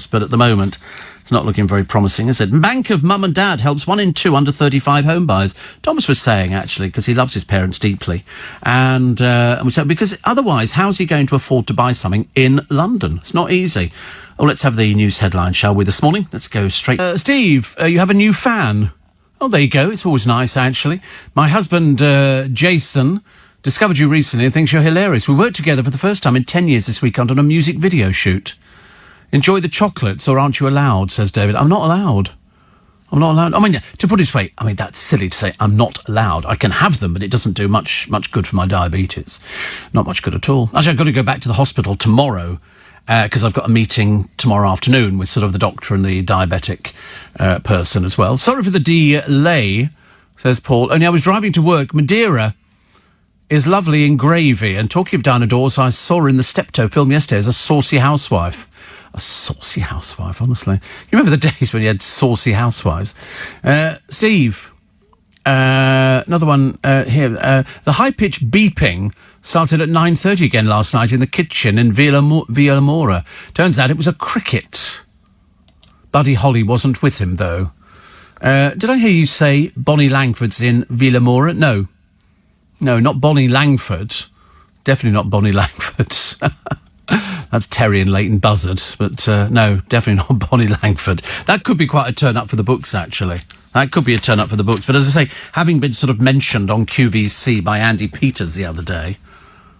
But at the moment, it's not looking very promising, is it? Bank of Mum and Dad helps 1 in 2 under 35 home buyers. Thomas was saying, actually, because he loves his parents deeply. And we said, because otherwise, how's he going to afford to buy something in London? It's not easy. Oh, let's have the news headline, shall we, this morning? Let's go straight. Steve, you have a new fan. Oh, there you go. It's always nice, actually. My husband, Jason, discovered you recently and thinks you're hilarious. We worked together for the first time in 10 years this weekend on a music video shoot. Enjoy the chocolates, or aren't you allowed, says David. I'm not allowed. I mean, to put it this way, that's silly to say I'm not allowed. I can have them, but it doesn't do much good for my diabetes. Not much good at all. Actually, I've got to go back to the hospital tomorrow, because I've got a meeting tomorrow afternoon with sort of the doctor and the diabetic person as well. Sorry for the delay, says Paul. Only I was driving to work. Madeira is lovely in gravy. And talking of Diana Dawes, I saw her in the Steptoe film yesterday as a saucy housewife. A saucy housewife, honestly. You remember the days when you had saucy housewives? Steve, another one here. The high-pitched beeping started at 9:30 again last night in the kitchen in Villamora. Turns out it was a cricket. Buddy Holly wasn't with him, though. Did I hear you say Bonnie Langford's in Villamora? No, not Bonnie Langford. Definitely not Bonnie Langford. That's Terry and Leighton Buzzard. But no, definitely not Bonnie Langford. That could be quite a turn-up for the books, actually. That could be a turn-up for the books. But as I say, having been sort of mentioned on QVC by Andy Peters the other day,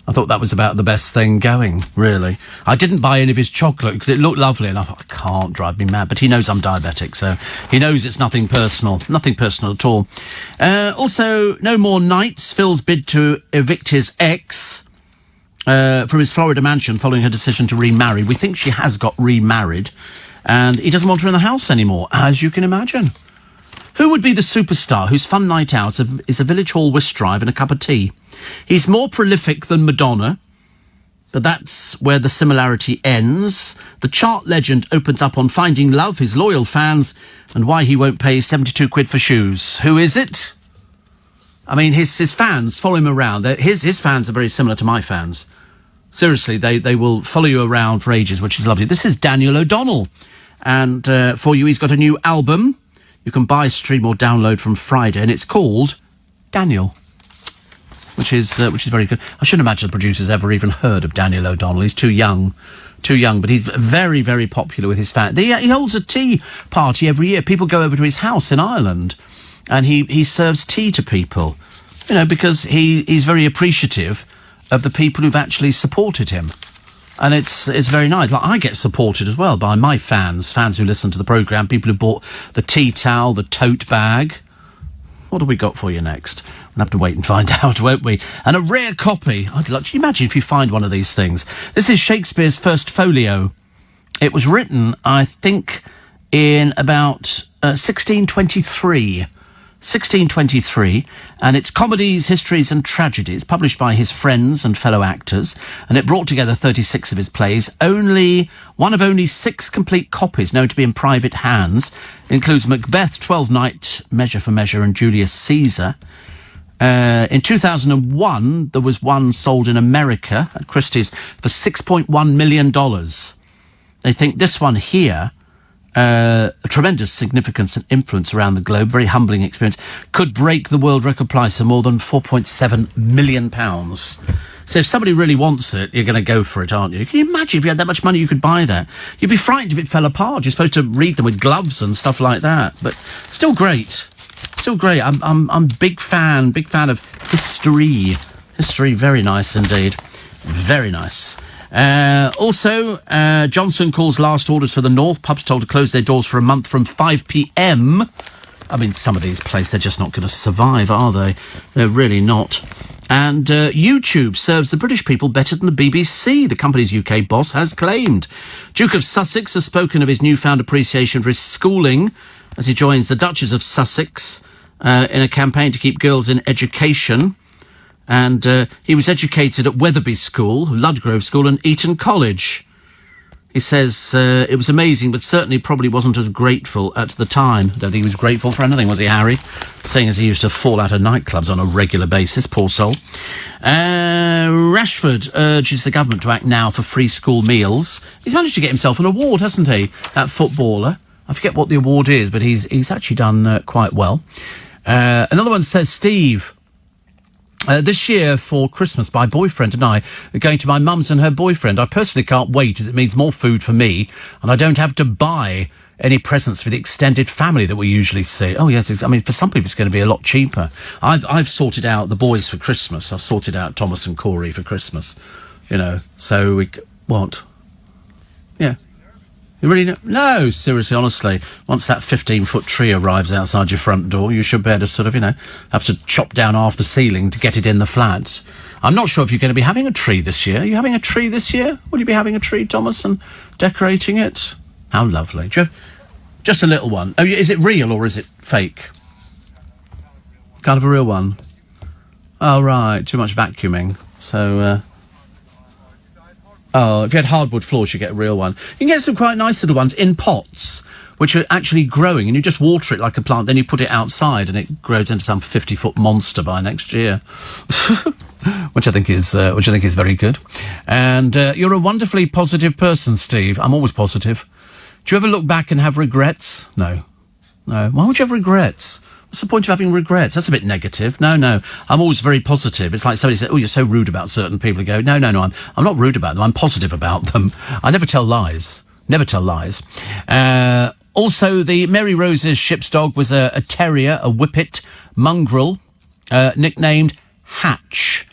I thought that was about the best thing going, really. I didn't buy any of his chocolate because it looked lovely, and I thought, I can't drive me mad. But he knows I'm diabetic, so he knows it's nothing personal. Nothing personal at all. Also, no more nights. Phil's bid to evict his ex from his Florida mansion following her decision to remarry. We think she has got remarried, and he doesn't want her in the house anymore, as you can imagine. Who would be the superstar whose fun night out is a village hall whist drive and a cup of tea? He's more prolific than Madonna, but that's where the similarity ends. The chart legend opens up on finding love, his loyal fans, and why he won't pay 72 quid for shoes. Who is it? I mean, his fans follow him around. His fans are very similar to my fans. Seriously, they will follow you around for ages, which is lovely. This is Daniel O'Donnell. And for you, he's got a new album. You can buy, stream or download from Friday, and it's called Daniel, which is very good. I shouldn't imagine the producers ever even heard of Daniel O'Donnell. He's too young, but he's very, very popular with his fans. He holds a tea party every year. People go over to his house in Ireland, and he serves tea to people, because he's very appreciative of the people who've actually supported him. And it's very nice. Like, I get supported as well by my fans who listen to the programme, people who bought the tea towel, the tote bag. What have we got for you next? We'll have to wait and find out, won't we? And a rare copy. I'd like to imagine if you find one of these things. This is Shakespeare's first folio. It was written, I think, in about 1623. 1623, and it's Comedies, Histories and Tragedies, published by his friends and fellow actors, and it brought together 36 of his plays, one of only 6 complete copies known to be in private hands. It includes Macbeth, Twelfth Night, Measure for Measure and Julius Caesar. In 2001, there was one sold in America at Christie's for $6.1 million. They think this one here, a tremendous significance and influence around the globe, very humbling experience, could break the world record price for more than £4.7 million. So if somebody really wants it, you're going to go for it, aren't you? Can you imagine if you had that much money you could buy that? You'd be frightened if it fell apart. You're supposed to read them with gloves and stuff like that. But still great. Still great. I'm big fan of history. History, very nice indeed. Very nice. Also, Johnson calls last orders for the North. Pubs told to close their doors for a month from 5 p.m. I mean, some of these places, they're just not going to survive, are they? They're really not. And YouTube serves the British people better than the BBC, the company's UK boss has claimed. Duke of Sussex has spoken of his newfound appreciation for his schooling as he joins the Duchess of Sussex in a campaign to keep girls in education. And he was educated at Wetherby School, Ludgrove School and Eton College. He says it was amazing, but certainly probably wasn't as grateful at the time. I don't think he was grateful for anything, was he, Harry? Seeing as he used to fall out of nightclubs on a regular basis, poor soul. Rashford urges the government to act now for free school meals. He's managed to get himself an award, hasn't he, that footballer? I forget what the award is, but he's actually done quite well. Another one says, Steve... this year for Christmas, my boyfriend and I are going to my mum's and her boyfriend. I personally can't wait as it means more food for me and I don't have to buy any presents for the extended family that we usually see. Oh, yes, I mean, for some people it's going to be a lot cheaper. I've sorted out the boys for Christmas. I've sorted out Thomas and Corey for Christmas, so what? Yeah. You really know? No, seriously, honestly. Once that 15-foot tree arrives outside your front door, you should be able to sort of, have to chop down half the ceiling to get it in the flats. I'm not sure if you're going to be having a tree this year. Are you having a tree this year? Will you be having a tree, Thomas, and decorating it? How lovely. Just a little one. Oh, is it real or is it fake? Kind of a real one. Oh, right. Too much vacuuming. So, oh, if you had hardwood floors, you get a real one. You can get some quite nice little ones in pots, which are actually growing, and you just water it like a plant, then you put it outside, and it grows into some 50-foot monster by next year, which I think is very good. And you're a wonderfully positive person, Steve. I'm always positive. Do you ever look back and have regrets? No. Why would you have regrets? What's the point of having regrets? That's a bit negative. No. I'm always very positive. It's like somebody said, oh, you're so rude about certain people. I go, no, I'm not rude about them. I'm positive about them. I never tell lies. Never tell lies. Also, the Mary Rose's ship's dog was a terrier, a whippet mongrel, nicknamed Hatch.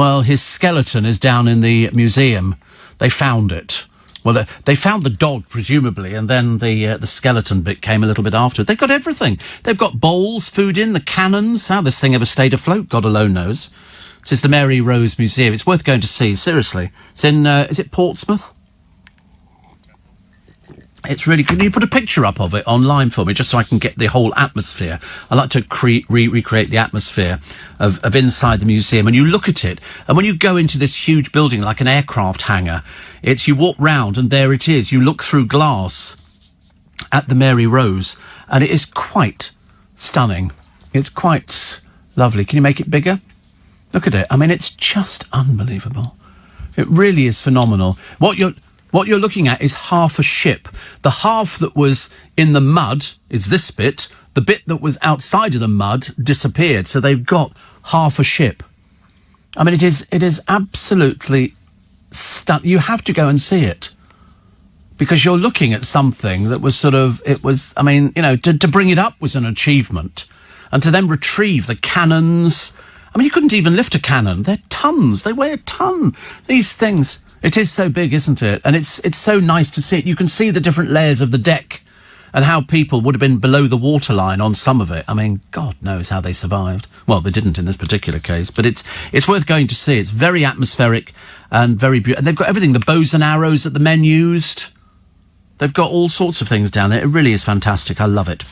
Well, his skeleton is down in the museum. They found it. Well, they found the dog, presumably, and then the skeleton bit came a little bit after. They've got everything. They've got bowls, food in, the cannons. How this thing ever stayed afloat, God alone knows. This is the Mary Rose Museum. It's worth going to see, seriously. It's in, is it Portsmouth? It's really... Can you put a picture up of it online for me, just so I can get the whole atmosphere? I like to recreate the atmosphere of inside the museum. And you look at it, and when you go into this huge building, like an aircraft hangar, you walk round, and there it is. You look through glass at the Mary Rose, and it is quite stunning. It's quite lovely. Can you make it bigger? Look at it. I mean, it's just unbelievable. It really is phenomenal. What you're looking at is half a ship. The half that was in the mud is this bit. The bit that was outside of the mud disappeared. So they've got half a ship. I mean, it is absolutely stunning. You have to go and see it. Because you're looking at something that was to bring it up was an achievement. And to then retrieve the cannons. I mean, you couldn't even lift a cannon. They're tons. They weigh a ton. These things. It is so big, isn't it? And it's so nice to see it. You can see the different layers of the deck and how people would have been below the waterline on some of it. I mean, God knows how they survived. Well, they didn't in this particular case, but it's worth going to see. It's very atmospheric and very beautiful. And they've got everything, the bows and arrows that the men used. They've got all sorts of things down there. It really is fantastic. I love it.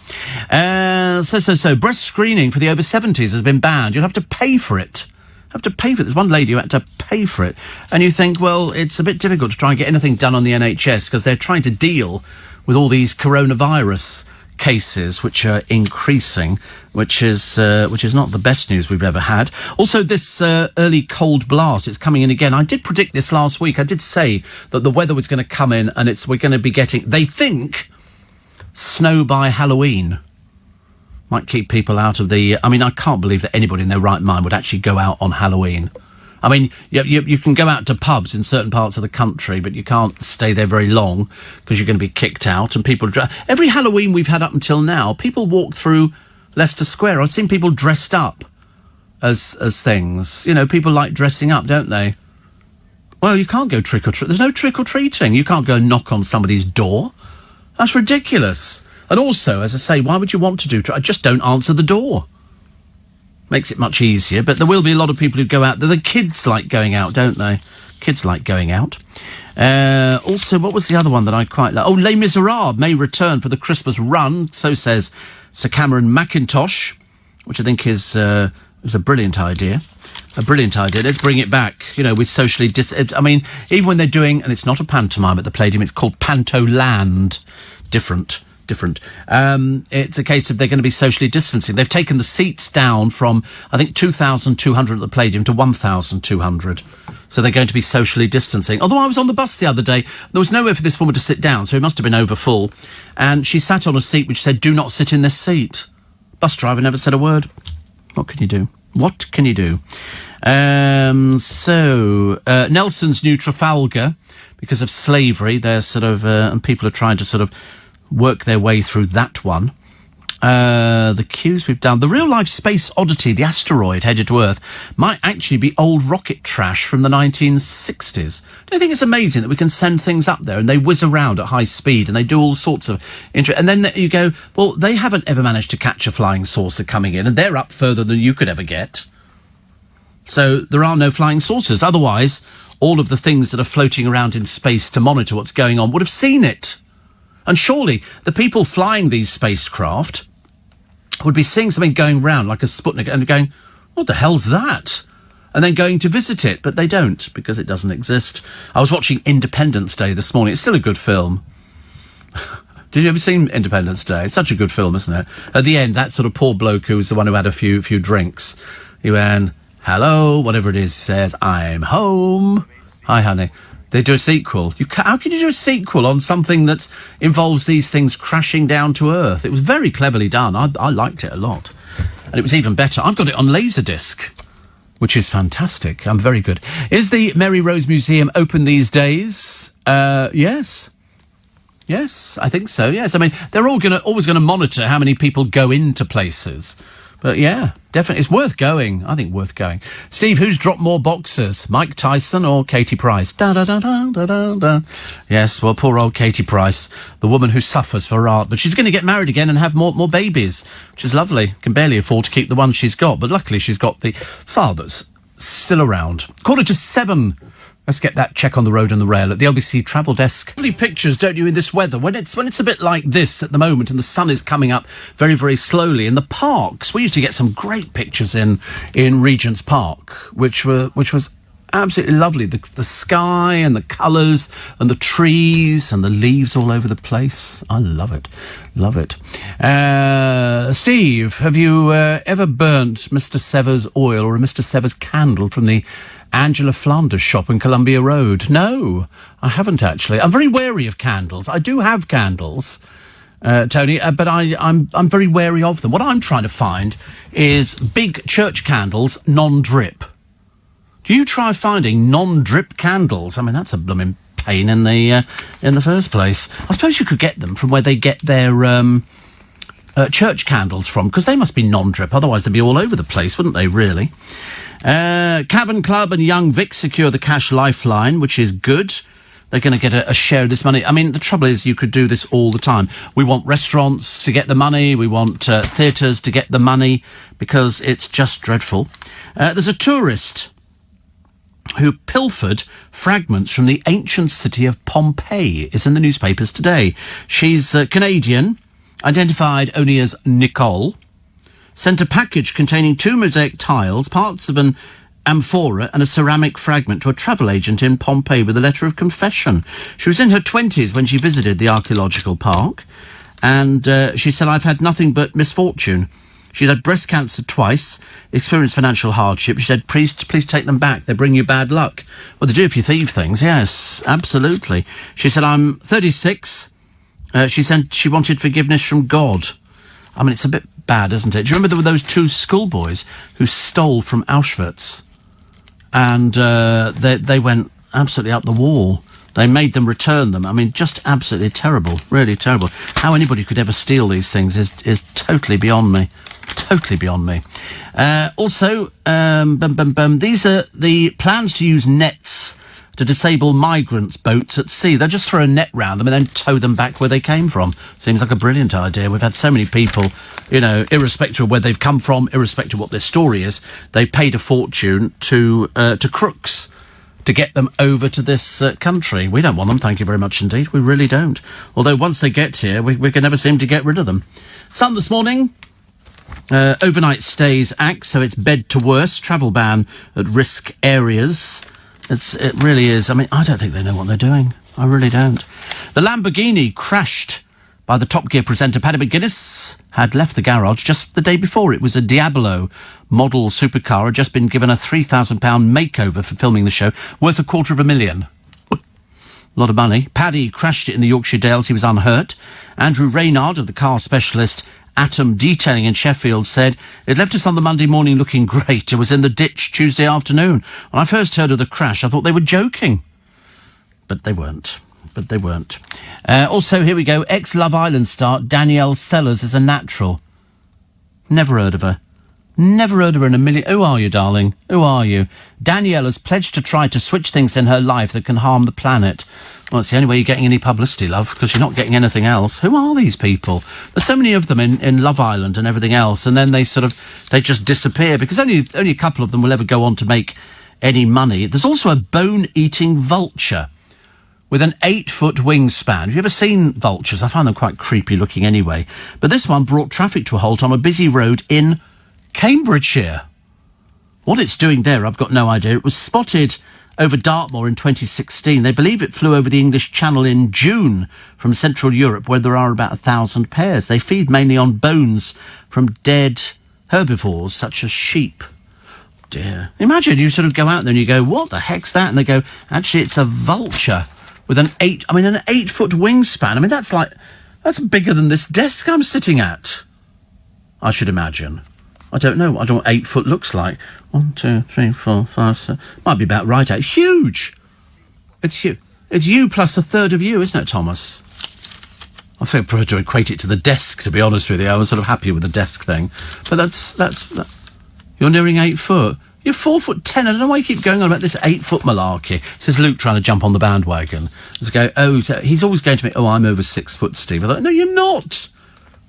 So breast screening for the over 70s has been banned. You'll have to pay for it. There's one lady who had to pay for it. And you think, well, it's a bit difficult to try and get anything done on the NHS because they're trying to deal with all these coronavirus cases which are increasing, which is not the best news we've ever had. Also, this early cold blast, it's coming in again. I did predict this last week. I did say that the weather was going to come in and we're going to be getting, they think, snow by Halloween. Might keep people out of the... I mean, I can't believe that anybody in their right mind would actually go out on Halloween. I mean, you can go out to pubs in certain parts of the country, but you can't stay there very long because you're going to be kicked out. And people... Every Halloween we've had up until now, people walk through Leicester Square. I've seen people dressed up as things. You know, people like dressing up, don't they? Well, you can't go trick-or-treat. There's no trick-or-treating. You can't go and knock on somebody's door. That's ridiculous. And also, as I say, why would you want to do... just don't answer the door. Makes it much easier, but there will be a lot of people who go out. The kids like going out, don't they? Kids like going out. Also, what was the other one that I quite like? Oh, Les Miserables may return for the Christmas run, so says Sir Cameron Mackintosh, which I think is a brilliant idea. A brilliant idea. Let's bring it back, with socially... I mean, even when they're doing... And it's not a pantomime at the Palladium, it's called Pantoland. Different. It's a case of they're going to be socially distancing. They've taken the seats down from, I think, 2,200 at the Palladium to 1,200. So they're going to be socially distancing. Although I was on the bus the other day, there was nowhere for this woman to sit down, so it must have been over full. And she sat on a seat which said, "Do not sit in this seat." Bus driver never said a word. What can you do? Nelson's New Trafalgar, because of slavery, they're sort of, and people are trying to sort of work their way through that one. The cues we've done. The real-life space oddity, the asteroid headed to Earth, might actually be old rocket trash from the 1960s. Don't you think it's amazing that we can send things up there and they whiz around at high speed and they do all sorts of... And then you go, well, they haven't ever managed to catch a flying saucer coming in and they're up further than you could ever get. So there are no flying saucers. Otherwise, all of the things that are floating around in space to monitor what's going on would have seen it. And surely the people flying these spacecraft would be seeing something going round like a Sputnik and going, what the hell's that? And then going to visit it, but they don't because it doesn't exist. I was watching Independence Day this morning. It's still a good film. Did you ever see Independence Day? It's such a good film, isn't it? At the end, that sort of poor bloke who was the one who had a few drinks, he went, "Hello," whatever it is, he says, "I'm home. Hi, honey." They do a sequel. How can you do a sequel on something that involves these things crashing down to Earth? It was very cleverly done. I liked it a lot. And it was even better. I've got it on Laserdisc, which is fantastic. I'm very good. Is the Mary Rose Museum open these days? Yes. Yes, I think so, yes. I mean, they're always going to monitor how many people go into places. But, yeah, Definitely. It's worth going. I think worth going. Steve, who's dropped more boxers? Mike Tyson or Katie Price? Da, da, da, da, da, da, da. Yes, well, poor old Katie Price, the woman who suffers for art. But she's going to get married again and have more babies, which is lovely. Can barely afford to keep the one she's got. But luckily she's got the fathers still around. 7:15. Let's get that check on the road and the rail at the LBC Travel Desk. Lovely pictures, don't you, in this weather? When it's a bit like this at the moment and the sun is coming up very, very slowly in the parks. We used to get some great pictures in Regent's Park, which was absolutely lovely. The sky and the colours and the trees and the leaves all over the place. I love it. Love it. Steve, have you ever burnt Mr. Severs oil or a Mr. Severs candle from the Angela Flanders shop in Columbia Road? No, I haven't actually. I'm very wary of candles. I do have candles, Tony, but I'm very wary of them. What I'm trying to find is big church candles, non-drip. Do you try finding non-drip candles? I mean, that's a blooming pain in the first place. I suppose you could get them from where they get their church candles from, because they must be non-drip. Otherwise, they'd be all over the place, wouldn't they? Really. Cavern Club and Young Vic secure the cash lifeline, which is good. They're going to get a share of this money. I mean, the trouble is you could do this all the time. We want restaurants to get the money. We want theatres to get the money, because it's just dreadful. There's a tourist who pilfered fragments from the ancient city of Pompeii. Is in the newspapers today. She's Canadian, identified only as Nicole. Sent a package containing 2 mosaic tiles, parts of an amphora and a ceramic fragment to a travel agent in Pompeii with a letter of confession. She was in her 20s when she visited the archaeological park, and she said, "I've had nothing but misfortune." She'd had breast cancer twice, experienced financial hardship. She said, please take them back. They bring you bad luck. Well, they do if you thieve things. Yes, absolutely. She said, "I'm 36. She said she wanted forgiveness from God. I mean, it's a bit bad, isn't it? Do you remember there were those 2 schoolboys who stole from Auschwitz? And they went absolutely up the wall. They made them return them. I mean, just absolutely terrible. Really terrible. How anybody could ever steal these things is totally beyond me. Totally beyond me. Also, these are the plans to use nets to disable migrants' boats at sea. They'll just throw a net round them and then tow them back where they came from. Seems like a brilliant idea. We've had so many people, you know, irrespective of where they've come from, irrespective of what their story is, they paid a fortune to crooks to get them over to this country. We don't want them, thank you very much indeed. We really don't. Although once they get here, we can never seem to get rid of them. Sun this morning. Overnight stays act, so it's bed to worst. Travel ban at risk areas. It really is. I mean, I don't think they know what they're doing. I really don't. The Lamborghini crashed by the Top Gear presenter Paddy McGuinness had left the garage just the day before. It was a Diablo model supercar, had just been given a £3,000 makeover for filming the show, worth $250,000. A lot of money. Paddy crashed it in the Yorkshire Dales. He was unhurt. Andrew Reynard of the car specialist Atom Detailing in Sheffield said, "It left us on the Monday morning looking great. It was in the ditch Tuesday afternoon. When I first heard of the crash, I thought they were joking." But they weren't. Also, here we go. Ex-Love Island star Danielle Sellers is a natural. Never heard of her. Never heard of her in a million... Who are you, darling? Who are you? Danielle has pledged to try to switch things in her life that can harm the planet. Well, it's the only way you're getting any publicity, love, because you're not getting anything else. Who are these people? There's so many of them in Love Island and everything else, and then they just disappear, because only a couple of them will ever go on to make any money. There's also a bone-eating vulture with an 8-foot wingspan. Have you ever seen vultures? I find them quite creepy looking anyway. But this one brought traffic to a halt on a busy road in Cambridgeshire. What it's doing there, I've got no idea. It was spotted over Dartmoor in 2016. They believe it flew over the English Channel in June from Central Europe, where there are about 1,000 pairs. They feed mainly on bones from dead herbivores, such as sheep. Dear. Imagine you sort of go out there and you go, what the heck's that? And they go, actually, it's a vulture with an 8-foot wingspan. I mean, that's bigger than this desk I'm sitting at, I should imagine. I don't know. I don't know what 8 foot looks like. 1, 2, 3, 4, 5, 6. Might be about right. It's huge. It's you. It's you plus a third of you, isn't it, Thomas? I think I prefer to equate it to the desk, to be honest with you. I was sort of happy with the desk thing. But that's You're nearing 8 foot. You're 4'10". I don't know why you keep going on about this 8 foot malarkey. Says Luke, trying to jump on the bandwagon. He's always going to me, I'm over 6 foot, Steve. I thought, no, you're not.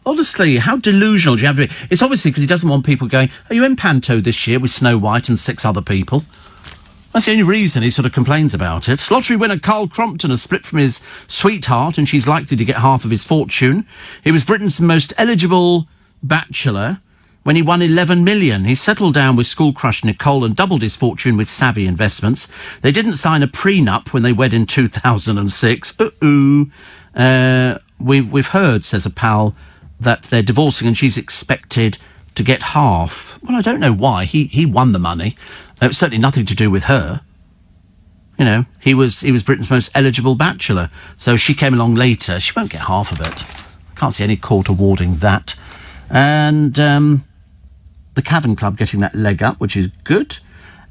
Honestly, how delusional do you have to be? It's obviously because he doesn't want people going, are you in Panto this year with Snow White and 6 other people? That's the only reason he sort of complains about it. Lottery winner Carl Crompton has split from his sweetheart and she's likely to get half of his fortune. He was Britain's most eligible bachelor when he won 11 million. He settled down with school crush Nicole and doubled his fortune with savvy investments. They didn't sign a prenup when they wed in 2006. We've heard, says a pal, that they're divorcing and she's expected to get half. Well, I don't know why. He won the money. It was certainly nothing to do with her. You know, he was Britain's most eligible bachelor. So she came along later. She won't get half of it. I can't see any court awarding that. And the Cavern Club getting that leg up, which is good.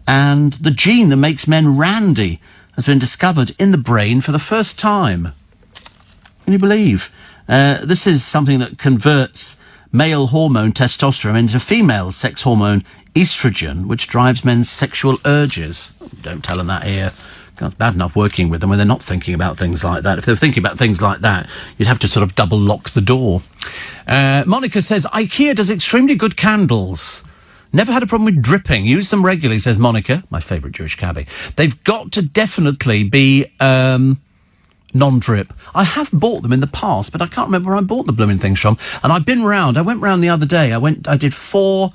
And the gene that makes men randy has been discovered in the brain for the first time. Can you believe? This is something that converts male hormone testosterone into female sex hormone estrogen, which drives men's sexual urges. Don't tell them that here. God, bad enough working with them when they're not thinking about things like that. If they were thinking about things like that, you'd have to sort of double lock the door. Monica says, IKEA does extremely good candles. Never had a problem with dripping. Use them regularly, says Monica, my favourite Jewish cabbie. They've got to definitely be non-drip. I have bought them in the past, but I can't remember where I bought the blooming things from. And I've been round. I went round the other day. I did 4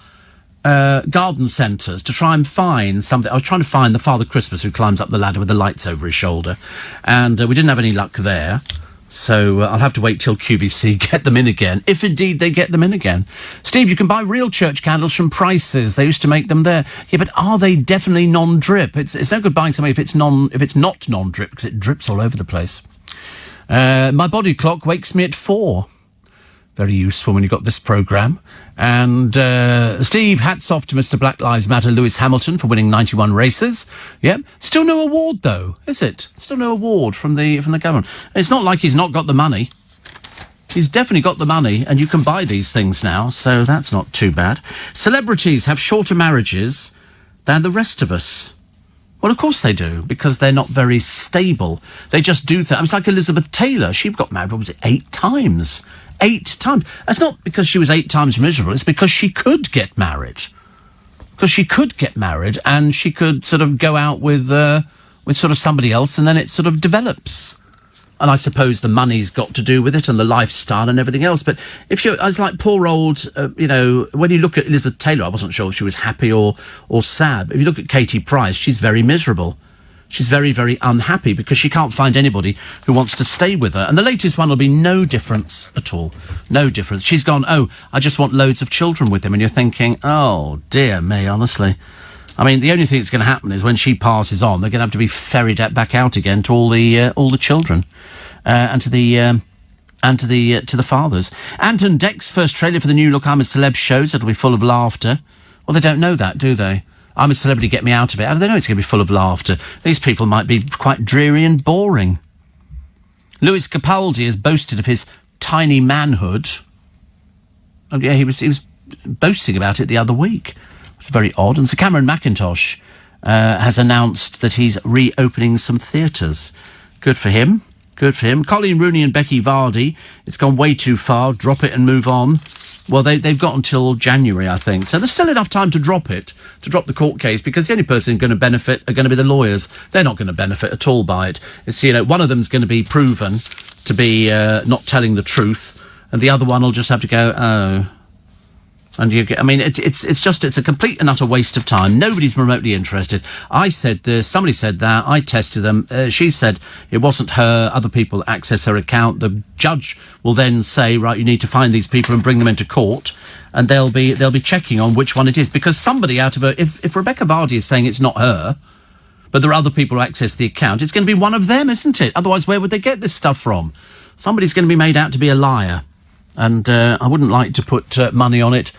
garden centres to try and find something. I was trying to find the Father Christmas who climbs up the ladder with the lights over his shoulder. And we didn't have any luck there. So I'll have to wait till QVC get them in again, if indeed they get them in again. Steve, you can buy real church candles from Prices. They used to make them there. Yeah, but are they definitely non-drip? It's no good buying something if it's not non-drip, because it drips all over the place. My body clock wakes me at 4. Very useful when you've got this programme. And Steve, hats off to Mr. Black Lives Matter Lewis Hamilton for winning 91 races. Yep. Still no award, though, is it? Still no award from the government. It's not like he's not got the money. He's definitely got the money, and you can buy these things now, so that's not too bad. Celebrities have shorter marriages than the rest of us. Well, of course they do, because they're not very stable. They just do things. It's like Elizabeth Taylor. She got married, what was it, 8 times? 8 times. That's not because she was 8 times miserable. It's because she could get married. Because she could get married and she could sort of go out with sort of somebody else, and then it sort of develops. And I suppose the money's got to do with it and the lifestyle and everything else. But it's like poor old, when you look at Elizabeth Taylor, I wasn't sure if she was happy or sad. But if you look at Katie Price, she's very miserable. She's very, very unhappy because she can't find anybody who wants to stay with her. And the latest one will be no difference at all. No difference. She's gone, I just want loads of children with him. And you're thinking, oh, dear me, honestly. I mean, the only thing that's going to happen is when she passes on, they're going to have to be ferried back out again to all the children, and to the fathers. Anton Deck's first trailer for the new Look I'm a Celeb shows. It'll be full of laughter. Well, they don't know that, do they? I'm a Celebrity, get me out of it. How do they know it's going to be full of laughter? These people might be quite dreary and boring. Lewis Capaldi has boasted of his tiny manhood. Oh, yeah, he was boasting about it the other week. It's very odd. And Sir Cameron Mackintosh has announced that he's reopening some theatres. Good for him. Good for him. Colleen Rooney and Becky Vardy. It's gone way too far. Drop it and move on. Well, they've got until January, I think. So there's still enough time to drop the court case, because the only person going to benefit are going to be the lawyers. They're not going to benefit at all by it. It's, one of them's going to be proven to be not telling the truth, and the other one will just have to go, oh. And it's a complete and utter waste of time. Nobody's remotely interested. I said this, somebody said that, I tested them, she said it wasn't her, other people access her account. The judge will then say, right, you need to find these people and bring them into court, and they'll be checking on which one it is, because somebody out of her, if Rebecca Vardy is saying it's not her, but there are other people who access the account, it's going to be one of them, isn't it? Otherwise, where would they get this stuff from? Somebody's going to be made out to be a liar, and I wouldn't like to put money on it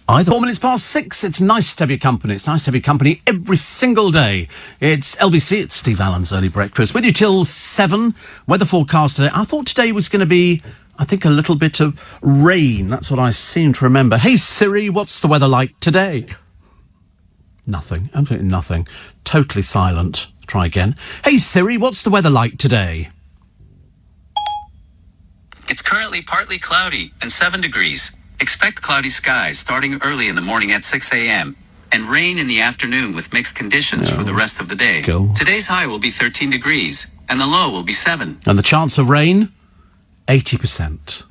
either. 4 minutes past 6. It's nice to have your company. It's nice to have your company every single day. It's LBC. It's Steve Allen's Early Breakfast. With you till 7. Weather forecast today. I thought today was going to be, I think, a little bit of rain. That's what I seem to remember. Hey, Siri, what's the weather like today? Nothing. Absolutely nothing. Totally silent. Try again. Hey Siri, what's the weather like today? It's currently partly cloudy and 7 degrees. Expect cloudy skies starting early in the morning at 6 a.m. and rain in the afternoon with mixed conditions for the rest of the day. Cool. Today's high will be 13 degrees and the low will be 7. And the chance of rain? 80%.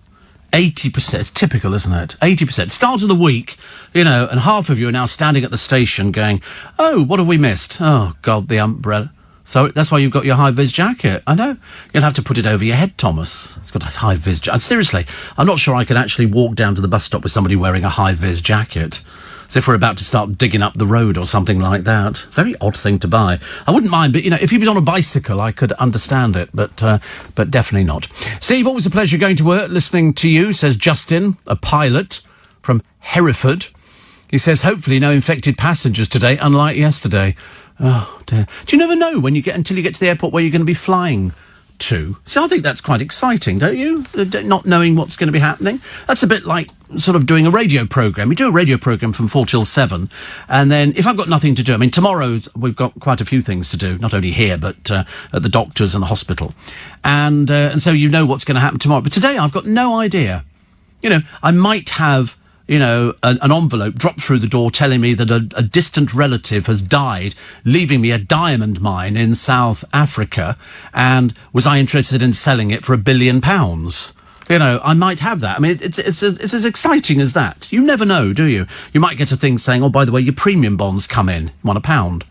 80%. It's typical, isn't it? 80%. Start of the week, and half of you are now standing at the station going, oh, what have we missed? Oh, God, the umbrella. So that's why you've got your high-vis jacket. I know. You'll have to put it over your head, Thomas. It's got a high-vis jacket. Seriously, I'm not sure I could actually walk down to the bus stop with somebody wearing a high-vis jacket. As if we're about to start digging up the road or something like that. Very odd thing to buy. I wouldn't mind, but, if he was on a bicycle, I could understand it, but definitely not. Steve, always a pleasure going to work, listening to you, says Justin, a pilot from Hereford. He says, hopefully no infected passengers today, unlike yesterday. Oh, dear. Do you never know until you get to the airport where you're going to be flying to? So I think that's quite exciting, don't you? Not knowing what's going to be happening. That's a bit like sort of doing a radio programme. We do a radio programme from 4 till 7, and then if I've got nothing to do, tomorrow we've got quite a few things to do, not only here, but at the doctors and the hospital. And so you know what's going to happen tomorrow. But today I've got no idea. I might have an envelope dropped through the door telling me that a distant relative has died, leaving me a diamond mine in South Africa, and was I interested in selling it for £1 billion? I might have that. It's as exciting as that. You never know, do you? You might get a thing saying, oh, by the way, your premium bonds come in, you want £1.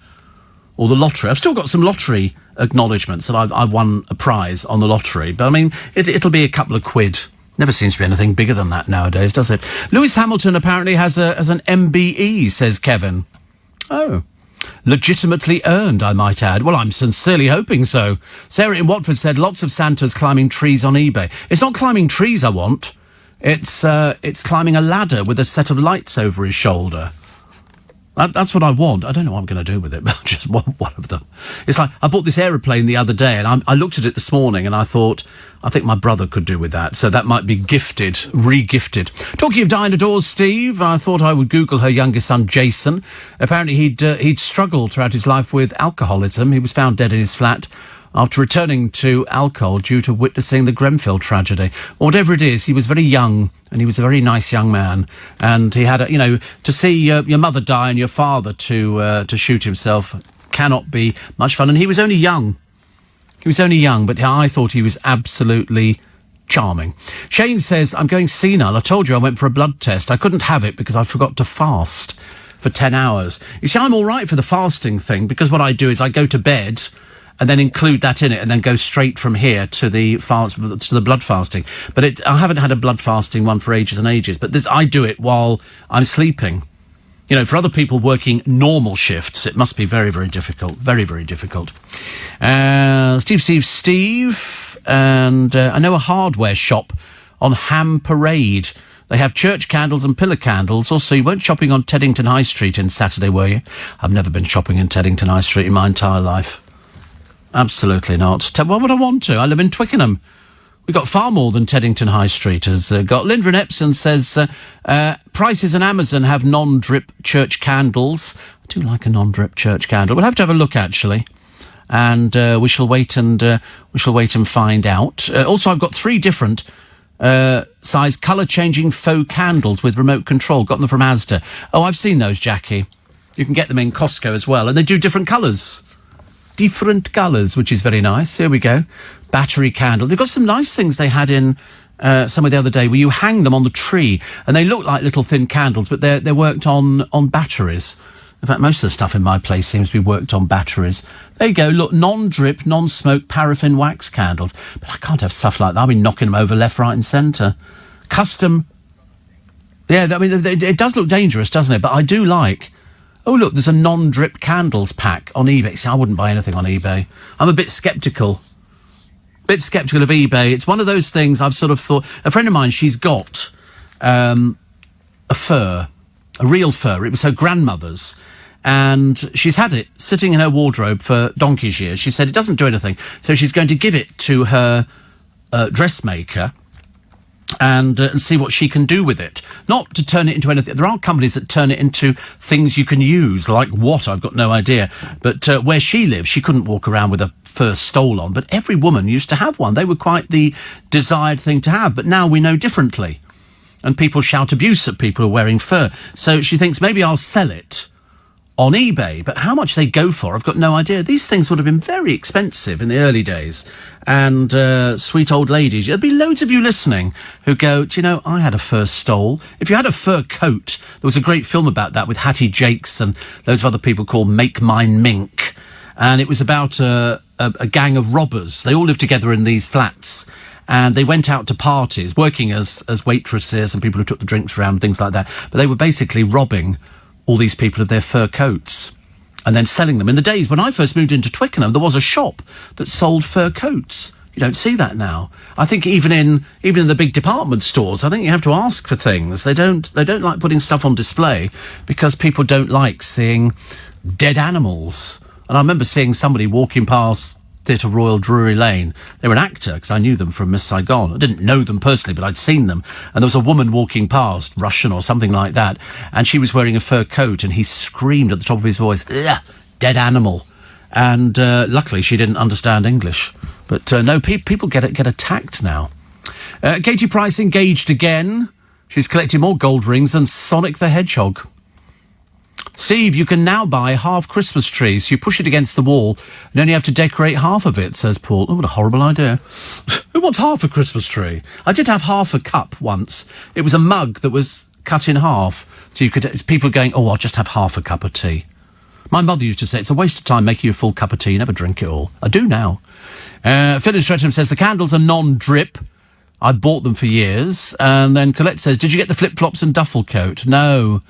Or the lottery. I've still got some lottery acknowledgements that I've won a prize on the lottery, but it'll be a couple of quid. Never seems to be anything bigger than that nowadays, does it? Lewis Hamilton apparently has an MBE, says Kevin. Oh. Legitimately earned, I might add. Well, I'm sincerely hoping so. Sarah in Watford said lots of Santas climbing trees on eBay. It's not climbing trees I want. It's climbing a ladder with a set of lights over his shoulder. That's what I want. I don't know what I'm going to do with it, but I just want one of them. It's like, I bought this aeroplane the other day, and I looked at it this morning, and I thought, I think my brother could do with that. So that might be re-gifted. Talking of dinosaurs, Steve, I thought I would Google her youngest son, Jason. Apparently he'd struggled throughout his life with alcoholism. He was found dead in his flat after returning to alcohol due to witnessing the Grenfell tragedy. Whatever it is, he was very young, and he was a very nice young man. And he had, to see your mother die and your father to shoot himself cannot be much fun. And he was only young. But I thought he was absolutely charming. Shane says, I'm going senile. I told you I went for a blood test. I couldn't have it because I forgot to fast for 10 hours. You see, I'm all right for the fasting thing, because what I do is I go to bed and then include that in it, and then go straight from here to the blood fasting. But I haven't had a blood fasting one for ages and ages. But I do it while I'm sleeping. For other people working normal shifts, it must be very, very difficult. Very, very difficult. Steve, and I know a hardware shop on Ham Parade. They have church candles and pillar candles. Also, you weren't shopping on Teddington High Street in Saturday, were you? I've never been shopping in Teddington High Street in my entire life. Absolutely not. Why would I want to? I live in Twickenham. We've got far more than Teddington High Street has got. Linda in Epsom says, Prices and Amazon have non-drip church candles. I do like a non-drip church candle. We'll have to have a look, actually. And we shall wait and find out. Also, I've got 3 different size colour-changing faux candles with remote control. Got them from Asda. Oh, I've seen those, Jackie. You can get them in Costco as well. And they do different colours. Different colours, which is very nice. Here we go. Battery candle. They've got some nice things they had in somewhere the other day where you hang them on the tree and they look like little thin candles, but they're worked on batteries. In fact, most of the stuff in my place seems to be worked on batteries. There you go. Look, non-drip, non-smoke paraffin wax candles. But I can't have stuff like that. I'll be knocking them over left, right and centre. Custom. Yeah, it does look dangerous, doesn't it? But I do like... Oh, look, there's a non-drip candles pack on eBay. See, I wouldn't buy anything on eBay. I'm a bit sceptical of eBay. It's one of those things I've sort of thought... A friend of mine, she's got a fur, a real fur. It was her grandmother's. And she's had it sitting in her wardrobe for donkey's years. She said it doesn't do anything. So she's going to give it to her dressmaker. and see what she can do with it. Not to turn it into anything. There are companies that turn it into things you can use, like what? I've got no idea. But where she lives, she couldn't walk around with a fur stole on, but every woman used to have one. They were quite the desired thing to have, but now we know differently. And people shout abuse at people who are wearing fur. So she thinks, maybe I'll sell it on eBay, but how much they go for, I've got no idea. These things would have been very expensive in the early days. And sweet old ladies, there'd be loads of you listening who go, do you know, I had a fur stole. If you had a fur coat, there was a great film about that with Hattie Jakes and loads of other people called Make Mine Mink. And it was about a gang of robbers. They all lived together in these flats. And they went out to parties, working as waitresses and people who took the drinks around and things like that. But they were basically robbing all these people of their fur coats and then selling them. In the days when I first moved into Twickenham, there was a shop that sold fur coats. You don't see that now. I think even in the big department stores, I think you have to ask for things. They don't like putting stuff on display because people don't like seeing dead animals. And I remember seeing somebody walking past Theatre Royal Drury Lane. They were an actor, because I knew them from Miss Saigon. I didn't know them personally, but I'd seen them. And there was a woman walking past, Russian or something like that, and she was wearing a fur coat, and he screamed at the top of his voice, "Ugh, dead animal." And luckily she didn't understand English. But no, people get attacked now. Katie Price engaged again. She's collecting more gold rings than Sonic the Hedgehog. Steve, you can now buy half Christmas trees. You push it against the wall and only have to decorate half of it, says Paul. Oh, what a horrible idea. Who wants half a Christmas tree? I did have half a cup once. It was a mug that was cut in half. So people going, oh, I'll just have half a cup of tea. My mother used to say, it's a waste of time making you a full cup of tea. You never drink it all. I do now. Phil in Streatham says, the candles are non-drip. I bought them for years. And then Colette says, did you get the flip-flops and duffel coat? No,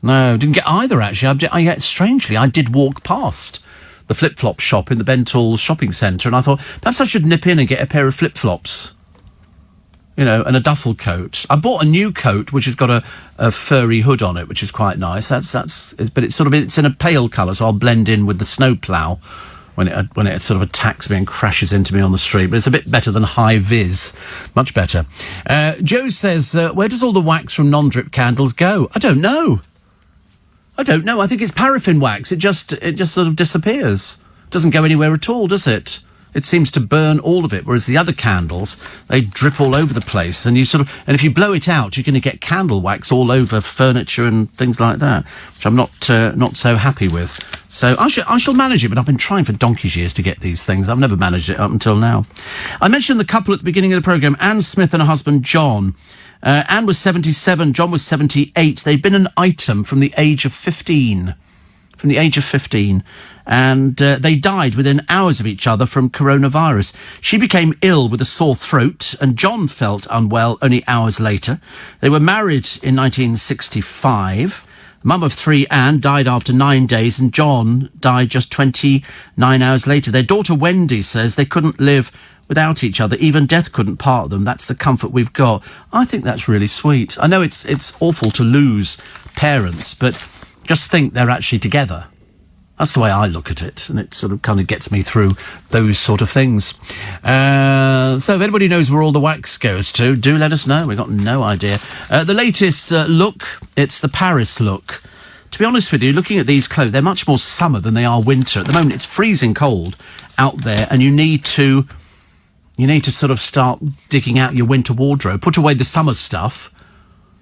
didn't get either, actually. Strangely, I did walk past the flip-flop shop in the Bentall shopping centre, and I thought, perhaps I should nip in and get a pair of flip-flops. You know, and a duffel coat. I bought a new coat, which has got a furry hood on it, which is quite nice. But it's in a pale colour, so I'll blend in with the snowplow when it sort of attacks me and crashes into me on the street. But it's a bit better than high vis. Much better. Joe says, where does all the wax from non-drip candles go? I don't know. I think it's paraffin wax. It just sort of disappears. Doesn't go anywhere at all, does it? It seems to burn all of it, whereas the other candles, they drip all over the place. And and if you blow it out, you're going to get candle wax all over furniture and things like that, which I'm not so happy with. So I shall manage it, but I've been trying for donkey's years to get these things. I've never managed it up until now. I mentioned the couple at the beginning of the programme, Anne Smith and her husband, John. Anne was 77, John was 78. They'd been an item from the age of 15. And they died within hours of each other from coronavirus. She became ill with a sore throat, and John felt unwell only hours later. They were married in 1965. Mum of three, Anne, died after 9 days, and John died just 29 hours later. Their daughter Wendy says they couldn't live without each other. Even death couldn't part them. That's the comfort we've got. I think that's really sweet. I know it's awful to lose parents, but just think they're actually together. That's the way I look at it, and it sort of kind of gets me through those sort of things. So if anybody knows where all the wax goes to, do let us know. We've got no idea. The latest look, it's the Paris look. To be honest with you, looking at these clothes, they're much more summer than they are winter. At the moment, it's freezing cold out there, and you need to sort of start digging out your winter wardrobe. Put away the summer stuff,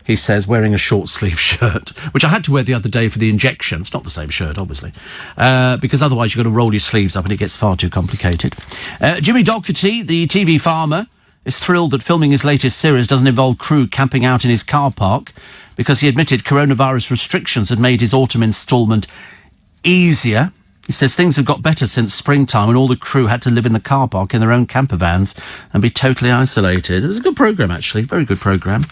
he says, wearing a short-sleeve shirt, which I had to wear the other day for the injection. It's not the same shirt, obviously, because otherwise you've got to roll your sleeves up and it gets far too complicated. Jimmy Doherty, the TV farmer, is thrilled that filming his latest series doesn't involve crew camping out in his car park, because he admitted coronavirus restrictions had made his autumn instalment easier. He says things have got better since springtime when all the crew had to live in the car park in their own camper vans and be totally isolated. It was a good programme, actually. Very good programme.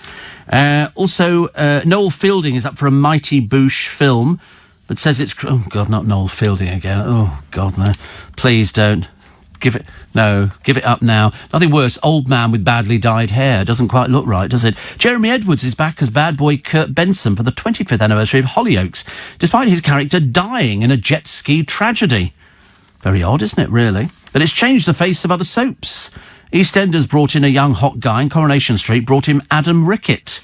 Also, Noel Fielding is up for a Mighty Boosh film, but says it's... Oh, God, not Noel Fielding again. Oh, God, no. Please don't. Give it up now. Nothing worse, old man with badly dyed hair. Doesn't quite look right, does it? Jeremy Edwards is back as bad boy Kurt Benson for the 25th anniversary of Hollyoaks, despite his character dying in a jet ski tragedy. Very odd, isn't it, really? But it's changed the face of other soaps. EastEnders brought in a young hot guy, and Coronation Street brought him Adam Rickett.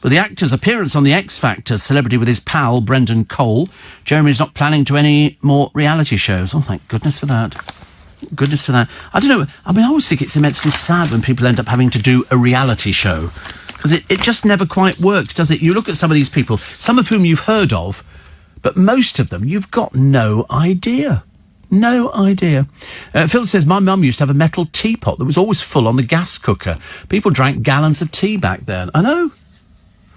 With the actor's appearance on The X Factor celebrity with his pal, Brendan Cole, Jeremy's not planning to any more reality shows. Oh, thank goodness for that. Goodness for that. I don't know. I mean, I always think it's immensely sad when people end up having to do a reality show. Because it just never quite works, does it? You look at some of these people, some of whom you've heard of, but most of them you've got no idea. No idea. Phil says, my mum used to have a metal teapot that was always full on the gas cooker. People drank gallons of tea back then. I know.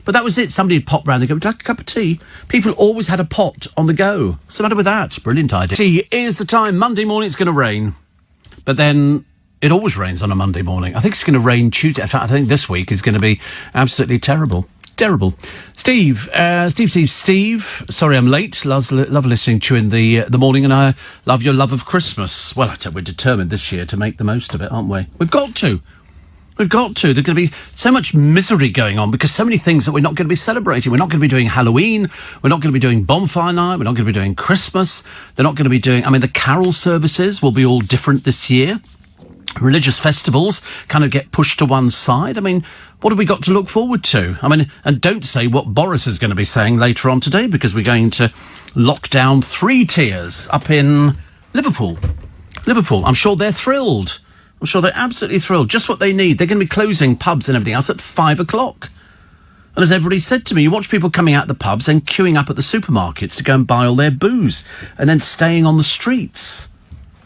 But that was it. Somebody would pop round and go, would you like a cup of tea? People always had a pot on the go. What's the matter with that? Brilliant idea. Tea is the time. Monday morning it's going to rain. But then it always rains on a Monday morning. I think it's going to rain Tuesday. In fact, I think this week is going to be absolutely terrible. Terrible. Steve. Sorry I'm late. Love listening to you in the morning, and I love your love of Christmas. Well, I tell you, we're determined this year to make the most of it, aren't we? We've got to. We've got to. There's going to be so much misery going on because so many things that we're not going to be celebrating. We're not going to be doing Halloween. We're not going to be doing Bonfire Night. We're not going to be doing Christmas. They're not going to be doing... I mean, the carol services will be all different this year. Religious festivals kind of get pushed to one side. I mean, what have we got to look forward to? I mean, and don't say what Boris is going to be saying later on today, because we're going to lock down 3 tiers up in Liverpool. I'm sure they're thrilled. I'm sure they're absolutely thrilled. Just what they need. They're going to be closing pubs and everything else at 5 o'clock. And as everybody said to me, you watch people coming out the pubs and queuing up at the supermarkets to go and buy all their booze, and then staying on the streets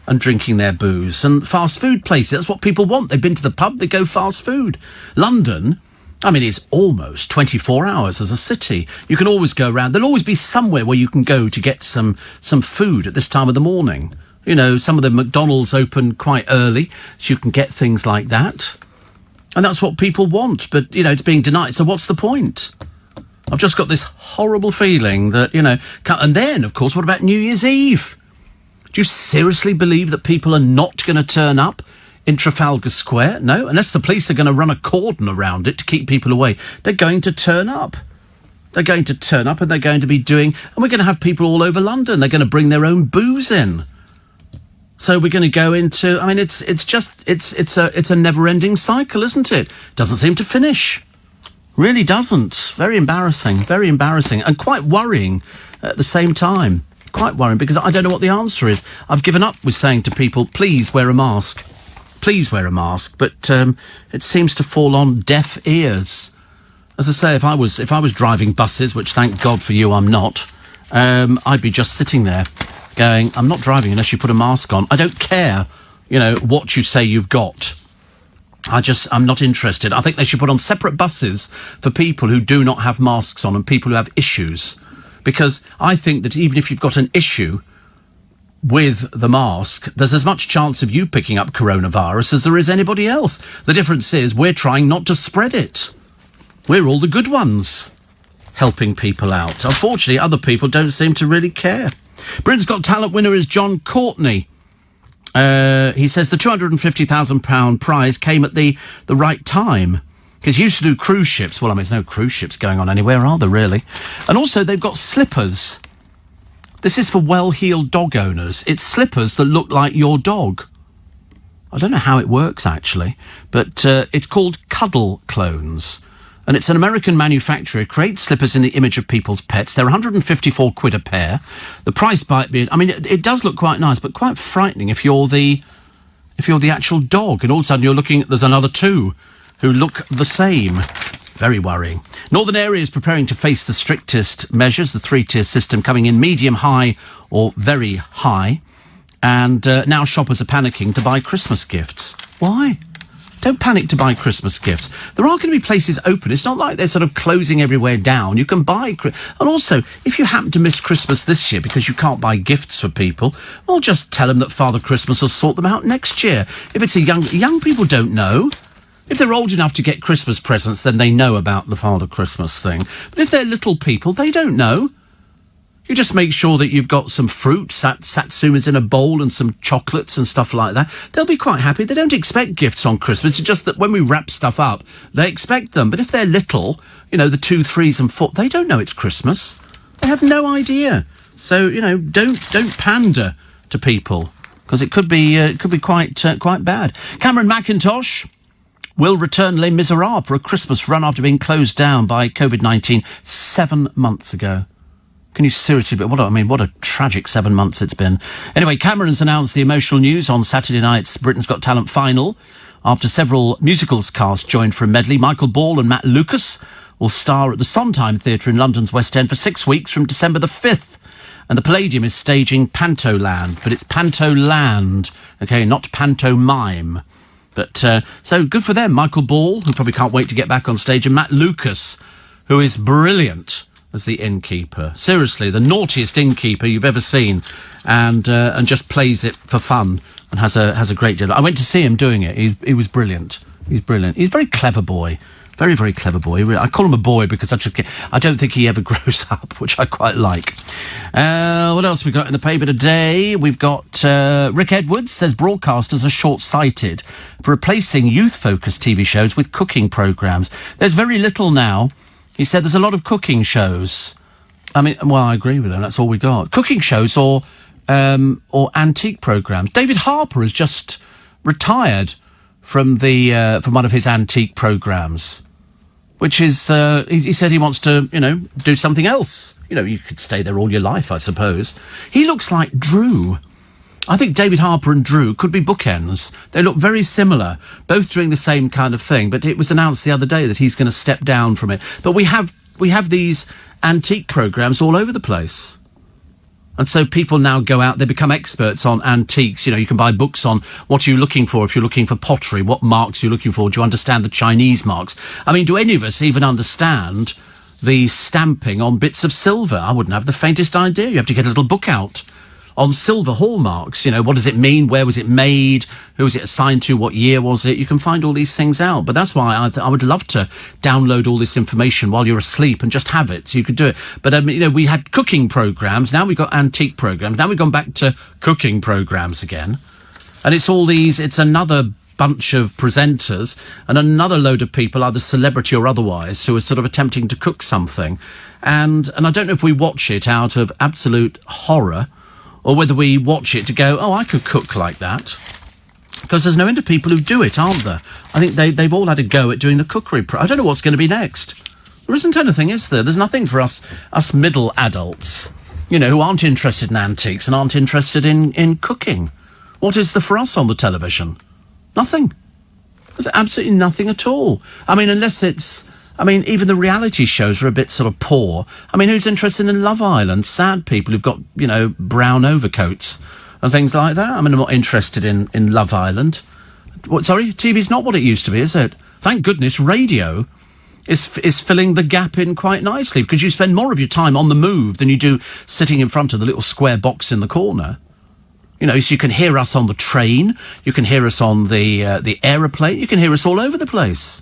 and drinking their booze. And fast food places, that's what people want. They've been to the pub, they go fast food. London, I mean, it's almost 24 hours as a city. You can always go around. There'll always be somewhere where you can go to get some food at this time of the morning. You know, some of the McDonald's open quite early, so you can get things like that. And that's what people want, but, you know, it's being denied. So what's the point? I've just got this horrible feeling that, you know... And then, of course, what about New Year's Eve? Do you seriously believe that people are not going to turn up in Trafalgar Square? No, unless the police are going to run a cordon around it to keep people away. They're going to turn up. They're going to turn up and they're going to be doing... And we're going to have people all over London. They're going to bring their own booze in. So we're going to go into... I mean, it's a never-ending cycle, isn't it? Doesn't seem to finish. Really doesn't. Very embarrassing, and quite worrying at the same time. Quite worrying, because I don't know what the answer is. I've given up with saying to people, please wear a mask. Please wear a mask. But it seems to fall on deaf ears. As I say, if I was driving buses, which thank God for you I'm not, I'd be just sitting there going, I'm not driving unless you put a mask on. I don't care, you know, what you say you've got. I'm not interested. I think they should put on separate buses for people who do not have masks on and people who have issues. Because I think that even if you've got an issue with the mask, there's as much chance of you picking up coronavirus as there is anybody else. The difference is we're trying not to spread it. We're all the good ones helping people out. Unfortunately, other people don't seem to really care. Britain's Got Talent winner is John Courtney. He says the £250,000 prize came at the right time. Because he used to do cruise ships. Well, I mean, there's no cruise ships going on anywhere, are there, really? And also, they've got slippers. This is for well-heeled dog owners. It's slippers that look like your dog. I don't know how it works, actually. But it's called Cuddle Clones. And it's an American manufacturer. It creates slippers in the image of people's pets. They're £154 a pair. The price might be... I mean, it does look quite nice, but quite frightening if you're the actual dog. And all of a sudden, you're looking... There's another 2... who look the same. Very worrying. Northern area is preparing to face the strictest measures, the 3-tier system coming in medium, high or very high. And now shoppers are panicking to buy Christmas gifts. Why? Don't panic to buy Christmas gifts. There are going to be places open. It's not like they're sort of closing everywhere down. You can buy... And also, if you happen to miss Christmas this year because you can't buy gifts for people, well, just tell them that Father Christmas will sort them out next year. If it's a young people don't know... If they're old enough to get Christmas presents, then they know about the Father Christmas thing. But if they're little people, they don't know. You just make sure that you've got some fruit, satsumas in a bowl and some chocolates and stuff like that. They'll be quite happy. They don't expect gifts on Christmas. It's just that when we wrap stuff up, they expect them. But if they're little, you know, the 2, 3s and 4, they don't know it's Christmas. They have no idea. So, you know, don't pander to people. because it could be quite bad. Cameron McIntosh will return Les Miserables for a Christmas run after being closed down by COVID-19 7 months ago. Can you seriously... What a tragic 7 months it's been. Anyway, Cameron's announced the emotional news on Saturday night's Britain's Got Talent final. After several musicals cast joined for a medley, Michael Ball and Matt Lucas will star at the Sondheim Theatre in London's West End for 6 weeks from December the 5th. And the Palladium is staging Pantoland, but it's Pantoland, okay, not pantomime. But, so good for them. Michael Ball, who probably can't wait to get back on stage, and Matt Lucas, who is brilliant as the innkeeper. Seriously, the naughtiest innkeeper you've ever seen, and just plays it for fun and has a great deal. I went to see him doing it. He was brilliant. He's brilliant. He's a very clever boy. Very, very clever boy. I call him a boy because I don't think he ever grows up, which I quite like. What else we got in the paper today? We've got Rick Edwards says broadcasters are short-sighted for replacing youth-focused TV shows with cooking programmes. There's very little now. He said there's a lot of cooking shows. I mean, well, I agree with him. That's all we got. Cooking shows or antique programmes. David Harper has just retired from one of his antique programmes, which is he said he wants to, do something else. You could stay there all your life, I suppose. He looks like Drew. I think David Harper and Drew could be bookends. They look very similar, both doing the same kind of thing. But it was announced the other day that he's going to step down from it. But we have these antique programmes all over the place. And so people now go out, they become experts on antiques. You can buy books on what are you looking for if you're looking for pottery, what marks you're looking for. Do you understand the Chinese marks? I mean, do any of us even understand the stamping on bits of silver? I wouldn't have the faintest idea. You have to get a little book out on silver hallmarks. What does it mean? Where was it made? Who was it assigned to? What year was it? You can find all these things out. But that's why I would love to download all this information while you're asleep and just have it so you could do it. But, we had cooking programmes. Now we've got antique programmes. Now we've gone back to cooking programmes again. And it's another bunch of presenters and another load of people, either celebrity or otherwise, who are sort of attempting to cook something. And I don't know if we watch it out of absolute horror or whether we watch it to go, oh, I could cook like that. Because there's no end of people who do it, aren't there? I think they've all had a go at doing the cookery. I don't know what's going to be next. There isn't anything, is there? There's nothing for us middle adults, who aren't interested in antiques and aren't interested in cooking. What is there for us on the television? Nothing. There's absolutely nothing at all. I mean, unless it's... even the reality shows are a bit sort of poor. Who's interested in Love Island? Sad people who've got, brown overcoats and things like that. I'm not interested in Love Island. What? Sorry? TV's not what it used to be, is it? Thank goodness radio is filling the gap in quite nicely, because you spend more of your time on the move than you do sitting in front of the little square box in the corner. So you can hear us on the train, you can hear us on the aeroplane, you can hear us all over the place.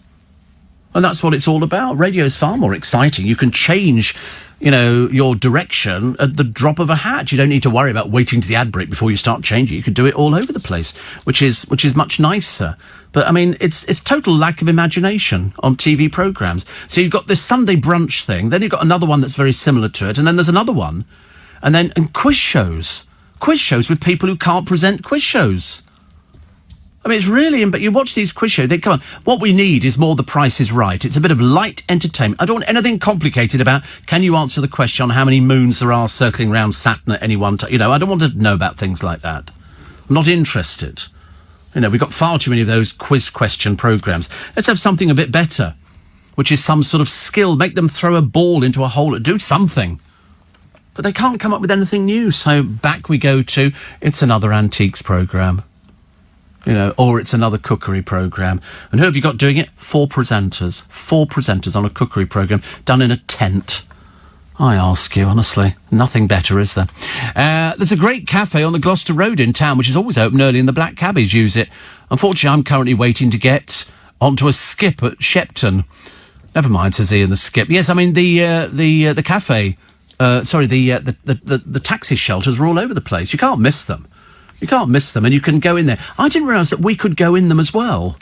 And that's what it's all about. Radio is far more exciting. You can change, your direction at the drop of a hat. You don't need to worry about waiting to the ad break before you start changing. You can do it all over the place, which is much nicer. But, it's total lack of imagination on TV programmes. So you've got this Sunday brunch thing, then you've got another one that's very similar to it, and then there's another one. And quiz shows. Quiz shows with people who can't present quiz shows. It's really... But you watch these quiz shows, come on. What we need is more The Price is Right. It's a bit of light entertainment. I don't want anything complicated about, can you answer the question on how many moons there are circling around Saturn at any one time? I don't want to know about things like that. I'm not interested. We've got far too many of those quiz question programmes. Let's have something a bit better, which is some sort of skill. Make them throw a ball into a hole. Do something. But they can't come up with anything new. So back we go to, it's another antiques programme. Or it's another cookery programme. And who have you got doing it? 4 presenters. 4 presenters on a cookery programme done in a tent. I ask you, honestly. Nothing better, is there? There's a great cafe on the Gloucester Road in town, which is always open early, and the Black Cabbage use it. Unfortunately, I'm currently waiting to get onto a skip at Shepton. Never mind, says Ian, the skip. Yes, the cafe... the taxi shelters are all over the place. You can't miss them. You can't miss them, and you can go in there. I didn't realise that we could go in them as well.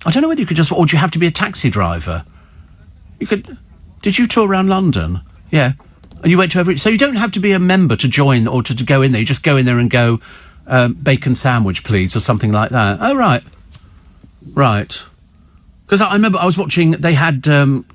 I don't know whether you could or do you have to be a taxi driver? You could... Did you tour around London? Yeah. And you went to every... So you don't have to be a member to join or to go in there. You just go in there and go bacon sandwich, please, or something like that. Oh, right. Right. Because I remember I was watching, they had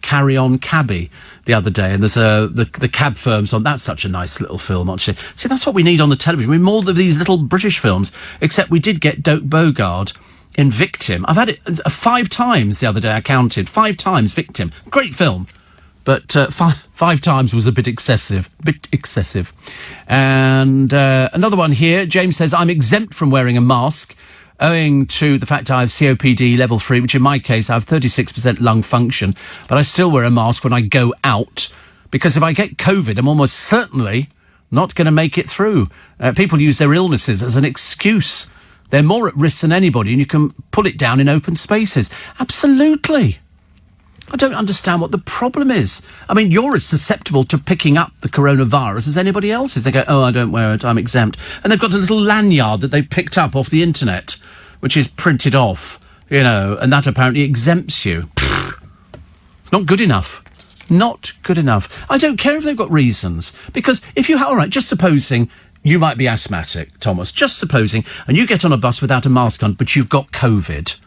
Carry On Cabby the other day, and there's the cab firms on. That's such a nice little film, actually. See, that's what we need on the television. We need more of these little British films, except we did get Doak Bogard in Victim. I've had it 5 times the other day, I counted. 5 times, Victim. Great film. But 5 times was a bit excessive. And another one here, James says, I'm exempt from wearing a mask owing to the fact I have COPD level 3, which in my case I have 36% lung function, but I still wear a mask when I go out, because if I get COVID, I'm almost certainly not going to make it through. People use their illnesses as an excuse. They're more at risk than anybody, and you can pull it down in open spaces. Absolutely. I don't understand what the problem is. I mean, you're as susceptible to picking up the coronavirus as anybody else is. They go, oh, I don't wear it, I'm exempt. And they've got a little lanyard that they've picked up off the internet, which is printed off, you know, and that apparently exempts you. It's not good enough. Not good enough. I don't care if they've got reasons, because if you... all right, just supposing you might be asthmatic, Thomas, just supposing, and you get on a bus without a mask on, but you've got COVID...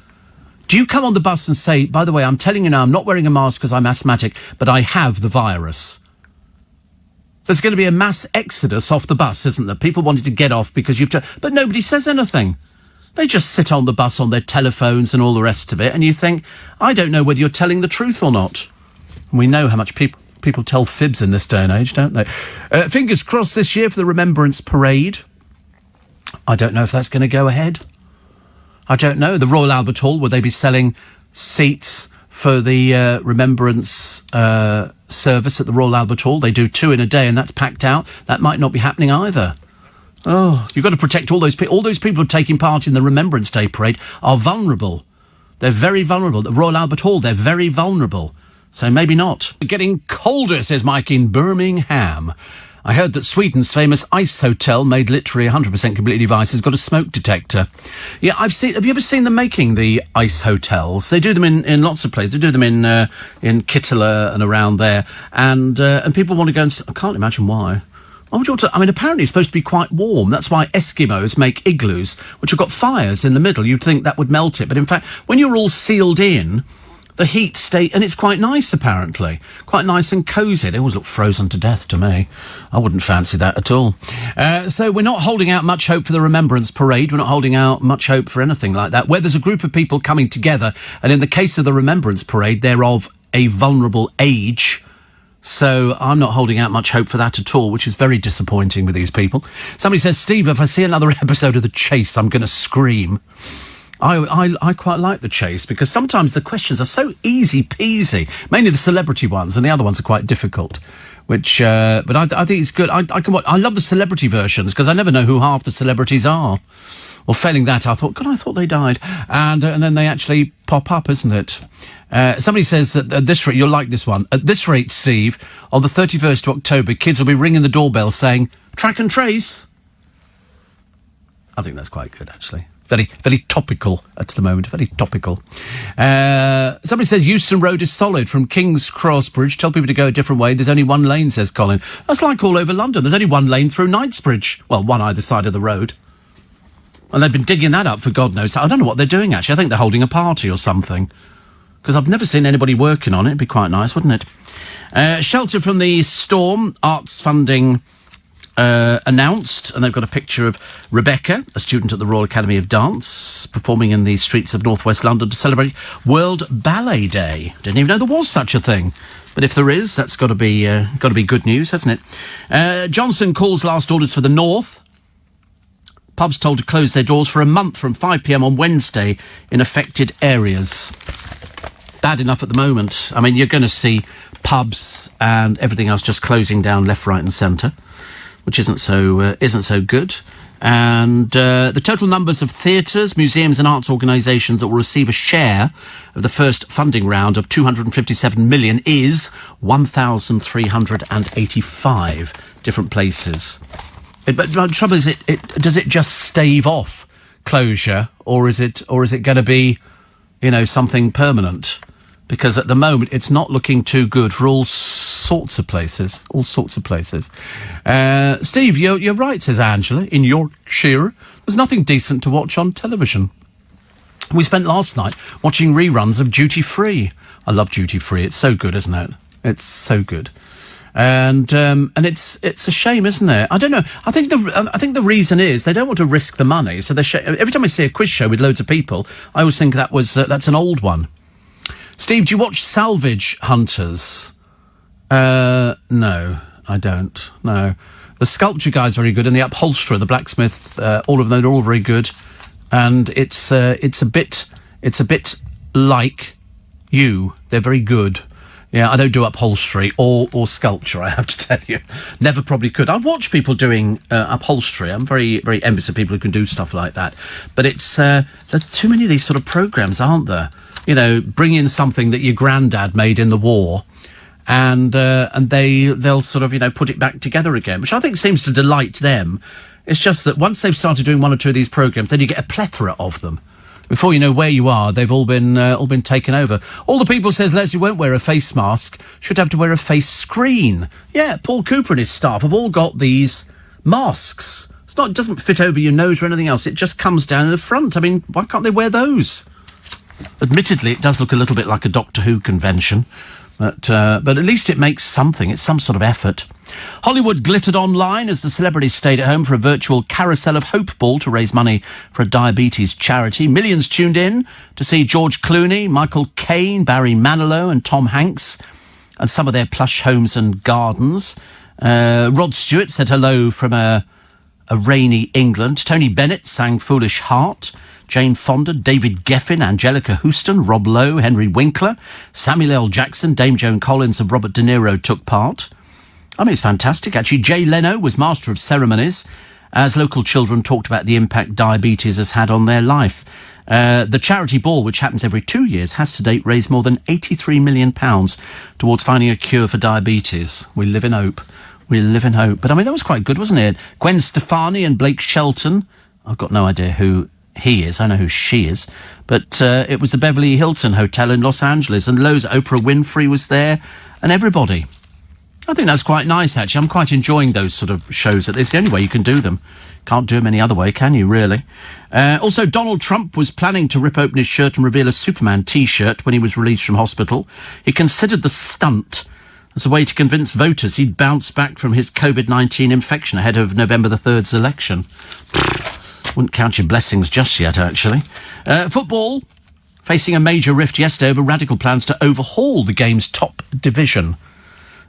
Do you come on the bus and say, by the way, I'm telling you now, I'm not wearing a mask because I'm asthmatic, but I have the virus? There's going to be a mass exodus off the bus, isn't there? People wanting to get off because you've... but nobody says anything. They just sit on the bus on their telephones and all the rest of it, and you think, I don't know whether you're telling the truth or not. And we know how much people tell fibs in this day and age, don't they? Fingers crossed this year for the Remembrance Parade. I don't know if that's going to go ahead. I don't know. The Royal Albert Hall, will they be selling seats for the Remembrance service at the Royal Albert Hall? They do 2 in a day and that's packed out. That might not be happening either. Oh, you've got to protect all those people. All those people who are taking part in the Remembrance Day parade are vulnerable. They're very vulnerable. At the Royal Albert Hall, they're very vulnerable. So maybe not. Getting colder, says Mike in Birmingham. I heard that Sweden's famous ice hotel, made literally 100% completely device, has got a smoke detector. Yeah, I've seen... Have you ever seen them making the ice hotels? They do them in lots of places. They do them in Kittler and around there. And people want to go and... I can't imagine why. Why would you want to... I mean, apparently it's supposed to be quite warm. That's why Eskimos make igloos, which have got fires in the middle. You'd think that would melt it. But in fact, when you're all sealed in... the heat and it's quite nice, apparently. Quite nice and cosy. They always look frozen to death to me. I wouldn't fancy that at all. So we're not holding out much hope for the Remembrance Parade. We're not holding out much hope for anything like that. Where there's a group of people coming together, and in the case of the Remembrance Parade, they're of a vulnerable age. So I'm not holding out much hope for that at all, which is very disappointing with these people. Somebody says, Steve, if I see another episode of The Chase, I'm going to scream. I quite like The Chase, because sometimes the questions are so easy peasy, mainly the celebrity ones, and the other ones are quite difficult. Which, but I think it's good. I love the celebrity versions, because I never know who half the celebrities are. Or failing that, I thought they died, and then they actually pop up, isn't it? Somebody says that at this rate, you'll like this one. At this rate, Steve, on the 31st of October, kids will be ringing the doorbell saying, "Track and trace." I think that's quite good, actually. Very, very topical at the moment. Very topical. Somebody says Euston Road is solid from King's Cross Bridge. Tell people to go a different way. There's only one lane, says Colin. That's like all over London. There's only one lane through Knightsbridge. Well, one either side of the road. And they've been digging that up for God knows. I don't know what they're doing, actually. I think they're holding a party or something. Because I've never seen anybody working on it. It'd be quite nice, wouldn't it? Shelter from the storm. Arts funding... announced, and they've got a picture of Rebecca, a student at the Royal Academy of Dance, performing in the streets of northwest London to celebrate World Ballet Day. Didn't even know there was such a thing, but if there is, that's got to be good news, hasn't it? Johnson calls last orders for the North. Pubs told to close their doors for a month from 5 p.m. on Wednesday in affected areas. Bad enough at the moment. I mean, you're going to see pubs and everything else just closing down left, right, and centre, which isn't so good. And the total numbers of theatres, museums and arts organisations that will receive a share of the first funding round of 257 million is 1,385 different places. But the trouble is, does it just stave off closure, or is it going to be, something permanent? Because at the moment, it's not looking too good for all sorts of places. All sorts of places. Steve, you're right, says Angela, in Yorkshire. There's nothing decent to watch on television. We spent last night watching reruns of Duty Free. I love Duty Free. It's so good, isn't it? It's so good. And it's a shame, isn't it? I don't know. I think the reason is they don't want to risk the money. So every time I see a quiz show with loads of people, I always think that's an old one. Steve, do you watch Salvage Hunters? No, I don't. No, the sculpture guy's very good, and the upholsterer, the blacksmith, all of them, they're all very good. And it's a bit like you. They're very good. Yeah, I don't do upholstery or sculpture, I have to tell you. Never probably could. I watch people doing upholstery. I'm very, very envious of people who can do stuff like that. But there's too many of these sort of programmes, aren't there? You know, bring in something that your granddad made in the war, and they'll sort of, you know, put it back together again, which I think seems to delight them. It's just that once they've started doing one or two of these programmes, then you get a plethora of them. Before you know where you are, they've all been taken over. All the people says Leslie won't wear a face mask should have to wear a face screen. Yeah, Paul Cooper and his staff have all got these masks. It doesn't fit over your nose or anything else. It just comes down in the front. I mean, why can't they wear those? Admittedly, it does look a little bit like a Doctor Who convention, but at least it makes something. It's some sort of effort. Hollywood glittered online as the celebrities stayed at home for a virtual Carousel of Hope ball to raise money for a diabetes charity. Millions tuned in to see George Clooney, Michael Caine, Barry Manilow and Tom Hanks and some of their plush homes and gardens. Rod Stewart said hello from a rainy England. Tony Bennett sang Foolish Heart. Jane Fonda, David Geffen, Angelica Houston, Rob Lowe, Henry Winkler, Samuel L. Jackson, Dame Joan Collins and Robert De Niro took part. I mean, it's fantastic, actually. Jay Leno was master of ceremonies as local children talked about the impact diabetes has had on their life. The charity ball, which happens every 2 years, has to date raised more than £83 million towards finding a cure for diabetes. We live in hope. We live in hope. But, I mean, that was quite good, wasn't it? Gwen Stefani and Blake Shelton. I've got no idea who he is. I know who she is. But it was the Beverly Hilton Hotel in Los Angeles, and loads. Oprah Winfrey was there, and everybody. I think that's quite nice, actually. I'm quite enjoying those sort of shows. It's the only way you can do them. Can't do them any other way, can you, really? Also, Donald Trump was planning to rip open his shirt and reveal a Superman T-shirt when he was released from hospital. He considered the stunt as a way to convince voters he'd bounce back from his COVID-19 infection ahead of November the 3rd's election. Wouldn't count your blessings just yet, actually. Football, facing a major rift yesterday over radical plans to overhaul the game's top division.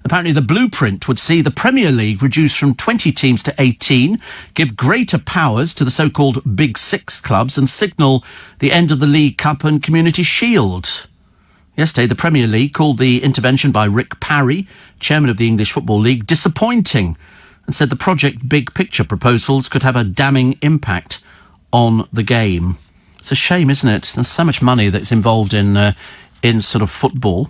Apparently the blueprint would see the Premier League reduced from 20 teams to 18, give greater powers to the so-called Big Six clubs and signal the end of the League Cup and Community Shield. Yesterday, the Premier League called the intervention by Rick Parry, chairman of the English Football League, disappointing and said the project big picture proposals could have a damning impact on the game. It's a shame, isn't it? There's so much money that's involved in sort of football.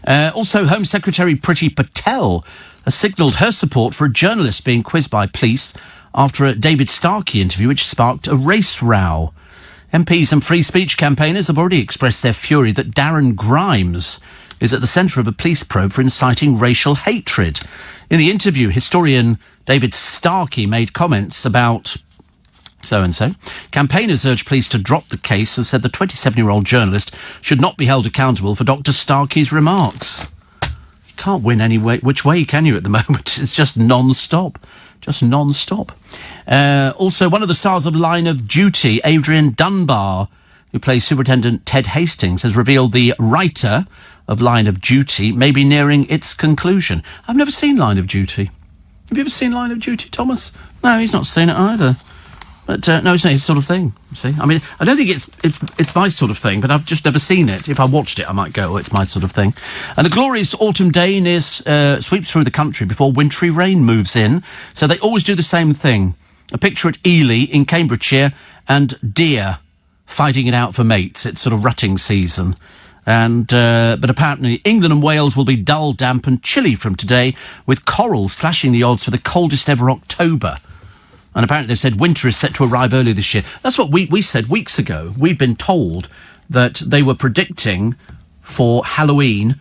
Also, Home Secretary Priti Patel has signalled her support for a journalist being quizzed by police after a David Starkey interview which sparked a race row. MPs and free speech campaigners have already expressed their fury that Darren Grimes is at the centre of a police probe for inciting racial hatred. In the interview, historian David Starkey made comments about so-and-so. Campaigners urged police to drop the case and said the 27-year-old journalist should not be held accountable for Dr. Starkey's remarks. You can't win any way, which way can you at the moment? It's just non-stop. Just non-stop. Also, one of the stars of Line of Duty, Adrian Dunbar, who plays Superintendent Ted Hastings, has revealed the writer of Line of Duty may be nearing its conclusion. I've never seen Line of Duty. Have you ever seen Line of Duty, Thomas? No, he's not seen it either. But no, it's not his sort of thing, see? I mean, I don't think it's my sort of thing, but I've just never seen it. If I watched it, I might go, oh, it's my sort of thing. And a glorious autumn day sweeps through the country before wintry rain moves in. So they always do the same thing. A picture at Ely in Cambridgeshire and deer fighting it out for mates. It's sort of rutting season. And but apparently England and Wales will be dull, damp and chilly from today, with coral slashing the odds for the coldest ever October. And apparently they've said winter is set to arrive early this year. That's what we said weeks ago. We've been told that they were predicting for Halloween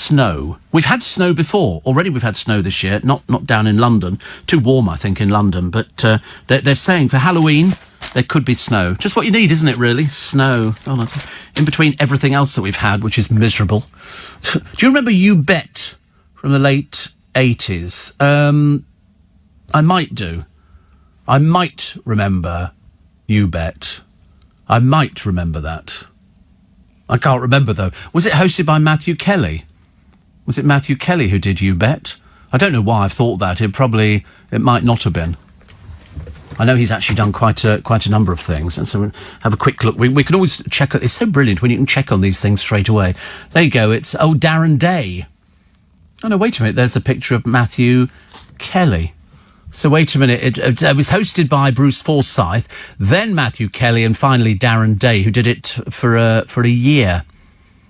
snow. We've had snow before. Already we've had snow this year. Not down in London. Too warm, I think, in London. But they're saying for Halloween there could be snow. Just what you need, isn't it, really? Snow. Oh, that's in between everything else that we've had, which is miserable. Do you remember You Bet from the late 80s? I might do. I might remember You Bet. I might remember that. I can't remember, though. Was it hosted by Matthew Kelly? Was it Matthew Kelly who did You Bet? I don't know why I've thought that. It might not have been. I know he's actually done quite a number of things, and so we'll have a quick look. We can always check. It's so brilliant when you can check on these things straight away. There you go. It's Darren Day. Oh, no, wait a minute. There's a picture of Matthew Kelly. So wait a minute, it was hosted by Bruce Forsyth, then Matthew Kelly, and finally Darren Day, who did it for a year.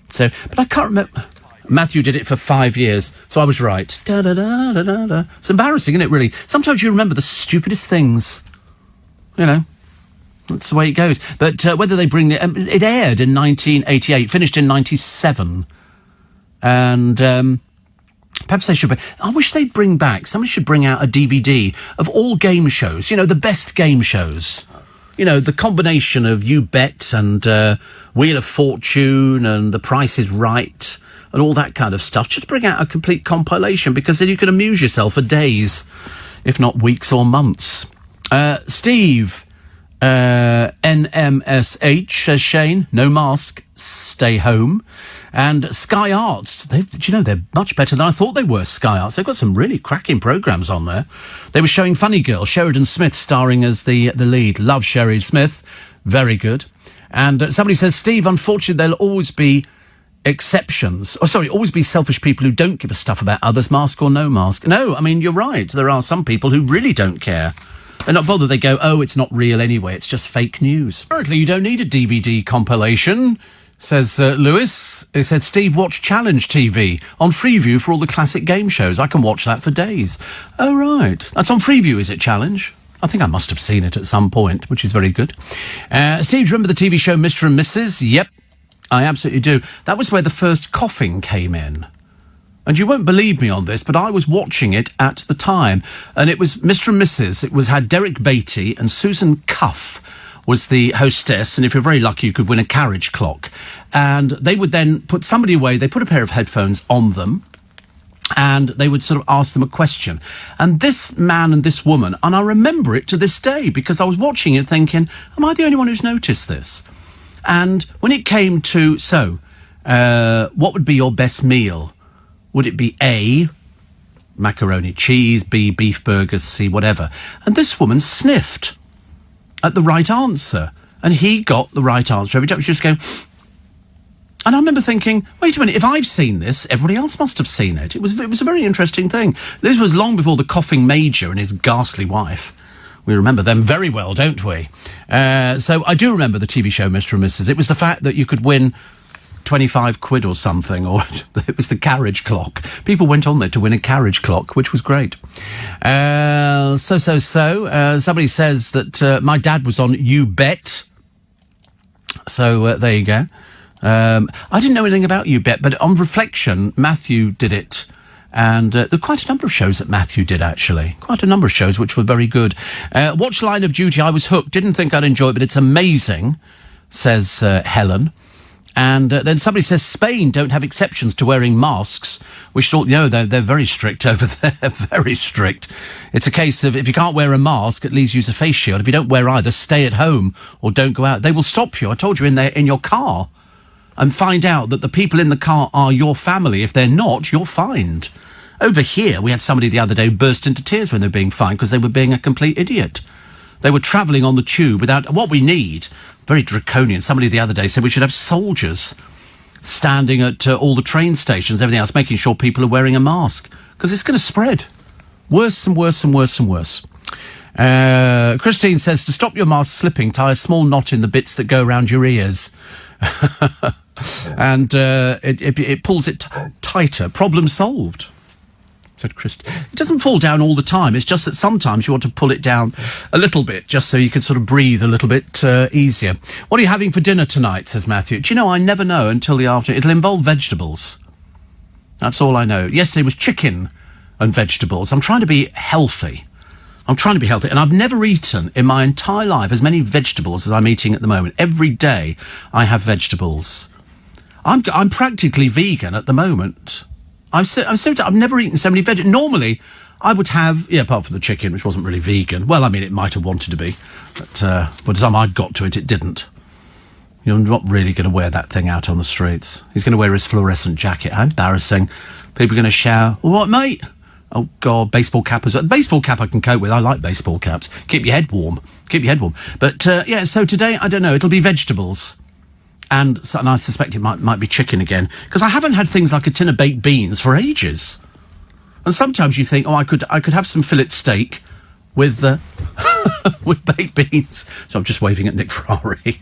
So, but I can't remember. Matthew did it for 5 years, so I was right. Da da da da da da. It's embarrassing, isn't it? Really. Sometimes you remember the stupidest things. You know, that's the way it goes. But whether they bring it aired in 1988, finished in 97, and. Perhaps they should. I wish they'd bring back. Somebody should bring out a DVD of all game shows. You know, the best game shows. You know, the combination of You Bet and Wheel of Fortune and The Price is Right and all that kind of stuff. Just bring out a complete compilation, because then you can amuse yourself for days, if not weeks or months. Steve, NMSH, says Shane, no mask, stay home. And Sky Arts, they're much better than I thought they were, Sky Arts. They've got some really cracking programmes on there. They were showing Funny Girl, Sheridan Smith starring as the lead. Love Sheridan Smith. Very good. And somebody says, Steve, unfortunately, there'll always be exceptions. Always be selfish people who don't give a stuff about others, mask or no mask. No, I mean, you're right. There are some people who really don't care. They're not bothered. They go, oh, it's not real anyway. It's just fake news. Apparently, you don't need a DVD compilation. Says Lewis. He said, Steve, watch Challenge TV on Freeview for all the classic game shows. I can watch that for days. Oh, right. That's on Freeview, is it, Challenge? I think I must have seen it at some point, which is very good. Steve, do you remember the TV show Mr. and Mrs.? Yep, I absolutely do. That was where the first coughing came in. And you won't believe me on this, but I was watching it at the time. And it was Mr. and Mrs. It had Derek Beatty and Susan Cuff was the hostess, and if you're very lucky, you could win a carriage clock. And they would then put somebody away, they put a pair of headphones on them, and they would sort of ask them a question. And this man and this woman, and I remember it to this day, because I was watching it thinking, am I the only one who's noticed this? And when it came to, what would be your best meal? Would it be A, macaroni cheese, B, beef burgers, C, whatever? And this woman sniffed at the right answer, and he got the right answer every time. She just go, and I remember thinking, wait a minute, if I've seen this, everybody else must have seen it. It was a very interesting thing. This was long before the coughing major and his ghastly wife. We remember them very well, don't we? So I do remember the TV show Mr. and Mrs. It was the fact that you could win 25 quid or something, or it was the carriage clock. People went on there to win a carriage clock, which was great. Somebody says that my dad was on You Bet. So there you go. I didn't know anything about You Bet, but on reflection, Matthew did it. And there were quite a number of shows that Matthew did, actually. Quite a number of shows, which were very good. Watch Line of Duty. I was hooked. Didn't think I'd enjoy it, but it's amazing, says Helen. And then somebody says Spain don't have exceptions to wearing masks, which they're very strict over there, very strict. It's a case of if you can't wear a mask, at least use a face shield. If you don't wear either, stay at home or don't go out. They will stop you. I told you in your car, and find out that the people in the car are your family. If they're not, you're fined. Over here, we had somebody the other day who burst into tears when they were being fined because they were being a complete idiot. They were travelling on the tube without what we need. Very draconian. Somebody the other day said we should have soldiers standing at all the train stations, everything else, making sure people are wearing a mask, because it's going to spread. Worse and worse and worse and worse. Christine says, to stop your mask slipping, tie a small knot in the bits that go around your ears. And it pulls it tighter. Problem solved, said Christine. It doesn't fall down all the time. It's just that sometimes you want to pull it down a little bit, just so you can sort of breathe a little bit easier. What are you having for dinner tonight, says Matthew? Do you know, I never know until the afternoon. It'll involve vegetables. That's all I know. Yesterday was chicken and vegetables. I'm trying to be healthy. And I've never eaten in my entire life as many vegetables as I'm eating at the moment. Every day I have vegetables. I'm practically vegan at the moment. I've never eaten so many vegetables. Normally, I would have, apart from the chicken, which wasn't really vegan. Well, I mean, it might have wanted to be, but by the time I got to it, it didn't. You're not really going to wear that thing out on the streets. He's going to wear his fluorescent jacket. How embarrassing. People are going to shout, "What, mate?" Oh, God, baseball cap as well. Baseball cap I can cope with. I like baseball caps. Keep your head warm. But, so today, I don't know, it'll be vegetables. And I suspect it might be chicken again. Because I haven't had things like a tin of baked beans for ages. And sometimes you think, I could have some fillet steak with with baked beans. So I'm just waving at Nick Ferrari.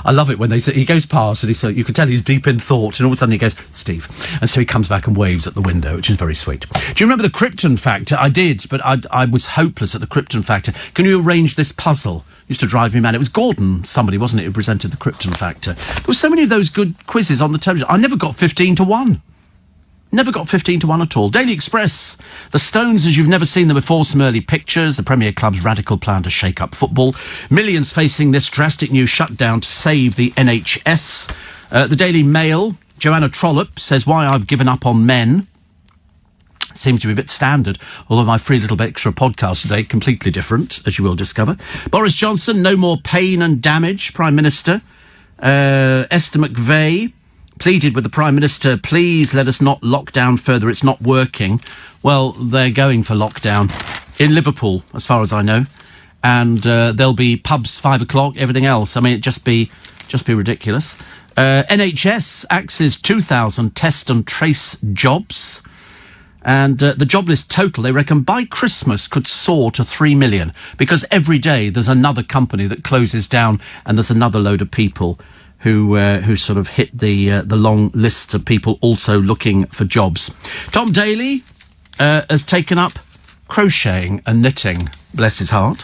I love it when he goes past and you can tell he's deep in thought, and all of a sudden he goes, "Steve," and so he comes back and waves at the window, which is very sweet. Do you remember the Krypton Factor? I did, but I was hopeless at the Krypton Factor. Can you arrange this puzzle? Used to drive me mad. It was Gordon, somebody, wasn't it, who presented the Krypton Factor. There were so many of those good quizzes on the television. I never got 15 to 1. Never got 15 to 1 at all. Daily Express. The Stones as you've never seen them before. Some early pictures. The Premier Club's radical plan to shake up football. Millions facing this drastic new shutdown to save the NHS. The Daily Mail. Joanna Trollope says why I've given up on men. Seems to be a bit standard, although my free little bit extra podcast today, completely different, as you will discover. Boris Johnson, no more pain and damage, Prime Minister. Esther McVeigh pleaded with the Prime Minister, please let us not lock down further, it's not working. Well, they're going for lockdown in Liverpool, as far as I know. And there'll be pubs 5 o'clock, everything else. I mean, it'd just be ridiculous. NHS axes 2,000 test and trace jobs. And the jobless total, they reckon, by Christmas could soar to 3 million. Because every day there's another company that closes down and there's another load of people who sort of hit the long lists of people also looking for jobs. Tom Daley has taken up crocheting and knitting, bless his heart.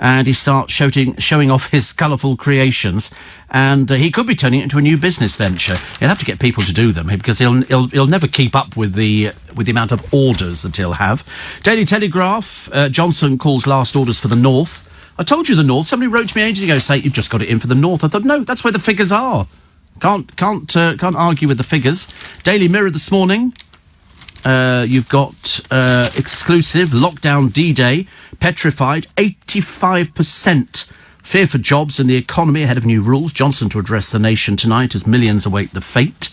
And he starts showing off his colourful creations, and he could be turning it into a new business venture. He'll have to get people to do them because he'll never keep up with the amount of orders that he'll have. Daily Telegraph. Johnson calls last orders for the North. I told you the North. Somebody wrote to me ages ago saying you've just got it in for the North. I thought no, that's where the figures are. Can't argue with the figures. Daily Mirror this morning. You've got exclusive lockdown D-Day, petrified, 85% fear for jobs and the economy ahead of new rules. Johnson to address the nation tonight as millions await the fate.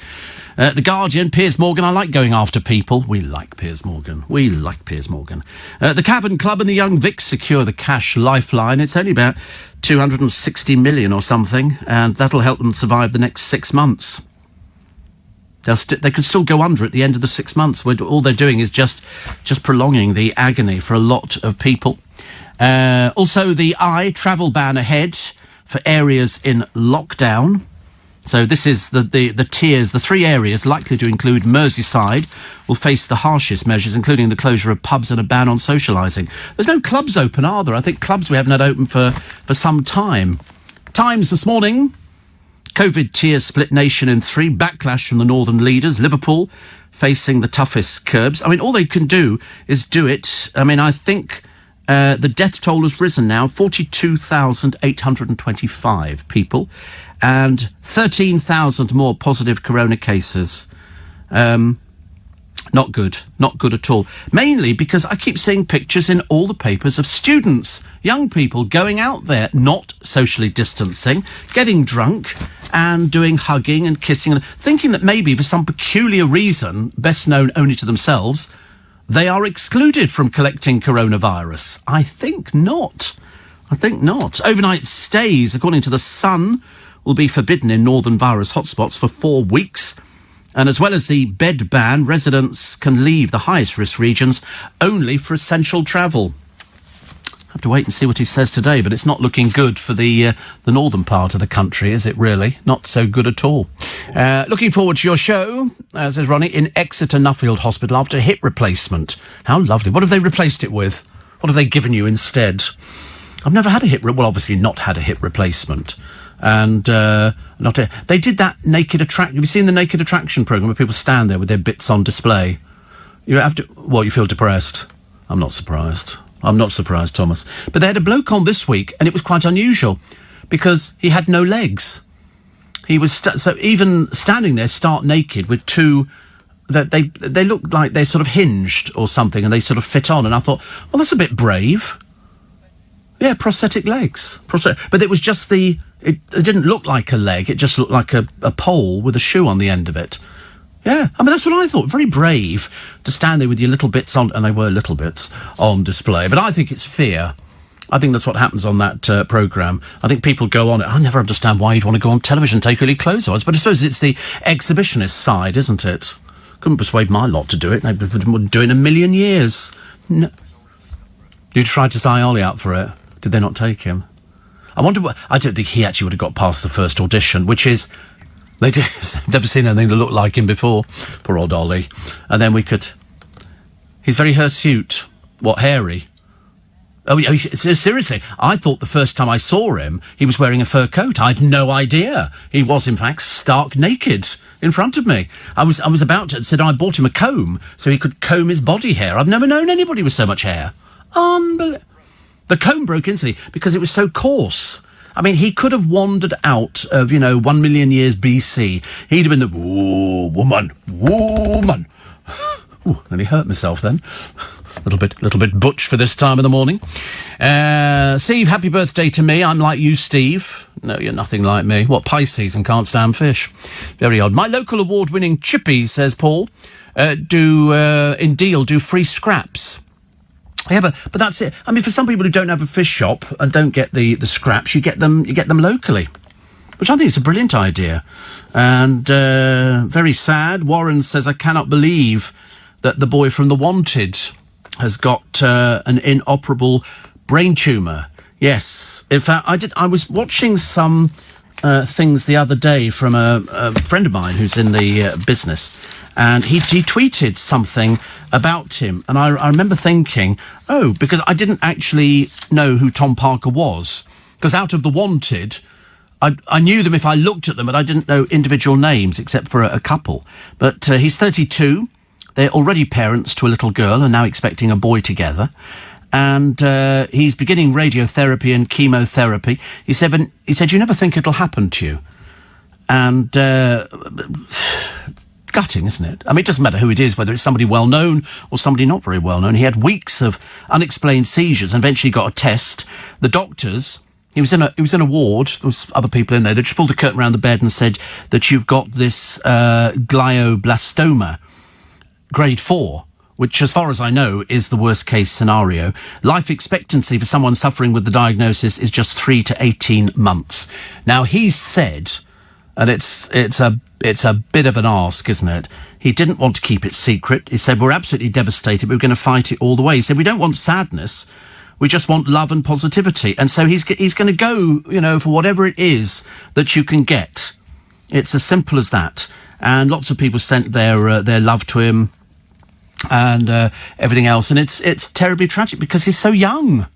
The Guardian, Piers Morgan, I like going after people. We like Piers Morgan. The Cavern Club and the Young Vics secure the cash lifeline. It's only about 260 million or something, and that'll help them survive the next 6 months. They could still go under at the end of the 6 months. All they're doing is just prolonging the agony for a lot of people. Also, the travel ban ahead for areas in lockdown. So this is the tiers. The 3 areas likely to include Merseyside will face the harshest measures, including the closure of pubs and a ban on socialising. There's no clubs open, are there? I think clubs we haven't had open for some time. Times this morning. COVID tiers split nation in 3. Backlash from the northern leaders. Liverpool facing the toughest curbs. I mean, all they can do is do it. I mean, I think the death toll has risen now. 42,825 people. And 13,000 more positive corona cases. Not good at all. Mainly because I keep seeing pictures in all the papers of students, young people going out there, not socially distancing, getting drunk and doing hugging and kissing and thinking that maybe for some peculiar reason, best known only to themselves, they are excluded from collecting coronavirus. I think not. Overnight stays, according to The Sun, will be forbidden in northern virus hotspots for 4 weeks. And as well as the bed ban, residents can leave the highest risk regions only for essential travel. Have to wait and see what he says today, but it's not looking good for the northern part of the country, is it really? Not so good at all. Looking forward to your show, says Ronnie, in Exeter Nuffield Hospital after a hip replacement. How lovely. What have they replaced it with? What have they given you instead? I've never had a hip... Well, obviously not had a hip replacement. And they did that naked attraction. Have you seen the naked attraction program where people stand there with their bits on display? You have to. Well, you feel depressed. I'm not surprised. Thomas. But they had a bloke on this week, and it was quite unusual because he had no legs. He was so even standing there stark naked with two. That they look like they're sort of hinged or something, and they sort of fit on. And I thought, well, that's a bit brave. Yeah, prosthetic legs. But it was just it didn't look like a leg. It just looked like a pole with a shoe on the end of it. Yeah, I mean, that's what I thought. Very brave to stand there with your little bits on, and they were little bits on display. But I think it's fear. I think that's what happens on that programme. I think people go on it. I never understand why you'd want to go on television and take really clothes on. But I suppose it's the exhibitionist side, isn't it? Couldn't persuade my lot to do it. They wouldn't do it in a million years. No. You tried to sign Ollie up for it. Did they not take him? I don't think he actually would have got past the first audition, which is... They did. Never seen anything that looked like him before. Poor old Ollie. And then we could... He's very hirsute. What, hairy? Oh, seriously, I thought the first time I saw him, he was wearing a fur coat. I had no idea. He was, in fact, stark naked in front of me. I was about to... Said I bought him a comb so he could comb his body hair. I've never known anybody with so much hair. Unbelievable. The comb broke instantly because it was so coarse. I mean, he could have wandered out of, 1 million years BC. He'd have been the, "Whoa, woman. Ooh, nearly hurt myself then. Little bit butch for this time of the morning. Steve, happy birthday to me. I'm like you, Steve. No, you're nothing like me. What, Pisces and can't stand fish? Very odd. My local award-winning chippy, says Paul, do free scraps. Yeah, but that's it. I mean, for some people who don't have a fish shop and don't get the scraps, you get them locally, which I think is a brilliant idea. And very sad. Warren says, I cannot believe that the boy from The Wanted has got an inoperable brain tumour. Yes, in fact, I was watching some things the other day from a friend of mine who's in the business. And he tweeted something about him. And I remember thinking, because I didn't actually know who Tom Parker was. Because out of The Wanted, I knew them if I looked at them, but I didn't know individual names except for a couple. But he's 32. They're already parents to a little girl and now expecting a boy together. And he's beginning radiotherapy and chemotherapy. He said, you never think it'll happen to you. And... gutting, isn't it? I mean, it doesn't matter who it is, whether it's somebody well-known or somebody not very well-known. He had weeks of unexplained seizures and eventually got a test. The doctors, he was in a ward, there was other people in there, they just pulled the curtain around the bed and said that you've got this glioblastoma, grade 4, which, as far as I know, is the worst-case scenario. Life expectancy for someone suffering with the diagnosis is just 3 to 18 months. Now, he said, and it's a bit of an ask, isn't it? He didn't want to keep it secret. He said, we're absolutely devastated, but we're going to fight it all the way. He said, we don't want sadness. We just want love and positivity. And so he's going to go, for whatever it is that you can get. It's as simple as that. And lots of people sent their love to him and everything else. And it's terribly tragic because he's so young.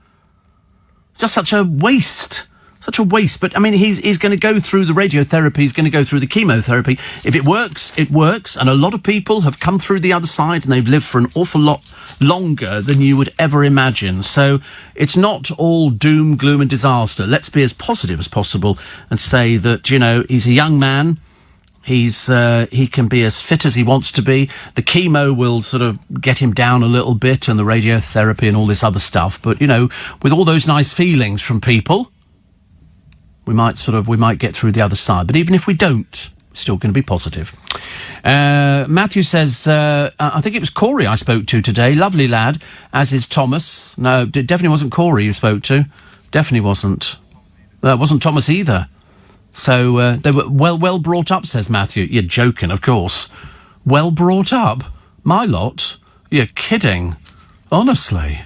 Just such a waste. Such a waste. But, I mean, he's going to go through the radiotherapy, he's going to go through the chemotherapy. If it works, it works. And a lot of people have come through the other side and they've lived for an awful lot longer than you would ever imagine. So it's not all doom, gloom and disaster. Let's be as positive as possible and say that, he's a young man. He can be as fit as he wants to be. The chemo will sort of get him down a little bit and the radiotherapy and all this other stuff. But, with all those nice feelings from people, we might get through the other side. But even if we don't, still going to be positive. Matthew says, I think it was Corey I spoke to today. Lovely lad, as is Thomas. No, it definitely wasn't Corey you spoke to. Definitely wasn't. It wasn't Thomas either. So they were well brought up, says Matthew. You're joking, of course. Well brought up? My lot? You're kidding. Honestly.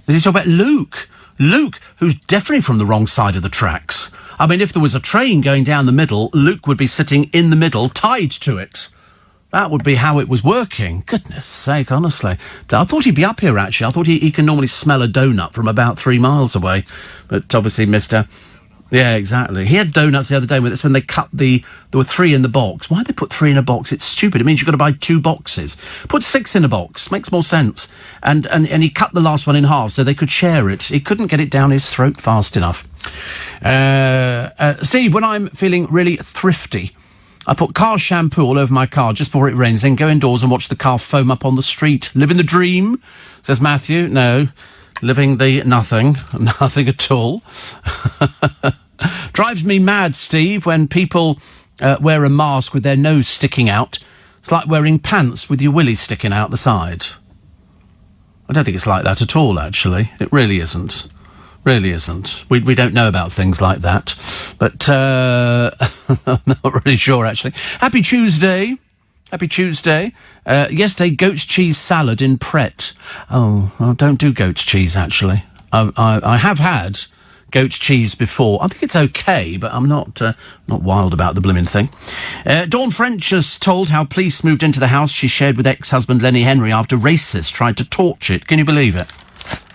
Is he talking about Luke? Luke, who's definitely from the wrong side of the tracks. I mean, if there was a train going down the middle, Luke would be sitting in the middle, tied to it. That would be how it was working. Goodness sake, honestly. I thought he'd be up here, actually. I thought he can normally smell a donut from about 3 miles away. But obviously, Mr. Yeah, exactly. He had donuts the other day. That's when they cut there were 3 in the box. Why'd they put 3 in a box? It's stupid. It means you've got to buy 2 boxes. Put 6 in a box. Makes more sense. And he cut the last one in half so they could share it. He couldn't get it down his throat fast enough. Steve, when I'm feeling really thrifty, I put car shampoo all over my car just before it rains, then go indoors and watch the car foam up on the street. Living the dream, says Matthew. No. Living the nothing at all. Drives me mad, Steve, when people wear a mask with their nose sticking out. It's like wearing pants with your willy sticking out the side. I don't think it's like that at all, actually. It really isn't. Really isn't. We don't know about things like that. But I'm not really sure, actually. Happy Tuesday. Happy Tuesday. Yesterday, goat's cheese salad in Pret. Oh, I don't do goat's cheese, actually. I have had goat's cheese before. I think it's okay, but I'm not wild about the blimmin' thing. Dawn French has told how police moved into the house she shared with ex-husband Lenny Henry after racists tried to torch it. Can you believe it?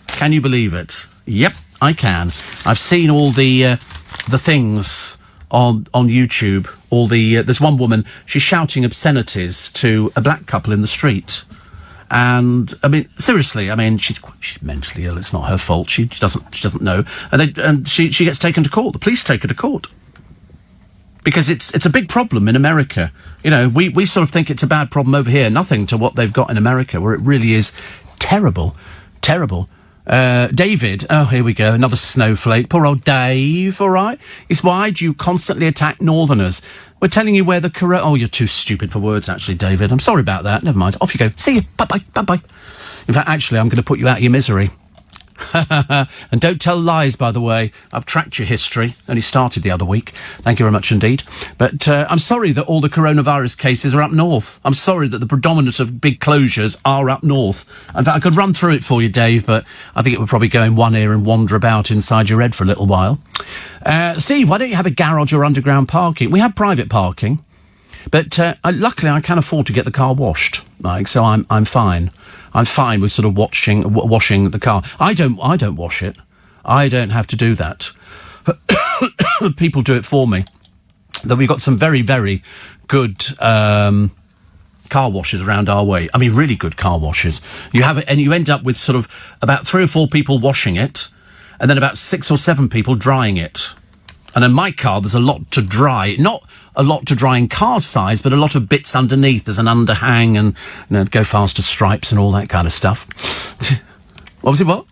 Can you believe it? Yep, I can. I've seen all the things on YouTube. All the there's one woman, she's shouting obscenities to a black couple in the street. And I mean, seriously, I mean, she's mentally ill. It's not her fault. She doesn't know. And she gets taken to court. The police take her to court because it's a big problem in America. You know, we sort of think it's a bad problem over here. Nothing to what they've got in America, where it really is terrible, terrible. David, oh, here we go, another snowflake. Poor old Dave, all right? It's why do you constantly attack Northerners? We're telling you where the correct... Oh, you're too stupid for words, actually, David. I'm sorry about that. Never mind. Off you go. See you. Bye-bye. Bye-bye. In fact, actually, I'm going to put you out of your misery. And don't tell lies, by the way. I've tracked your history. Only started the other week. Thank you very much indeed. But I'm sorry that all the coronavirus cases are up north. I'm sorry that the predominance of big closures are up north. In fact, I could run through it for you, Dave, but I think it would probably go in one ear and wander about inside your head for a little while. Steve, why don't you have a garage or underground parking? We have private parking, but luckily I can afford to get the car washed. Like, so I'm fine. I'm fine with sort of washing the car. I don't wash it. I don't have to do that. People do it for me. Though we've got some very, very good car washes around our way. I mean, really good car washes. You have it, and you end up with sort of about 3 or 4 people washing it, and then about 6 or 7 people drying it. And in my car, there's a lot to dry. Not a lot to dry in car size, but a lot of bits underneath. There's an underhang and, you know, go faster stripes and all that kind of stuff. What was it? What?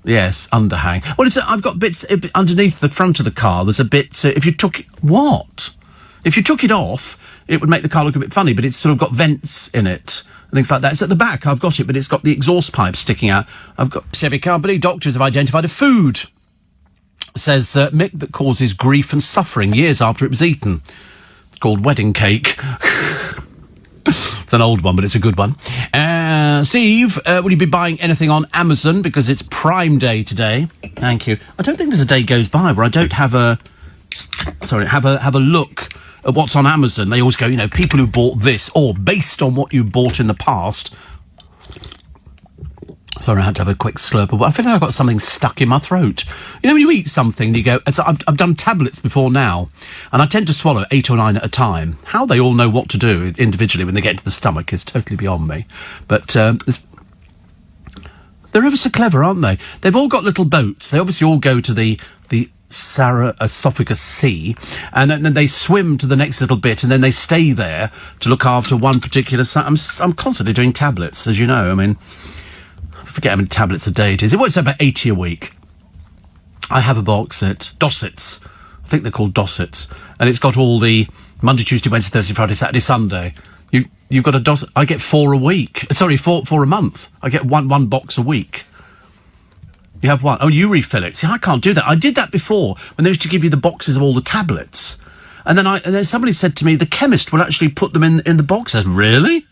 Yes, underhang. Well, I've got bits underneath the front of the car. There's a bit... if you took it off, it would make the car look a bit funny, but it's sort of got vents in it and things like that. It's at the back. I've got it, but it's got the exhaust pipe sticking out. I've got Chevy Company. Doctors have identified a food, says Mick, that causes grief and suffering years after it was eaten. It's called wedding cake. It's an old one, but it's a good one. Steve, will you be buying anything on Amazon because it's Prime Day today? Thank you. I don't think there's a day goes by where I don't have a look at what's on Amazon. They always go, you know, people who bought this, or based on what you bought in the past. Sorry, I had to have a quick slurp of... I feel like I've got something stuck in my throat. You know, when you eat something and you go... I've done tablets before now, and I tend to swallow 8 or 9 at a time. How they all know what to do individually when they get to the stomach is totally beyond me. But they're ever so clever, aren't they? They've all got little boats. They obviously all go to the Esophagus Sea, and then they swim to the next little bit, and then they stay there to look after one particular... I'm constantly doing tablets, as you know. I mean... I forget how many tablets a day it is. It works out about 80 a week. I have a box at Dossets. I think they're called Dossets. And it's got all the Monday, Tuesday, Wednesday, Thursday, Friday, Saturday, Sunday. You've got a Dosset. I get 4 a week. Sorry, 4 a month. I get one box a week. You have one. Oh, you refill it. See, I can't do that. I did that before when they used to give you the boxes of all the tablets. And then somebody said to me, the chemist will actually put them in the box. I said, really?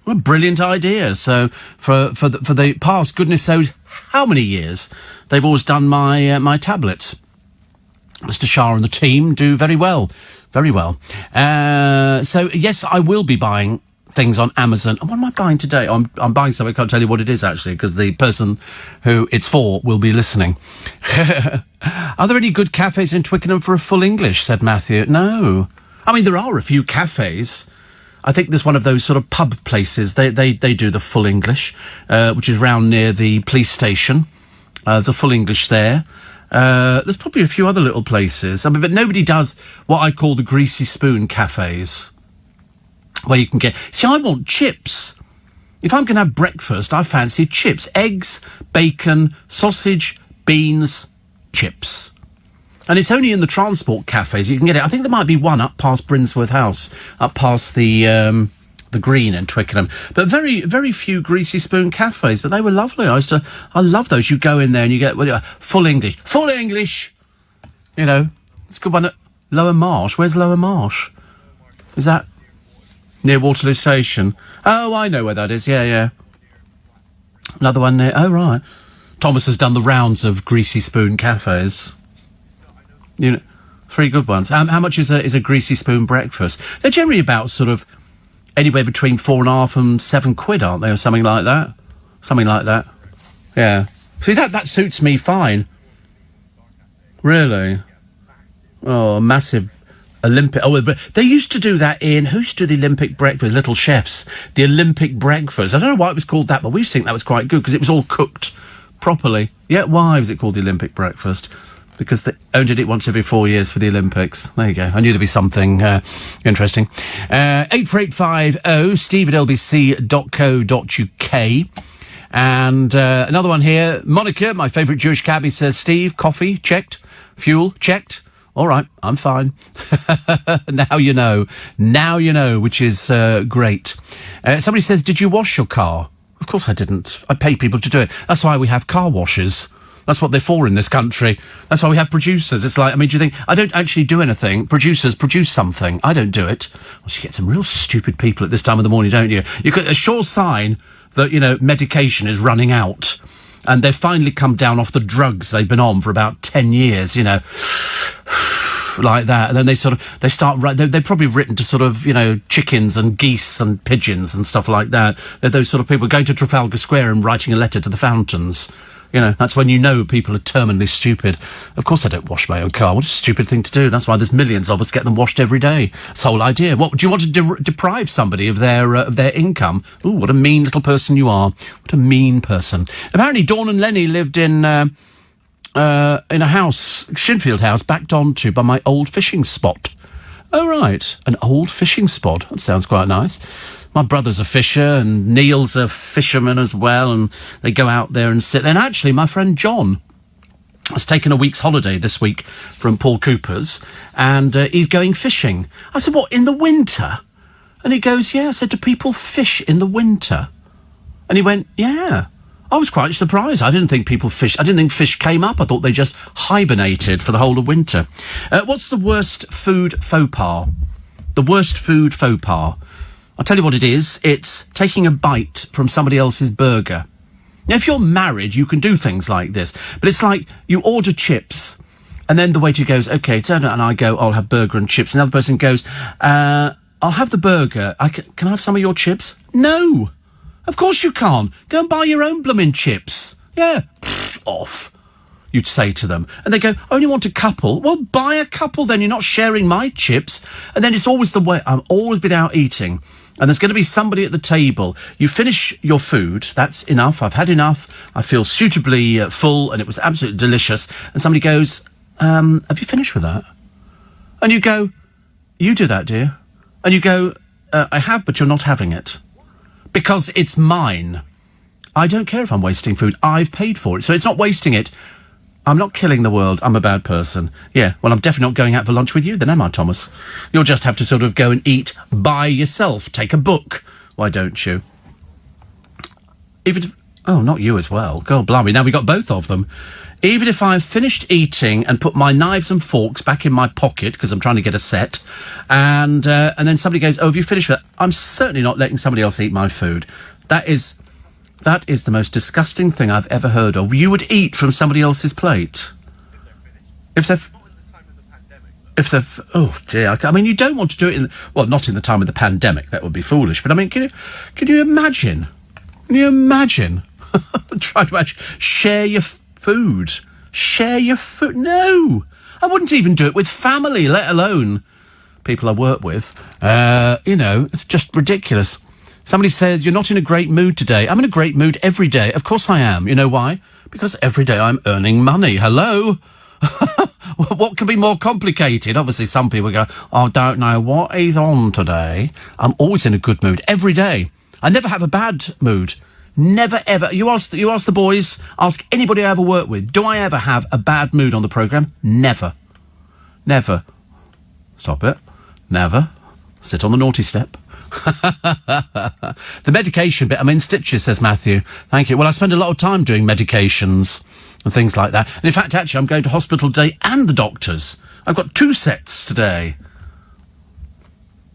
What a brilliant idea. So for the past goodness knows how many years, they've always done my tablets. Mr. Shah and the team do very well. Very well. So, yes, I will be buying things on Amazon. And what am I buying today? I'm buying something. I can't tell you what it is, actually, because the person who it's for will be listening. Are there any good cafes in Twickenham for a full English, said Matthew. No. I mean, there are a few cafes. I think there's one of those sort of pub places. They do the full English, which is round near the police station. There's a full English there. There's probably a few other little places. I mean, but nobody does what I call the greasy spoon cafes, where you can get... See, I want chips. If I'm going to have breakfast, I fancy chips. Eggs, bacon, sausage, beans, chips. And it's only in the transport cafes you can get it. I think there might be one up past Brinsworth House, up past the Green in Twickenham. But very, very few greasy spoon cafes, but they were lovely. I love those. You go in there and you get full English. Full English! You know, it's a good one at Lower Marsh. Where's Lower Marsh? Is that near Waterloo Station? Oh, I know where that is. Yeah. Another one near... Oh, right. Thomas has done the rounds of greasy spoon cafes. You know, 3 good ones. How much is a greasy spoon breakfast? They're generally about sort of anywhere between £4.50 and £7, aren't they, or something like that? Something like that. Yeah. See, that suits me fine. Really? Oh, massive Olympic... Oh, but they used to do that in... Who used to do the Olympic breakfast? Little Chefs. The Olympic breakfast. I don't know why it was called that, but we used to think that was quite good because it was all cooked properly. Yeah, why was it called the Olympic breakfast? Because they only did it once every 4 years for the Olympics. There you go. I knew there'd be something interesting. 84850 steve@lbc.co.uk. And another one here. Monica, my favourite Jewish cabbie, says, Steve, coffee, checked. Fuel, checked. All right, I'm fine. Now you know. Now you know, which is great. Somebody says, did you wash your car? Of course I didn't. I pay people to do it. That's why we have car washers. That's what they're for in this country. That's why we have producers. It's like, I mean, do you think... I don't actually do anything. Producers produce something. I don't do it. Well, you get some real stupid people at this time of the morning, don't you? You get a sure sign that, you know, medication is running out. And they've finally come down off the drugs they've been on for about 10 years, you know. Like that. And then they start... They've probably written to sort of, you know, chickens and geese and pigeons and stuff like that. They're those sort of people going to Trafalgar Square and writing a letter to the fountains. You know, that's when you know people are terminally stupid. Of course I don't wash my own car. What a stupid thing to do. That's why there's millions of us get them washed every day. That's the whole idea. What, do you want to deprive somebody of their income? Ooh, what a mean little person you are. What a mean person. Apparently Dawn and Lenny lived in a house, Shinfield House, backed onto by my old fishing spot. Oh, right. An old fishing spot. That sounds quite nice. My brother's a fisher, and Neil's a fisherman as well, and they go out there and sit there. And actually, my friend John has taken a week's holiday this week from Paul Cooper's, and he's going fishing. I said, what, in the winter? And he goes, yeah. I said, do people fish in the winter? And he went, yeah. I was quite surprised. I didn't think people fish. I didn't think fish came up. I thought they just hibernated for the whole of winter. What's the worst food faux pas? The worst food faux pas. I'll tell you what it is. It's taking a bite from somebody else's burger. Now, if you're married, you can do things like this. But it's like you order chips, and then the waiter goes, OK, turn it, and I go, I'll have burger and chips. Another person goes, I'll have the burger. Can I have some of your chips? No. Of course you can't. Go and buy your own blooming chips. Yeah. Off. You'd say to them. And they go, I only want a couple. Well, buy a couple then. You're not sharing my chips. And then it's always the way. I've always been out eating. And there's going to be somebody at the table. You finish your food. That's enough. I've had enough. I feel suitably full, and it was absolutely delicious. And somebody goes, have you finished with that? And you go, you do that, dear. And you go, I have, but you're not having it. Because it's mine. I don't care if I'm wasting food. I've paid for it. So it's not wasting it. I'm not killing the world. I'm a bad person. Yeah, well, I'm definitely not going out for lunch with you then, am I, Thomas? You'll just have to sort of go and eat by yourself. Take a book. Why don't you? Even if... Oh, not you as well. God, blimey. Now we got both of them. Even if I've finished eating and put my knives and forks back in my pocket, because I'm trying to get a set, and then somebody goes, oh, have you finished with that? I'm certainly not letting somebody else eat my food. That is the most disgusting thing I've ever heard of. You would eat from somebody else's plate. If they're... If the oh dear, I mean, you don't want to do it not in the time of the pandemic. That would be foolish. But I mean, can you imagine? Can you imagine? Try to share your food. Share your food? No, I wouldn't even do it with family, let alone people I work with. It's just ridiculous. Somebody says, you're not in a great mood today. I'm in a great mood every day. Of course I am. You know why? Because every day I'm earning money. Hello? What could be more complicated? Obviously, some people go, I don't know what he's on today. I'm always in a good mood. Every day. I never have a bad mood. Never, ever. You ask the boys, ask anybody I ever work with, do I ever have a bad mood on the programme? Never. Never. Stop it. Never. Sit on the naughty step. The medication bit, I'm in stitches, says Matthew. Thank you. Well, I spend a lot of time doing medications and things like that. And in fact, actually, I'm going to hospital today and the doctors. I've got 2 sets today.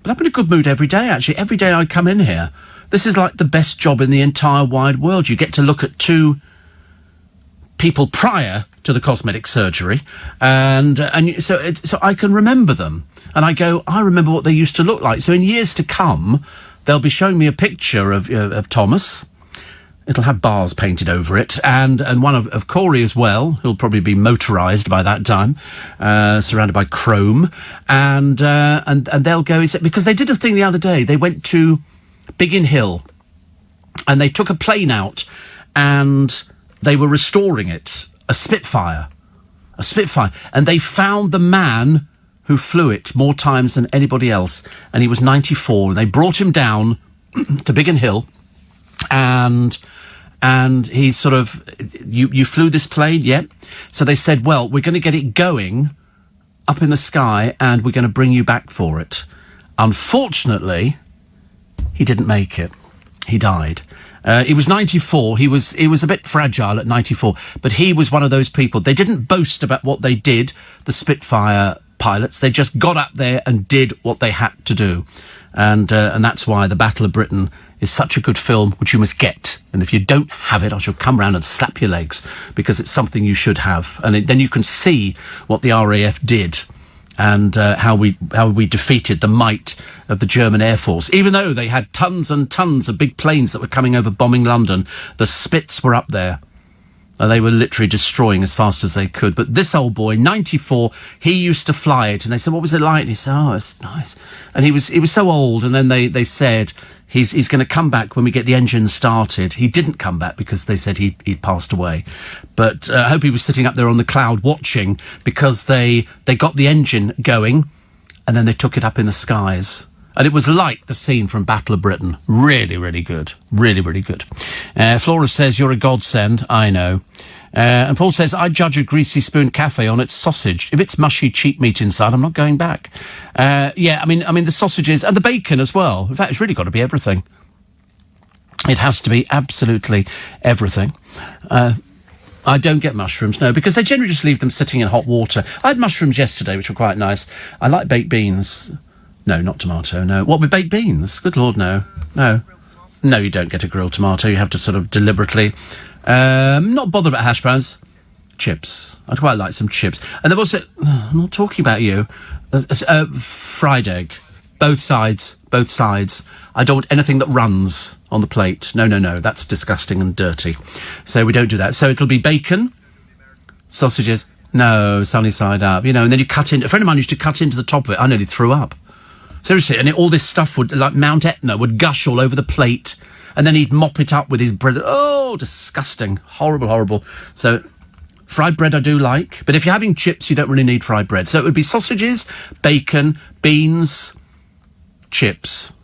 But I'm in a good mood every day, actually. Every day I come in here. This is like the best job in the entire wide world. You get to look at 2 people prior to the cosmetic surgery, and so I can remember them. And I go, I remember what they used to look like. So in years to come, they'll be showing me a picture of Thomas. It'll have bars painted over it, and one of Corey as well, who'll probably be motorised by that time, surrounded by chrome, and they'll go, because they did a thing the other day. They went to Biggin Hill, and they took a plane out, and they were restoring it, a Spitfire, and they found the man who flew it more times than anybody else, and he was 94, and they brought him down to Biggin Hill, and he sort of, you flew this plane, yeah? So they said, well, we're going to get it going up in the sky, and we're going to bring you back for it. Unfortunately, he didn't make it. He died. He was 94. He was a bit fragile at 94, but he was one of those people. They didn't boast about what they did, the Spitfire pilots. They just got up there and did what they had to do. And that's why The Battle of Britain is such a good film, which you must get. And if you don't have it, I shall come round and slap your legs, because it's something you should have. And then you can see what the RAF did, and how we defeated the might of the German Air Force. Even though they had tons and tons of big planes that were coming over bombing London, the Spits were up there. And they were literally destroying as fast as they could. But this old boy, 94, he used to fly it. And they said, what was it like? And he said, oh, it's nice. And he was so old. And then they said, he's going to come back when we get the engine started. He didn't come back because they said he'd passed away. But I hope he was sitting up there on the cloud watching, because they got the engine going and then they took it up in the skies. And it was like the scene from Battle of Britain. Really, really good. Really, really good. Flora says, you're a godsend. I know. And Paul says, I judge a Greasy Spoon Cafe on its sausage. If it's mushy, cheap meat inside, I'm not going back. Yeah, I mean, the sausages and the bacon as well. In fact, it's really got to be everything. It has to be absolutely everything. I don't get mushrooms, no, because they generally just leave them sitting in hot water. I had mushrooms yesterday, which were quite nice. I like baked beans. No, not tomato, no. What, with baked beans? Good Lord, no. No. No, you don't get a grilled tomato. You have to sort of deliberately... not bothered about hash browns. Chips. I'd quite like some chips. And they've also... I'm not talking about you. Fried egg. Both sides. Both sides. I don't want anything that runs on the plate. No, no, no. That's disgusting and dirty. So we don't do that. So it'll be bacon, sausages... No, sunny side up, and then you cut in... A friend of mine used to cut into the top of it. I nearly threw up. Seriously, and all this stuff would, like Mount Etna, would gush all over the plate, and then he'd mop it up with his bread. Oh, disgusting. Horrible, horrible. So, fried bread I do like, but if you're having chips, you don't really need fried bread. So it would be sausages, bacon, beans, chips.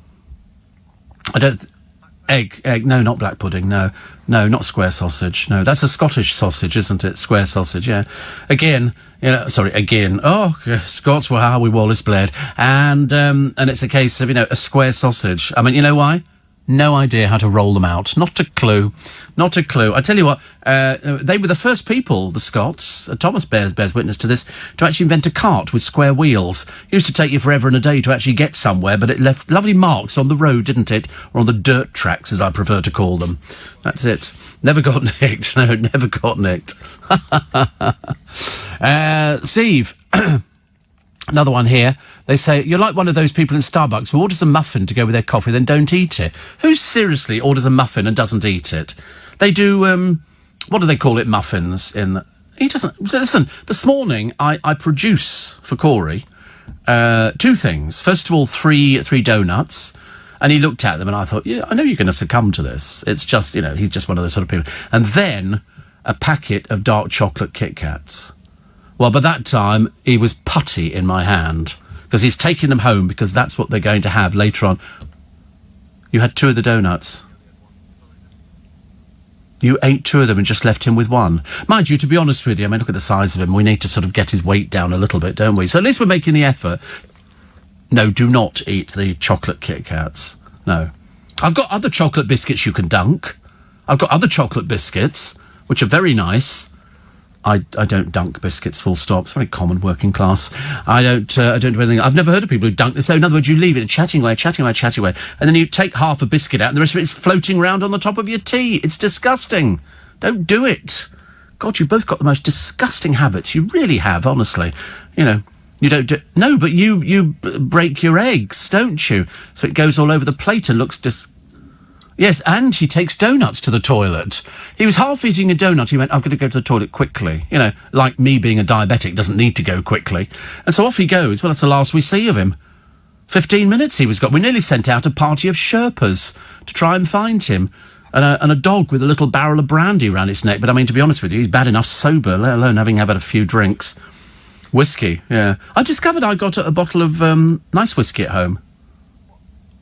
Egg, no, not black pudding, no, not square sausage, no, that's a Scottish sausage, isn't it? Square sausage, yeah. Again, Scots were how we Wallace bled, and it's a case of, a square sausage. I mean, you know why? No idea how to roll them out. Not a clue. Not a clue. I tell you what, they were the first people, the Scots, Thomas bears witness to this, to actually invent a cart with square wheels. It used to take you forever and a day to actually get somewhere, but it left lovely marks on the road, didn't it? Or on the dirt tracks, as I prefer to call them. That's it. Never got nicked. No, never got nicked. Steve... Another one here. They say, you're like one of those people in Starbucks who orders a muffin to go with their coffee, then don't eat it. Who seriously orders a muffin and doesn't eat it? They do, what do they call it, muffins in... He doesn't... Listen, this morning I produce for Corey 2 things. First of all, three donuts. And he looked at them and I thought, yeah, I know you're going to succumb to this. It's just, you know, he's just one of those sort of people. And then a packet of dark chocolate Kit Kats. Well, by that time, he was putty in my hand because he's taking them home because that's what they're going to have later on. You had 2 of the donuts. You ate 2 of them and just left him with 1. Mind you, to be honest with you, I mean, look at the size of him. We need to sort of get his weight down a little bit, don't we? So at least we're making the effort. No, do not eat the chocolate Kit Kats. No. I've got other chocolate biscuits you can dunk. I've got other chocolate biscuits, which are very nice. I don't dunk biscuits, full stop. It's very common, working class. I don't do anything. I've never heard of people who dunk this. So in other words, you leave it chatting away, and then you take half a biscuit out and the rest of it is floating around on the top of your tea. It's disgusting. Don't do it. God, you both got the most disgusting habits. You really have, honestly. You know, you don't do... No, but you break your eggs, don't you? So it goes all over the plate and looks Yes, and he takes donuts to the toilet. He was half eating a donut. He went, I'm going to go to the toilet quickly. You know, like me being a diabetic doesn't need to go quickly. And so off he goes. Well, that's the last we see of him. 15 minutes he was gone. We nearly sent out a party of Sherpas to try and find him. And a dog with a little barrel of brandy around its neck. But I mean, to be honest with you, he's bad enough sober, let alone having had a few drinks. Whiskey, yeah. I discovered I got a bottle of nice whiskey at home.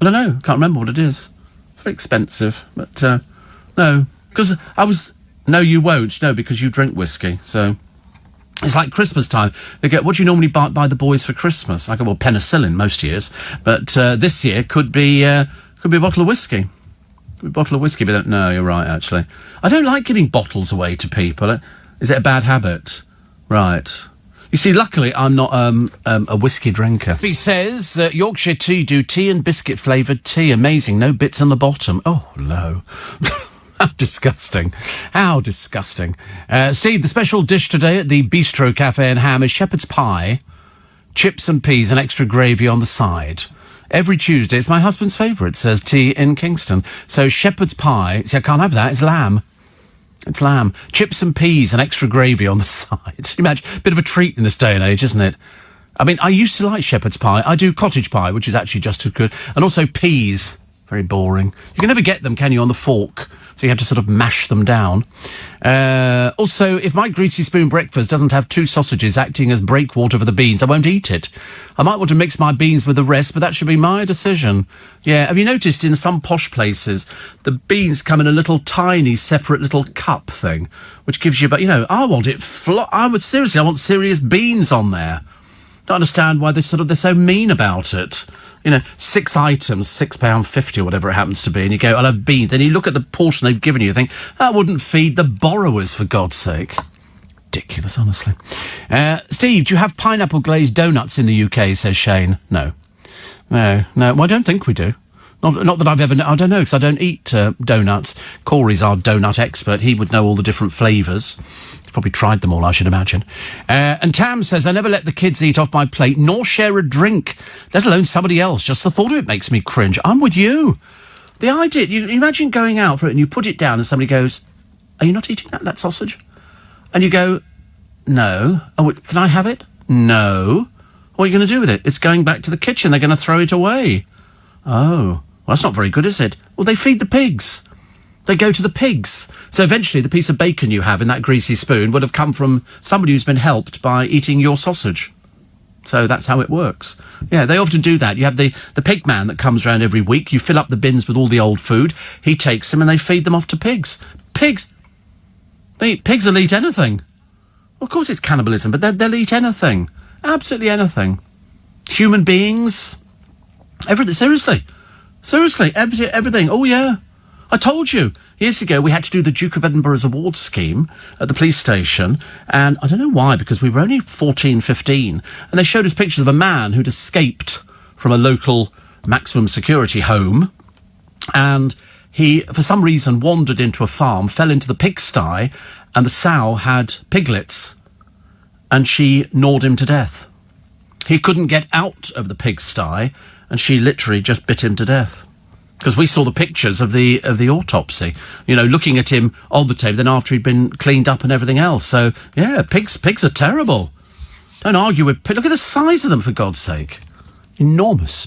I don't know. Can't remember what it is. Very expensive, but no, because no, you won't, no, because you drink whiskey, so it's like Christmas time. They get, what do you normally buy the boys for Christmas? I go, well, penicillin most years, but this year could be a bottle of whiskey. But no, you're right, actually. I don't like giving bottles away to people. Is it a bad habit? Right. You see, luckily, I'm not a whiskey drinker. He says, Yorkshire Tea do tea and biscuit-flavoured tea. Amazing, no bits on the bottom. Oh, no. How disgusting. How disgusting. Steve, the special dish today at the Bistro Cafe in Ham is shepherd's pie, chips and peas and extra gravy on the side. Every Tuesday, it's my husband's favourite, says T in Kingston. So shepherd's pie, see, I can't have that, it's lamb. It's lamb. Chips and peas and extra gravy on the side. Imagine, a bit of a treat in this day and age, isn't it? I mean, I used to like shepherd's pie. I do cottage pie, which is actually just as good. And also peas. Very boring. You can never get them, can you, on the fork? So you have to sort of mash them down. Also, if my greasy spoon breakfast doesn't have 2 sausages acting as breakwater for the beans, I won't eat it. I might want to mix my beans with the rest, but that should be my decision. Yeah, have you noticed in some posh places, the beans come in a little tiny separate little cup thing, which gives you, but, you know, I want it I want serious beans on there. Don't understand why they're so mean about it. You know, 6 items, £6.50 or whatever it happens to be, and you go, I'll have beans. Then you look at the portion they've given you, think, that wouldn't feed the borrowers, for God's sake. Ridiculous, honestly. Steve, do you have pineapple glazed donuts in the UK, says Shane. No. Well, I don't think we do. Not that I've ever... I don't know, because I don't eat donuts. Corey's our donut expert. He would know all the different flavours. He's probably tried them all, I should imagine. And Tam says, I never let the kids eat off my plate, nor share a drink, let alone somebody else. Just the thought of it makes me cringe. I'm with you. The idea... You imagine going out for it and you put it down and somebody goes, are you not eating that sausage? And you go, no. Oh, can I have it? No. What are you going to do with it? It's going back to the kitchen. They're going to throw it away. Oh... Well, that's not very good, is it? Well, they feed the pigs. They go to the pigs. So eventually the piece of bacon you have in that greasy spoon would have come from somebody who's been helped by eating your sausage. So that's how it works. Yeah, they often do that. You have the pig man that comes around every week. You fill up the bins with all the old food. He takes them and they feed them off to pigs. Pigs will eat anything. Well, of course it's cannibalism, but they'll eat anything. Absolutely anything. Human beings. Everything. Seriously, everything. Oh, yeah. I told you. Years ago, we had to do the Duke of Edinburgh's award scheme at the police station, and I don't know why, because we were only 14, 15, and they showed us pictures of a man who'd escaped from a local maximum security home, and he, for some reason, wandered into a farm, fell into the pigsty, and the sow had piglets, and she gnawed him to death. He couldn't get out of the pigsty, and she literally just bit him to death. Because we saw the pictures of the autopsy, you know, looking at him on the table, then after he'd been cleaned up and everything else. So, yeah, pigs are terrible. Don't argue with pigs. Look at the size of them, for God's sake. Enormous.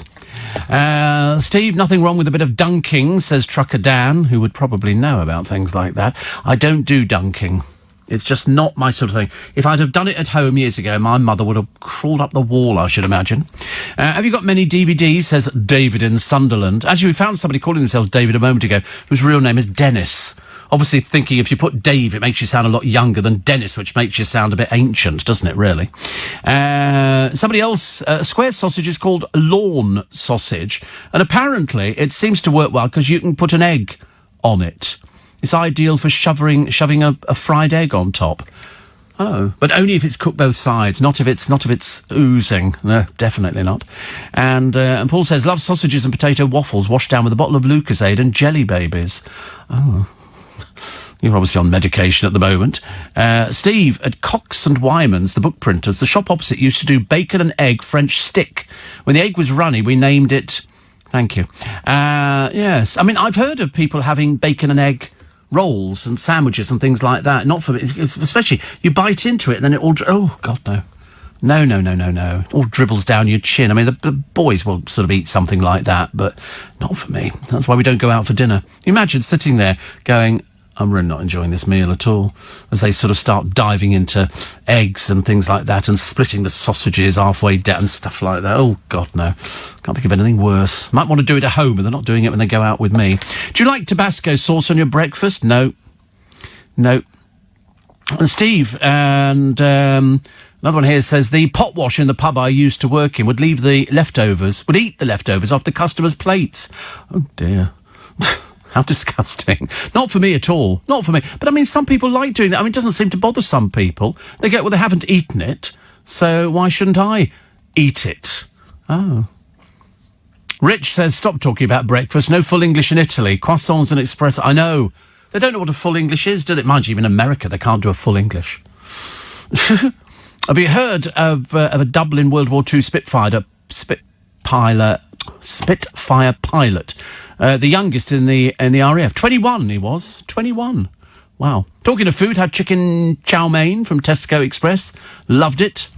Steve, nothing wrong with a bit of dunking, says Trucker Dan, who would probably know about things like that. I don't do dunking. It's just not my sort of thing. If I'd have done it at home years ago, my mother would have crawled up the wall, I should imagine. Have you got many DVDs, says David in Sunderland. Actually, we found somebody calling themselves David a moment ago, whose real name is Dennis. Obviously thinking if you put Dave, it makes you sound a lot younger than Dennis, which makes you sound a bit ancient, doesn't it, really? Somebody else, square sausage is called lawn sausage, and apparently it seems to work well because you can put an egg on it. It's ideal for shoving a fried egg on top. Oh, but only if it's cooked both sides, not if it's oozing. No, definitely not. And Paul says, love sausages and potato waffles washed down with a bottle of Lucozade and Jelly Babies. Oh, you're obviously on medication at the moment. Steve, at Cox and Wyman's, the book printers, the shop opposite used to do bacon and egg French stick. When the egg was runny, we named it... Thank you. Yes, I mean, I've heard of people having bacon and egg rolls and sandwiches and things like that. Not for me, especially you bite into it and then it all... Oh, God, no. No. All dribbles down your chin. I mean, the boys will sort of eat something like that, but not for me. That's why we don't go out for dinner. You imagine sitting there going, I'm really not enjoying this meal at all, as they sort of start diving into eggs and things like that and splitting the sausages halfway down and stuff like that. Oh, God, no. Can't think of anything worse. Might want to do it at home, but they're not doing it when they go out with me. Do you like Tabasco sauce on your breakfast? No. And Steve, and another one here says, the pot wash in the pub I used to work in would eat the leftovers off the customers' plates. Oh, dear. How disgusting. Not for me at all. Not for me. But, I mean, some people like doing that. I mean, it doesn't seem to bother some people. They haven't eaten it, so why shouldn't I eat it? Oh. Rich says, stop talking about breakfast. No full English in Italy. Croissants and espresso. I know. They don't know what a full English is, do they? Mind you, even in America, they can't do a full English. Have you heard of a Dublin World War II Spitfire pilot? The youngest in the RAF. 21 he was. 21. Wow. Talking of food, had chicken chow mein from Tesco Express. Loved it.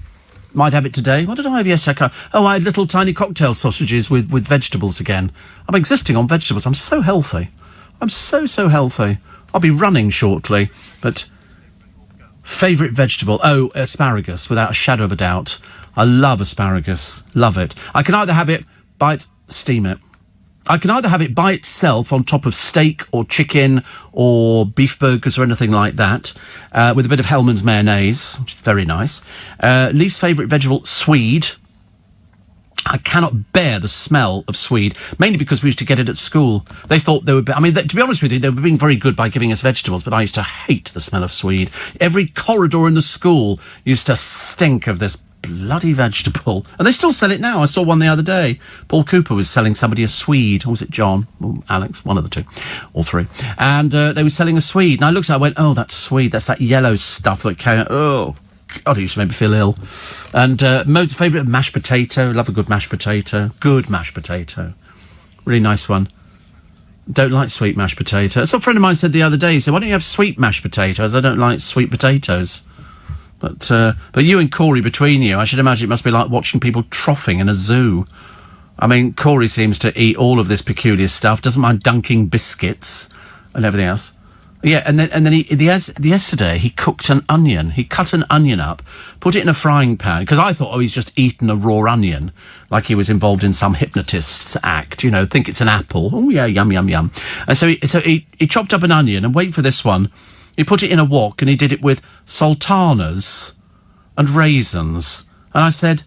Might have it today. What did I have yesterday? I had little tiny cocktail sausages with vegetables again. I'm existing on vegetables. I'm so healthy. I'm so healthy. I'll be running shortly. But favourite vegetable? Oh, asparagus, without a shadow of a doubt. I love asparagus. Love it. I can either have it steam it. I can either have it by itself on top of steak or chicken or beef burgers or anything like that, with a bit of Hellmann's mayonnaise, which is very nice. Least favourite vegetable, swede. I cannot bear the smell of swede, mainly because we used to get it at school. They thought they would be... I mean, to be honest with you, they were being very good by giving us vegetables, but I used to hate the smell of swede. Every corridor in the school used to stink of this bloody vegetable. And they still sell it now. I saw one the other day. Paul Cooper was selling somebody a swede. Or was it John? Or Alex? One of the two. All three. And they were selling a swede. And I looked at it and went, oh, that's swede. That's that yellow stuff that came out. Oh, God, it used to make me feel ill. And most favourite, mashed potato. Love a good mashed potato. Good mashed potato. Really nice one. Don't like sweet mashed potato. That's what a friend of mine said the other day. He said, why don't you have sweet mashed potatoes? I don't like sweet potatoes. But you and Corey, between you, I should imagine it must be like watching people troughing in a zoo. I mean, Corey seems to eat all of this peculiar stuff, doesn't mind dunking biscuits and everything else. Yeah, and then yesterday he cooked an onion. He cut an onion up, put it in a frying pan, because I thought, he's just eaten a raw onion, like he was involved in some hypnotist's act, you know, think it's an apple. Oh, yeah, yum. And so he chopped up an onion, and wait for this one, he put it in a wok, and he did it with sultanas and raisins. And I said,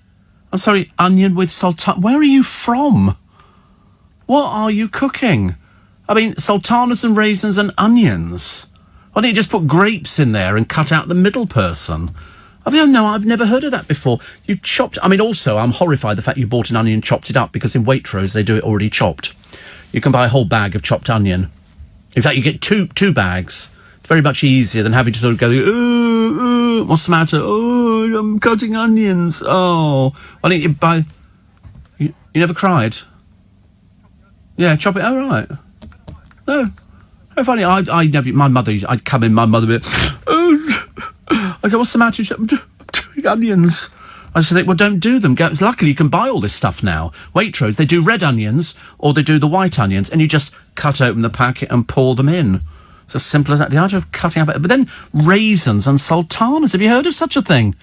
I'm sorry, onion with sultana? Where are you from? What are you cooking? I mean, sultanas and raisins and onions. Why don't you just put grapes in there and cut out the middle person? I've never heard of that before. You chopped... I mean, also, I'm horrified the fact you bought an onion and chopped it up, because in Waitrose they do it already chopped. You can buy a whole bag of chopped onion. In fact, you get two bags. It's very much easier than having to sort of go, what's the matter? Oh, I'm cutting onions. Oh, why didn't you buy... You never cried? Yeah, chop it. Oh, right. No. How funny. I never... My mother... I'd come in, my mother would be... Oh, I go, what's the matter? I'm doing onions. I just think, well, don't do them. Luckily, you can buy all this stuff now. Waitrose, they do red onions, or they do the white onions, and you just cut open the packet and pour them in. It's as simple as that. The idea of cutting up... But then raisins and sultanas. Have you heard of such a thing?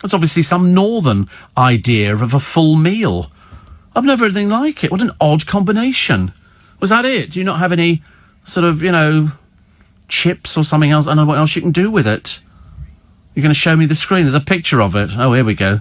That's obviously some northern idea of a full meal. I've never heard anything like it. What an odd combination. Was that it? Do you not have any sort of, chips or something else? I don't know what else you can do with it. You're going to show me the screen. There's a picture of it. Oh, here we go.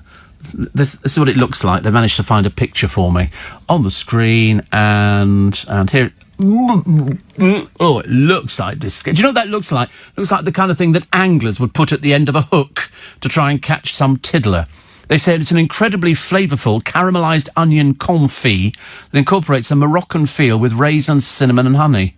This is what it looks like. They managed to find a picture for me on the screen, and here... Oh, it looks like this. Do you know what that looks like? It looks like the kind of thing that anglers would put at the end of a hook to try and catch some tiddler. They said it's an incredibly flavourful caramelised onion confit that incorporates a Moroccan feel with raisins, cinnamon and honey.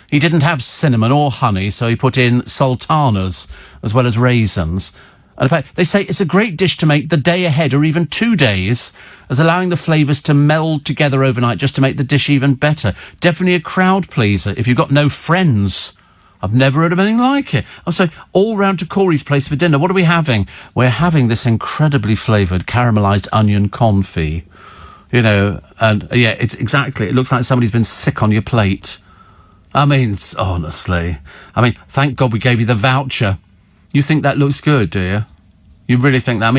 He didn't have cinnamon or honey, so he put in sultanas as well as raisins. And in fact, they say it's a great dish to make the day ahead or even 2 days, as allowing the flavours to meld together overnight just to make the dish even better. Definitely a crowd pleaser if you've got no friends. I've never heard of anything like it. I'll say, all round to Corey's place for dinner. What are we having? We're having this incredibly flavoured caramelised onion confit. And yeah, it's exactly, it looks like somebody's been sick on your plate. I mean, honestly. Thank God we gave you the voucher. You think that looks good, do you? You really think that?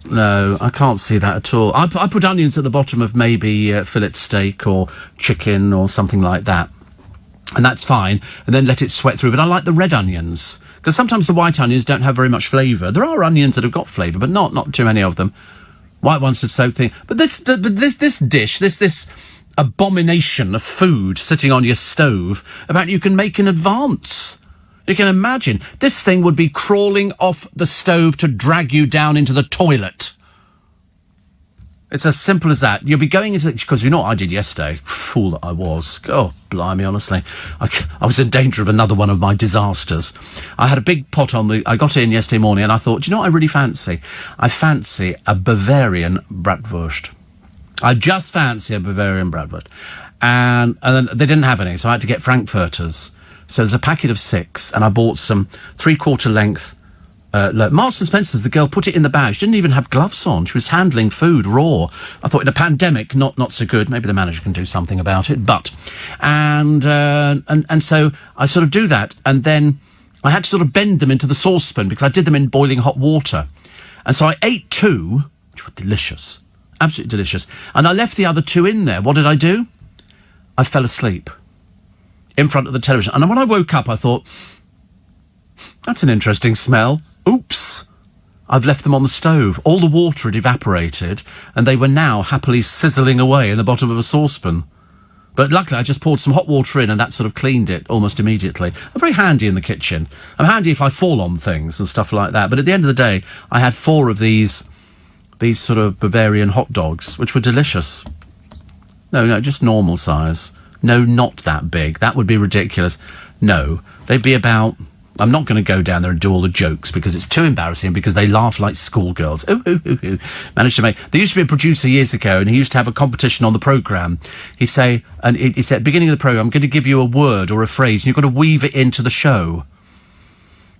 No, I can't see that at all. I put onions at the bottom of maybe fillet steak or chicken or something like that. And that's fine, and then let it sweat through. But I like the red onions, because sometimes the white onions don't have very much flavour. There are onions that have got flavour, but not too many of them. White ones are so thin. But this dish, this abomination of food sitting on your stove, apparently you can make in advance. You can imagine. This thing would be crawling off the stove to drag you down into the toilet. It's as simple as that. You'll be going into... Because you know what I did yesterday? Fool that I was. Oh, blimey, honestly. I was in danger of another one of my disasters. I had a big pot on the... I got in yesterday morning and I thought, do you know what I really fancy? I fancy a Bavarian bratwurst. I just fancy a Bavarian bratwurst. And then they didn't have any, so I had to get Frankfurters. So there's a packet of 6, and I bought some 3/4 length... Marks & Spencer's, the girl put it in the bag. She didn't even have gloves on. She was handling food raw. I thought in a pandemic, not so good. Maybe the manager can do something about it. But, and so I sort of do that. And then I had to sort of bend them into the saucepan because I did them in boiling hot water. And so I ate 2, which were delicious. Absolutely delicious. And I left the other 2 in there. What did I do? I fell asleep in front of the television. And when I woke up, I thought, that's an interesting smell. Oops. I've left them on the stove. All the water had evaporated, and they were now happily sizzling away in the bottom of a saucepan. But luckily, I just poured some hot water in, and that sort of cleaned it almost immediately. I'm very handy in the kitchen. I'm handy if I fall on things and stuff like that. But at the end of the day, I had 4 of these sort of Bavarian hot dogs, which were delicious. No, just normal size. No, not that big. That would be ridiculous. No, they'd be about... I'm not going to go down there and do all the jokes because it's too embarrassing because they laugh like schoolgirls. Managed to make... There used to be a producer years ago and he used to have a competition on the programme. He said, at the beginning of the programme, I'm going to give you a word or a phrase and you've got to weave it into the show.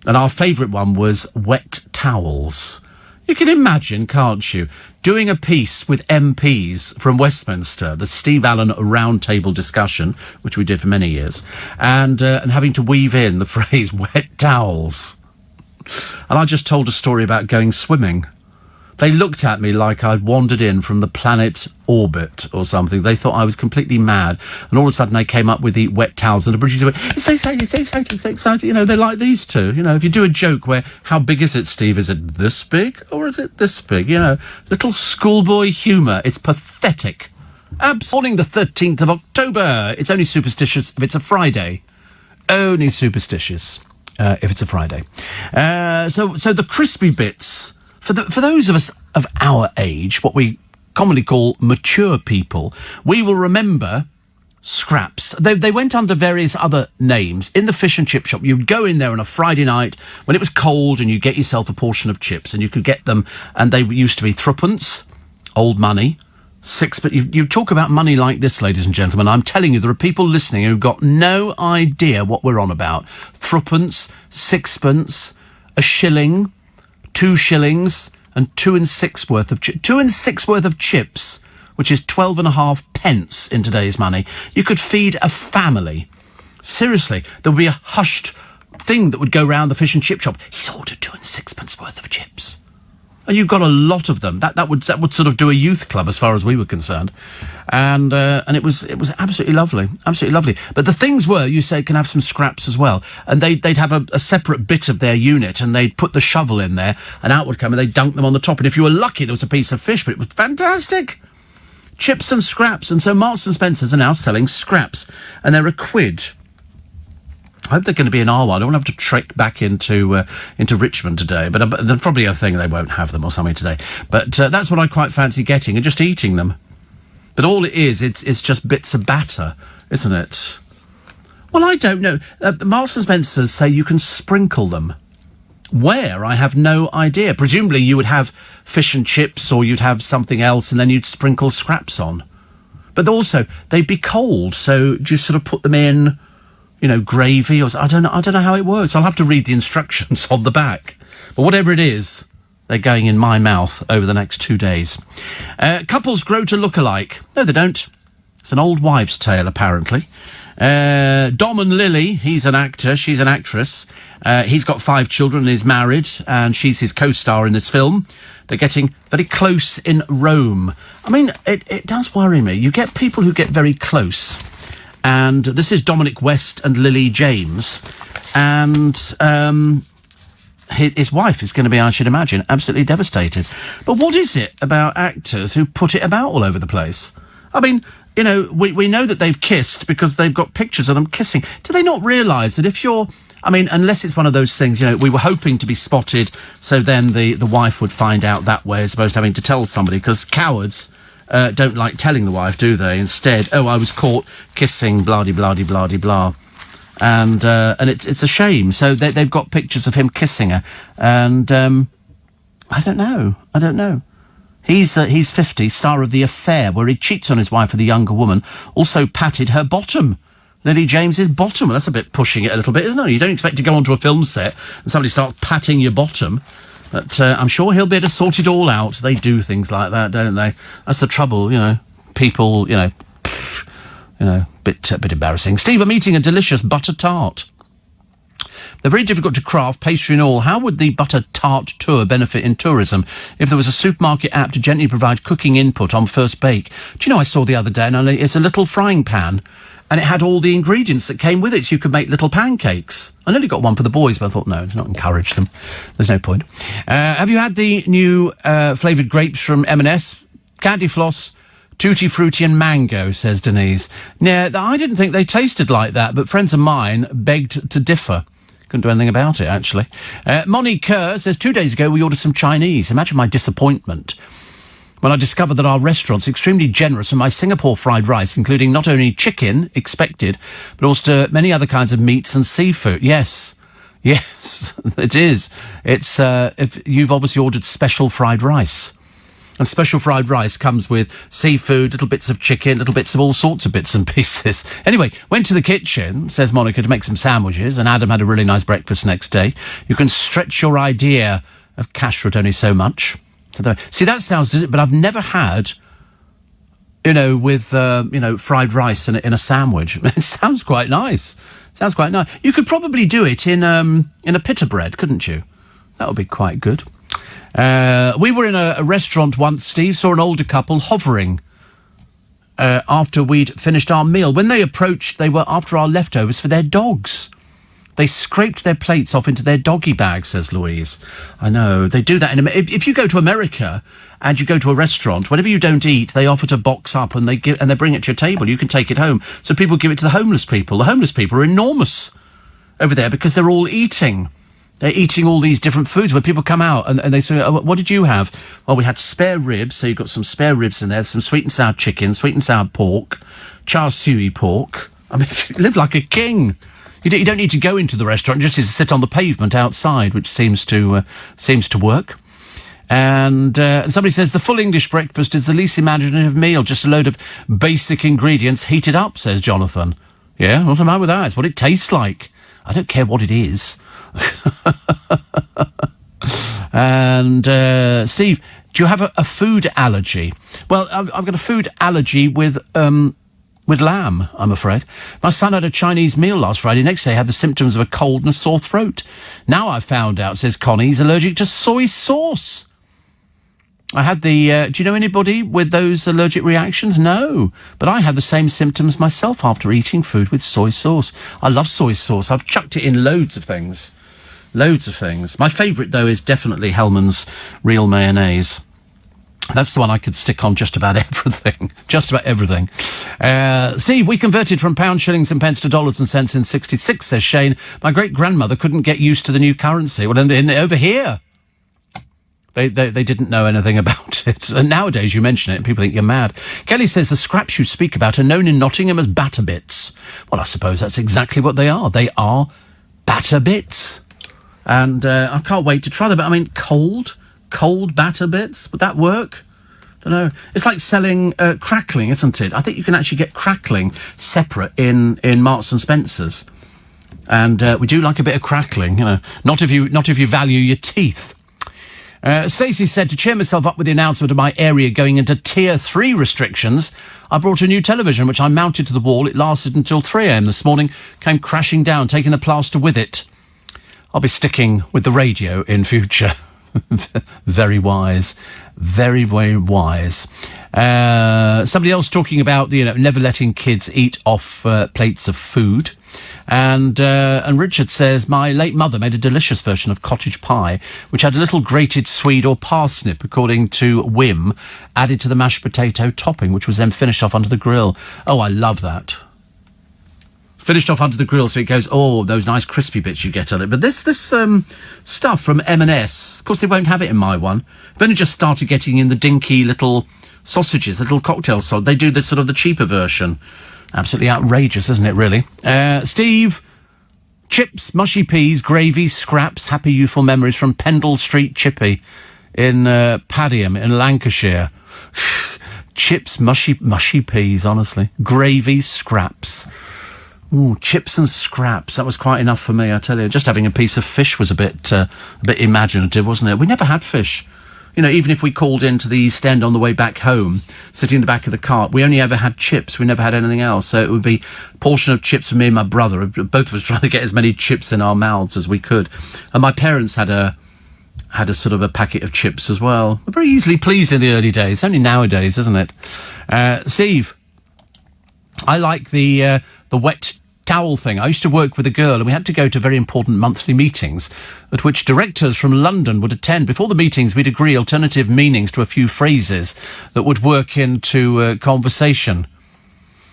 And our favourite one was wet towels. You can imagine, can't you, doing a piece with MPs from Westminster, the Steve Allen roundtable discussion, which we did for many years, and having to weave in the phrase wet towels. And I just told a story about going swimming. They looked at me like I'd wandered in from the planet Orbit or something. They thought I was completely mad. And all of a sudden they came up with the wet towels and the producer went, it's so exciting, it's so exciting, it's so exciting. You know, they're like these two. You know, if you do a joke where, how big is it, Steve? Is it this big or is it this big? You know, little schoolboy humour. It's pathetic. Morning the 13th of October. It's only superstitious if it's a Friday. Only superstitious if it's a Friday. So the crispy bits... For those of us of our age, what we commonly call mature people, we will remember scraps. They went under various other names. In the fish and chip shop, you'd go in there on a Friday night when it was cold and you'd get yourself a portion of chips, and you could get them, and they used to be threepence, old money, but you talk about money like this, ladies and gentlemen. I'm telling you, there are people listening who've got no idea what we're on about. Threepence, sixpence, a shilling, 2 shillings, and 2 and 6 worth of 2 and 6 worth of chips, which is 12.5 pence in today's money. You could feed a family. Seriously, there would be a hushed thing that would go round the fish and chip shop. He's ordered 2 and 6 pence worth of chips. And you've got a lot of them. That would sort of do a youth club as far as we were concerned. And it was absolutely lovely. Absolutely lovely. But the things were, you say, can have some scraps as well. And they'd have a separate bit of their unit, and they'd put the shovel in there, and out would come, and they'd dunk them on the top. And if you were lucky, there was a piece of fish, but it was fantastic. Chips and scraps. And so Marks and Spencer's are now selling scraps, and they're £1. I hope they're going to be in Arwine. I don't want to have to trek back into Richmond today, but there's probably a thing they won't have them or something today. But that's what I quite fancy getting, and just eating them. But all it is, it's just bits of batter, isn't it? Well, I don't know. Marks and Spencer's say you can sprinkle them. Where? I have no idea. Presumably you would have fish and chips, or you'd have something else, and then you'd sprinkle scraps on. But also, they'd be cold, so do you sort of put them in, gravy, or I don't know how it works. I'll have to read the instructions on the back. But whatever it is, they're going in my mouth over the next 2 days. Couples grow to look alike. No, they don't. It's an old wives' tale, apparently. Dom and Lily, he's an actor, she's an actress. He's got 5 children and is married, and she's his co-star in this film. They're getting very close in Rome. I mean, it does worry me. You get people who get very close. And this is Dominic West and Lily James. And his wife is going to be, I should imagine, absolutely devastated. But what is it about actors who put it about all over the place? I mean, we know that they've kissed because they've got pictures of them kissing. Do they not realise that if you're... I mean, unless it's one of those things, we were hoping to be spotted, so then the wife would find out that way as opposed to having to tell somebody, because cowards... don't like telling the wife, do they? Instead, I was caught kissing, blah-de-blah-de-blah-de-blah. And it's a shame. So they've got pictures of him kissing her. And, I don't know. He's 50, star of The Affair, where he cheats on his wife with a younger woman, also patted her bottom. Lily James's bottom. Well, that's a bit pushing it a little bit, isn't it? You don't expect to go onto a film set and somebody starts patting your bottom. But I'm sure he'll be able to sort it all out. They do things like that, don't they? That's the trouble, People, bit embarrassing. Steve, I'm eating a delicious butter tart. They're very difficult to craft, pastry and all. How would the butter tart tour benefit in tourism if there was a supermarket app to gently provide cooking input on first bake? Do you know, I saw the other day, and it's a little frying pan, and it had all the ingredients that came with it, so you could make little pancakes. I nearly got one for the boys, but I thought, no, let's not encourage them. There's no point. Have you had the new flavoured grapes from M&S? Candy floss, tutti frutti and mango, says Denise. Yeah, I didn't think they tasted like that, but friends of mine begged to differ. Couldn't do anything about it, actually. Moni Kerr says, 2 days ago we ordered some Chinese. Imagine my disappointment when I discovered that our restaurant's extremely generous with my Singapore fried rice, including not only chicken, expected, but also many other kinds of meats and seafood. Yes, it is. It's, if you've obviously ordered special fried rice. And special fried rice comes with seafood, little bits of chicken, little bits of all sorts of bits and pieces. Anyway, went to the kitchen, says Monica, to make some sandwiches, and Adam had a really nice breakfast next day. You can stretch your idea of kashrut only so much. So see, that sounds... But I've never had, with, fried rice in a sandwich. It sounds quite nice. You could probably do it in a pita bread, couldn't you? That would be quite good. We were in a restaurant once, Steve, saw an older couple hovering after we'd finished our meal. When they approached, they were after our leftovers for their dogs. They scraped their plates off into their doggy bag, says Louise. I know, they do that. If you go to America and you go to a restaurant, whatever you don't eat, they offer to box up and they bring it to your table. You can take it home. So people give it to the homeless people. The homeless people are enormous over there because they're all eating They're eating all these different foods where people come out and they say, oh, what did you have? Well, we had spare ribs, so you've got some spare ribs in there, some sweet and sour chicken, sweet and sour pork, char siu pork. I mean, you live like a king. You don't need to go into the restaurant, just sit on the pavement outside, which seems to work. And somebody says, the full English breakfast is the least imaginative meal, just a load of basic ingredients heated up, says Jonathan. Yeah, what am I with that? It's what it tastes like. I don't care what it is. And Steve, do you have a food allergy? Well, I've got a food allergy with lamb, I'm afraid. My son had a Chinese meal last Friday. Next day, he had the symptoms of a cold and a sore throat. Now I've found out, says Connie, he's allergic to soy sauce. I had the... do you know anybody with those allergic reactions? No. But I had the same symptoms myself after eating food with soy sauce. I love soy sauce. I've chucked it in loads of things. Loads of things. My favourite, though, is definitely Hellmann's Real Mayonnaise. That's the one I could stick on just about everything. Just about everything. Steve, we converted from pounds, shillings and pence to dollars and cents in 66, says Shane. My great-grandmother couldn't get used to the new currency. Well, over here... They didn't know anything about it. And nowadays, you mention it, and people think you're mad. Kelly says the scraps you speak about are known in Nottingham as batter bits. Well, I suppose that's exactly what they are. They are batter bits. And I can't wait to try them. But I mean, cold batter bits. Would that work? Don't know. It's like selling crackling, isn't it? I think you can actually get crackling separate in Marks and Spencer's. And we do like a bit of crackling, you know. Not if you value your teeth. Stacey said, to cheer myself up with the announcement of my area going into Tier 3 restrictions, I brought a new television, which I mounted to the wall. It lasted until 3 a.m. this morning, came crashing down, taking the plaster with it. I'll be sticking with the radio in future. Very wise. Very, very wise. Somebody else talking about, never letting kids eat off plates of food. And Richard says, my late mother made a delicious version of cottage pie, which had a little grated swede or parsnip, according to Wim, added to the mashed potato topping, which was then finished off under the grill. Oh, I love that. Finished off under the grill, so it goes, those nice crispy bits you get on it. But this stuff from M&S, of course they won't have it in my one. I've only just started getting in the dinky little sausages, little cocktail sauce. They do the sort of the cheaper version. Absolutely outrageous, isn't it, really? Steve, chips, mushy peas, gravy, scraps, happy youthful memories from Pendle Street Chippy in Padiham in Lancashire. Chips, mushy peas, honestly. Gravy, scraps. Ooh, chips and scraps. That was quite enough for me, I tell you. Just having a piece of fish was a bit imaginative, wasn't it? We never had fish. Even if we called into the East End on the way back home, sitting in the back of the cart, we only ever had chips. We never had anything else. So it would be a portion of chips for me and my brother. Both of us trying to get as many chips in our mouths as we could. And my parents had a sort of a packet of chips as well. We're very easily pleased in the early days. Only nowadays, isn't it? Steve, I like the wet towel thing. I used to work with a girl and we had to go to very important monthly meetings at which directors from London would attend. Before the meetings, we'd agree alternative meanings to a few phrases that would work into conversation.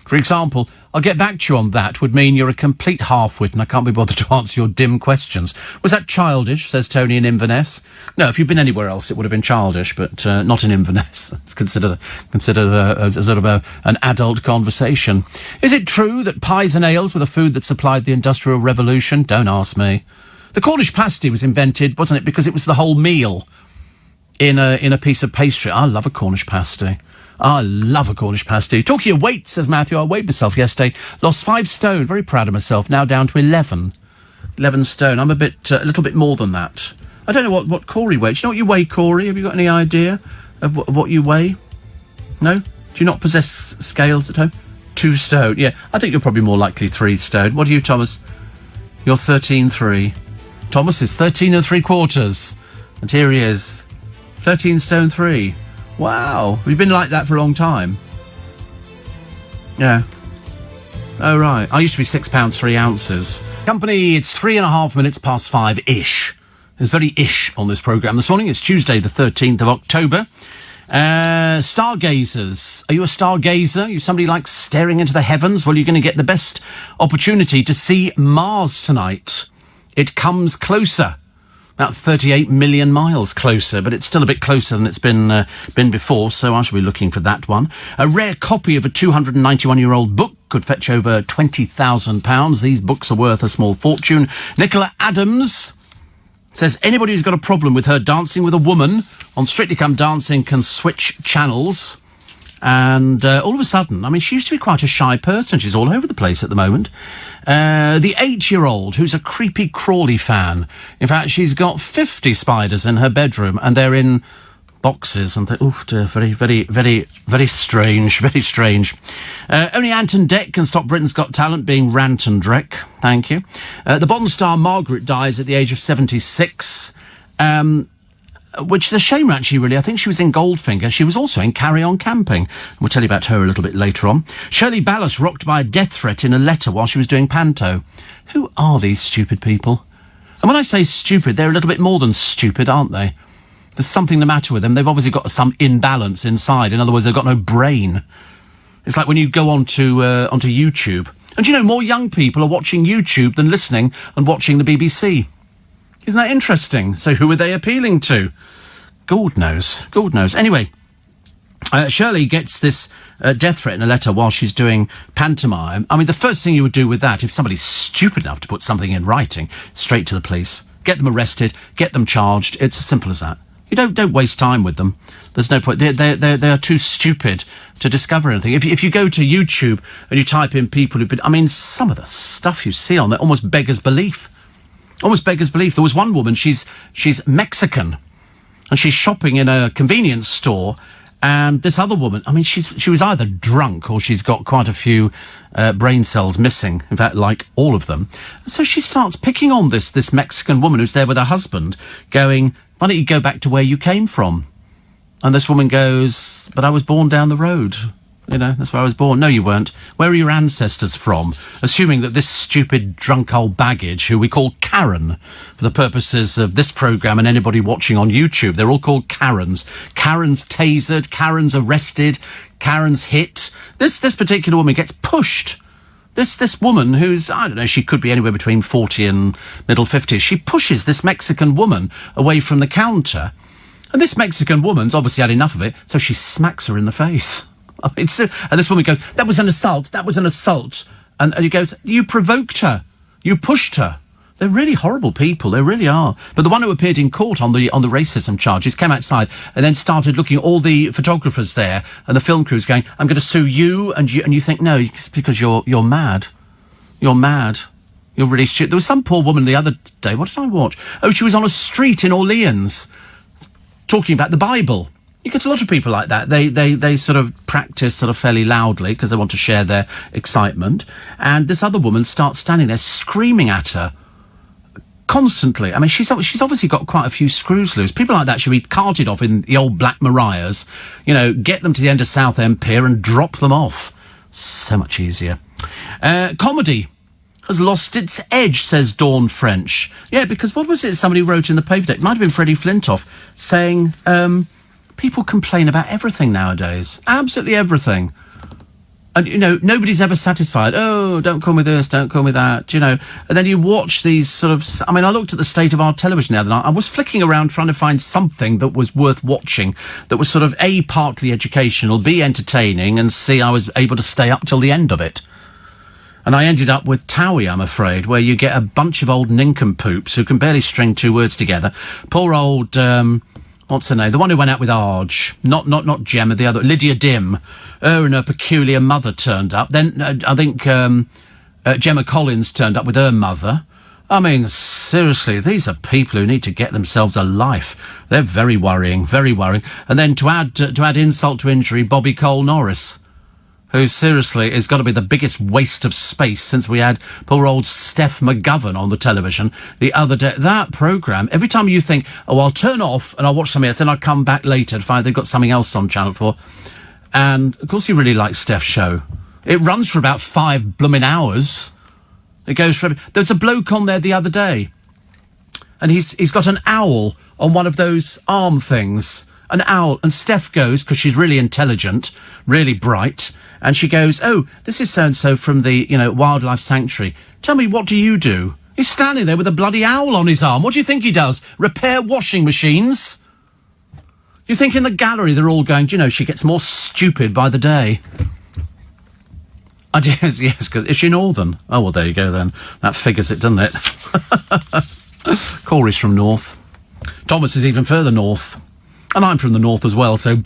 For example, I'll get back to you on that would mean you're a complete half-wit and I can't be bothered to answer your dim questions. Was that childish, says Tony in Inverness? No, if you'd been anywhere else, it would have been childish, but not in Inverness. It's considered a sort of an adult conversation. Is it true that pies and ales were the food that supplied the Industrial Revolution? Don't ask me. The Cornish pasty was invented, wasn't it, because it was the whole meal in a piece of pastry. I love a Cornish pasty. I love a Cornish pasty. Talking of weight, says Matthew, I weighed myself yesterday. Lost 5 stone. Very proud of myself. Now down to 11. 11 stone. I'm a little bit more than that. I don't know what Corey weighs. Do you know what you weigh, Corey? Have you got any idea of what you weigh? No? Do you not possess scales at home? 2 stone. Yeah, I think you're probably more likely 3 stone. What are you, Thomas? You're 13.3. Thomas is 13 3/4. And here he is. 13 stone 3. Wow. Have you been like that for a long time? Yeah. Oh, right. I used to be £6 3 ounces. Company, it's 3.5 minutes past 5-ish. It's very ish on this programme this morning. It's Tuesday, the 13th of October. Stargazers. Are you a stargazer? You somebody like staring into the heavens? Well, you're going to get the best opportunity to see Mars tonight. It comes closer. About 38 million miles closer, but it's still a bit closer than it's been before, so I shall be looking for that one. A rare copy of a 291-year-old book could fetch over £20,000. These books are worth a small fortune. Nicola Adams says anybody who's got a problem with her dancing with a woman on Strictly Come Dancing can switch channels. And all of a sudden, I mean, she used to be quite a shy person. She's all over the place at the moment. The 8-year-old, who's a creepy crawly fan. In fact, she's got 50 spiders in her bedroom, and they're in boxes. And oh dear, very, very, very, very strange, very strange. Only Anton Deck can stop Britain's Got Talent being Rant and Dreck. Thank you. The Bond star Margaret dies at the age of 76. Which is a shame, actually, really. I think she was in Goldfinger. She was also in Carry On Camping. We'll tell you about her a little bit later on. Shirley Ballas rocked by a death threat in a letter while she was doing panto. Who are these stupid people? And when I say stupid, they're a little bit more than stupid, aren't they? There's something the matter with them. They've obviously got some imbalance inside. In other words, they've got no brain. It's like when you go onto YouTube. And you know, more young people are watching YouTube than listening and watching the BBC. Isn't that interesting? So who are they appealing to? God knows. God knows. Anyway, Shirley gets this death threat in a letter while she's doing pantomime. I mean, the first thing you would do with that, if somebody's stupid enough to put something in writing, straight to the police. Get them arrested, get them charged. It's as simple as that. You don't waste time with them. There's no point. They are too stupid to discover anything. If you go to YouTube and you type in people who've been... I mean, some of the stuff you see on there almost beggars belief. Almost beggars belief. There was one woman, she's Mexican, and she's shopping in a convenience store, and this other woman, I mean, she was either drunk or she's got quite a few brain cells missing, in fact, like all of them. So she starts picking on this Mexican woman who's there with her husband, going, why don't you go back to where you came from? And this woman goes, but I was born down the road. You know, that's where I was born. No, you weren't. Where are your ancestors from? Assuming that this stupid, drunk old baggage, who we call Karen, for the purposes of this programme and anybody watching on YouTube, they're all called Karens. Karen's tasered, Karen's arrested, Karen's hit. This particular woman gets pushed. This woman who's, I don't know, she could be anywhere between 40 and middle 50s. She pushes this Mexican woman away from the counter. And this Mexican woman's obviously had enough of it, so she smacks her in the face. I mean, and this woman goes, that was an assault, that was an assault. And he goes, you provoked her, you pushed her. They're really horrible people, they really are. But the one who appeared in court on the racism charges came outside and then started looking at all the photographers there and the film crews going, I'm going to sue you, and you think, no, it's because you're mad. You're mad. You're really stupid. There was some poor woman the other day, what did I watch? Oh, she was on a street in Orleans talking about the Bible. You get a lot of people like that. They sort of practice sort of fairly loudly because they want to share their excitement. And this other woman starts standing there screaming at her constantly. I mean, she's obviously got quite a few screws loose. People like that should be carted off in the old Black Mariahs. You know, get them to the end of Southend Pier and drop them off. So much easier. Comedy has lost its edge, says Dawn French. Yeah, because what was it somebody wrote in the paper? It might have been Freddie Flintoff saying... people complain about everything nowadays. Absolutely everything. And, you know, nobody's ever satisfied. Oh, don't call me this, don't call me that, you know. And then you watch these sort of... I mean, I looked at the state of our television the other night. I was flicking around trying to find something that was worth watching, that was sort of A, partly educational, B, entertaining, and C, I was able to stay up till the end of it. And I ended up with Towie, I'm afraid, where you get a bunch of old nincompoops who can barely string two words together. Poor old... what's her name? The one who went out with Arge. Not Gemma, the other. Lydia Dim. Her and her peculiar mother turned up. Then I think Gemma Collins turned up with her mother. I mean, seriously, these are people who need to get themselves a life. They're very worrying, very worrying. And then to add insult to injury, Bobby Cole Norris, who seriously has got to be the biggest waste of space since we had poor old Steph McGovern on the television the other day. That programme, every time you think, oh, I'll turn off and I'll watch something else, then I'll come back later to find they've got something else on Channel 4. And, of course, you really like Steph's show. It runs for about 5 blooming hours. It goes for... There's a bloke on there the other day, and he's got an owl on one of those arm things. An owl. And Steph goes, because she's really intelligent, really bright... And she goes, oh, this is so-and-so from the, Wildlife Sanctuary. Tell me, what do? He's standing there with a bloody owl on his arm. What do you think he does? Repair washing machines? You think in the gallery they're all going, do you know, she gets more stupid by the day? Yes, because is she Northern? Oh, well, there you go then. That figures it, doesn't it? Corey's from North. Thomas is even further north. And I'm from the North as well, so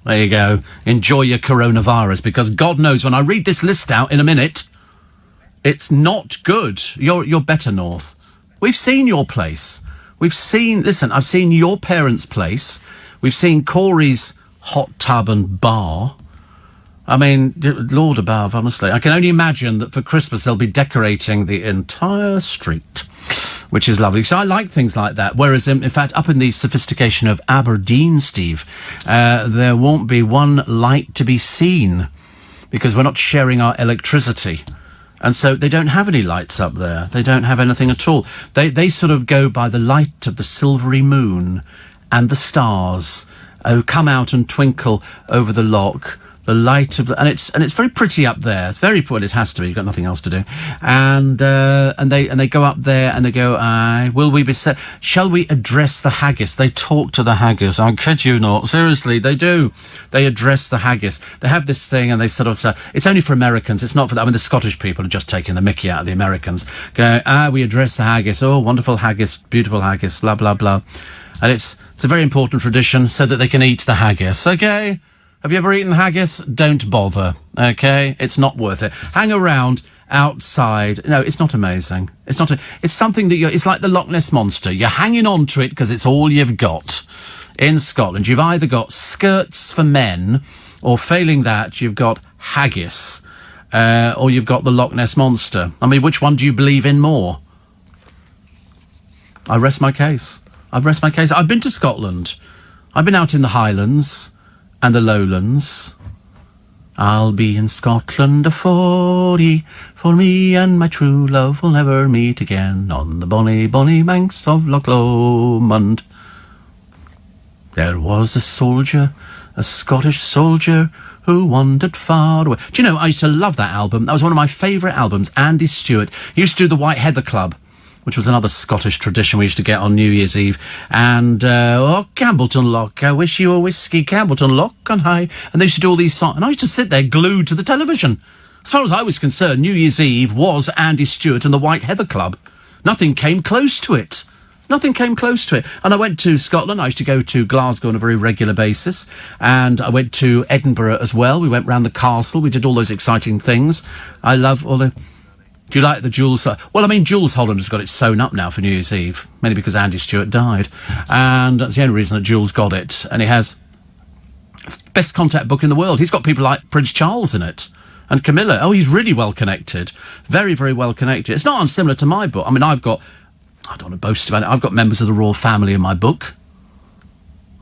there you go. Enjoy your coronavirus, because God knows when I read this list out in a minute, it's not good. You're better North. We've seen your place. I've seen your parents' place. We've seen Corey's hot tub and bar. I mean, Lord above, honestly. I can only imagine that for Christmas they'll be decorating the entire street, which is lovely. So I like things like that. Whereas, in fact, up in the sophistication of Aberdeen, Steve, there won't be one light to be seen because we're not sharing our electricity. And so they don't have any lights up there. They don't have anything at all. They sort of go by the light of the silvery moon and the stars come out and twinkle over the loch. The light of and it's very pretty up there. It's very well, it has to be. You've got nothing else to do, and they go up there and they go. Will we be set? Shall we address the haggis? They talk to the haggis. I kid you not. Seriously, they do. They address the haggis. They have this thing, and they sort of say it's only for Americans. It's not for. I mean, the Scottish people are just taking the mickey out of the Americans. Go. We address the haggis. Oh, wonderful haggis, beautiful haggis. Blah blah blah. And it's a very important tradition so that they can eat the haggis. Okay. Have you ever eaten haggis? Don't bother, okay? It's not worth it. Hang around outside. No, it's not amazing. It's something that it's like the Loch Ness Monster. You're hanging on to it because it's all you've got. In Scotland, you've either got skirts for men, or failing that, you've got haggis, or you've got the Loch Ness Monster. I mean, which one do you believe in more? I rest my case. I've been to Scotland. I've been out in the Highlands and the Lowlands. I'll be in Scotland a 40, for me and my true love will never meet again on the bonny, bonny banks of Loch Lomond. There was a Scottish soldier, who wandered far away. Do you know, I used to love that album. That was one of my favourite albums. Andy Stewart. He used to do the White Heather Club, which was another Scottish tradition we used to get on New Year's Eve. And, Campbellton Lock, I wish you a whiskey, Campbellton Lock on high. And they used to do all these songs. And I used to sit there glued to the television. As far as I was concerned, New Year's Eve was Andy Stewart and the White Heather Club. Nothing came close to it. And I went to Scotland. I used to go to Glasgow on a very regular basis. And I went to Edinburgh as well. We went round the castle. We did all those exciting things. I love all the... Do you like the Jules? Well, I mean, Jules Holland has got it sewn up now for New Year's Eve, mainly because Andy Stewart died. And that's the only reason that Jules got it. And he has best contact book in the world. He's got people like Prince Charles in it. And Camilla. Oh, he's really well connected. Very, very well connected. It's not unsimilar to my book. I mean, I don't want to boast about it, I've got members of the royal family in my book.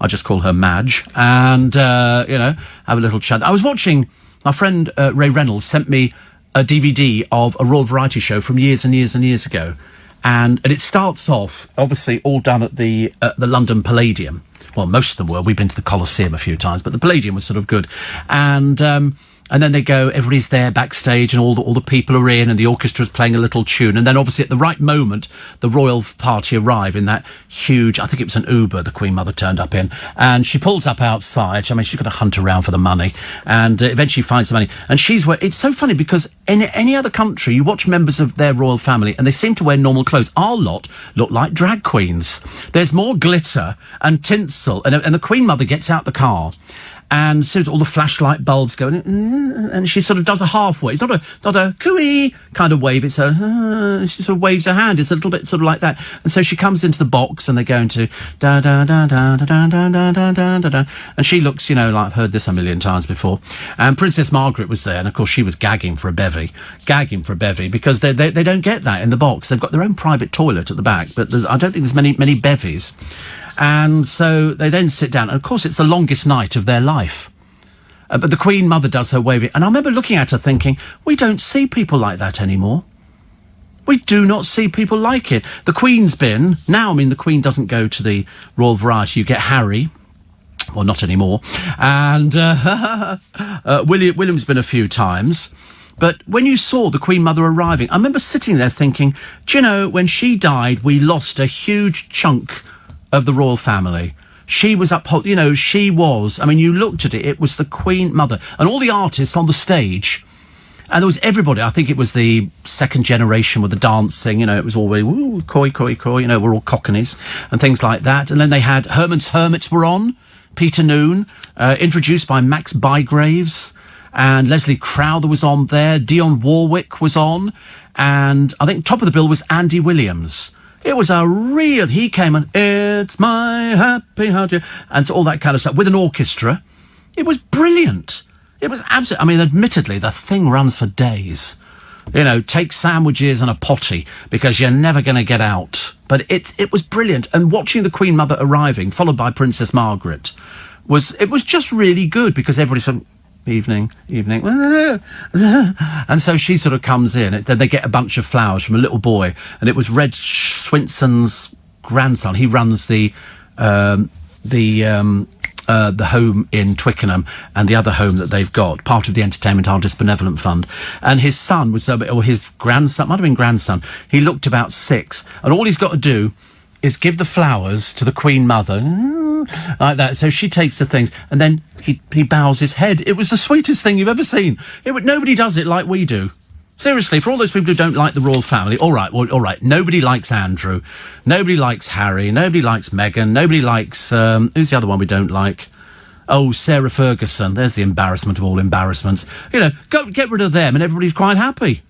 I just call her Madge. And, have a little chat. I was watching, my friend Ray Reynolds sent me a DVD of a Royal Variety Show from years and years and years ago. And it starts off, obviously, all done at the London Palladium. Well, most of them were. We've been to the Colosseum a few times, but the Palladium was sort of good. And then they go, everybody's there backstage and all the people are in and the orchestra's playing a little tune. And then obviously at the right moment, the royal party arrive in that huge, I think it was an Uber the Queen Mother turned up in. And she pulls up outside. I mean, she's got to hunt around for the money and eventually finds the money. And it's so funny because in any other country, you watch members of their royal family and they seem to wear normal clothes. Our lot look like drag queens. There's more glitter and tinsel. And the Queen Mother gets out the car. And so all the flashlight bulbs go, and she sort of does a half wave. It's not a cooey kind of wave. It's she sort of waves her hand. It's a little bit sort of like that. And so she comes into the box, and they go into da da da da da da da da da da da da. And she looks, like I've heard this a million times before. And Princess Margaret was there, and of course she was gagging for a bevy, because they don't get that in the box. They've got their own private toilet at the back, but I don't think there's many bevies. And so they then sit down, and of course it's the longest night of their life. But the Queen Mother does her waving, and I remember looking at her thinking, we don't see people like that anymore. We do not see people like it. The Queen's been, now, the Queen doesn't go to the Royal Variety, you get Harry. Well, not anymore. And William's been a few times. But when you saw the Queen Mother arriving, I remember sitting there thinking, do you know, when she died, we lost a huge chunk of the royal family. She was you know, she was, I mean, you looked at it, it was the Queen Mother. And all the artists on the stage, and there was everybody, I think it was the second generation with the dancing, you know, it was all very, woo, coy, you know, we're all cockneys and things like that. And then they had Herman's Hermits were on, Peter Noon, introduced by Max Bygraves, and Leslie Crowther was on there, Dionne Warwick was on, and I think top of the bill was Andy Williams. It was he came and, it's my happy heart, and all that kind of stuff, with an orchestra. It was brilliant. It was absolutely, I mean, admittedly, the thing runs for days. You know, take sandwiches and a potty, because you're never going to get out. But it was brilliant. And watching the Queen Mother arriving, followed by Princess Margaret, was just really good, because everybody said, evening. And so she sort of comes in. Then they get a bunch of flowers from a little boy. And it was Red Swinson's grandson. He runs the home in Twickenham and the other home that they've got, part of the Entertainment Artists Benevolent Fund. And his son was, or his grandson, might have been grandson, he looked about 6. And all he's got to do is give the flowers to the Queen Mother, like that. So she takes the things, and then he bows his head. It was the sweetest thing you've ever seen. Nobody does it like we do. Seriously, for all those people who don't like the royal family, all right, nobody likes Andrew, nobody likes Harry, nobody likes Meghan, nobody likes, who's the other one we don't like? Oh, Sarah Ferguson. There's the embarrassment of all embarrassments. You know, get rid of them and everybody's quite happy.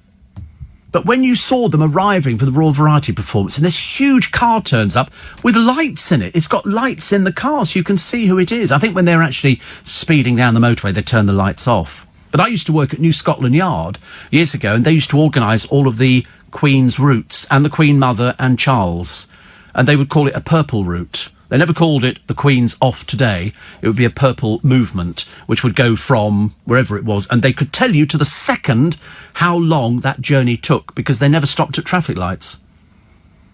But when you saw them arriving for the Royal Variety performance, and this huge car turns up with lights in it. It's got lights in the car so you can see who it is. I think when they're actually speeding down the motorway, they turn the lights off. But I used to work at New Scotland Yard years ago, and they used to organise all of the Queen's routes, and the Queen Mother and Charles. And they would call it a purple route. They never called it the Queen's Off Today. It would be a purple movement, which would go from wherever it was. And they could tell you to the second how long that journey took, because they never stopped at traffic lights.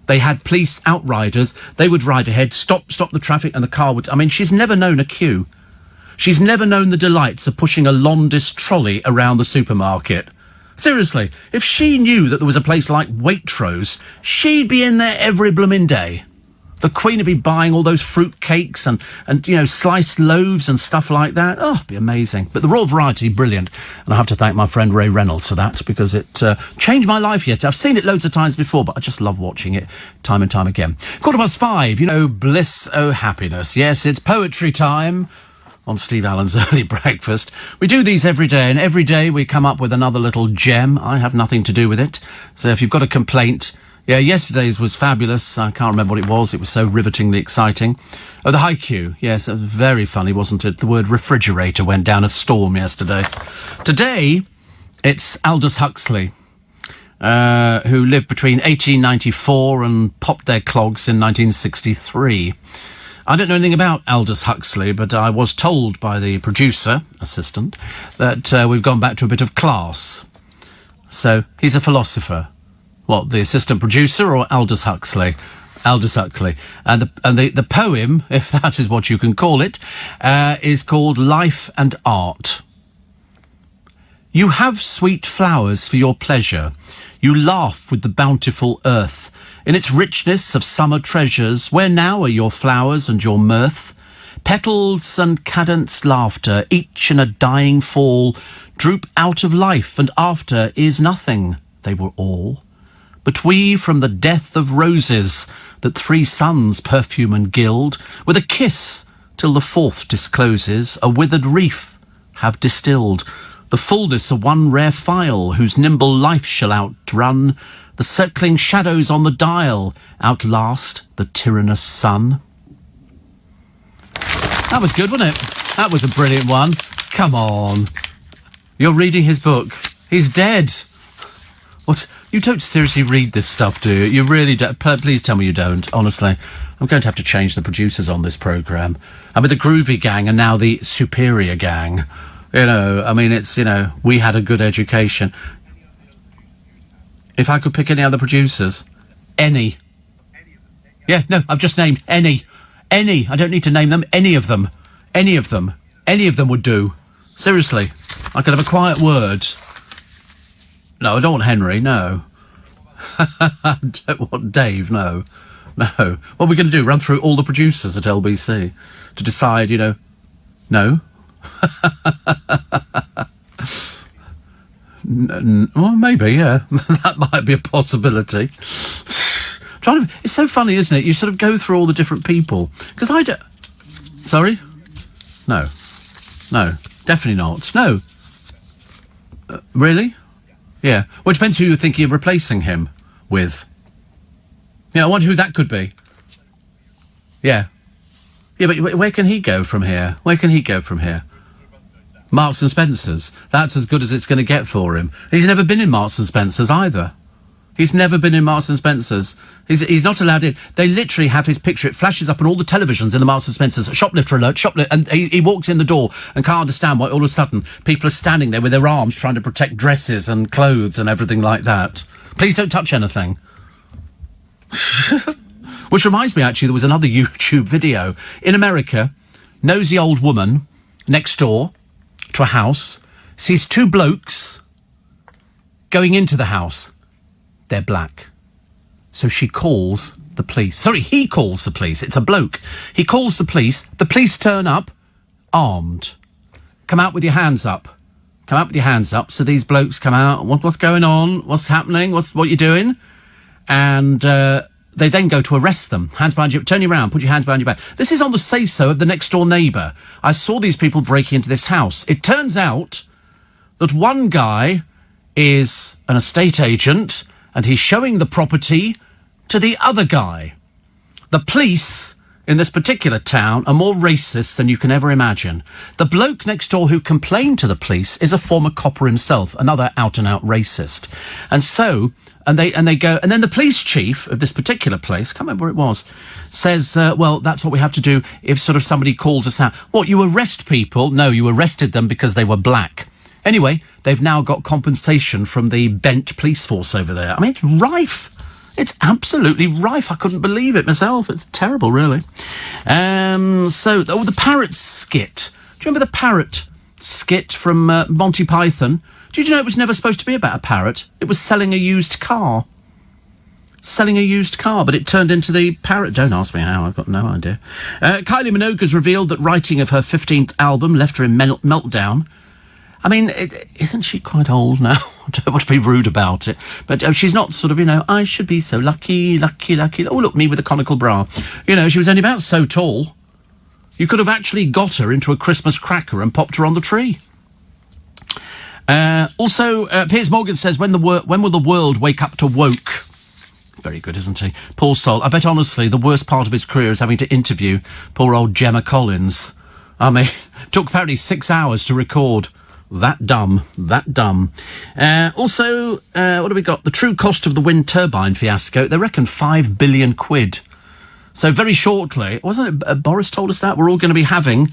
They had police outriders. They would ride ahead, stop the traffic, and the car would... I mean, she's never known a queue. She's never known the delights of pushing a Londis trolley around the supermarket. Seriously, if she knew that there was a place like Waitrose, she'd be in there every blooming day. The Queen would be buying all those fruit cakes and you know, sliced loaves and stuff like that. Oh, it'd be amazing. But the Royal Variety, brilliant. And I have to thank my friend Ray Reynolds for that, because it changed my life yet. I've seen it loads of times before, but I just love watching it time and time again. 5:15, you know, bliss, oh happiness. Yes, it's poetry time on Steve Allen's Early Breakfast. We do these every day, and every day we come up with another little gem. I have nothing to do with it. So if you've got a complaint... Yeah, yesterday's was fabulous. I can't remember what it was. It was so rivetingly exciting. Oh, the Haiku. Yes, it was very funny, wasn't it? The word refrigerator went down a storm yesterday. Today, it's Aldous Huxley, who lived between 1894 and popped their clogs in 1963. I don't know anything about Aldous Huxley, but I was told by the assistant, that we've gone back to a bit of class. So, he's a philosopher. What, the assistant producer or Aldous Huxley? Aldous Huxley. And the poem, if that is what you can call it, is called Life and Art. You have sweet flowers for your pleasure. You laugh with the bountiful earth. In its richness of summer treasures, where now are your flowers and your mirth? Petals and cadenced laughter, each in a dying fall, droop out of life, and after is nothing. They were all. But we from the death of roses, that 3 suns perfume and gild, with a kiss till the 4th discloses, a withered reef have distilled, the fullness of one rare phial, whose nimble life shall outrun the circling shadows on the dial, outlast the tyrannous sun. That was good, wasn't it? That was a brilliant one. Come on. You're reading his book. He's dead. What? You don't seriously read this stuff, do you? You really don't. Please tell me you don't, honestly. I'm going to have to change the producers on this programme. I mean, the Groovy Gang and now the Superior Gang. You know, I mean, it's, you know, we had a good education. If I could pick any other producers. Any. Yeah, no, I've just named any. Any. I don't need to name them. Any of them. Any of them. Any of them would do. Seriously. I could have a quiet word No, I don't want Henry, no. I don't want Dave, no. No. What are we going to do? Run through all the producers at LBC to decide, no? Well, maybe, yeah. That might be a possibility. It's so funny, isn't it? You sort of go through all the different people. Because I don't... Sorry? No. No. Definitely not. No. Really? Yeah. Well, it depends who you're thinking of replacing him with. Yeah, I wonder who that could be. Yeah. Yeah, but where can he go from here? Where can he go from here? Marks and Spencer's. That's as good as it's going to get for him. He's never been in Marks and Spencer's either. He's never been in Marks and Spencer's. He's not allowed in. They literally have his picture. It flashes up on all the televisions in the Marks and Spencer's. Shoplifter alert, and he walks in the door and can't understand why all of a sudden people are standing there with their arms trying to protect dresses and clothes and everything like that. Please don't touch anything. Which reminds me, actually, there was another YouTube video. In America, nosy old woman next door to a house sees two blokes going into the house. They're black. So she calls the police. Sorry, he calls the police. It's a bloke. He calls the police. The police turn up, armed. Come out with your hands up. Come out with your hands up. So these blokes come out. What's going on? What's happening? What you doing? And they then go to arrest them. Hands behind you. Turn you around. Put your hands behind your back. This is on the say-so of the next-door neighbour. I saw these people breaking into this house. It turns out that one guy is an estate agent and he's showing the property to the other guy. The police in this particular town are more racist than you can ever imagine. The bloke next door who complained to the police is a former copper himself, another out-and-out racist. And so, and they go, and then the police chief of this particular place, can't remember where it was, says, well, that's what we have to do if sort of somebody calls us out. What, you arrest people? No, you arrested them because they were black. Anyway, they've now got compensation from the bent police force over there. I mean, it's rife. It's absolutely rife. I couldn't believe it myself. It's terrible, really. The parrot skit. Do you remember the parrot skit from Monty Python? Did you know it was never supposed to be about a parrot? It was selling a used car. Selling a used car, but it turned into the parrot. Don't ask me how, I've got no idea. Kylie Minogue has revealed that writing of her 15th album left her in meltdown. I mean, isn't she quite old now? I don't want to be rude about it. But she's not sort of, I should be so lucky. Oh, look, me with a conical bra. She was only about so tall. You could have actually got her into a Christmas cracker and popped her on the tree. Also, Piers Morgan says, when will the world wake up to woke? Very good, isn't he? Poor soul. I bet, honestly, the worst part of his career is having to interview poor old Gemma Collins. I mean, it took apparently 6 hours to record. That dumb. Also, what have we got? The true cost of the wind turbine fiasco. They reckon 5 billion quid. So very shortly, wasn't it Boris told us that? We're all going to be having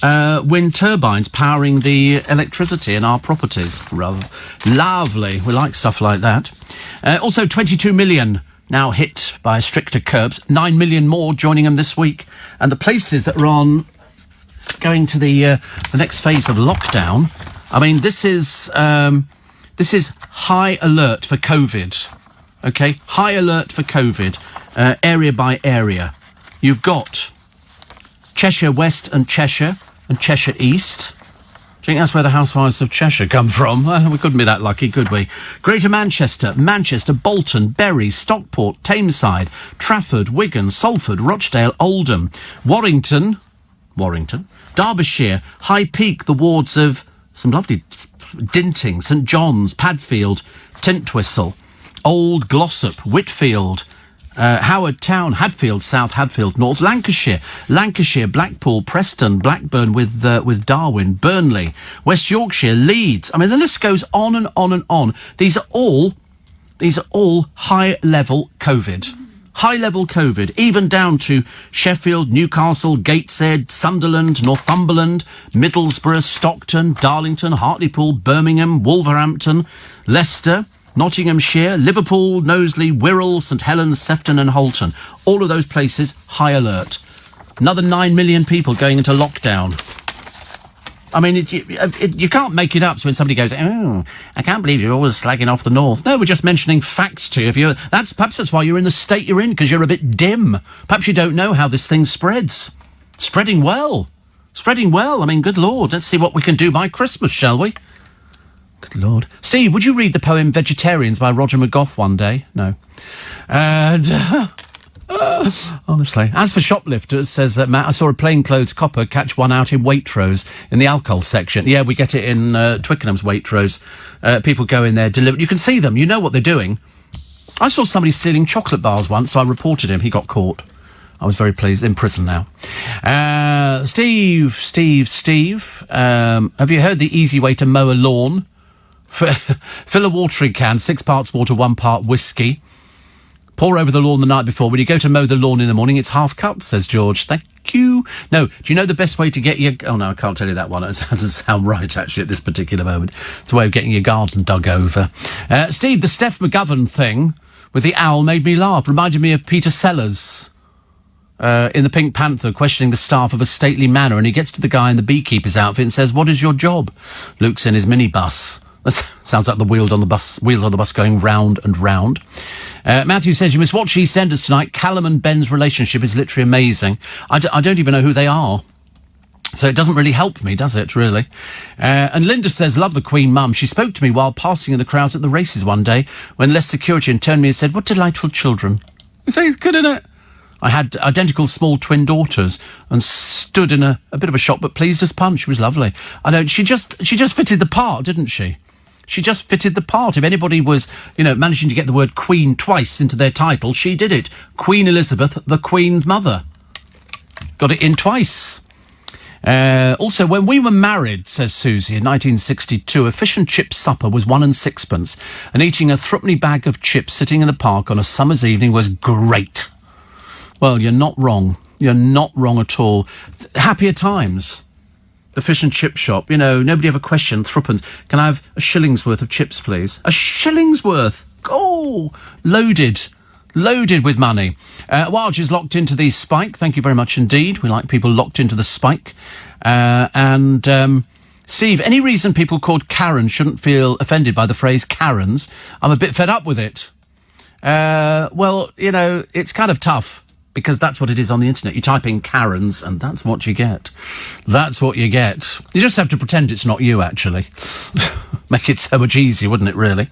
wind turbines powering the electricity in our properties. Rather lovely. We like stuff like that. Also, 22 million now hit by stricter curbs. 9 million more joining them this week. And the places that are on going to the next phase of lockdown. I mean, this is high alert for COVID. Okay, high alert for COVID, area by area. You've got Cheshire West and Cheshire East. Do you think that's where the housewives of Cheshire come from? Well, we couldn't be that lucky, could we? Greater Manchester, Bolton, Bury, Stockport, Tameside, Trafford, Wigan, Salford, Rochdale, Oldham, Warrington, Derbyshire, High Peak, the wards of some lovely Dinting, St John's, Padfield, Tintwistle, Old Glossop, Whitfield, Howard Town, Hadfield, South Hadfield, North Lancashire, Blackpool, Preston, Blackburn with Darwin, Burnley, West Yorkshire, Leeds. I mean, the list goes on and on and on. These are all high-level COVID. High-level COVID, even down to Sheffield, Newcastle, Gateshead, Sunderland, Northumberland, Middlesbrough, Stockton, Darlington, Hartlepool, Birmingham, Wolverhampton, Leicester, Nottinghamshire, Liverpool, Knowsley, Wirral, St Helens, Sefton and Holton. All of those places, high alert. Another 9 million people going into lockdown. I mean, you can't make it up. So when somebody goes, "Oh, I can't believe you're always slagging off the North." No, we're just mentioning facts to you. Perhaps that's why you're in the state you're in, because you're a bit dim. Perhaps you don't know how this thing spreads. Spreading well. I mean, good Lord. Let's see what we can do by Christmas, shall we? Good Lord. Steve, would you read the poem Vegetarians by Roger McGough one day? No. And... honestly. As for shoplifters, says Matt, I saw a plainclothes copper catch one out in Waitrose in the alcohol section. Yeah, we get it in Twickenham's Waitrose. People go in there, deliver. You can see them. You know what they're doing. I saw somebody stealing chocolate bars once, so I reported him. He got caught. I was very pleased. In prison now. Steve. Have you heard the easy way to mow a lawn? Fill a watering can, 6 parts water, 1 part whiskey. Pour over the lawn the night before. When you go to mow the lawn in the morning, it's half cut, says George. Thank you. No, do you know the best way to get your... Oh, no, I can't tell you that one. It doesn't sound right, actually, at this particular moment. It's a way of getting your garden dug over. Steve, the Steph McGovern thing with the owl made me laugh. Reminded me of Peter Sellers in The Pink Panther, questioning the staff of a stately manor, and he gets to the guy in the beekeeper's outfit and says, "What is your job?" Luke's in his minibus. That sounds like the wheels on the bus going round and round. Matthew says, you must watch EastEnders tonight. Callum and Ben's relationship is literally amazing. I don't even know who they are. So it doesn't really help me, does it, really? And Linda says, love the Queen Mum. She spoke to me while passing in the crowds at the races one day when less security and turned to me and said, "What delightful children." You say, it's good, isn't it? I had identical small twin daughters and stood in a bit of a shock, but pleased as punch. She was lovely. I know, she just fitted the part, didn't she? She just fitted the part. If anybody was, managing to get the word Queen twice into their title, she did it. Queen Elizabeth, the Queen's mother. Got it in twice. Also, when we were married, says Susie, in 1962, a fish and chip supper was 1 and 6pence, and eating a threepenny bag of chips sitting in the park on a summer's evening was great. Well, you're not wrong. You're not wrong at all. Happier times. The fish and chip shop, nobody ever questioned threepence. Can I have a shilling's worth of chips, please? A shilling's worth? Oh, loaded with money. Wilge is locked into the Spike. Thank you very much indeed. We like people locked into the Spike. Steve, any reason people called Karen shouldn't feel offended by the phrase Karens? I'm a bit fed up with it. Well, it's kind of tough. Because that's what it is on the internet. You type in Karens, and that's what you get. That's what you get. You just have to pretend it's not you, actually. Make it so much easier, wouldn't it, really?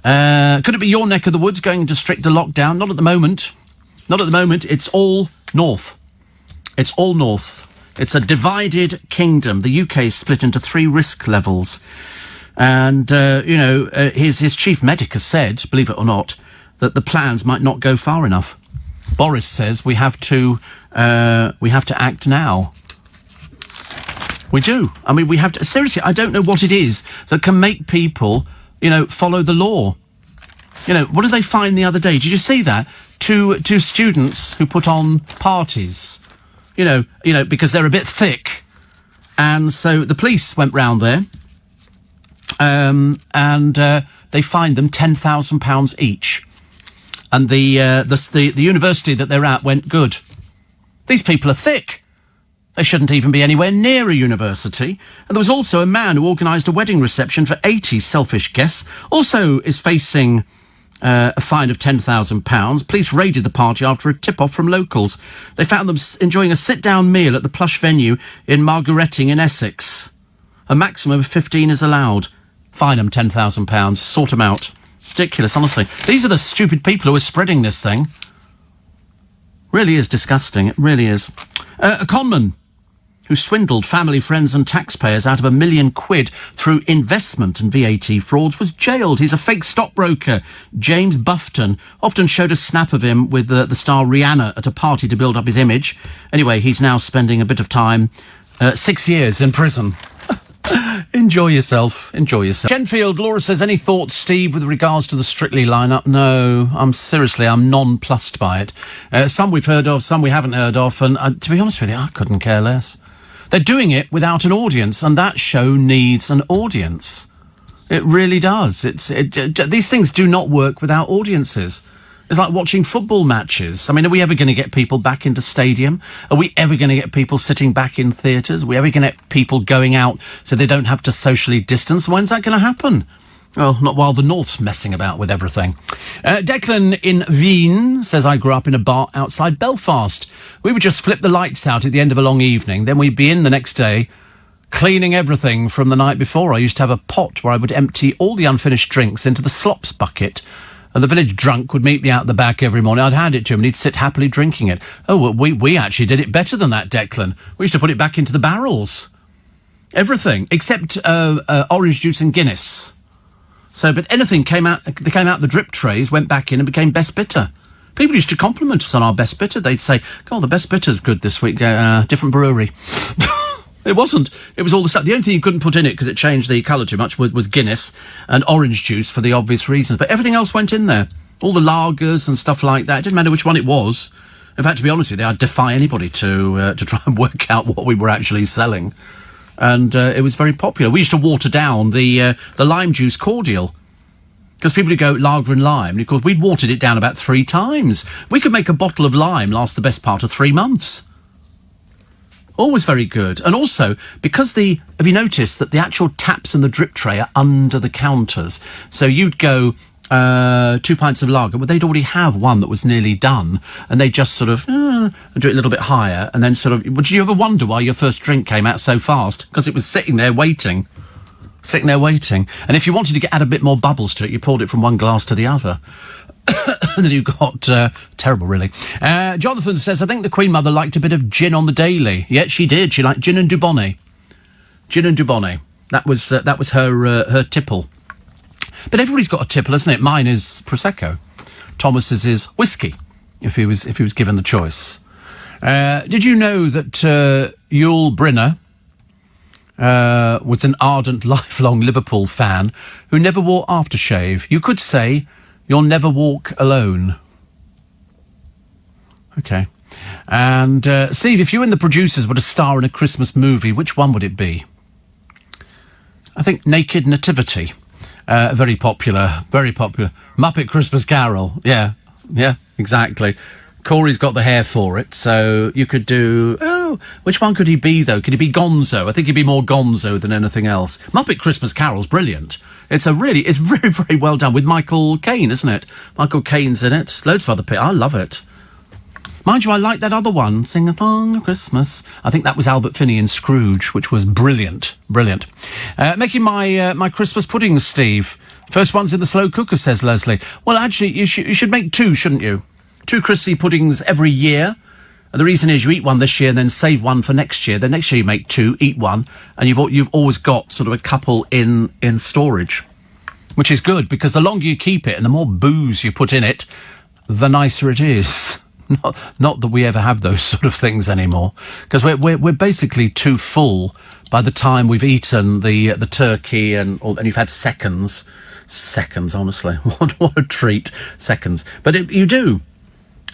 Could it be your neck of the woods going into stricter lockdown? Not at the moment. Not at the moment. It's all north. It's all north. It's a divided kingdom. The UK is split into 3 risk levels. And, his chief medic has said, believe it or not, that the plans might not go far enough. Boris says we have to act now. We do. I mean, we have to. Seriously, I don't know what it is that can make people, follow the law. What did they find the other day? Did you see that? Two students who put on parties, because they're a bit thick, and so the police went round there, and they fined them £10,000 each. And the university that they're at went, good. These people are thick. They shouldn't even be anywhere near a university. And there was also a man who organised a wedding reception for 80 selfish guests, also is facing a fine of £10,000. Police raided the party after a tip-off from locals. They found them enjoying a sit-down meal at the plush venue in Margaretting in Essex. A maximum of 15 is allowed. Fine them £10,000. Sort them out. Ridiculous, honestly. These are the stupid people who are spreading this thing. Really is disgusting. It really is. A conman who swindled family, friends and taxpayers out of £1 million through investment and VAT frauds was jailed. He's a fake stockbroker. James Bufton often showed a snap of him with the star Rihanna at a party to build up his image. Anyway, he's now spending a bit of time, 6 years in prison. Enjoy yourself. Shenfield, Laura says, any thoughts, Steve, with regards to the Strictly lineup? No, I'm nonplussed by it. Some we've heard of, some we haven't heard of, and to be honest with you, I couldn't care less. They're doing it without an audience, and that show needs an audience. It really does. These things do not work without audiences. It's like watching football matches. I mean, are we ever going to get people back into stadium? Are we ever going to get people sitting back in theatres? Are we ever going to get people going out so they don't have to socially distance? When's that going to happen? Well, not while the North's messing about with everything. Declan in Wien says, I grew up in a bar outside Belfast. We would just flip the lights out at the end of a long evening. Then we'd be in the next day cleaning everything from the night before. I used to have a pot where I would empty all the unfinished drinks into the slops bucket. And the village drunk would meet me out the back every morning. I'd hand it to him and he'd sit happily drinking it. Oh, well, we actually did it better than that, Declan. We used to put it back into the barrels. Everything, except orange juice and Guinness. So, but anything came out the drip trays, went back in and became best bitter. People used to compliment us on our best bitter. They'd say, God, the best bitter's good this week. Different brewery. It wasn't. It was all the stuff. The only thing you couldn't put in it, because it changed the colour too much, was Guinness and orange juice for the obvious reasons. But everything else went in there. All the lagers and stuff like that. It didn't matter which one it was. In fact, to be honest with you, I'd defy anybody to try and work out what we were actually selling. And it was very popular. We used to water down the lime juice cordial. Because people would go lager and lime. And of course, we'd watered it down about 3 times. We could make a bottle of lime last the best part of 3 months. Always very good. And also, because have you noticed that the actual taps and the drip tray are under the counters? So you'd go 2 pints of lager, but they'd already have one that was nearly done, and they just sort of do it a little bit higher, and then sort of... Did you ever wonder why your first drink came out so fast? Because it was sitting there waiting. And if you wanted to add a bit more bubbles to it, you poured it from one glass to the other. And then you got... terrible, really. Jonathan says, I think the Queen Mother liked a bit of gin on the daily. Yeah, she did. She liked gin and Dubonnet. That was her tipple. But everybody's got a tipple, isn't it? Mine is Prosecco. Thomas's is whiskey, if he was given the choice. Did you know that Yul Brynner was an ardent, lifelong Liverpool fan who never wore aftershave? You could say, you'll never walk alone. Okay. And, Steve, if you and the producers were to star in a Christmas movie, which one would it be? I think Naked Nativity. Very popular. Muppet Christmas Carol. Yeah, exactly. Corey's got the hair for it, so you could do... Oh, which one could he be, though? Could he be Gonzo? I think he'd be more Gonzo than anything else. Muppet Christmas Carol's brilliant. It's very, very well done with Michael Caine, isn't it? Michael Caine's in it. Loads of other people. I love it. Mind you, I like that other one, Sing a Song of Christmas. I think that was Albert Finney in Scrooge, which was brilliant. Making my Christmas puddings, Steve. First one's in the slow cooker, says Leslie. Well, actually, you should make 2, shouldn't you? 2 crispy puddings every year. And the reason is you eat one this year and then save one for next year. Then next year you make 2, eat one, and you've always got sort of a couple in storage, which is good, because the longer you keep it and the more booze you put in it, the nicer it is. Not that we ever have those sort of things anymore, because we're basically too full by the time we've eaten the turkey and you've had seconds, honestly. What a treat, seconds. But you do.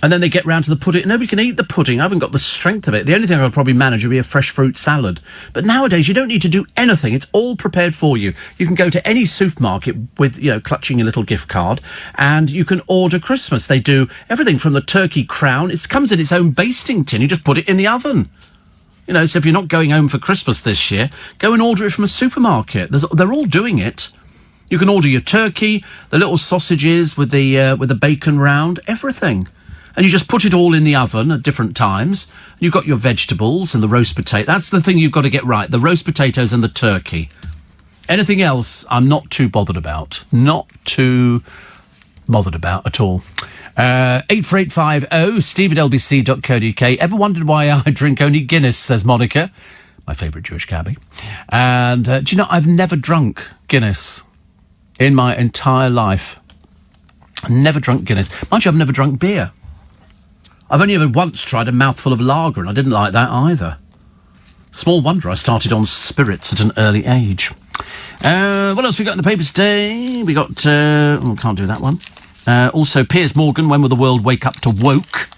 And then they get round to the pudding. Nobody can eat the pudding. I haven't got the strength of it. The only thing I could probably manage would be a fresh fruit salad. But nowadays, you don't need to do anything. It's all prepared for you. You can go to any supermarket with, clutching your little gift card, and you can order Christmas. They do everything from the turkey crown. It comes in its own basting tin. You just put it in the oven. So if you're not going home for Christmas this year, go and order it from a supermarket. They're all doing it. You can order your turkey, the little sausages with the bacon round, everything. And you just put it all in the oven at different times. You've got your vegetables and the roast potato. That's the thing you've got to get right, the roast potatoes and the turkey. Anything else, I'm not too bothered about. Not too bothered about at all. 84850 steve@lbc.co.uk. Ever wondered why I drink only Guinness, says Monica. My favourite Jewish cabbie. And do you know, I've never drunk Guinness in my entire life. Never drunk Guinness. Mind you, I've never drunk beer. I've only ever once tried a mouthful of lager, and I didn't like that either. Small wonder I started on spirits at an early age. What else we got in the papers today? We got... can't do that one. Also, Piers Morgan, when will the world wake up to woke?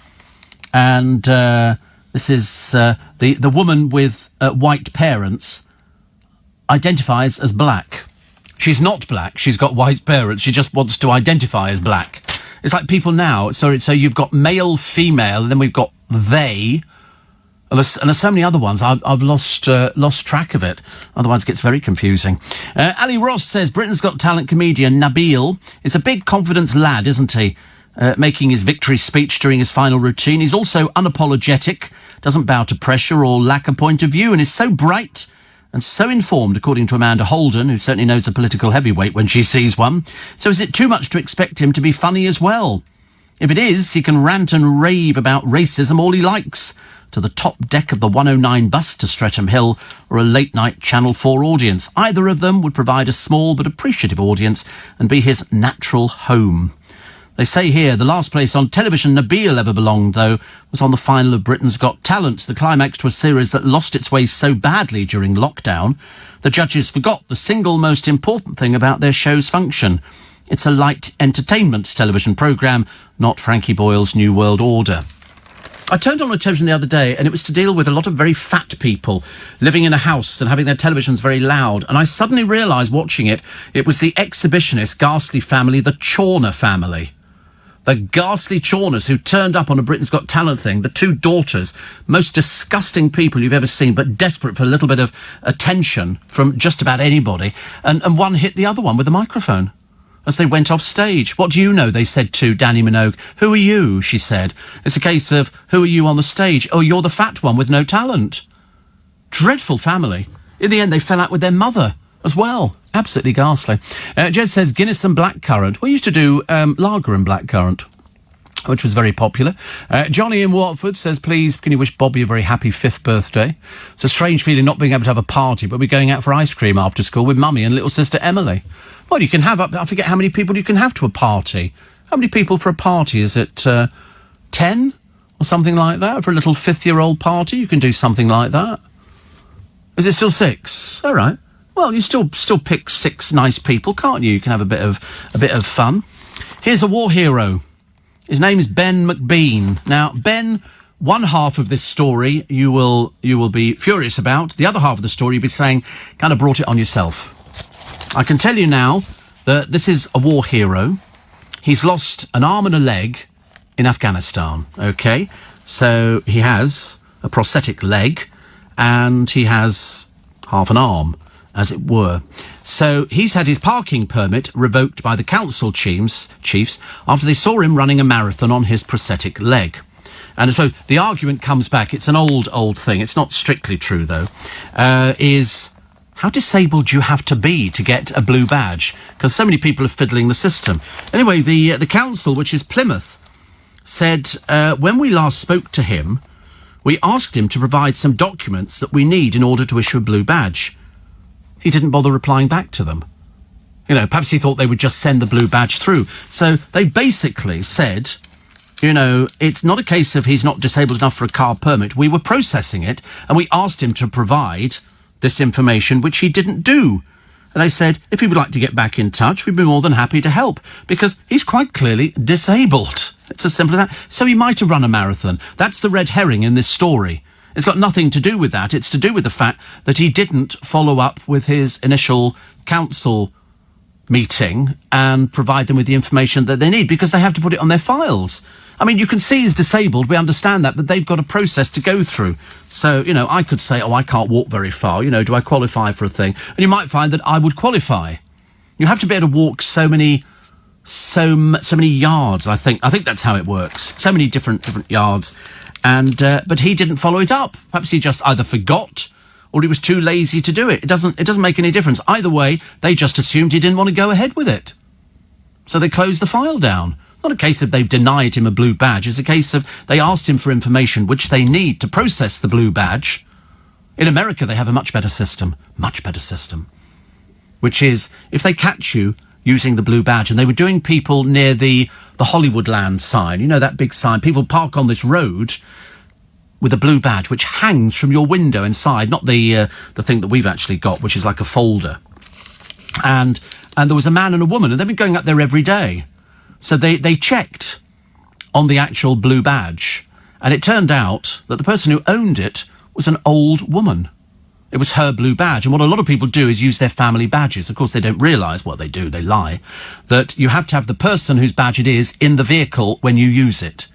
And this is the woman with white parents identifies as black. She's not black. She's got white parents. She just wants to identify as black. It's like people now, so you've got male, female, and then we've got they, and there's so many other ones. I've lost track of it. Otherwise it gets very confusing. Ali Ross says, Britain's Got Talent comedian Nabil is a big confidence lad, isn't he? Making his victory speech during his final routine. He's also unapologetic, doesn't bow to pressure or lack a point of view, and is so bright and so informed, according to Amanda Holden, who certainly knows a political heavyweight when she sees one. So is it too much to expect him to be funny as well? If it is, he can rant and rave about racism all he likes, to the top deck of the 109 bus to Streatham Hill or a late-night Channel 4 audience. Either of them would provide a small but appreciative audience and be his natural home. They say here, the last place on television Nabil ever belonged, though, was on the final of Britain's Got Talent, the climax to a series that lost its way so badly during lockdown, the judges forgot the single most important thing about their show's function. It's a light entertainment television programme, not Frankie Boyle's New World Order. I turned on the television the other day, and it was to deal with a lot of very fat people living in a house and having their televisions very loud. And I suddenly realised, watching it, it was the exhibitionist, ghastly family, the Chawner family. The ghastly Chawners who turned up on a Britain's Got Talent thing, the two daughters, most disgusting people you've ever seen, but desperate for a little bit of attention from just about anybody. And one hit the other one with a microphone as they went off stage. What do you know, they said to Danny Minogue. Who are you, she said. It's a case of, who are you on the stage? Oh, you're the fat one with no talent. Dreadful family. In the end, they fell out with their mother as well. Absolutely ghastly. Jez says Guinness and blackcurrant. We used to do lager and blackcurrant, which was very popular. Johnny in Watford says, please, can you wish Bobby a very happy 5th birthday? It's a strange feeling not being able to have a party, but we're going out for ice cream after school with Mummy and little sister Emily. Well, you can have up, I forget how many people you can have to a party. How many people for a party? Is it 10 or something like that? For a little 5th-year-old party, you can do something like that. Is it still 6? All right. Well, you still pick 6 nice people, can't you? You can have a bit of fun. Here's a war hero. His name is Ben McBean. Now, Ben, one half of this story you will be furious about. The other half of the story you'll be saying, kind of brought it on yourself. I can tell you now that this is a war hero. He's lost an arm and a leg in Afghanistan, okay? So he has a prosthetic leg and he has half an arm, as it were. So he's had his parking permit revoked by the council chiefs after they saw him running a marathon on his prosthetic leg. And so the argument comes back, it's an old thing, it's not strictly true though, is how disabled do you have to be to get a blue badge? Because so many people are fiddling the system. Anyway, the council, which is Plymouth, said when we last spoke to him, we asked him to provide some documents that we need in order to issue a blue badge. He didn't bother replying back to them. You know, perhaps he thought they would just send the blue badge through. So they basically said, you know, it's not a case of he's not disabled enough for a car permit. We were processing it, and we asked him to provide this information, which he didn't do. And they said, if he would like to get back in touch, we'd be more than happy to help, because he's quite clearly disabled. It's as simple as that. So he might have run a marathon. That's the red herring in this story. It's got nothing to do with that. It's to do with the fact that he didn't follow up with his initial council meeting and provide them with the information that they need, because they have to put it on their files. I mean, you can see he's disabled, we understand that, but they've got a process to go through. So, you know, I could say, oh, I can't walk very far, you know, do I qualify for a thing? And you might find that I would qualify. You have to be able to walk so many yards, I think. I think that's how it works. So many different yards. And, but he didn't follow it up. Perhaps he just either forgot or he was too lazy to do it. It doesn't make any difference. Either way, they just assumed he didn't want to go ahead with it. So they closed the file down. Not a case of they've denied him a blue badge. It's a case of they asked him for information which they need to process the blue badge. In America, they have a much better system, which is if they catch you using the blue badge, and they were doing people near the Hollywoodland sign, you know, that big sign, people park on this road with a blue badge which hangs from your window inside, not the thing that we've actually got, which is like a folder. And there was a man and a woman, and they've been going up there every day. So they checked on the actual blue badge, and it turned out that the person who owned it was an old woman. It was her blue badge. And what a lot of people do is use their family badges. Of course, they don't realise what they do. They lie. That you have to have the person whose badge it is in the vehicle when you use it.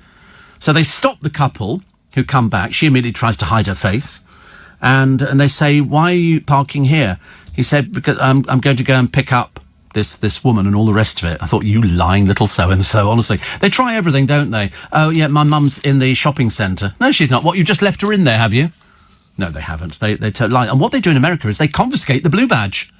So they stop the couple who come back. She immediately tries to hide her face. And they say, why are you parking here? He said, because I'm going to go and pick up this woman and all the rest of it. I thought, you lying little so-and-so, honestly. They try everything, don't they? Oh, yeah, my mum's in the shopping centre. No, she's not. What, you just left her in there, have you? No, they haven't. They lie. And what they do in America is they confiscate the blue badge.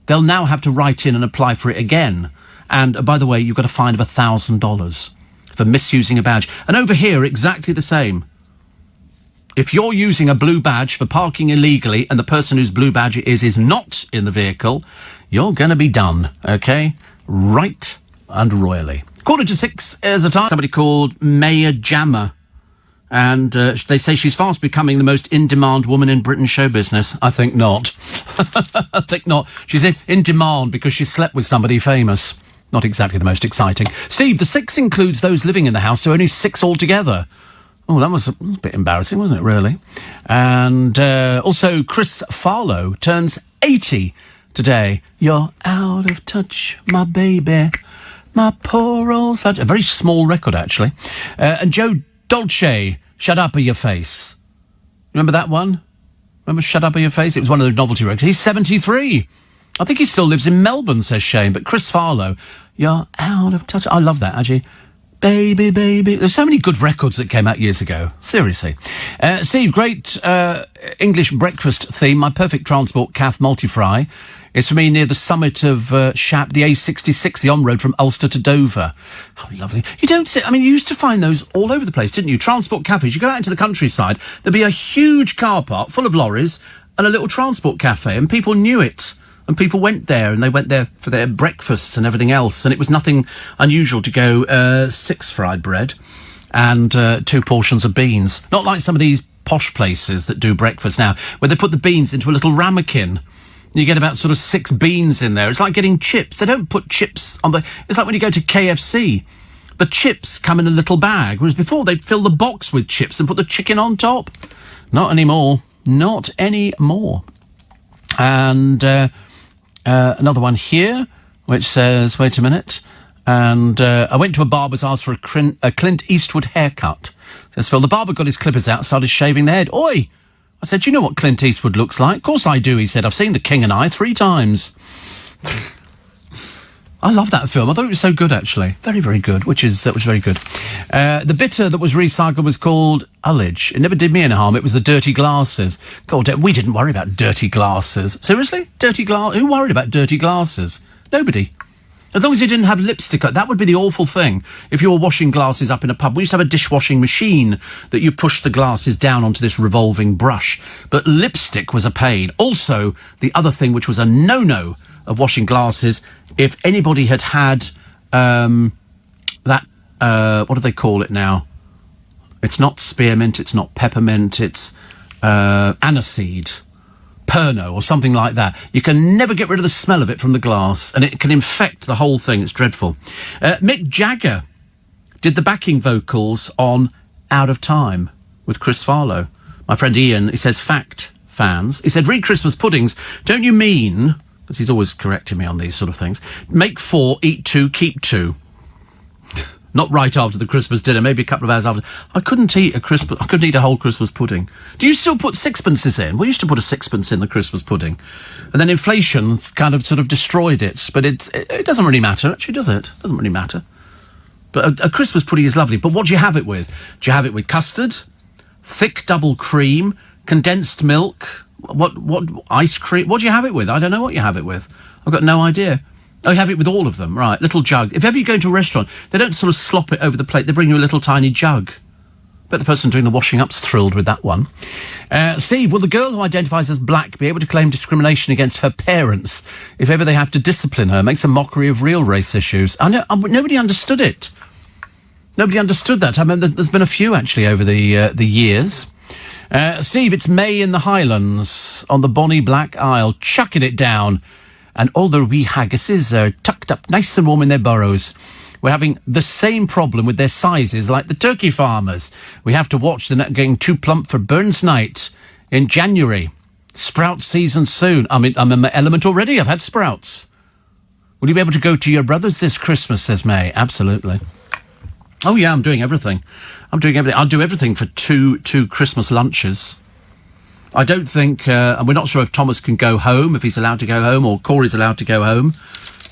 They'll now have to write in and apply for it again. And, by the way, you've got a fine of $1,000 for misusing a badge. And over here, exactly the same. If you're using a blue badge for parking illegally and the person whose blue badge it is not in the vehicle, you're going to be done, OK? Right and royally. 5:45 is the time. Somebody called Maya Jama. And they say she's fast becoming the most in-demand woman in Britain's show business. I think not. I think not. She's in demand because she slept with somebody famous. Not exactly the most exciting. Steve, the 6 includes those living in the house, so only 6 altogether. Oh, that was a bit embarrassing, wasn't it, really? And also, Chris Farlow turns 80 today. You're out of touch, my baby. My poor old... A very small record, actually. And Joe Dolce, Shut Up or Your Face. Remember that one? Remember Shut Up or Your Face? It was one of the novelty records. He's 73. I think he still lives in Melbourne, says Shane. But Chris Farlow, You're Out of Touch. I love that, actually. Baby, baby. There's so many good records that came out years ago. Seriously. Steve, great English breakfast theme. My perfect transport, calf multi-fry. It's for me near the summit of Shap, the A66, the on-road from Ulster to Dover. Oh, lovely. You don't see... I mean, you used to find those all over the place, didn't you? Transport cafes. You go out into the countryside, there'd be a huge car park full of lorries and a little transport cafe, and people knew it. And people went there, and they went there for their breakfasts and everything else, and it was nothing unusual to go 6 fried bread and 2 portions of beans. Not like some of these posh places that do breakfast now, where they put the beans into a little ramekin. You get about sort of 6 beans in there. It's like getting chips. They don't put chips on the... It's like when you go to KFC. The chips come in a little bag, whereas before they'd fill the box with chips and put the chicken on top. Not anymore. Not anymore. And another one here, which says, wait a minute. And I went to a barber's, asked for a Clint Eastwood haircut. Says Phil, the barber got his clippers out, started shaving the head. Oi! I said, do you know what Clint Eastwood looks like? Of course I do, he said. I've seen The King and I 3 times. I love that film. I thought it was so good, actually. Very, very good, which was very good. The bitter that was recycled was called Ullage. It never did me any harm. It was the dirty glasses. God, we didn't worry about dirty glasses. Seriously? Dirty glass? Who worried about dirty glasses? Nobody. As long as you didn't have lipstick on, that would be the awful thing. If you were washing glasses up in a pub, we used to have a dishwashing machine that you push the glasses down onto this revolving brush. But lipstick was a pain. Also, the other thing which was a no-no of washing glasses, if anybody had what do they call it now? It's not spearmint, it's not peppermint, it's aniseed. Pernod or something like that. You can never get rid of the smell of it from the glass, and it can infect the whole thing. It's dreadful. Mick Jagger did the backing vocals on Out of Time with Chris Farlow. My friend Ian, he says, fact, fans. He said, read Christmas puddings. Don't you mean, because he's always correcting me on these sort of things, make 4, eat 2, keep 2. Not right after the Christmas dinner, maybe a couple of hours after. I couldn't eat a whole Christmas pudding. Do you still put sixpences in? We used to put a sixpence in the Christmas pudding. And then inflation kind of sort of destroyed it. But it doesn't really matter, actually, does it? It doesn't really matter. But a Christmas pudding is lovely. But what do you have it with? Do you have it with custard, thick double cream, condensed milk, what ice cream? What do you have it with? I don't know what you have it with. I've got no idea. Oh, you have it with all of them, right? Little jug. If ever you go into a restaurant, they don't sort of slop it over the plate. They bring you a little tiny jug. Bet the person doing the washing up's thrilled with that one. Steve, will the girl who identifies as black be able to claim discrimination against her parents if ever they have to discipline her? Makes a mockery of real race issues. I know, nobody understood it. Nobody understood that. I mean, there's been a few, actually, over the years. Steve, it's May in the Highlands on the bonny Black Isle, chucking it down. And all the wee haggises are tucked up nice and warm in their burrows. We're having the same problem with their sizes like the turkey farmers. We have to watch them not getting too plump for Burns Night in January. Sprout season soon. I'm in my element already. I've had sprouts. Will you be able to go to your brother's this Christmas, says May? Absolutely. Oh, yeah, I'm doing everything. I'll do everything for two Christmas lunches. I don't think, and we're not sure if Thomas can go home, if he's allowed to go home, or Corey's allowed to go home.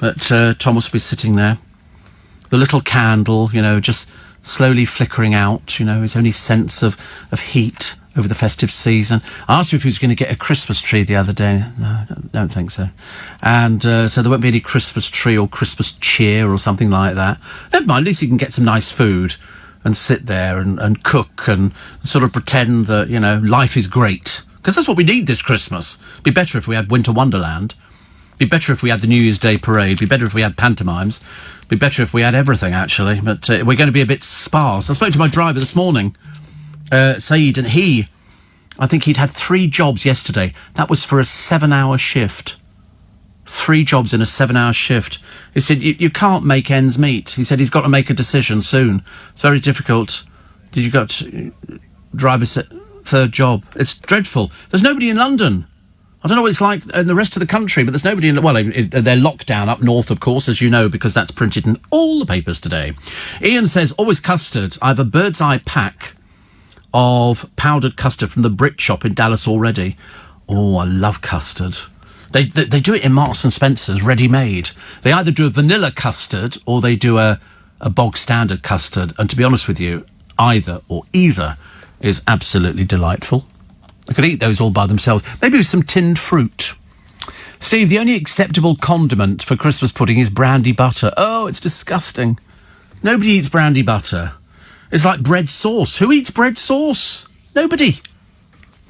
But Thomas will be sitting there. The little candle, just slowly flickering out, his only sense of heat over the festive season. I asked him if he was going to get a Christmas tree the other day. No, I don't think so. And so there won't be any Christmas tree or Christmas cheer or something like that. Never mind, at least he can get some nice food and sit there and cook and sort of pretend that, life is great. Because that's what we need this Christmas. Be better if we had Winter Wonderland. Be better if we had the New Year's Day parade. Be better if we had pantomimes. Be better if we had everything, actually. But we're going to be a bit sparse. I spoke to my driver this morning, Saeed, and I think he'd had 3 jobs yesterday. That was for a 7-hour shift. 3 jobs in a 7-hour shift. He said, you can't make ends meet. He said he's got to make a decision soon. It's very difficult. You got to drive a 3rd job. It's dreadful. There's nobody in London. I don't know what it's like in the rest of the country, but there's nobody in... Well, they're locked down up north, of course, as you know, because that's printed in all the papers today. Ian says, always custard. I have a bird's eye pack of powdered custard from the Brit shop in Dallas already. Oh, I love custard. They do it in Marks and Spencer's, ready-made. They either do a vanilla custard or they do a bog standard custard. And to be honest with you, either is absolutely delightful. I could eat those all by themselves. Maybe with some tinned fruit. Steve, the only acceptable condiment for Christmas pudding is brandy butter. Oh, it's disgusting. Nobody eats brandy butter. It's like bread sauce. Who eats bread sauce? Nobody.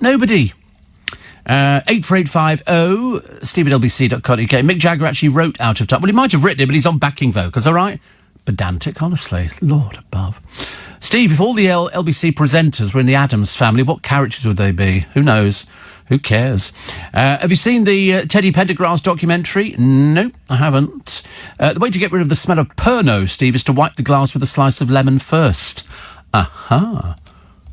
84850 steve@lbc.co.uk. Mick Jagger actually wrote Out of Touch. Well, he might have written it, but he's on backing vocals, all right? Pedantic, honestly. Lord above. Steve, if all the LBC presenters were in the Addams family, what characters would they be? Who knows? Who cares? Have you seen the Teddy Pendergrass documentary? No, I haven't. The way to get rid of the smell of Pernod, Steve, is to wipe the glass with a slice of lemon first. Aha.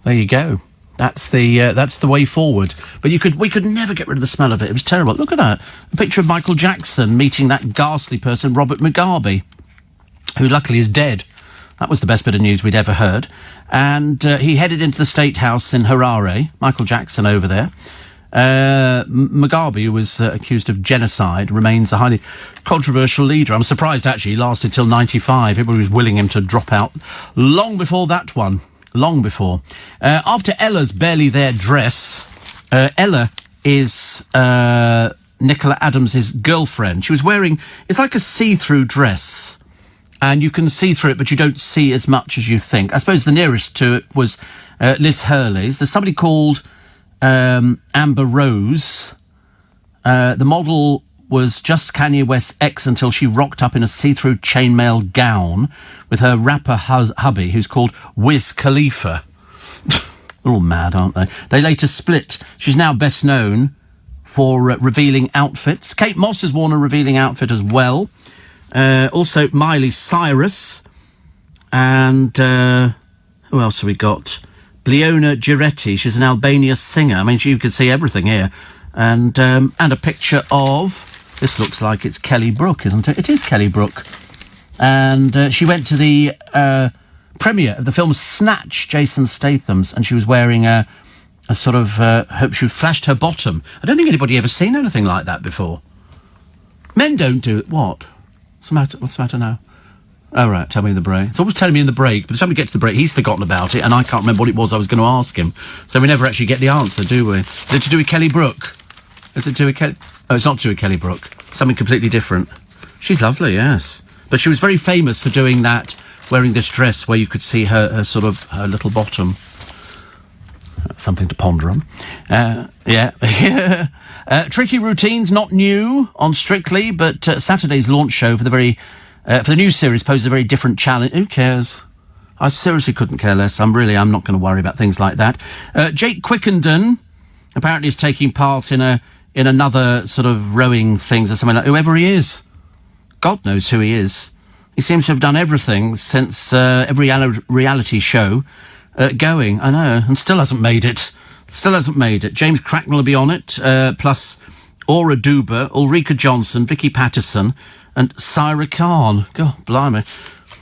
There you go. That's the way forward. But we could never get rid of the smell of it. It was terrible. Look at that. A picture of Michael Jackson meeting that ghastly person, Robert Mugabe, who luckily is dead. That was the best bit of news we'd ever heard. And he headed into the State House in Harare, Michael Jackson over there. Mugabe, who was accused of genocide, remains a highly controversial leader. I'm surprised, actually, he lasted till 95. Everybody was willing him to drop out long before that one. Long before. After Ella's barely there dress, Ella is Nicola Adams' girlfriend. She was wearing, it's like a see-through dress. And you can see through it, but you don't see as much as you think. I suppose the nearest to it was Liz Hurley's. There's somebody called Amber Rose. The model was just Kanye West's ex until she rocked up in a see-through chainmail gown with her rapper hubby, who's called Wiz Khalifa. They're all mad, aren't they? They later split. She's now best known for revealing outfits. Kate Moss has worn a revealing outfit as well. Also Miley Cyrus. And who else have we got? Bleona Giretti. She's an Albania singer. I mean, you can see everything here. And a picture of... This looks like it's Kelly Brook, isn't it? It is Kelly Brook. And she went to the premiere of the film Snatch, Jason Statham's, and she was wearing a sort of... she flashed her bottom. I don't think anybody ever seen anything like that before. Men don't do it. What? What's the matter now? Oh, right, tell me in the break. It's always telling me in the break, but the time we get to the break, he's forgotten about it, and I can't remember what it was I was going to ask him. So we never actually get the answer, do we? Is it to do with Kelly Brook? Is it to do with Kelly... Oh, it's not to do with Kelly Brook. Something completely different. She's lovely, yes. But she was very famous for doing that, wearing this dress where you could see her little bottom. Something to ponder on. Yeah. Tricky routines, not new on Strictly, but Saturday's launch show for the new series poses a very different challenge. Who cares? I seriously couldn't care less. I'm not going to worry about things like that. Jake Quickenden apparently is taking part in another sort of rowing things or something like whoever he is. God knows who he is. He seems to have done everything since every reality show going. I know, and still hasn't made it. Still hasn't made it. James Cracknell will be on it, plus Aura Duber, Ulrika Johnson, Vicky Patterson, and Syra Khan. God, blimey.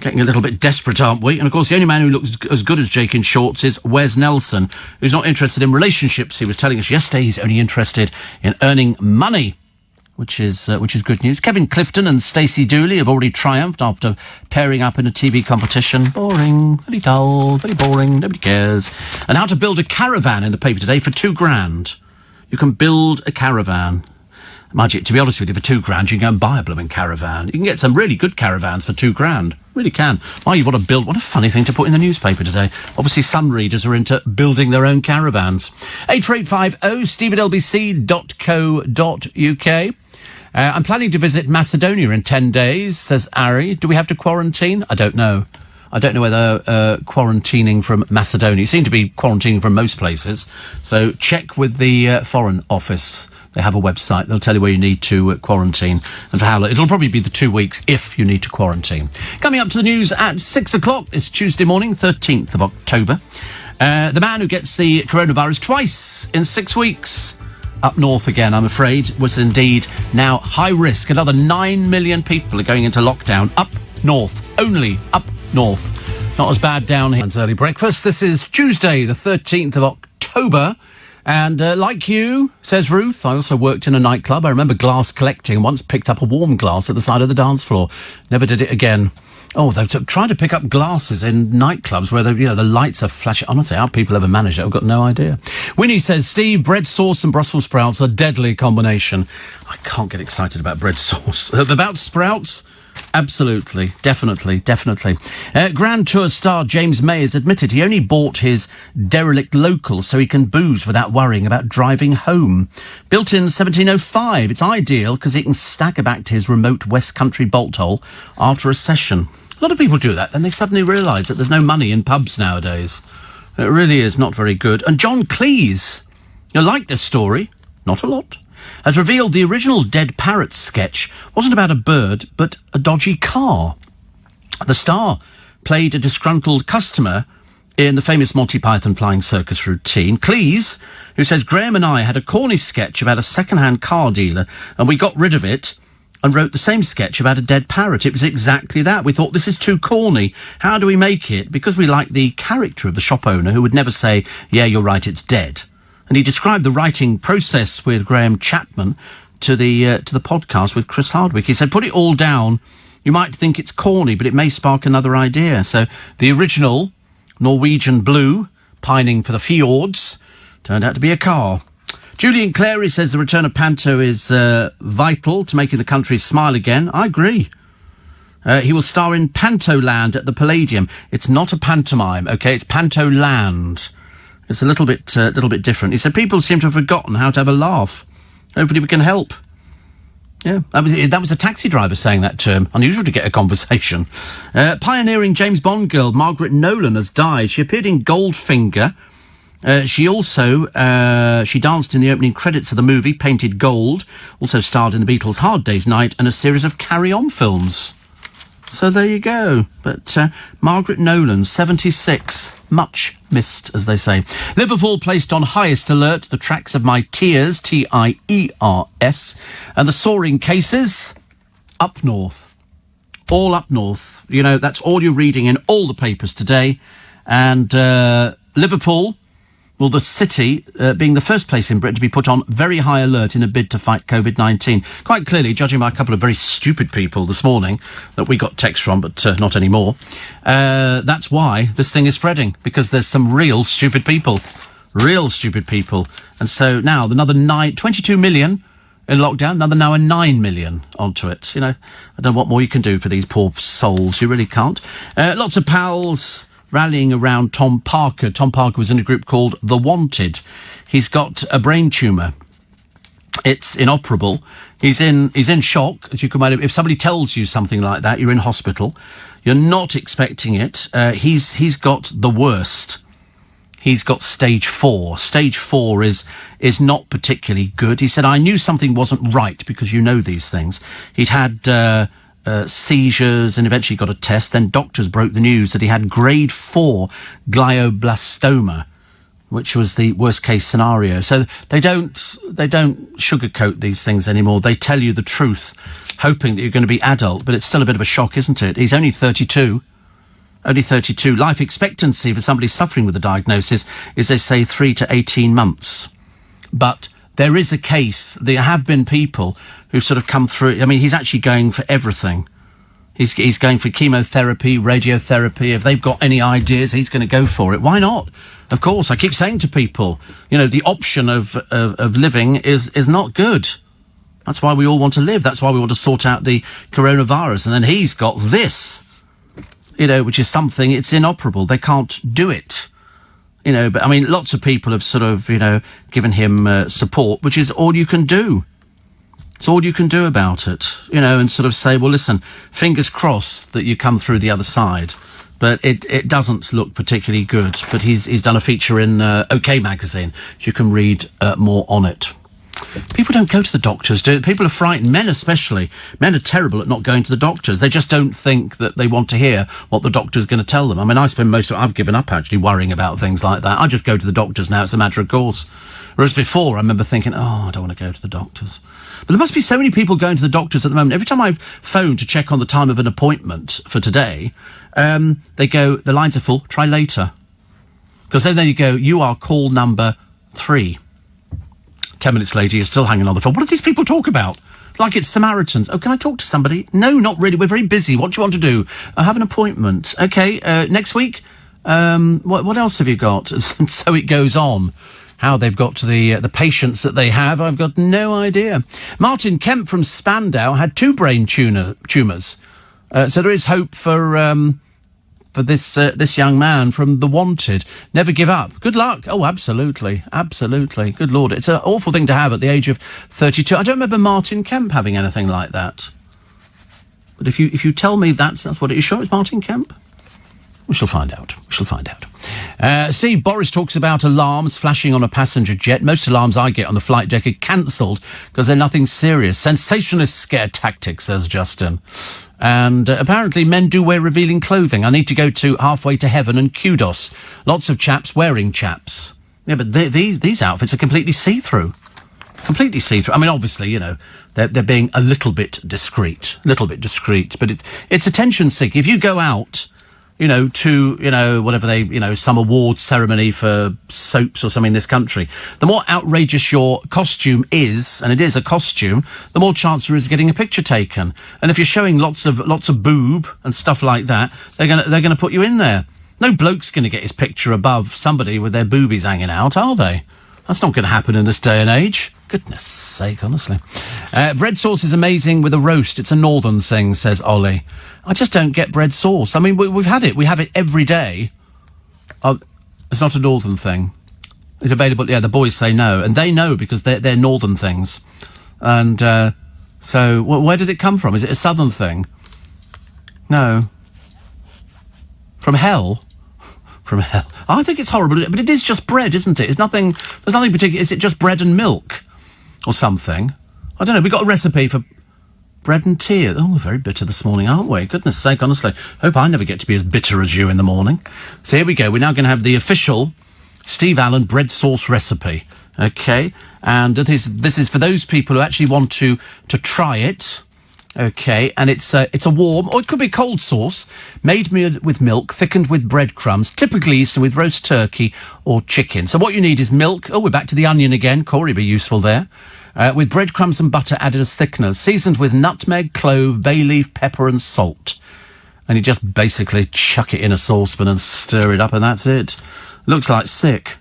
Getting a little bit desperate, aren't we? And, of course, the only man who looks as good as Jake in shorts is Wes Nelson, who's not interested in relationships. He was telling us yesterday he's only interested in earning money, which is good news. Kevin Clifton and Stacey Dooley have already triumphed after pairing up in a TV competition. Boring, very dull, very boring, nobody cares. And how to build a caravan in the paper today for $2,000. You can build a caravan. Mind you, to be honest with you, for $2,000 you can go and buy a blooming caravan. You can get some really good caravans for $2,000. Really can. Why you want to build? What a funny thing to put in the newspaper today. Obviously, some readers are into building their own caravans. 84850 steve@lbc.co.uk. I'm planning to visit Macedonia in 10 days, says Ari. Do we have to quarantine? I don't know. I don't know whether quarantining from Macedonia. You seem to be quarantining from most places. So check with the Foreign Office. They have a website. They'll tell you where you need to quarantine and for how long. It'll probably be the 2 weeks if you need to quarantine. Coming up to the news at 6 o'clock. It's Tuesday morning, 13th of October. The man who gets the coronavirus twice in 6 weeks, up north again, I'm afraid, was indeed now high risk. Another 9 million people are going into lockdown up north, only up north. Not as bad down here. It's early breakfast. This is Tuesday, the 13th of October. And like you, says Ruth, I also worked in a nightclub. I remember glass collecting and once picked up a warm glass at the side of the dance floor. Never did it again. Oh, they're trying to pick up glasses in nightclubs where the lights are flashing. Honestly, how people ever manage it, I've got no idea. Winnie says, Steve, bread sauce and Brussels sprouts are a deadly combination. I can't get excited about bread sauce. About sprouts? Absolutely, definitely. Grand Tour star James May has admitted he only bought his derelict local so he can booze without worrying about driving home. Built in 1705, it's ideal because he can stagger back to his remote West Country bolt hole after a session. A lot of people do that and they suddenly realise that there's no money in pubs nowadays. It really is not very good. And John Cleese, you like this story? Not a lot. Has revealed the original Dead Parrot sketch wasn't about a bird, but a dodgy car. The star played a disgruntled customer in the famous Monty Python Flying Circus routine. Cleese, who says, Graham and I had a corny sketch about a second-hand car dealer, and we got rid of it and wrote the same sketch about a dead parrot. It was exactly that. We thought, this is too corny. How do we make it? Because we like the character of the shop owner who would never say, yeah, you're right, it's dead. And he described the writing process with Graham Chapman to the podcast with Chris Hardwick. He said, put it all down. You might think it's corny, but it may spark another idea. So the original Norwegian Blue, pining for the fjords, turned out to be a car. Julian Clary says the return of Panto is vital to making the country smile again. I agree. He will star in Pantoland at the Palladium. It's not a pantomime, OK? It's Pantoland. It's a little bit different. He said people seem to have forgotten how to have a laugh. Hopefully we can help. Yeah, that was a taxi driver saying that term. Unusual to get a conversation. Pioneering James Bond girl Margaret Nolan has died. She appeared in Goldfinger. She also she danced in the opening credits of the movie Painted Gold. Also starred in the Beatles' Hard Day's Night and a series of Carry On films. So there you go. But Margaret Nolan, 76, much missed, as they say. Liverpool placed on highest alert the tracks of my tears, T-I-E-R-S, and the soaring cases up north. All up north. You know, that's all you're reading in all the papers today. And Liverpool, well, the city being the first place in Britain to be put on very high alert in a bid to fight COVID-19. Quite clearly, judging by a couple of very stupid people this morning that we got text from, but not anymore, that's why this thing is spreading, because there's some real stupid people. Real stupid people. And so now, another 22 million in lockdown, another now a 9 million onto it. You know, I don't know what more you can do for these poor souls. You really can't. Lots of pals rallying around Tom Parker. Tom Parker was in a group called The Wanted. He's got a brain tumour. It's inoperable. He's in shock, as you can imagine. If somebody tells you something like that, you're in hospital. You're not expecting it. He's got the worst. He's got stage 4. Stage 4 is not particularly good. He said, I knew something wasn't right, because you know these things. He'd had seizures and eventually got a test. Then doctors broke the news that he had grade 4 glioblastoma, which was the worst case scenario. So they don't sugarcoat these things anymore. They tell you the truth, hoping that you're going to be adult, but it's still a bit of a shock, isn't it? He's only 32. Only 32. Life expectancy for somebody suffering with the diagnosis is, they say, 3 to 18 months. But there is a case. There have been people who've sort of come through. I mean, he's actually going for everything. He's going for chemotherapy, radiotherapy. If they've got any ideas, he's going to go for it. Why not? Of course. I keep saying to people, you know, the option of living is not good. That's why we all want to live. That's why we want to sort out the coronavirus. And then he's got this, you know, which is something, it's inoperable. They can't do it. You know, but I mean, lots of people have sort of, you know, given him support, which is all you can do. It's all you can do about it, you know, and sort of say, well, listen, fingers crossed that you come through the other side. But it doesn't look particularly good. But he's done a feature in OK Magazine. You can read more on it. People don't go to the doctors, do they? People are frightened, men especially. Men are terrible at not going to the doctors. They just don't think that they want to hear what the doctor's going to tell them. I mean, I spend most of it, I've given up actually worrying about things like that. I just go to the doctors now, it's a matter of course. Whereas before, I remember thinking, oh, I don't want to go to the doctors. But there must be so many people going to the doctors at the moment. Every time I phone to check on the time of an appointment for today, they go, the lines are full, try later. Because then you go, you are call number 3. 10 minutes later, you're still hanging on the phone. What do these people talk about? Like it's Samaritans. Oh, can I talk to somebody? No, not really. We're very busy. What do you want to do? I have an appointment. Okay, next week? What else have you got? So it goes on. How they've got to the patients that they have, I've got no idea. Martin Kemp from Spandau had 2 brain tumours. So there is hope for this young man from The Wanted. Never give up. Good luck. Oh, absolutely. Absolutely. Good Lord. It's an awful thing to have at the age of 32. I don't remember Martin Kemp having anything like that. But if you tell me that's what it is, sure it's Martin Kemp? We shall find out. We shall find out. See, Boris talks about alarms flashing on a passenger jet. Most alarms I get on the flight deck are cancelled because they're nothing serious. Sensationalist scare tactics, says Justin. And apparently men do wear revealing clothing. I need to go to Halfway to Heaven and Kudos. Lots of chaps wearing chaps. Yeah, but these outfits are completely see-through. Completely see-through. I mean, obviously, you know, they're being a little bit discreet. But it's attention-seeking. If you go out, you know, to, you know, whatever some award ceremony for soaps or something in this country, the more outrageous your costume is, and it is a costume, the more chance there is of getting a picture taken. And if you're showing lots of boob and stuff like that, they're gonna put you in there. No bloke's gonna get his picture above somebody with their boobies hanging out, are they? That's not going to happen in this day and age. Goodness sake, honestly. Bread sauce is amazing with a roast. It's a northern thing, says Ollie. I just don't get bread sauce. I mean, we've had it. We have it every day. It's not a northern thing. It's available. Yeah, the boys say no. And they know because they're northern things. And so where did it come from? Is it a southern thing? No. From hell? From hell. I think it's horrible, but it is just bread, isn't it? There's nothing particular. Is it just bread and milk? Or something? I don't know. We got a recipe for bread and tea. Oh, we're very bitter this morning, aren't we? Goodness sake, honestly. Hope I never get to be as bitter as you in the morning. So here we go. We're now going to have the official Steve Allen bread sauce recipe. Okay? And this is for those people who actually want to try it. Okay, and it's a warm, or it could be cold sauce, made with milk, thickened with breadcrumbs, typically eaten with roast turkey or chicken. So what you need is milk. Oh, we're back to the onion again. Corey would be useful there. With breadcrumbs and butter added as thickeners, seasoned with nutmeg, clove, bay leaf, pepper and salt. And you just basically chuck it in a saucepan and stir it up, and that's it. Looks like sick.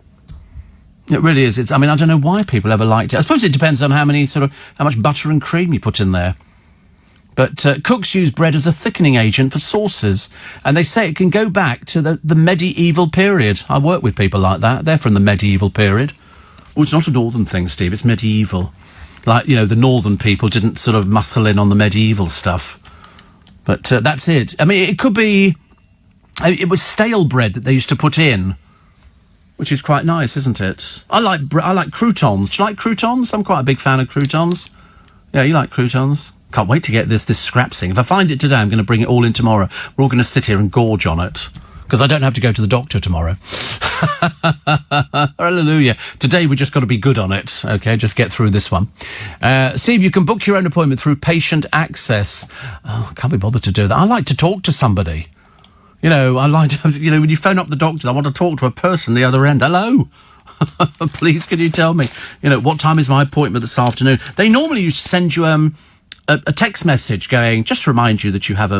It really is. I mean, I don't know why people ever liked it. I suppose it depends on how much butter and cream you put in there. But cooks use bread as a thickening agent for sauces, and they say it can go back to the medieval period. I work with people like that. They're from the medieval period. Oh, it's not a northern thing, Steve. It's medieval. Like, you know, the northern people didn't sort of muscle in on the medieval stuff. But that's it. I mean, it could be... It was stale bread that they used to put in, which is quite nice, isn't it? I like croutons. Do you like croutons? I'm quite a big fan of croutons. Yeah, you like croutons? Can't wait to get this scrap thing. If I find it today, I'm going to bring it all in tomorrow. We're all going to sit here and gorge on it. because I don't have to go to the doctor tomorrow. Hallelujah. Today we just got to be good on it. Okay, just get through this one. Steve, you can book your own appointment through Patient Access. Oh, I can't be bothered to do that. I like to talk to somebody. You know, I like to, you know, when you phone up the doctor, I want to talk to a person the other end. Hello. Please, can you tell me, you know, what time is my appointment this afternoon? They normally used to send you a text message going, just to remind you that you have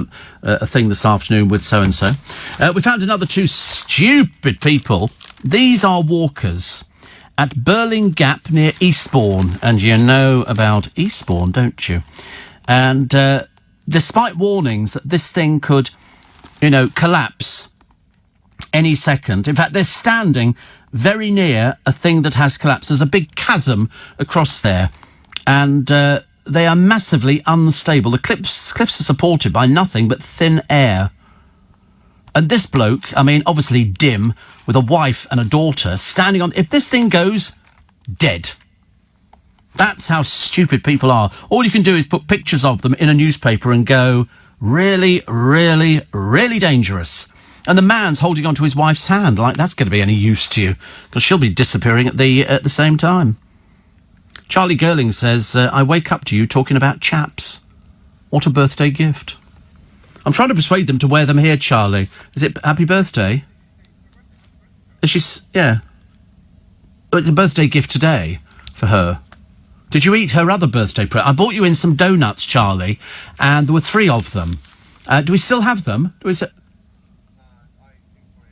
a thing this afternoon with so-and-so. We found another two stupid people. These are walkers at Burling Gap near Eastbourne. And you know about Eastbourne, don't you? And despite warnings that this thing could, you know, collapse any second. In fact, they're standing very near a thing that has collapsed. There's a big chasm across there. And they are massively unstable. The cliffs are supported by nothing but thin air. And this bloke, I mean, obviously dim, with a wife and a daughter, standing on... If this thing goes, dead. That's how stupid people are. All you can do is put pictures of them in a newspaper and go, really, really, really dangerous. And the man's holding onto his wife's hand, like that's going to be any use to you, because she'll be disappearing at the same time. Charlie Girling says, I wake up to you talking about chaps. What a birthday gift. I'm trying to persuade them to wear them here, Charlie. Is it happy birthday? Is she... Yeah. It's a birthday gift today for her. Did you eat her other birthday present? I bought you in some donuts, Charlie, and there were 3 of them. Do we still have them?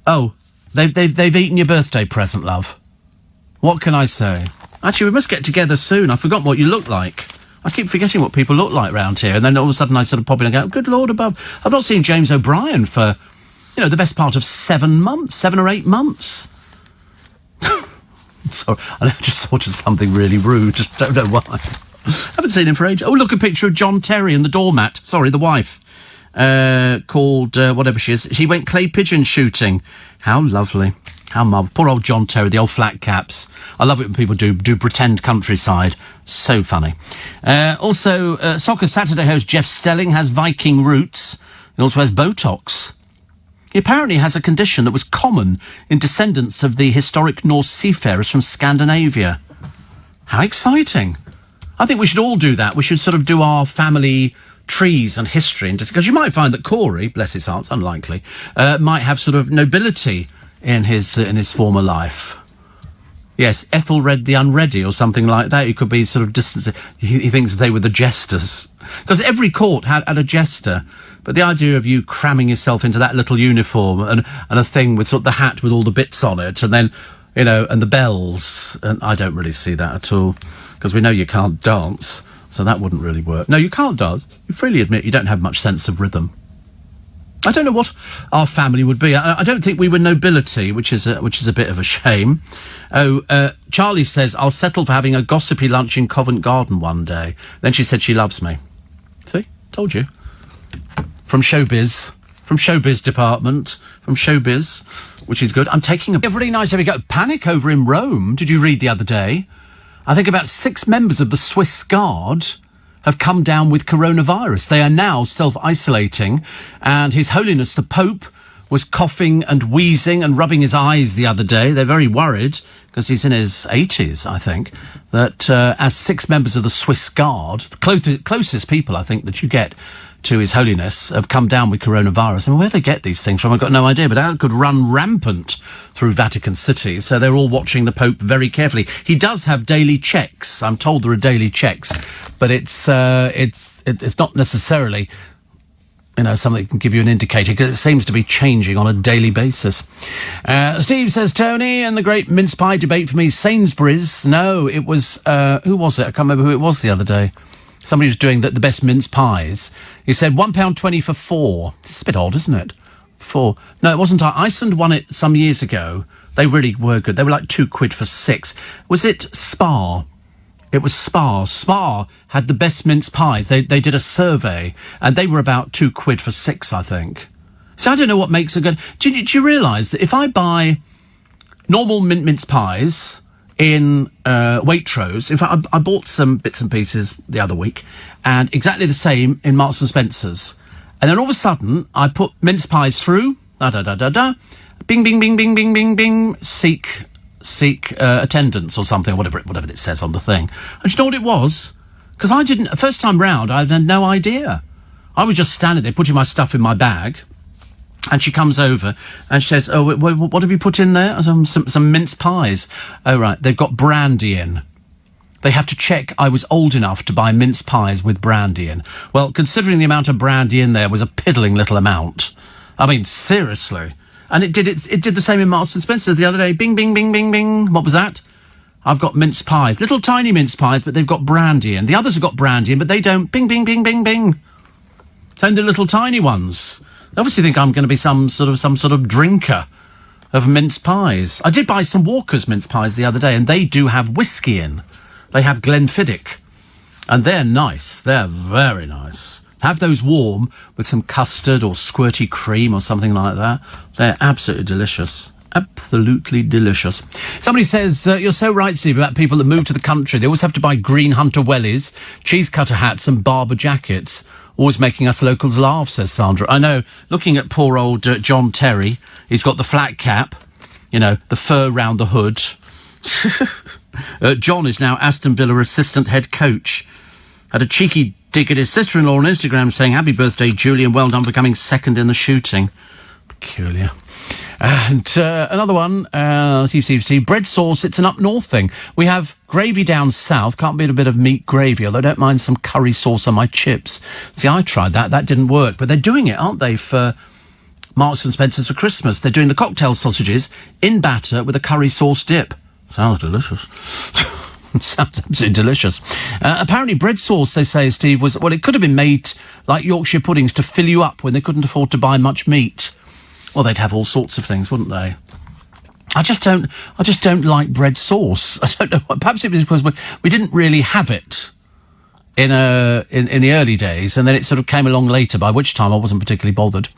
Oh, they've eaten your birthday present, love. What can I say? Actually, we must get together soon. I forgot what you look like. I keep forgetting what people look like round here, and then all of a sudden I sort of pop in and go, good Lord above. I've not seen James O'Brien for, you know, the best part of 7 months, 7 or 8 months. Sorry, I just thought of something really rude. Just don't know why. Haven't seen him for ages. Oh, look, a picture of John Terry and the doormat. Sorry, the wife. Called, whatever she is. She went clay pigeon shooting. How lovely. How marvellous. Poor old John Terry, the old flat caps. I love it when people do pretend countryside. So funny. Also, Soccer Saturday host Jeff Stelling has Viking roots. He also has Botox. He apparently has a condition that was common in descendants of the historic Norse seafarers from Scandinavia. How exciting. I think we should all do that. We should sort of do our family trees and history, because you might find that Corey, bless his heart, it's unlikely, might have sort of nobility in his former life. Yes, Ethelred the Unready or something like that. He could be sort of distant. He thinks they were the jesters. Because every court had a jester. But the idea of you cramming yourself into that little uniform and a thing with sort of the hat with all the bits on it, and then, you know, and the bells, and I don't really see that at all. Because we know you can't dance, so that wouldn't really work. No, you can't dance. You freely admit you don't have much sense of rhythm. I don't know what our family would be. I don't think we were nobility, which is a bit of a shame. Oh, Charlie says, I'll settle for having a gossipy lunch in Covent Garden one day. Then she said she loves me. See? Told you. From showbiz department, from showbiz, which is good. I'm taking a really nice every go. Panic over in Rome. Did you read the other day? I think about 6 members of the Swiss Guard have come down with coronavirus. They are now self-isolating, and His Holiness the Pope was coughing and wheezing and rubbing his eyes the other day. They're very worried, because he's in his 80s, I think, that as 6 members of the Swiss Guard, the closest people, I think, that you get to His Holiness, have come down with coronavirus. I mean, where they get these things from, I've got no idea, but that could run rampant through Vatican City, so they're all watching the Pope very carefully. He does have daily checks. I'm told there are daily checks, but it's not necessarily, you know, something that can give you an indicator, because it seems to be changing on a daily basis. Steve says, Tony, and the great mince pie debate for me, Sainsbury's. No, it was, who was it? I can't remember who it was the other day. Somebody was doing the best mince pies. He said £1.20 for 4. This is a bit odd, isn't it? 4. No, it wasn't. Iceland won it some years ago. They really were good. They were like £2 for 6. Was it Spa? It was Spa. Spa had the best mince pies. They did a survey, and they were about £2 for 6, I think. So I don't know what makes a good... Do you realise that if I buy normal mince pies in Waitrose... In fact, I bought some bits and pieces the other week, and exactly the same in Marks and Spencer's. And then all of a sudden, I put mince pies through Da-da-da-da-da. Bing, bing, bing, bing, bing, bing, bing. Seek attendance or something, or whatever it says on the thing. And do you know what it was? Because first time round, I had no idea. I was just standing there putting my stuff in my bag, and she comes over and she says, "Oh, what have you put in there?" Some mince pies. Oh, right, they've got brandy in. They have to check I was old enough to buy mince pies with brandy in. Well, considering the amount of brandy in there was a piddling little amount. I mean, seriously. And it did the same in Marks and Spencer the other day. Bing, bing, bing, bing, bing. What was that? I've got mince pies. Little tiny mince pies, but they've got brandy in. The others have got brandy in, but they don't. Bing, bing, bing, bing, bing. It's only the little tiny ones. They obviously think I'm going to be some sort of drinker of mince pies. I did buy some Walker's mince pies the other day, and they do have whiskey in. They have Glenfiddich. And they're nice. They're very nice. Have those warm with some custard or squirty cream or something like that. They're absolutely delicious. Absolutely delicious. Somebody says, you're so right, Steve, about people that move to the country. They always have to buy green hunter wellies, cheese cutter hats and barber jackets. Always making us locals laugh, says Sandra. I know, looking at poor old John Terry, he's got the flat cap, the fur round the hood. John is now Aston Villa assistant head coach. Had a cheeky dig at his sister-in-law on Instagram saying, "Happy birthday, Julie, and well done for coming second in the shooting." Peculiar. And another one, Steve, bread sauce, it's an up north thing. We have gravy down south, can't beat a bit of meat gravy, although I don't mind some curry sauce on my chips. See, I tried that didn't work, but they're doing it, aren't they, for Marks and Spencer's for Christmas. They're doing the cocktail sausages in batter with a curry sauce dip. Sounds delicious. Sounds absolutely delicious. Apparently bread sauce, they say, Steve, it could have been made like Yorkshire puddings to fill you up when they couldn't afford to buy much meat. Well, they'd have all sorts of things, wouldn't they? I just don't like bread sauce. I don't know. Perhaps it was because we didn't really have it in the early days, and then it sort of came along later, by which time I wasn't particularly bothered.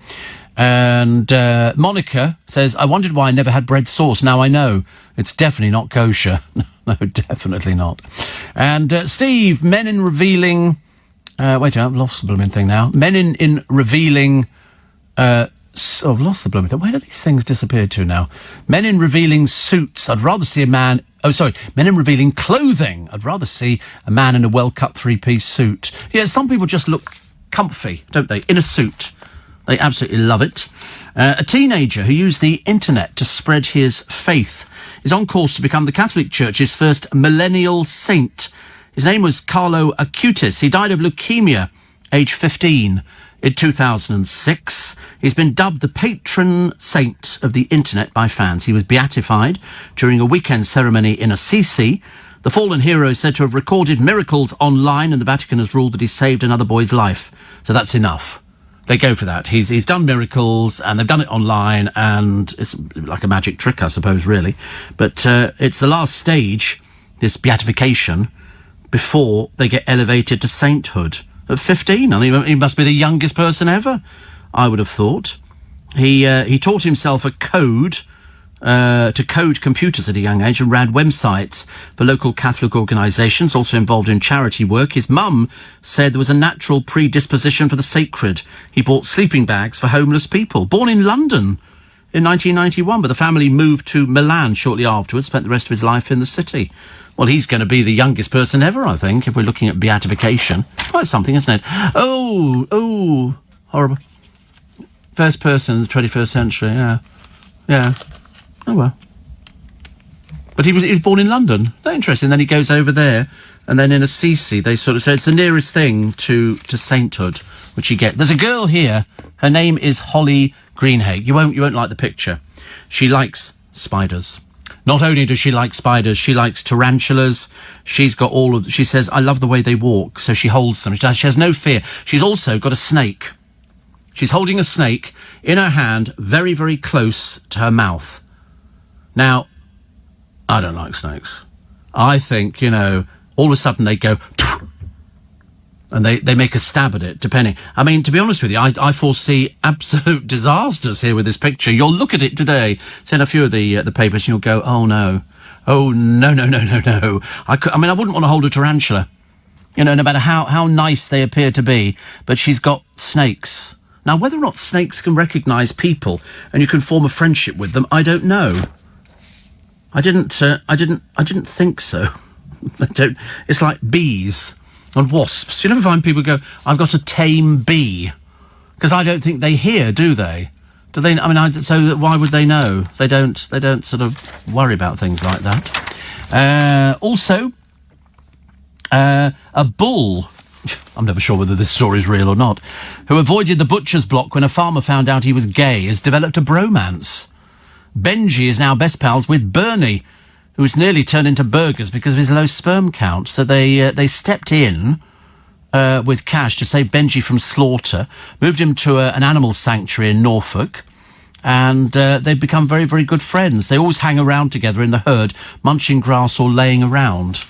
And Monica says, I wondered why I never had bread sauce. Now I know. It's definitely not kosher. No, definitely not. And Steve, men in revealing... wait, I've lost the blooming thing now. Men in revealing... I've lost the blooming thing. Where do these things disappear to now? Men in revealing suits. I'd rather see a man... Men in revealing clothing. I'd rather see a man in a well-cut three-piece suit. Yeah, some people just look comfy, don't they, in a suit. They absolutely love it. A teenager who used the internet to spread his faith is on course to become the Catholic Church's first millennial saint. His name was Carlo Acutis. He died of leukemia, age 15, in 2006. He's been dubbed the patron saint of the internet by fans. He was beatified during a weekend ceremony in Assisi. The fallen hero is said to have recorded miracles online, and the Vatican has ruled that he saved another boy's life. So that's enough. They go for that. He's done miracles, and they've done it online, and it's like a magic trick, I suppose, really. But it's the last stage, this beatification, before they get elevated to sainthood. At 15, I mean, he must be the youngest person ever, I would have thought. He taught himself a code to code computers at a young age and ran websites for local Catholic organisations, also involved in charity work. His mum said there was a natural predisposition for the sacred. He bought sleeping bags for homeless people. Born in London in 1991, but the family moved to Milan shortly afterwards, spent the rest of his life in the city. Well, he's going to be the youngest person ever, I think, if we're looking at beatification. Quite something, isn't it? Oh, horrible. First person in the 21st century, yeah. Oh, well. But he was born in London. That's interesting. Then he goes over there, and then in Assisi, they sort of say it's the nearest thing to sainthood, which you get. There's a girl here. Her name is Holly Greenhay. You won't like the picture. She likes spiders. Not only does she like spiders, she likes tarantulas. She's got she says, I love the way they walk, so she holds them. She has no fear. She's also got a snake. She's holding a snake in her hand, very, very close to her mouth. Now, I don't like snakes. I think, all of a sudden they go, and they make a stab at it, depending. I mean, to be honest with you, I foresee absolute disasters here with this picture. You'll look at it today, it's in a few of the papers, and you'll go, oh, no. Oh, no. I wouldn't want to hold a tarantula, no matter how nice they appear to be, but she's got snakes. Now, whether or not snakes can recognise people and you can form a friendship with them, I don't know. I didn't think so. I don't. It's like bees and wasps. You never find people go, "I've got a tame bee," because I don't think they hear, do they? Do they? I mean, so why would they know? They don't sort of worry about things like that. Also, a bull. I'm never sure whether this story is real or not, who avoided the butcher's block when a farmer found out he was gay, has developed a bromance. Benji is now best pals with Bernie, who has nearly turned into burgers because of his low sperm count. So they stepped in with cash to save Benji from slaughter, moved him to an animal sanctuary in Norfolk, and they've become very, very good friends. They always hang around together in the herd, munching grass or laying around.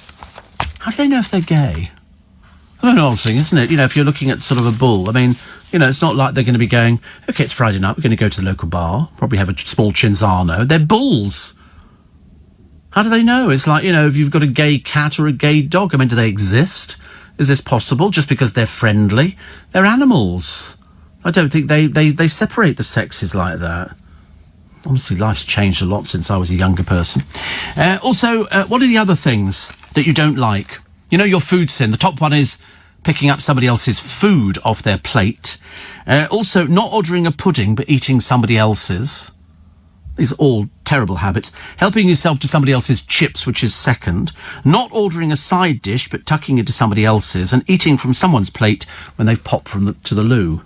How do they know if they're gay? An odd thing, isn't it? You know, if you're looking at sort of a bull, I mean, you know, it's not like they're going to be going, OK, it's Friday night, we're going to go to the local bar, probably have a small Cinzano. They're bulls. How do they know? It's like, you know, if you've got a gay cat or a gay dog, I mean, do they exist? Is this possible just because they're friendly? They're animals. I don't think they separate the sexes like that. Honestly, life's changed a lot since I was a younger person. Also, what are the other things that you don't like? You know, your food sin. The top one is picking up somebody else's food off their plate. Also, not ordering a pudding but eating somebody else's. These are all terrible habits. Helping yourself to somebody else's chips, which is second. Not ordering a side dish but tucking into somebody else's. And eating from someone's plate when they've popped to the loo.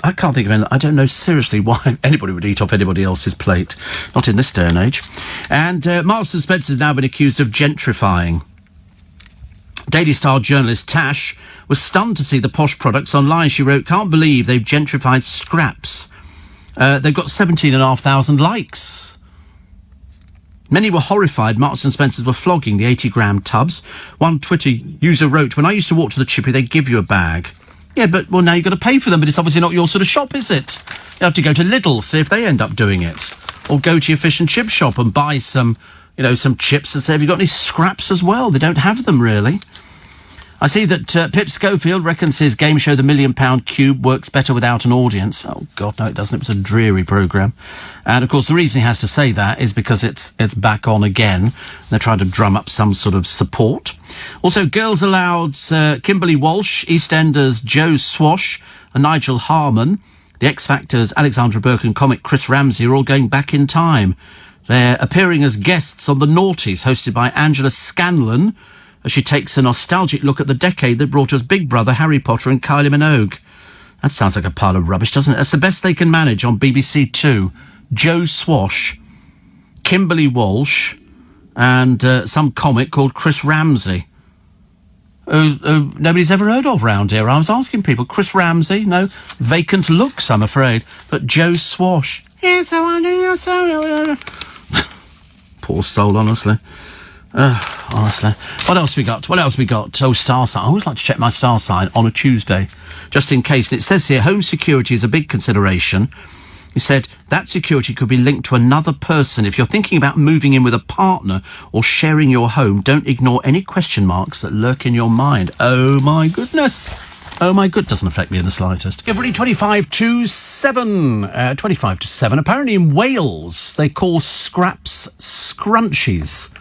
I can't think of any. I don't know seriously why anybody would eat off anybody else's plate. Not in this day and age. And Marks and Spencer have now been accused of gentrifying. Daily Star journalist Tash was stunned to see the posh products online. She wrote, "Can't believe they've gentrified scraps." They've got 17,500 likes. Many were horrified. Marks and Spencer's were flogging the 80-gram tubs. One Twitter user wrote, "When I used to walk to the chippy, they give you a bag." Yeah, but, well, now you've got to pay for them, but it's obviously not your sort of shop, is it? You have to go to Lidl, see if they end up doing it. Or go to your fish and chip shop and buy some chips and say, have you got any scraps as well? They don't have them, really. I see that Pip Schofield reckons his game show, The £1 Million Cube, works better without an audience. Oh, God, no, it doesn't. It was a dreary programme. And, of course, the reason he has to say that is because it's back on again. They're trying to drum up some sort of support. Also, Girls Aloud's Kimberly Walsh, EastEnders Joe Swash and Nigel Harman, the X Factor's Alexandra Burke and comic Chris Ramsey are all going back in time. They're appearing as guests on The Naughties, hosted by Angela Scanlon, as she takes a nostalgic look at the decade that brought us Big Brother, Harry Potter and Kylie Minogue. That sounds like a pile of rubbish, doesn't it? That's the best they can manage on BBC Two. Joe Swash, Kimberly Walsh, and some comic called Chris Ramsey, who nobody's ever heard of round here. I was asking people. Chris Ramsey, no, vacant looks, I'm afraid. But Joe Swash. Yes, I want you so. Poor soul, honestly. Honestly. What else we got? Oh, star sign. I always like to check my star sign on a Tuesday, just in case. And it says here, home security is a big consideration. He said, that security could be linked to another person. If you're thinking about moving in with a partner or sharing your home, don't ignore any question marks that lurk in your mind. Oh, my goodness. Oh, my good. Doesn't affect me in the slightest. Everybody, 25 to 7. 25 to 7. Apparently in Wales, they call scraps scrunchies.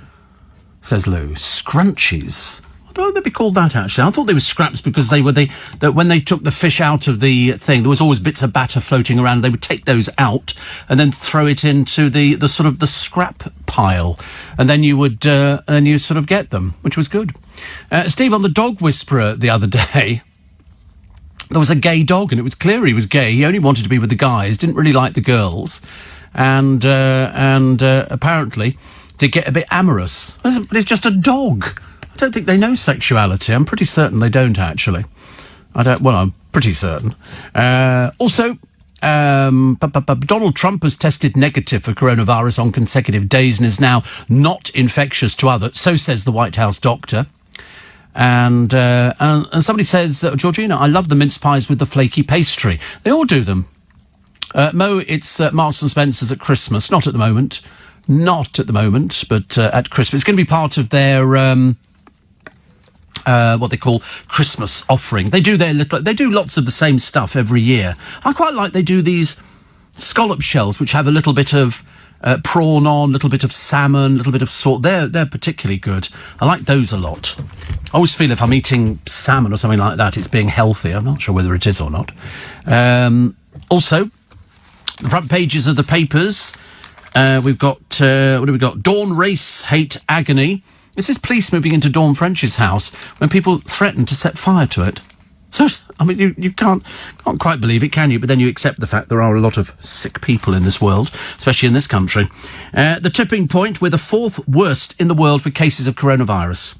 Says Lou. Scrunchies. Why don't they be called that, actually? I thought they were scraps because they were that when they took the fish out of the thing, there was always bits of batter floating around. They would take those out and then throw it into the sort of the scrap pile. And then you would, sort of get them, which was good. Steve, on the Dog Whisperer the other day, there was a gay dog and it was clear he was gay. He only wanted to be with the guys, didn't really like the girls. And apparently to get a bit amorous. But it's just a dog. I don't think they know sexuality. I'm pretty certain they don't, actually. I'm pretty certain. Also, Donald Trump has tested negative for coronavirus on consecutive days and is now not infectious to others. So says the White House doctor. And somebody says, Georgina, I love the mince pies with the flaky pastry. They all do them. Mo, it's Marks and Spencer's at Christmas. Not at the moment, but at Christmas. It's going to be part of their what they call Christmas offering. They do lots of the same stuff every year. I quite like they do these scallop shells, which have a little bit of prawn on, a little bit of salmon, a little bit of salt. They're particularly good. I like those a lot. I always feel if I'm eating salmon or something like that, it's being healthy. I'm not sure whether it is or not. Also, the front pages of the papers, we've got, what do we got? Dawn race, hate, agony. This is police moving into Dawn French's house when people threaten to set fire to it. So, I mean, you can't quite believe it, can you? But then you accept the fact there are a lot of sick people in this world, especially in this country. The tipping point, we're the 4th worst in the world for cases of coronavirus.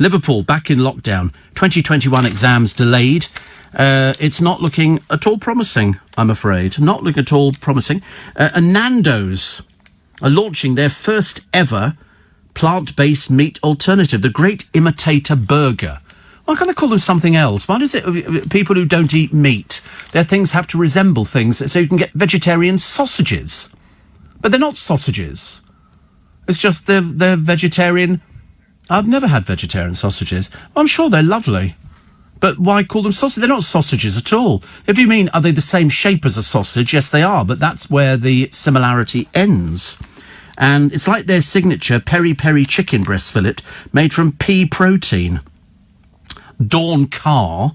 Liverpool back in lockdown. 2021 exams delayed. It's not looking at all promising, I'm afraid. Not looking at all promising. And Nando's are launching their first ever plant-based meat alternative, the Great Imitator Burger. Why can't they call them something else? Why does it people who don't eat meat, their things have to resemble things so you can get vegetarian sausages? But they're not sausages. It's just they're vegetarian. I've never had vegetarian sausages. I'm sure they're lovely. But why call them sausages? They're not sausages at all. If you mean, are they the same shape as a sausage? Yes, they are, but that's where the similarity ends. And it's like their signature peri-peri chicken breast fillet made from pea protein. Dawn Carr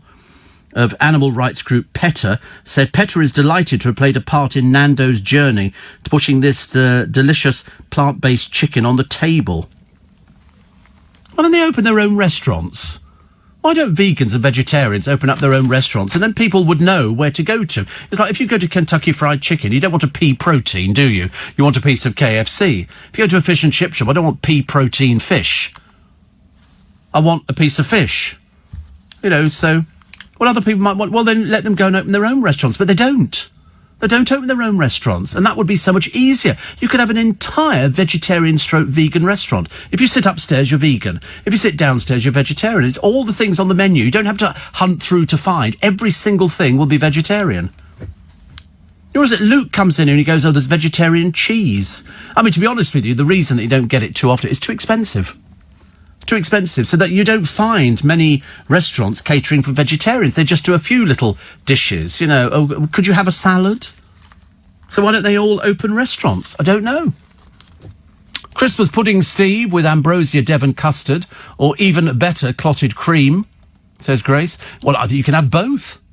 of animal rights group PETA said PETA is delighted to have played a part in Nando's journey to pushing this delicious plant-based chicken on the table. Why don't they open their own restaurants? Why don't vegans and vegetarians open up their own restaurants and then people would know where to go to? It's like if you go to Kentucky Fried Chicken, you don't want a pea protein, do you? You want a piece of KFC. If you go to a fish and chip shop, I don't want pea protein fish. I want a piece of fish. You know, so what other people might want, well, then let them go and open their own restaurants. But they don't. They don't open their own restaurants, and that would be so much easier. You could have an entire vegetarian/vegan restaurant. If you sit upstairs, you're vegan. If you sit downstairs, you're vegetarian. It's all the things on the menu. You don't have to hunt through to find. Every single thing will be vegetarian. Or is it Luke comes in and he goes, oh, there's vegetarian cheese. I mean, to be honest with you, the reason that you don't get it too often is too expensive. Too expensive, so that you don't find many restaurants catering for vegetarians. They just do a few little dishes, you know. Oh, could you have a salad? So why don't they all open restaurants? I don't know. Christmas pudding, Steve, with ambrosia Devon custard, or even better, clotted cream, says Grace. Well, I think you can have both.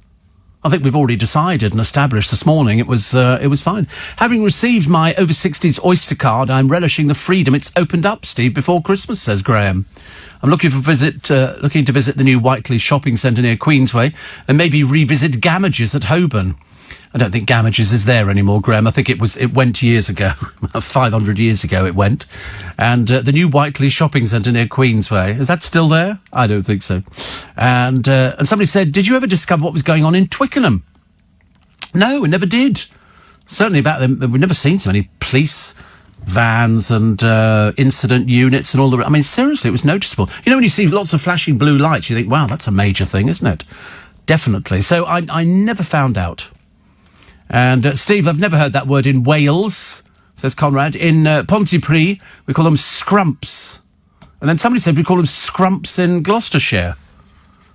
I think we've already decided and established this morning it was fine. Having received my over-60s Oyster card, I'm relishing the freedom it's opened up, Steve, before Christmas, says Graham. I'm looking to visit the new Whiteley shopping centre near Queensway and maybe revisit Gamages at Holborn. I don't think Gamages is there anymore, Graham. I think it went years ago. 500 years ago it went. And the new Whiteley shopping centre near Queensway, is that still there? I don't think so. And somebody said, did you ever discover what was going on in Twickenham? No, we never did. Certainly about them, we've never seen so many police vans and incident units and all the... I mean, seriously, it was noticeable. You know, when you see lots of flashing blue lights, you think, wow, that's a major thing, isn't it? Definitely. So I never found out. And, Steve, I've never heard that word in Wales, says Conrad. In Pontypridd, we call them scrumps. And then somebody said we call them scrumps in Gloucestershire.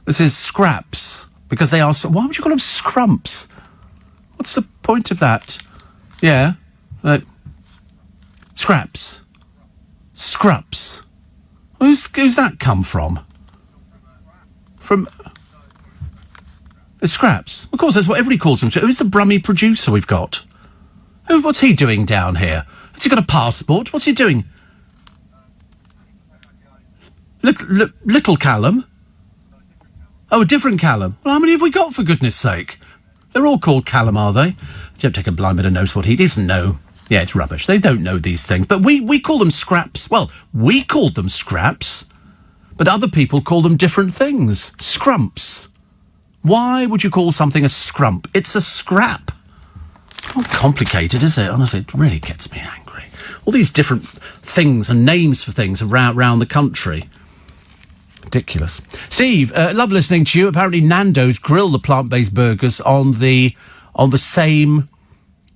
This is scraps, because they are... Why would you call them scrumps? What's the point of that? Yeah. Scraps. Scrups. Who's that come from? From... It's scraps. Of course, that's what everybody calls them. Who's the Brummie producer we've got? What's he doing down here? Has he got a passport? What's he doing? Little Callum? Oh, a different Callum. Well, how many have we got, for goodness sake? They're all called Callum, are they? Don't take a blind bit of notice what he doesn't know. Yeah, it's rubbish. They don't know these things. But we call them scraps. Well, we called them scraps, but other people call them different things. Scrumps. Why would you call something a scrump? It's a scrap. Not complicated, is it? Honestly, it really gets me angry. All these different things and names for things around the country. Ridiculous. Steve, love listening to you. Apparently Nando's grill the plant-based burgers on the same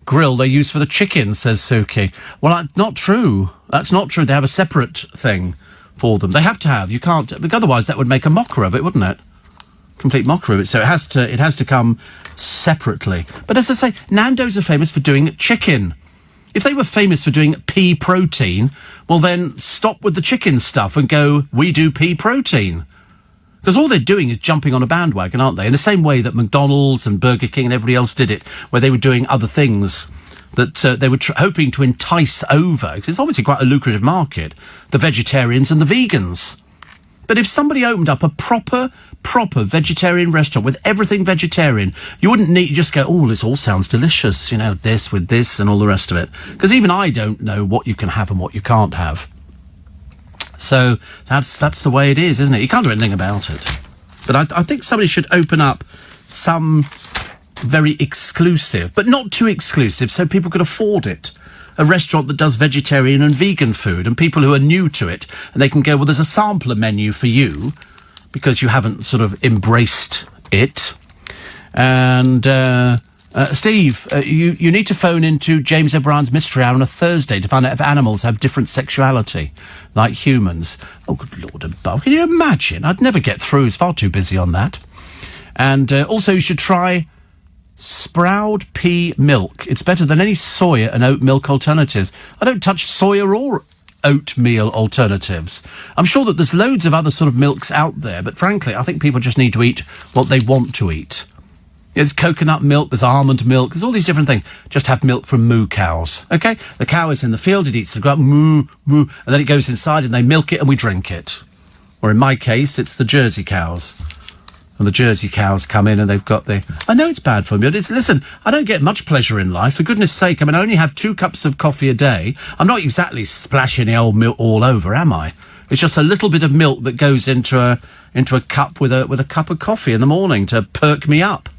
grill they use for the chicken, says Suki. Well, that's not true. That's not true. They have a separate thing for them. They have to have. You can't, because otherwise that would make a mocker of it, wouldn't it? Complete mockery of it. So it has to come separately. But as I say, Nando's are famous for doing chicken. If they were famous for doing pea protein, well then stop with the chicken stuff and go, we do pea protein. Because all they're doing is jumping on a bandwagon, aren't they? In the same way that McDonald's and Burger King and everybody else did it, where they were doing other things that they were hoping to entice over, because it's obviously quite a lucrative market, the vegetarians and the vegans. But if somebody opened up a proper vegetarian restaurant with everything vegetarian, you wouldn't need just go, oh, this all sounds delicious, you know, this with this and all the rest of it. Because even I don't know what you can have and what you can't have. So that's the way it is, isn't it? You can't do anything about it. But I think somebody should open up some very exclusive, but not too exclusive, so people could afford it. A restaurant that does vegetarian and vegan food, and people who are new to it, and they can go, well, there's a sampler menu for you, because you haven't sort of embraced it. And, Steve, you need to phone into James O'Brien's Mystery Hour on a Thursday to find out if animals have different sexuality, like humans. Oh, good Lord above. Can you imagine? I'd never get through. It's far too busy on that. And also you should try Sproud pea milk. It's better than any soya and oat milk alternatives. I don't touch soya or oatmeal alternatives. I'm sure that there's loads of other sort of milks out there, but frankly, I think people just need to eat what they want to eat. There's coconut milk, there's almond milk, there's all these different things. Just have milk from moo cows, okay? The cow is in the field, it eats the grass, moo, moo, and then it goes inside and they milk it and we drink it. Or in my case, it's the Jersey cows. And the Jersey cows come in and they've got the... I know it's bad for me, but listen, I don't get much pleasure in life. For goodness sake, I mean, I only have 2 cups of coffee a day. I'm not exactly splashing the old milk all over, am I? It's just a little bit of milk that goes into a cup with a cup of coffee in the morning to perk me up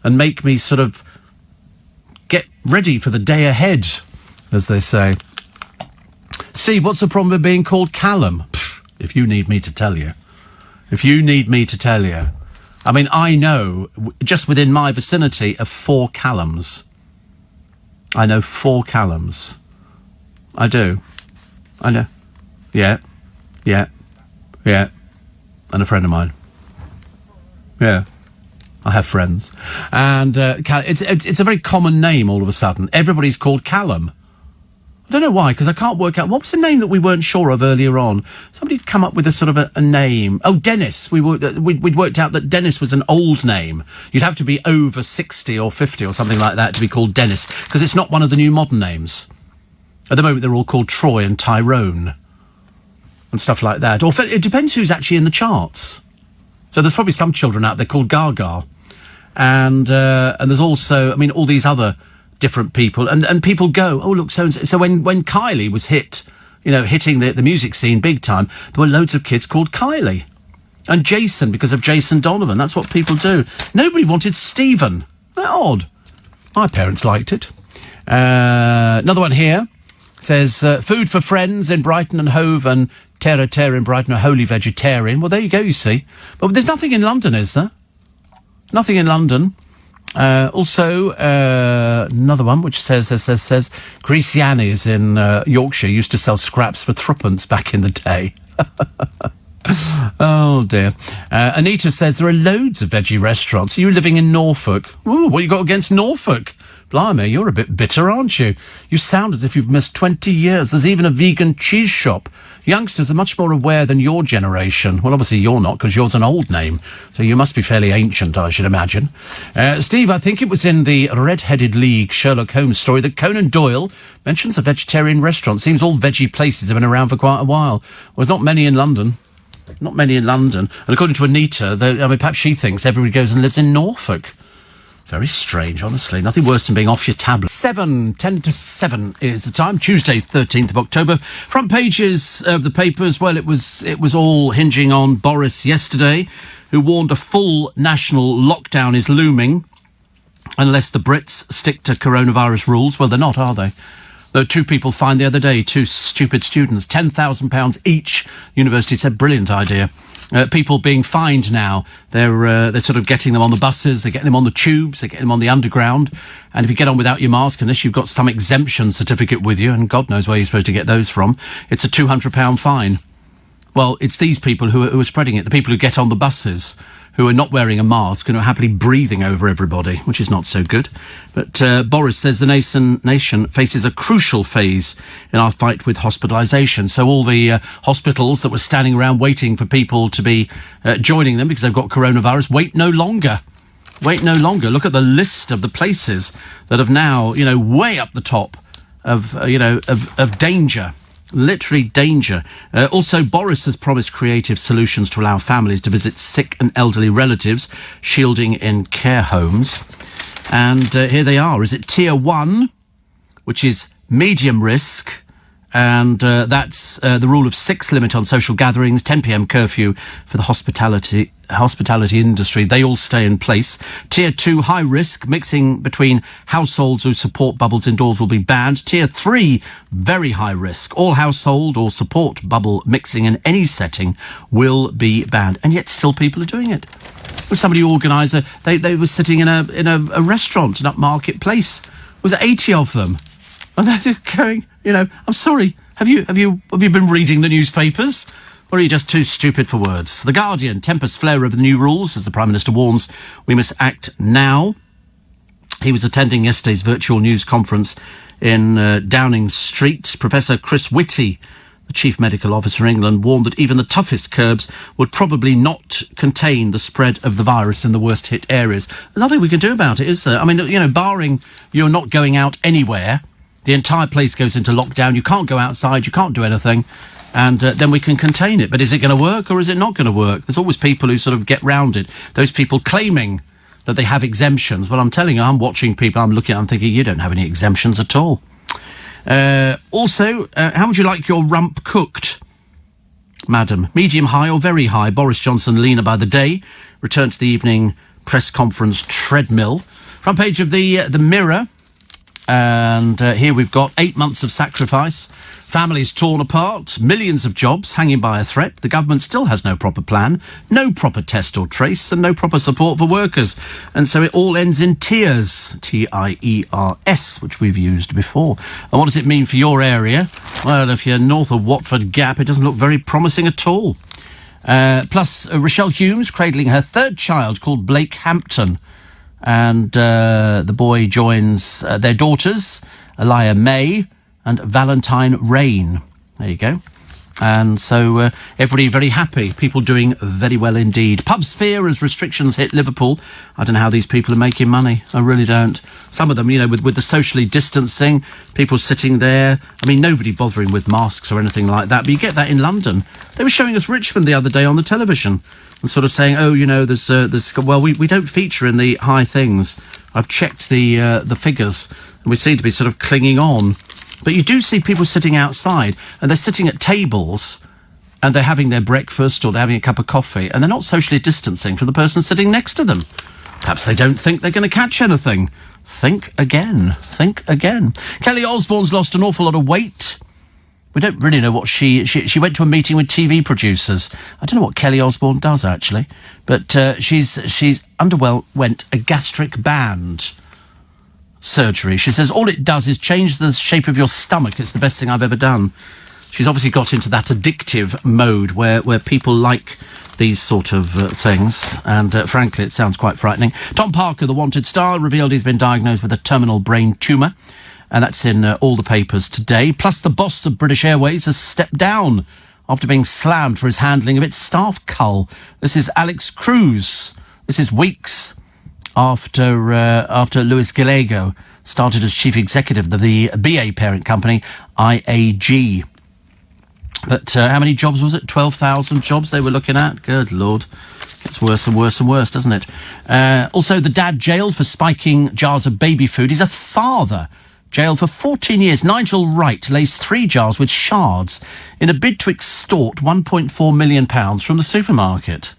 and make me sort of get ready for the day ahead, as they say. Steve, what's the problem with being called Callum? Pfft, if you need me to tell you. If you need me to tell you. I mean, I know, just within my vicinity, of 4 Callums. I know 4 Callums. I do. I know. Yeah. And a friend of mine. Yeah. I have friends. And it's a very common name all of a sudden. Everybody's called Callum. I don't know why, because I can't work out. What was the name that we weren't sure of earlier on? Somebody'd come up with a sort of a name. Oh, Dennis. We'd worked out that Dennis was an old name. You'd have to be over 60 or 50 or something like that to be called Dennis, because it's not one of the new modern names. At the moment, they're all called Troy and Tyrone and stuff like that. Or it depends who's actually in the charts. So there's probably some children out there called Gaga. And there's also, I mean, all these other different people. And people go, oh, look, so when Kylie was hitting the music scene big time, there were loads of kids called Kylie. And Jason, because of Jason Donovan. That's what people do. Nobody wanted Stephen. Isn't that odd? My parents liked it. Another one here says, food for friends in Brighton and Hove and Terre in Brighton are wholly vegetarian. Well, there you go, you see. But there's nothing in London, is there? Nothing in London. Also, another one which says Greasy Annie's in Yorkshire used to sell scraps for threepence back in the day. Oh dear. Anita says there are loads of veggie restaurants. Are you living in Norfolk? Ooh, what you got against Norfolk? Blimey, you're a bit bitter, aren't you? You sound as if you've missed 20 years. There's even a vegan cheese shop. Youngsters are much more aware than your generation. Well, obviously you're not, because yours an old name. So you must be fairly ancient, I should imagine. Steve, I think it was in the Red-Headed League Sherlock Holmes story that Conan Doyle mentions a vegetarian restaurant. Seems all veggie places have been around for quite a while. Well, there's not many in London. Not many in London. And according to Anita, perhaps she thinks everybody goes and lives in Norfolk. Very strange, honestly. Nothing worse than being off your tablet. 10 to 7 is the time. Tuesday, 13th of October. Front pages of the papers. Well, it was all hinging on Boris yesterday, who warned a full national lockdown is looming unless the Brits stick to coronavirus rules. Well, they're not, are they? There were 2 people fined the other day, 2 stupid students, £10,000 each. University said, brilliant idea. People being fined now. They're sort of getting them on the buses, they're getting them on the tubes, they're getting them on the underground. And if you get on without your mask, unless you've got some exemption certificate with you, and God knows where you're supposed to get those from, it's a £200 fine. Well, it's these people who are spreading it. The people who get on the buses, who are not wearing a mask and are happily breathing over everybody, which is not so good. But Boris says the nation faces a crucial phase in our fight with hospitalisation. So all the hospitals that were standing around waiting for people to be joining them because they've got coronavirus, wait no longer. Wait no longer. Look at the list of the places that have now, way up the top of danger. Literally danger. Also, Boris has promised creative solutions to allow families to visit sick and elderly relatives, shielding in care homes. And here they are. Is it Tier 1, which is medium risk, and that's the rule of 6 limit on social gatherings, 10 p.m. curfew for the hospitality industry. They all stay in place. Tier 2, high risk, mixing between households who support bubbles indoors will be banned. Tier 3, very high risk. All household or support bubble mixing in any setting will be banned. And yet still people are doing it. Somebody organised they were sitting in a restaurant in Upmarket Place. Was it 80 of them? And they're going, I'm sorry. Have you been reading the newspapers? Or are you just too stupid for words? The Guardian, tempest flare of the new rules, as the Prime Minister warns, we must act now. He was attending yesterday's virtual news conference in Downing Street. Professor Chris Whitty, the Chief Medical Officer in England, warned that even the toughest curbs would probably not contain the spread of the virus in the worst hit areas. There's nothing we can do about it, is there? I mean, barring you're not going out anywhere, the entire place goes into lockdown. You can't go outside. You can't do anything. And then we can contain it. But is it going to work or is it not going to work? There's always people who sort of get round it. Those people claiming that they have exemptions. Well, I'm telling you, I'm watching people. I'm looking at them thinking, you don't have any exemptions at all. Also, how would you like your rump cooked, madam? Medium high or very high? Boris Johnson leaner by the day. Return to the evening press conference treadmill. Front page of the Mirror. And here we've got 8 months of sacrifice, families torn apart, millions of jobs hanging by a threat. The government still has no proper plan, no proper test or trace, and no proper support for workers. And so it all ends in tears, T-I-E-R-S, which we've used before. And what does it mean for your area? Well, if you're north of Watford Gap, it doesn't look very promising at all. Plus, Rochelle Humes cradling her third child called Blake Hampton. And the boy joins their daughters, Elia May and Valentine Rain. There you go. And so everybody very happy. People doing very well indeed. Pubs fear as restrictions hit Liverpool. I don't know how these people are making money. I really don't. Some of them, with the socially distancing, people sitting there. I mean, nobody bothering with masks or anything like that. But you get that in London. They were showing us Richmond the other day on the there's and sort of saying, we don't feature in the high things. I've checked the figures, and we seem to be sort of clinging on. But you do see people sitting outside, and they're sitting at tables, and they're having their breakfast, or they're having a cup of coffee, and they're not socially distancing from the person sitting next to them. Perhaps they don't think they're going to catch anything. Think again. Think again. Kelly Osbourne's lost an awful lot of weight. We don't really know what she went to a meeting with TV producers. I don't know what Kelly Osbourne does, actually. But she's underwent a gastric band surgery. She says all it does is change the shape of your stomach. It's the best thing I've ever done. She's obviously got into that addictive mode where people like these sort of things. And frankly, it sounds quite frightening. Tom Parker, the wanted star, revealed he's been diagnosed with a terminal brain tumour. And that's in all the papers today. Plus, the boss of British Airways has stepped down after being slammed for his handling of its staff cull. This is Alex Cruz. This is weeks after Luis Gallego started as chief executive of the BA parent company, IAG. But how many jobs was it? 12,000 jobs they were looking at? Good Lord. Gets worse and worse and worse, doesn't it? Also, the dad jailed for spiking jars of baby food. He's a father. Jailed for 14 years, Nigel Wright lays 3 jars with shards in a bid to extort £1.4 million from the supermarket.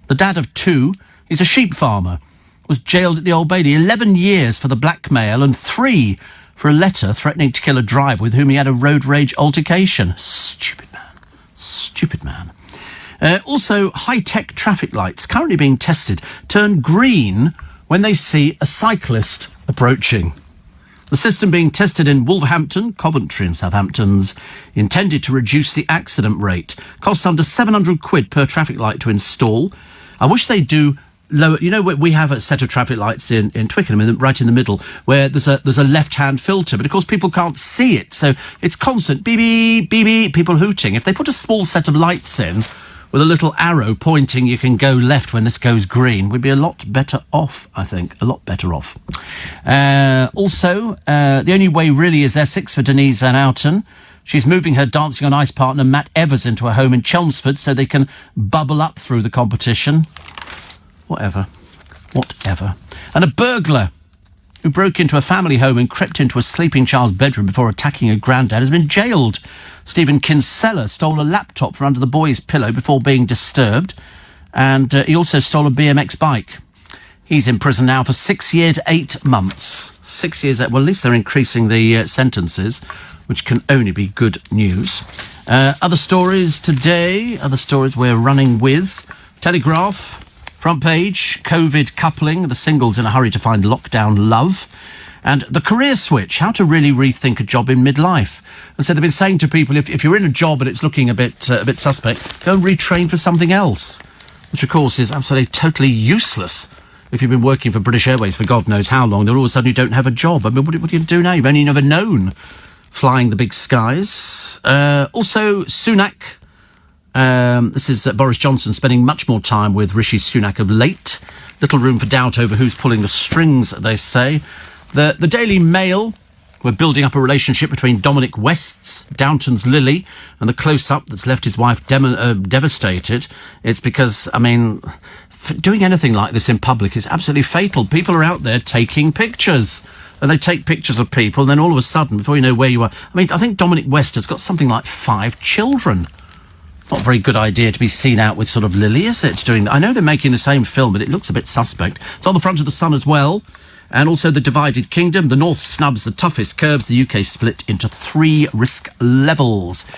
The dad of 2, he's a sheep farmer, was jailed at the Old Bailey 11 years for the blackmail and 3 for a letter threatening to kill a driver with whom he had a road rage altercation. Stupid man. Stupid man. Also, high-tech traffic lights currently being tested turn green when they see a cyclist approaching. The system being tested in Wolverhampton, Coventry and Southampton's intended to reduce the accident rate. Costs under £700 per traffic light to install. I wish they do lower. You know, we have a set of traffic lights in Twickenham, right in the middle, where there's a left-hand filter, but of course people can't see it, so it's constant beep beep beep beep, people hooting. If they put a small set of lights in with a little arrow pointing you can go left when this goes green, we'd be a lot better off, I think. A lot better off. Also, the only way really is Essex for Denise Van Outen. She's moving her Dancing on Ice partner Matt Evers into a home in Chelmsford so they can bubble up through the competition. Whatever. And a burglar who broke into a family home and crept into a sleeping child's bedroom before attacking a granddad has been jailed. Stephen Kinsella stole a laptop from under the boy's pillow before being disturbed, and he also stole a BMX bike. He's in prison now for 6 years, 8 months. 6 years, well, at least they're increasing the sentences, which can only be good news. Other stories today, we're running with. Telegraph, front page, COVID coupling, the singles in a hurry to find lockdown love. And the career switch, how to really rethink a job in midlife. And so they've been saying to people, if you're in a job and it's looking a bit suspect, go and retrain for something else, which of course is absolutely totally useless. If you've been working for British Airways for God knows how long, then all of a sudden you don't have a job. I mean, what do you do now? You've only never known flying the big skies. Also, Sunak. This is Boris Johnson spending much more time with Rishi Sunak of late. Little room for doubt over who's pulling the strings, they say. The Daily Mail, we're building up a relationship between Dominic West's, Downton's Lily, and the close-up that's left his wife devastated. It's because, I mean, doing anything like this in public is absolutely fatal. People are out there taking pictures. And they take pictures of people, and then all of a sudden, before you know where you are... I mean, I think Dominic West has got something like 5 children. Not a very good idea to be seen out with sort of Lily, is it? I know they're making the same film, but it looks a bit suspect. It's on the front of the Sun as well. And also the divided kingdom. The North snubs the toughest curbs. The UK split into 3 risk levels.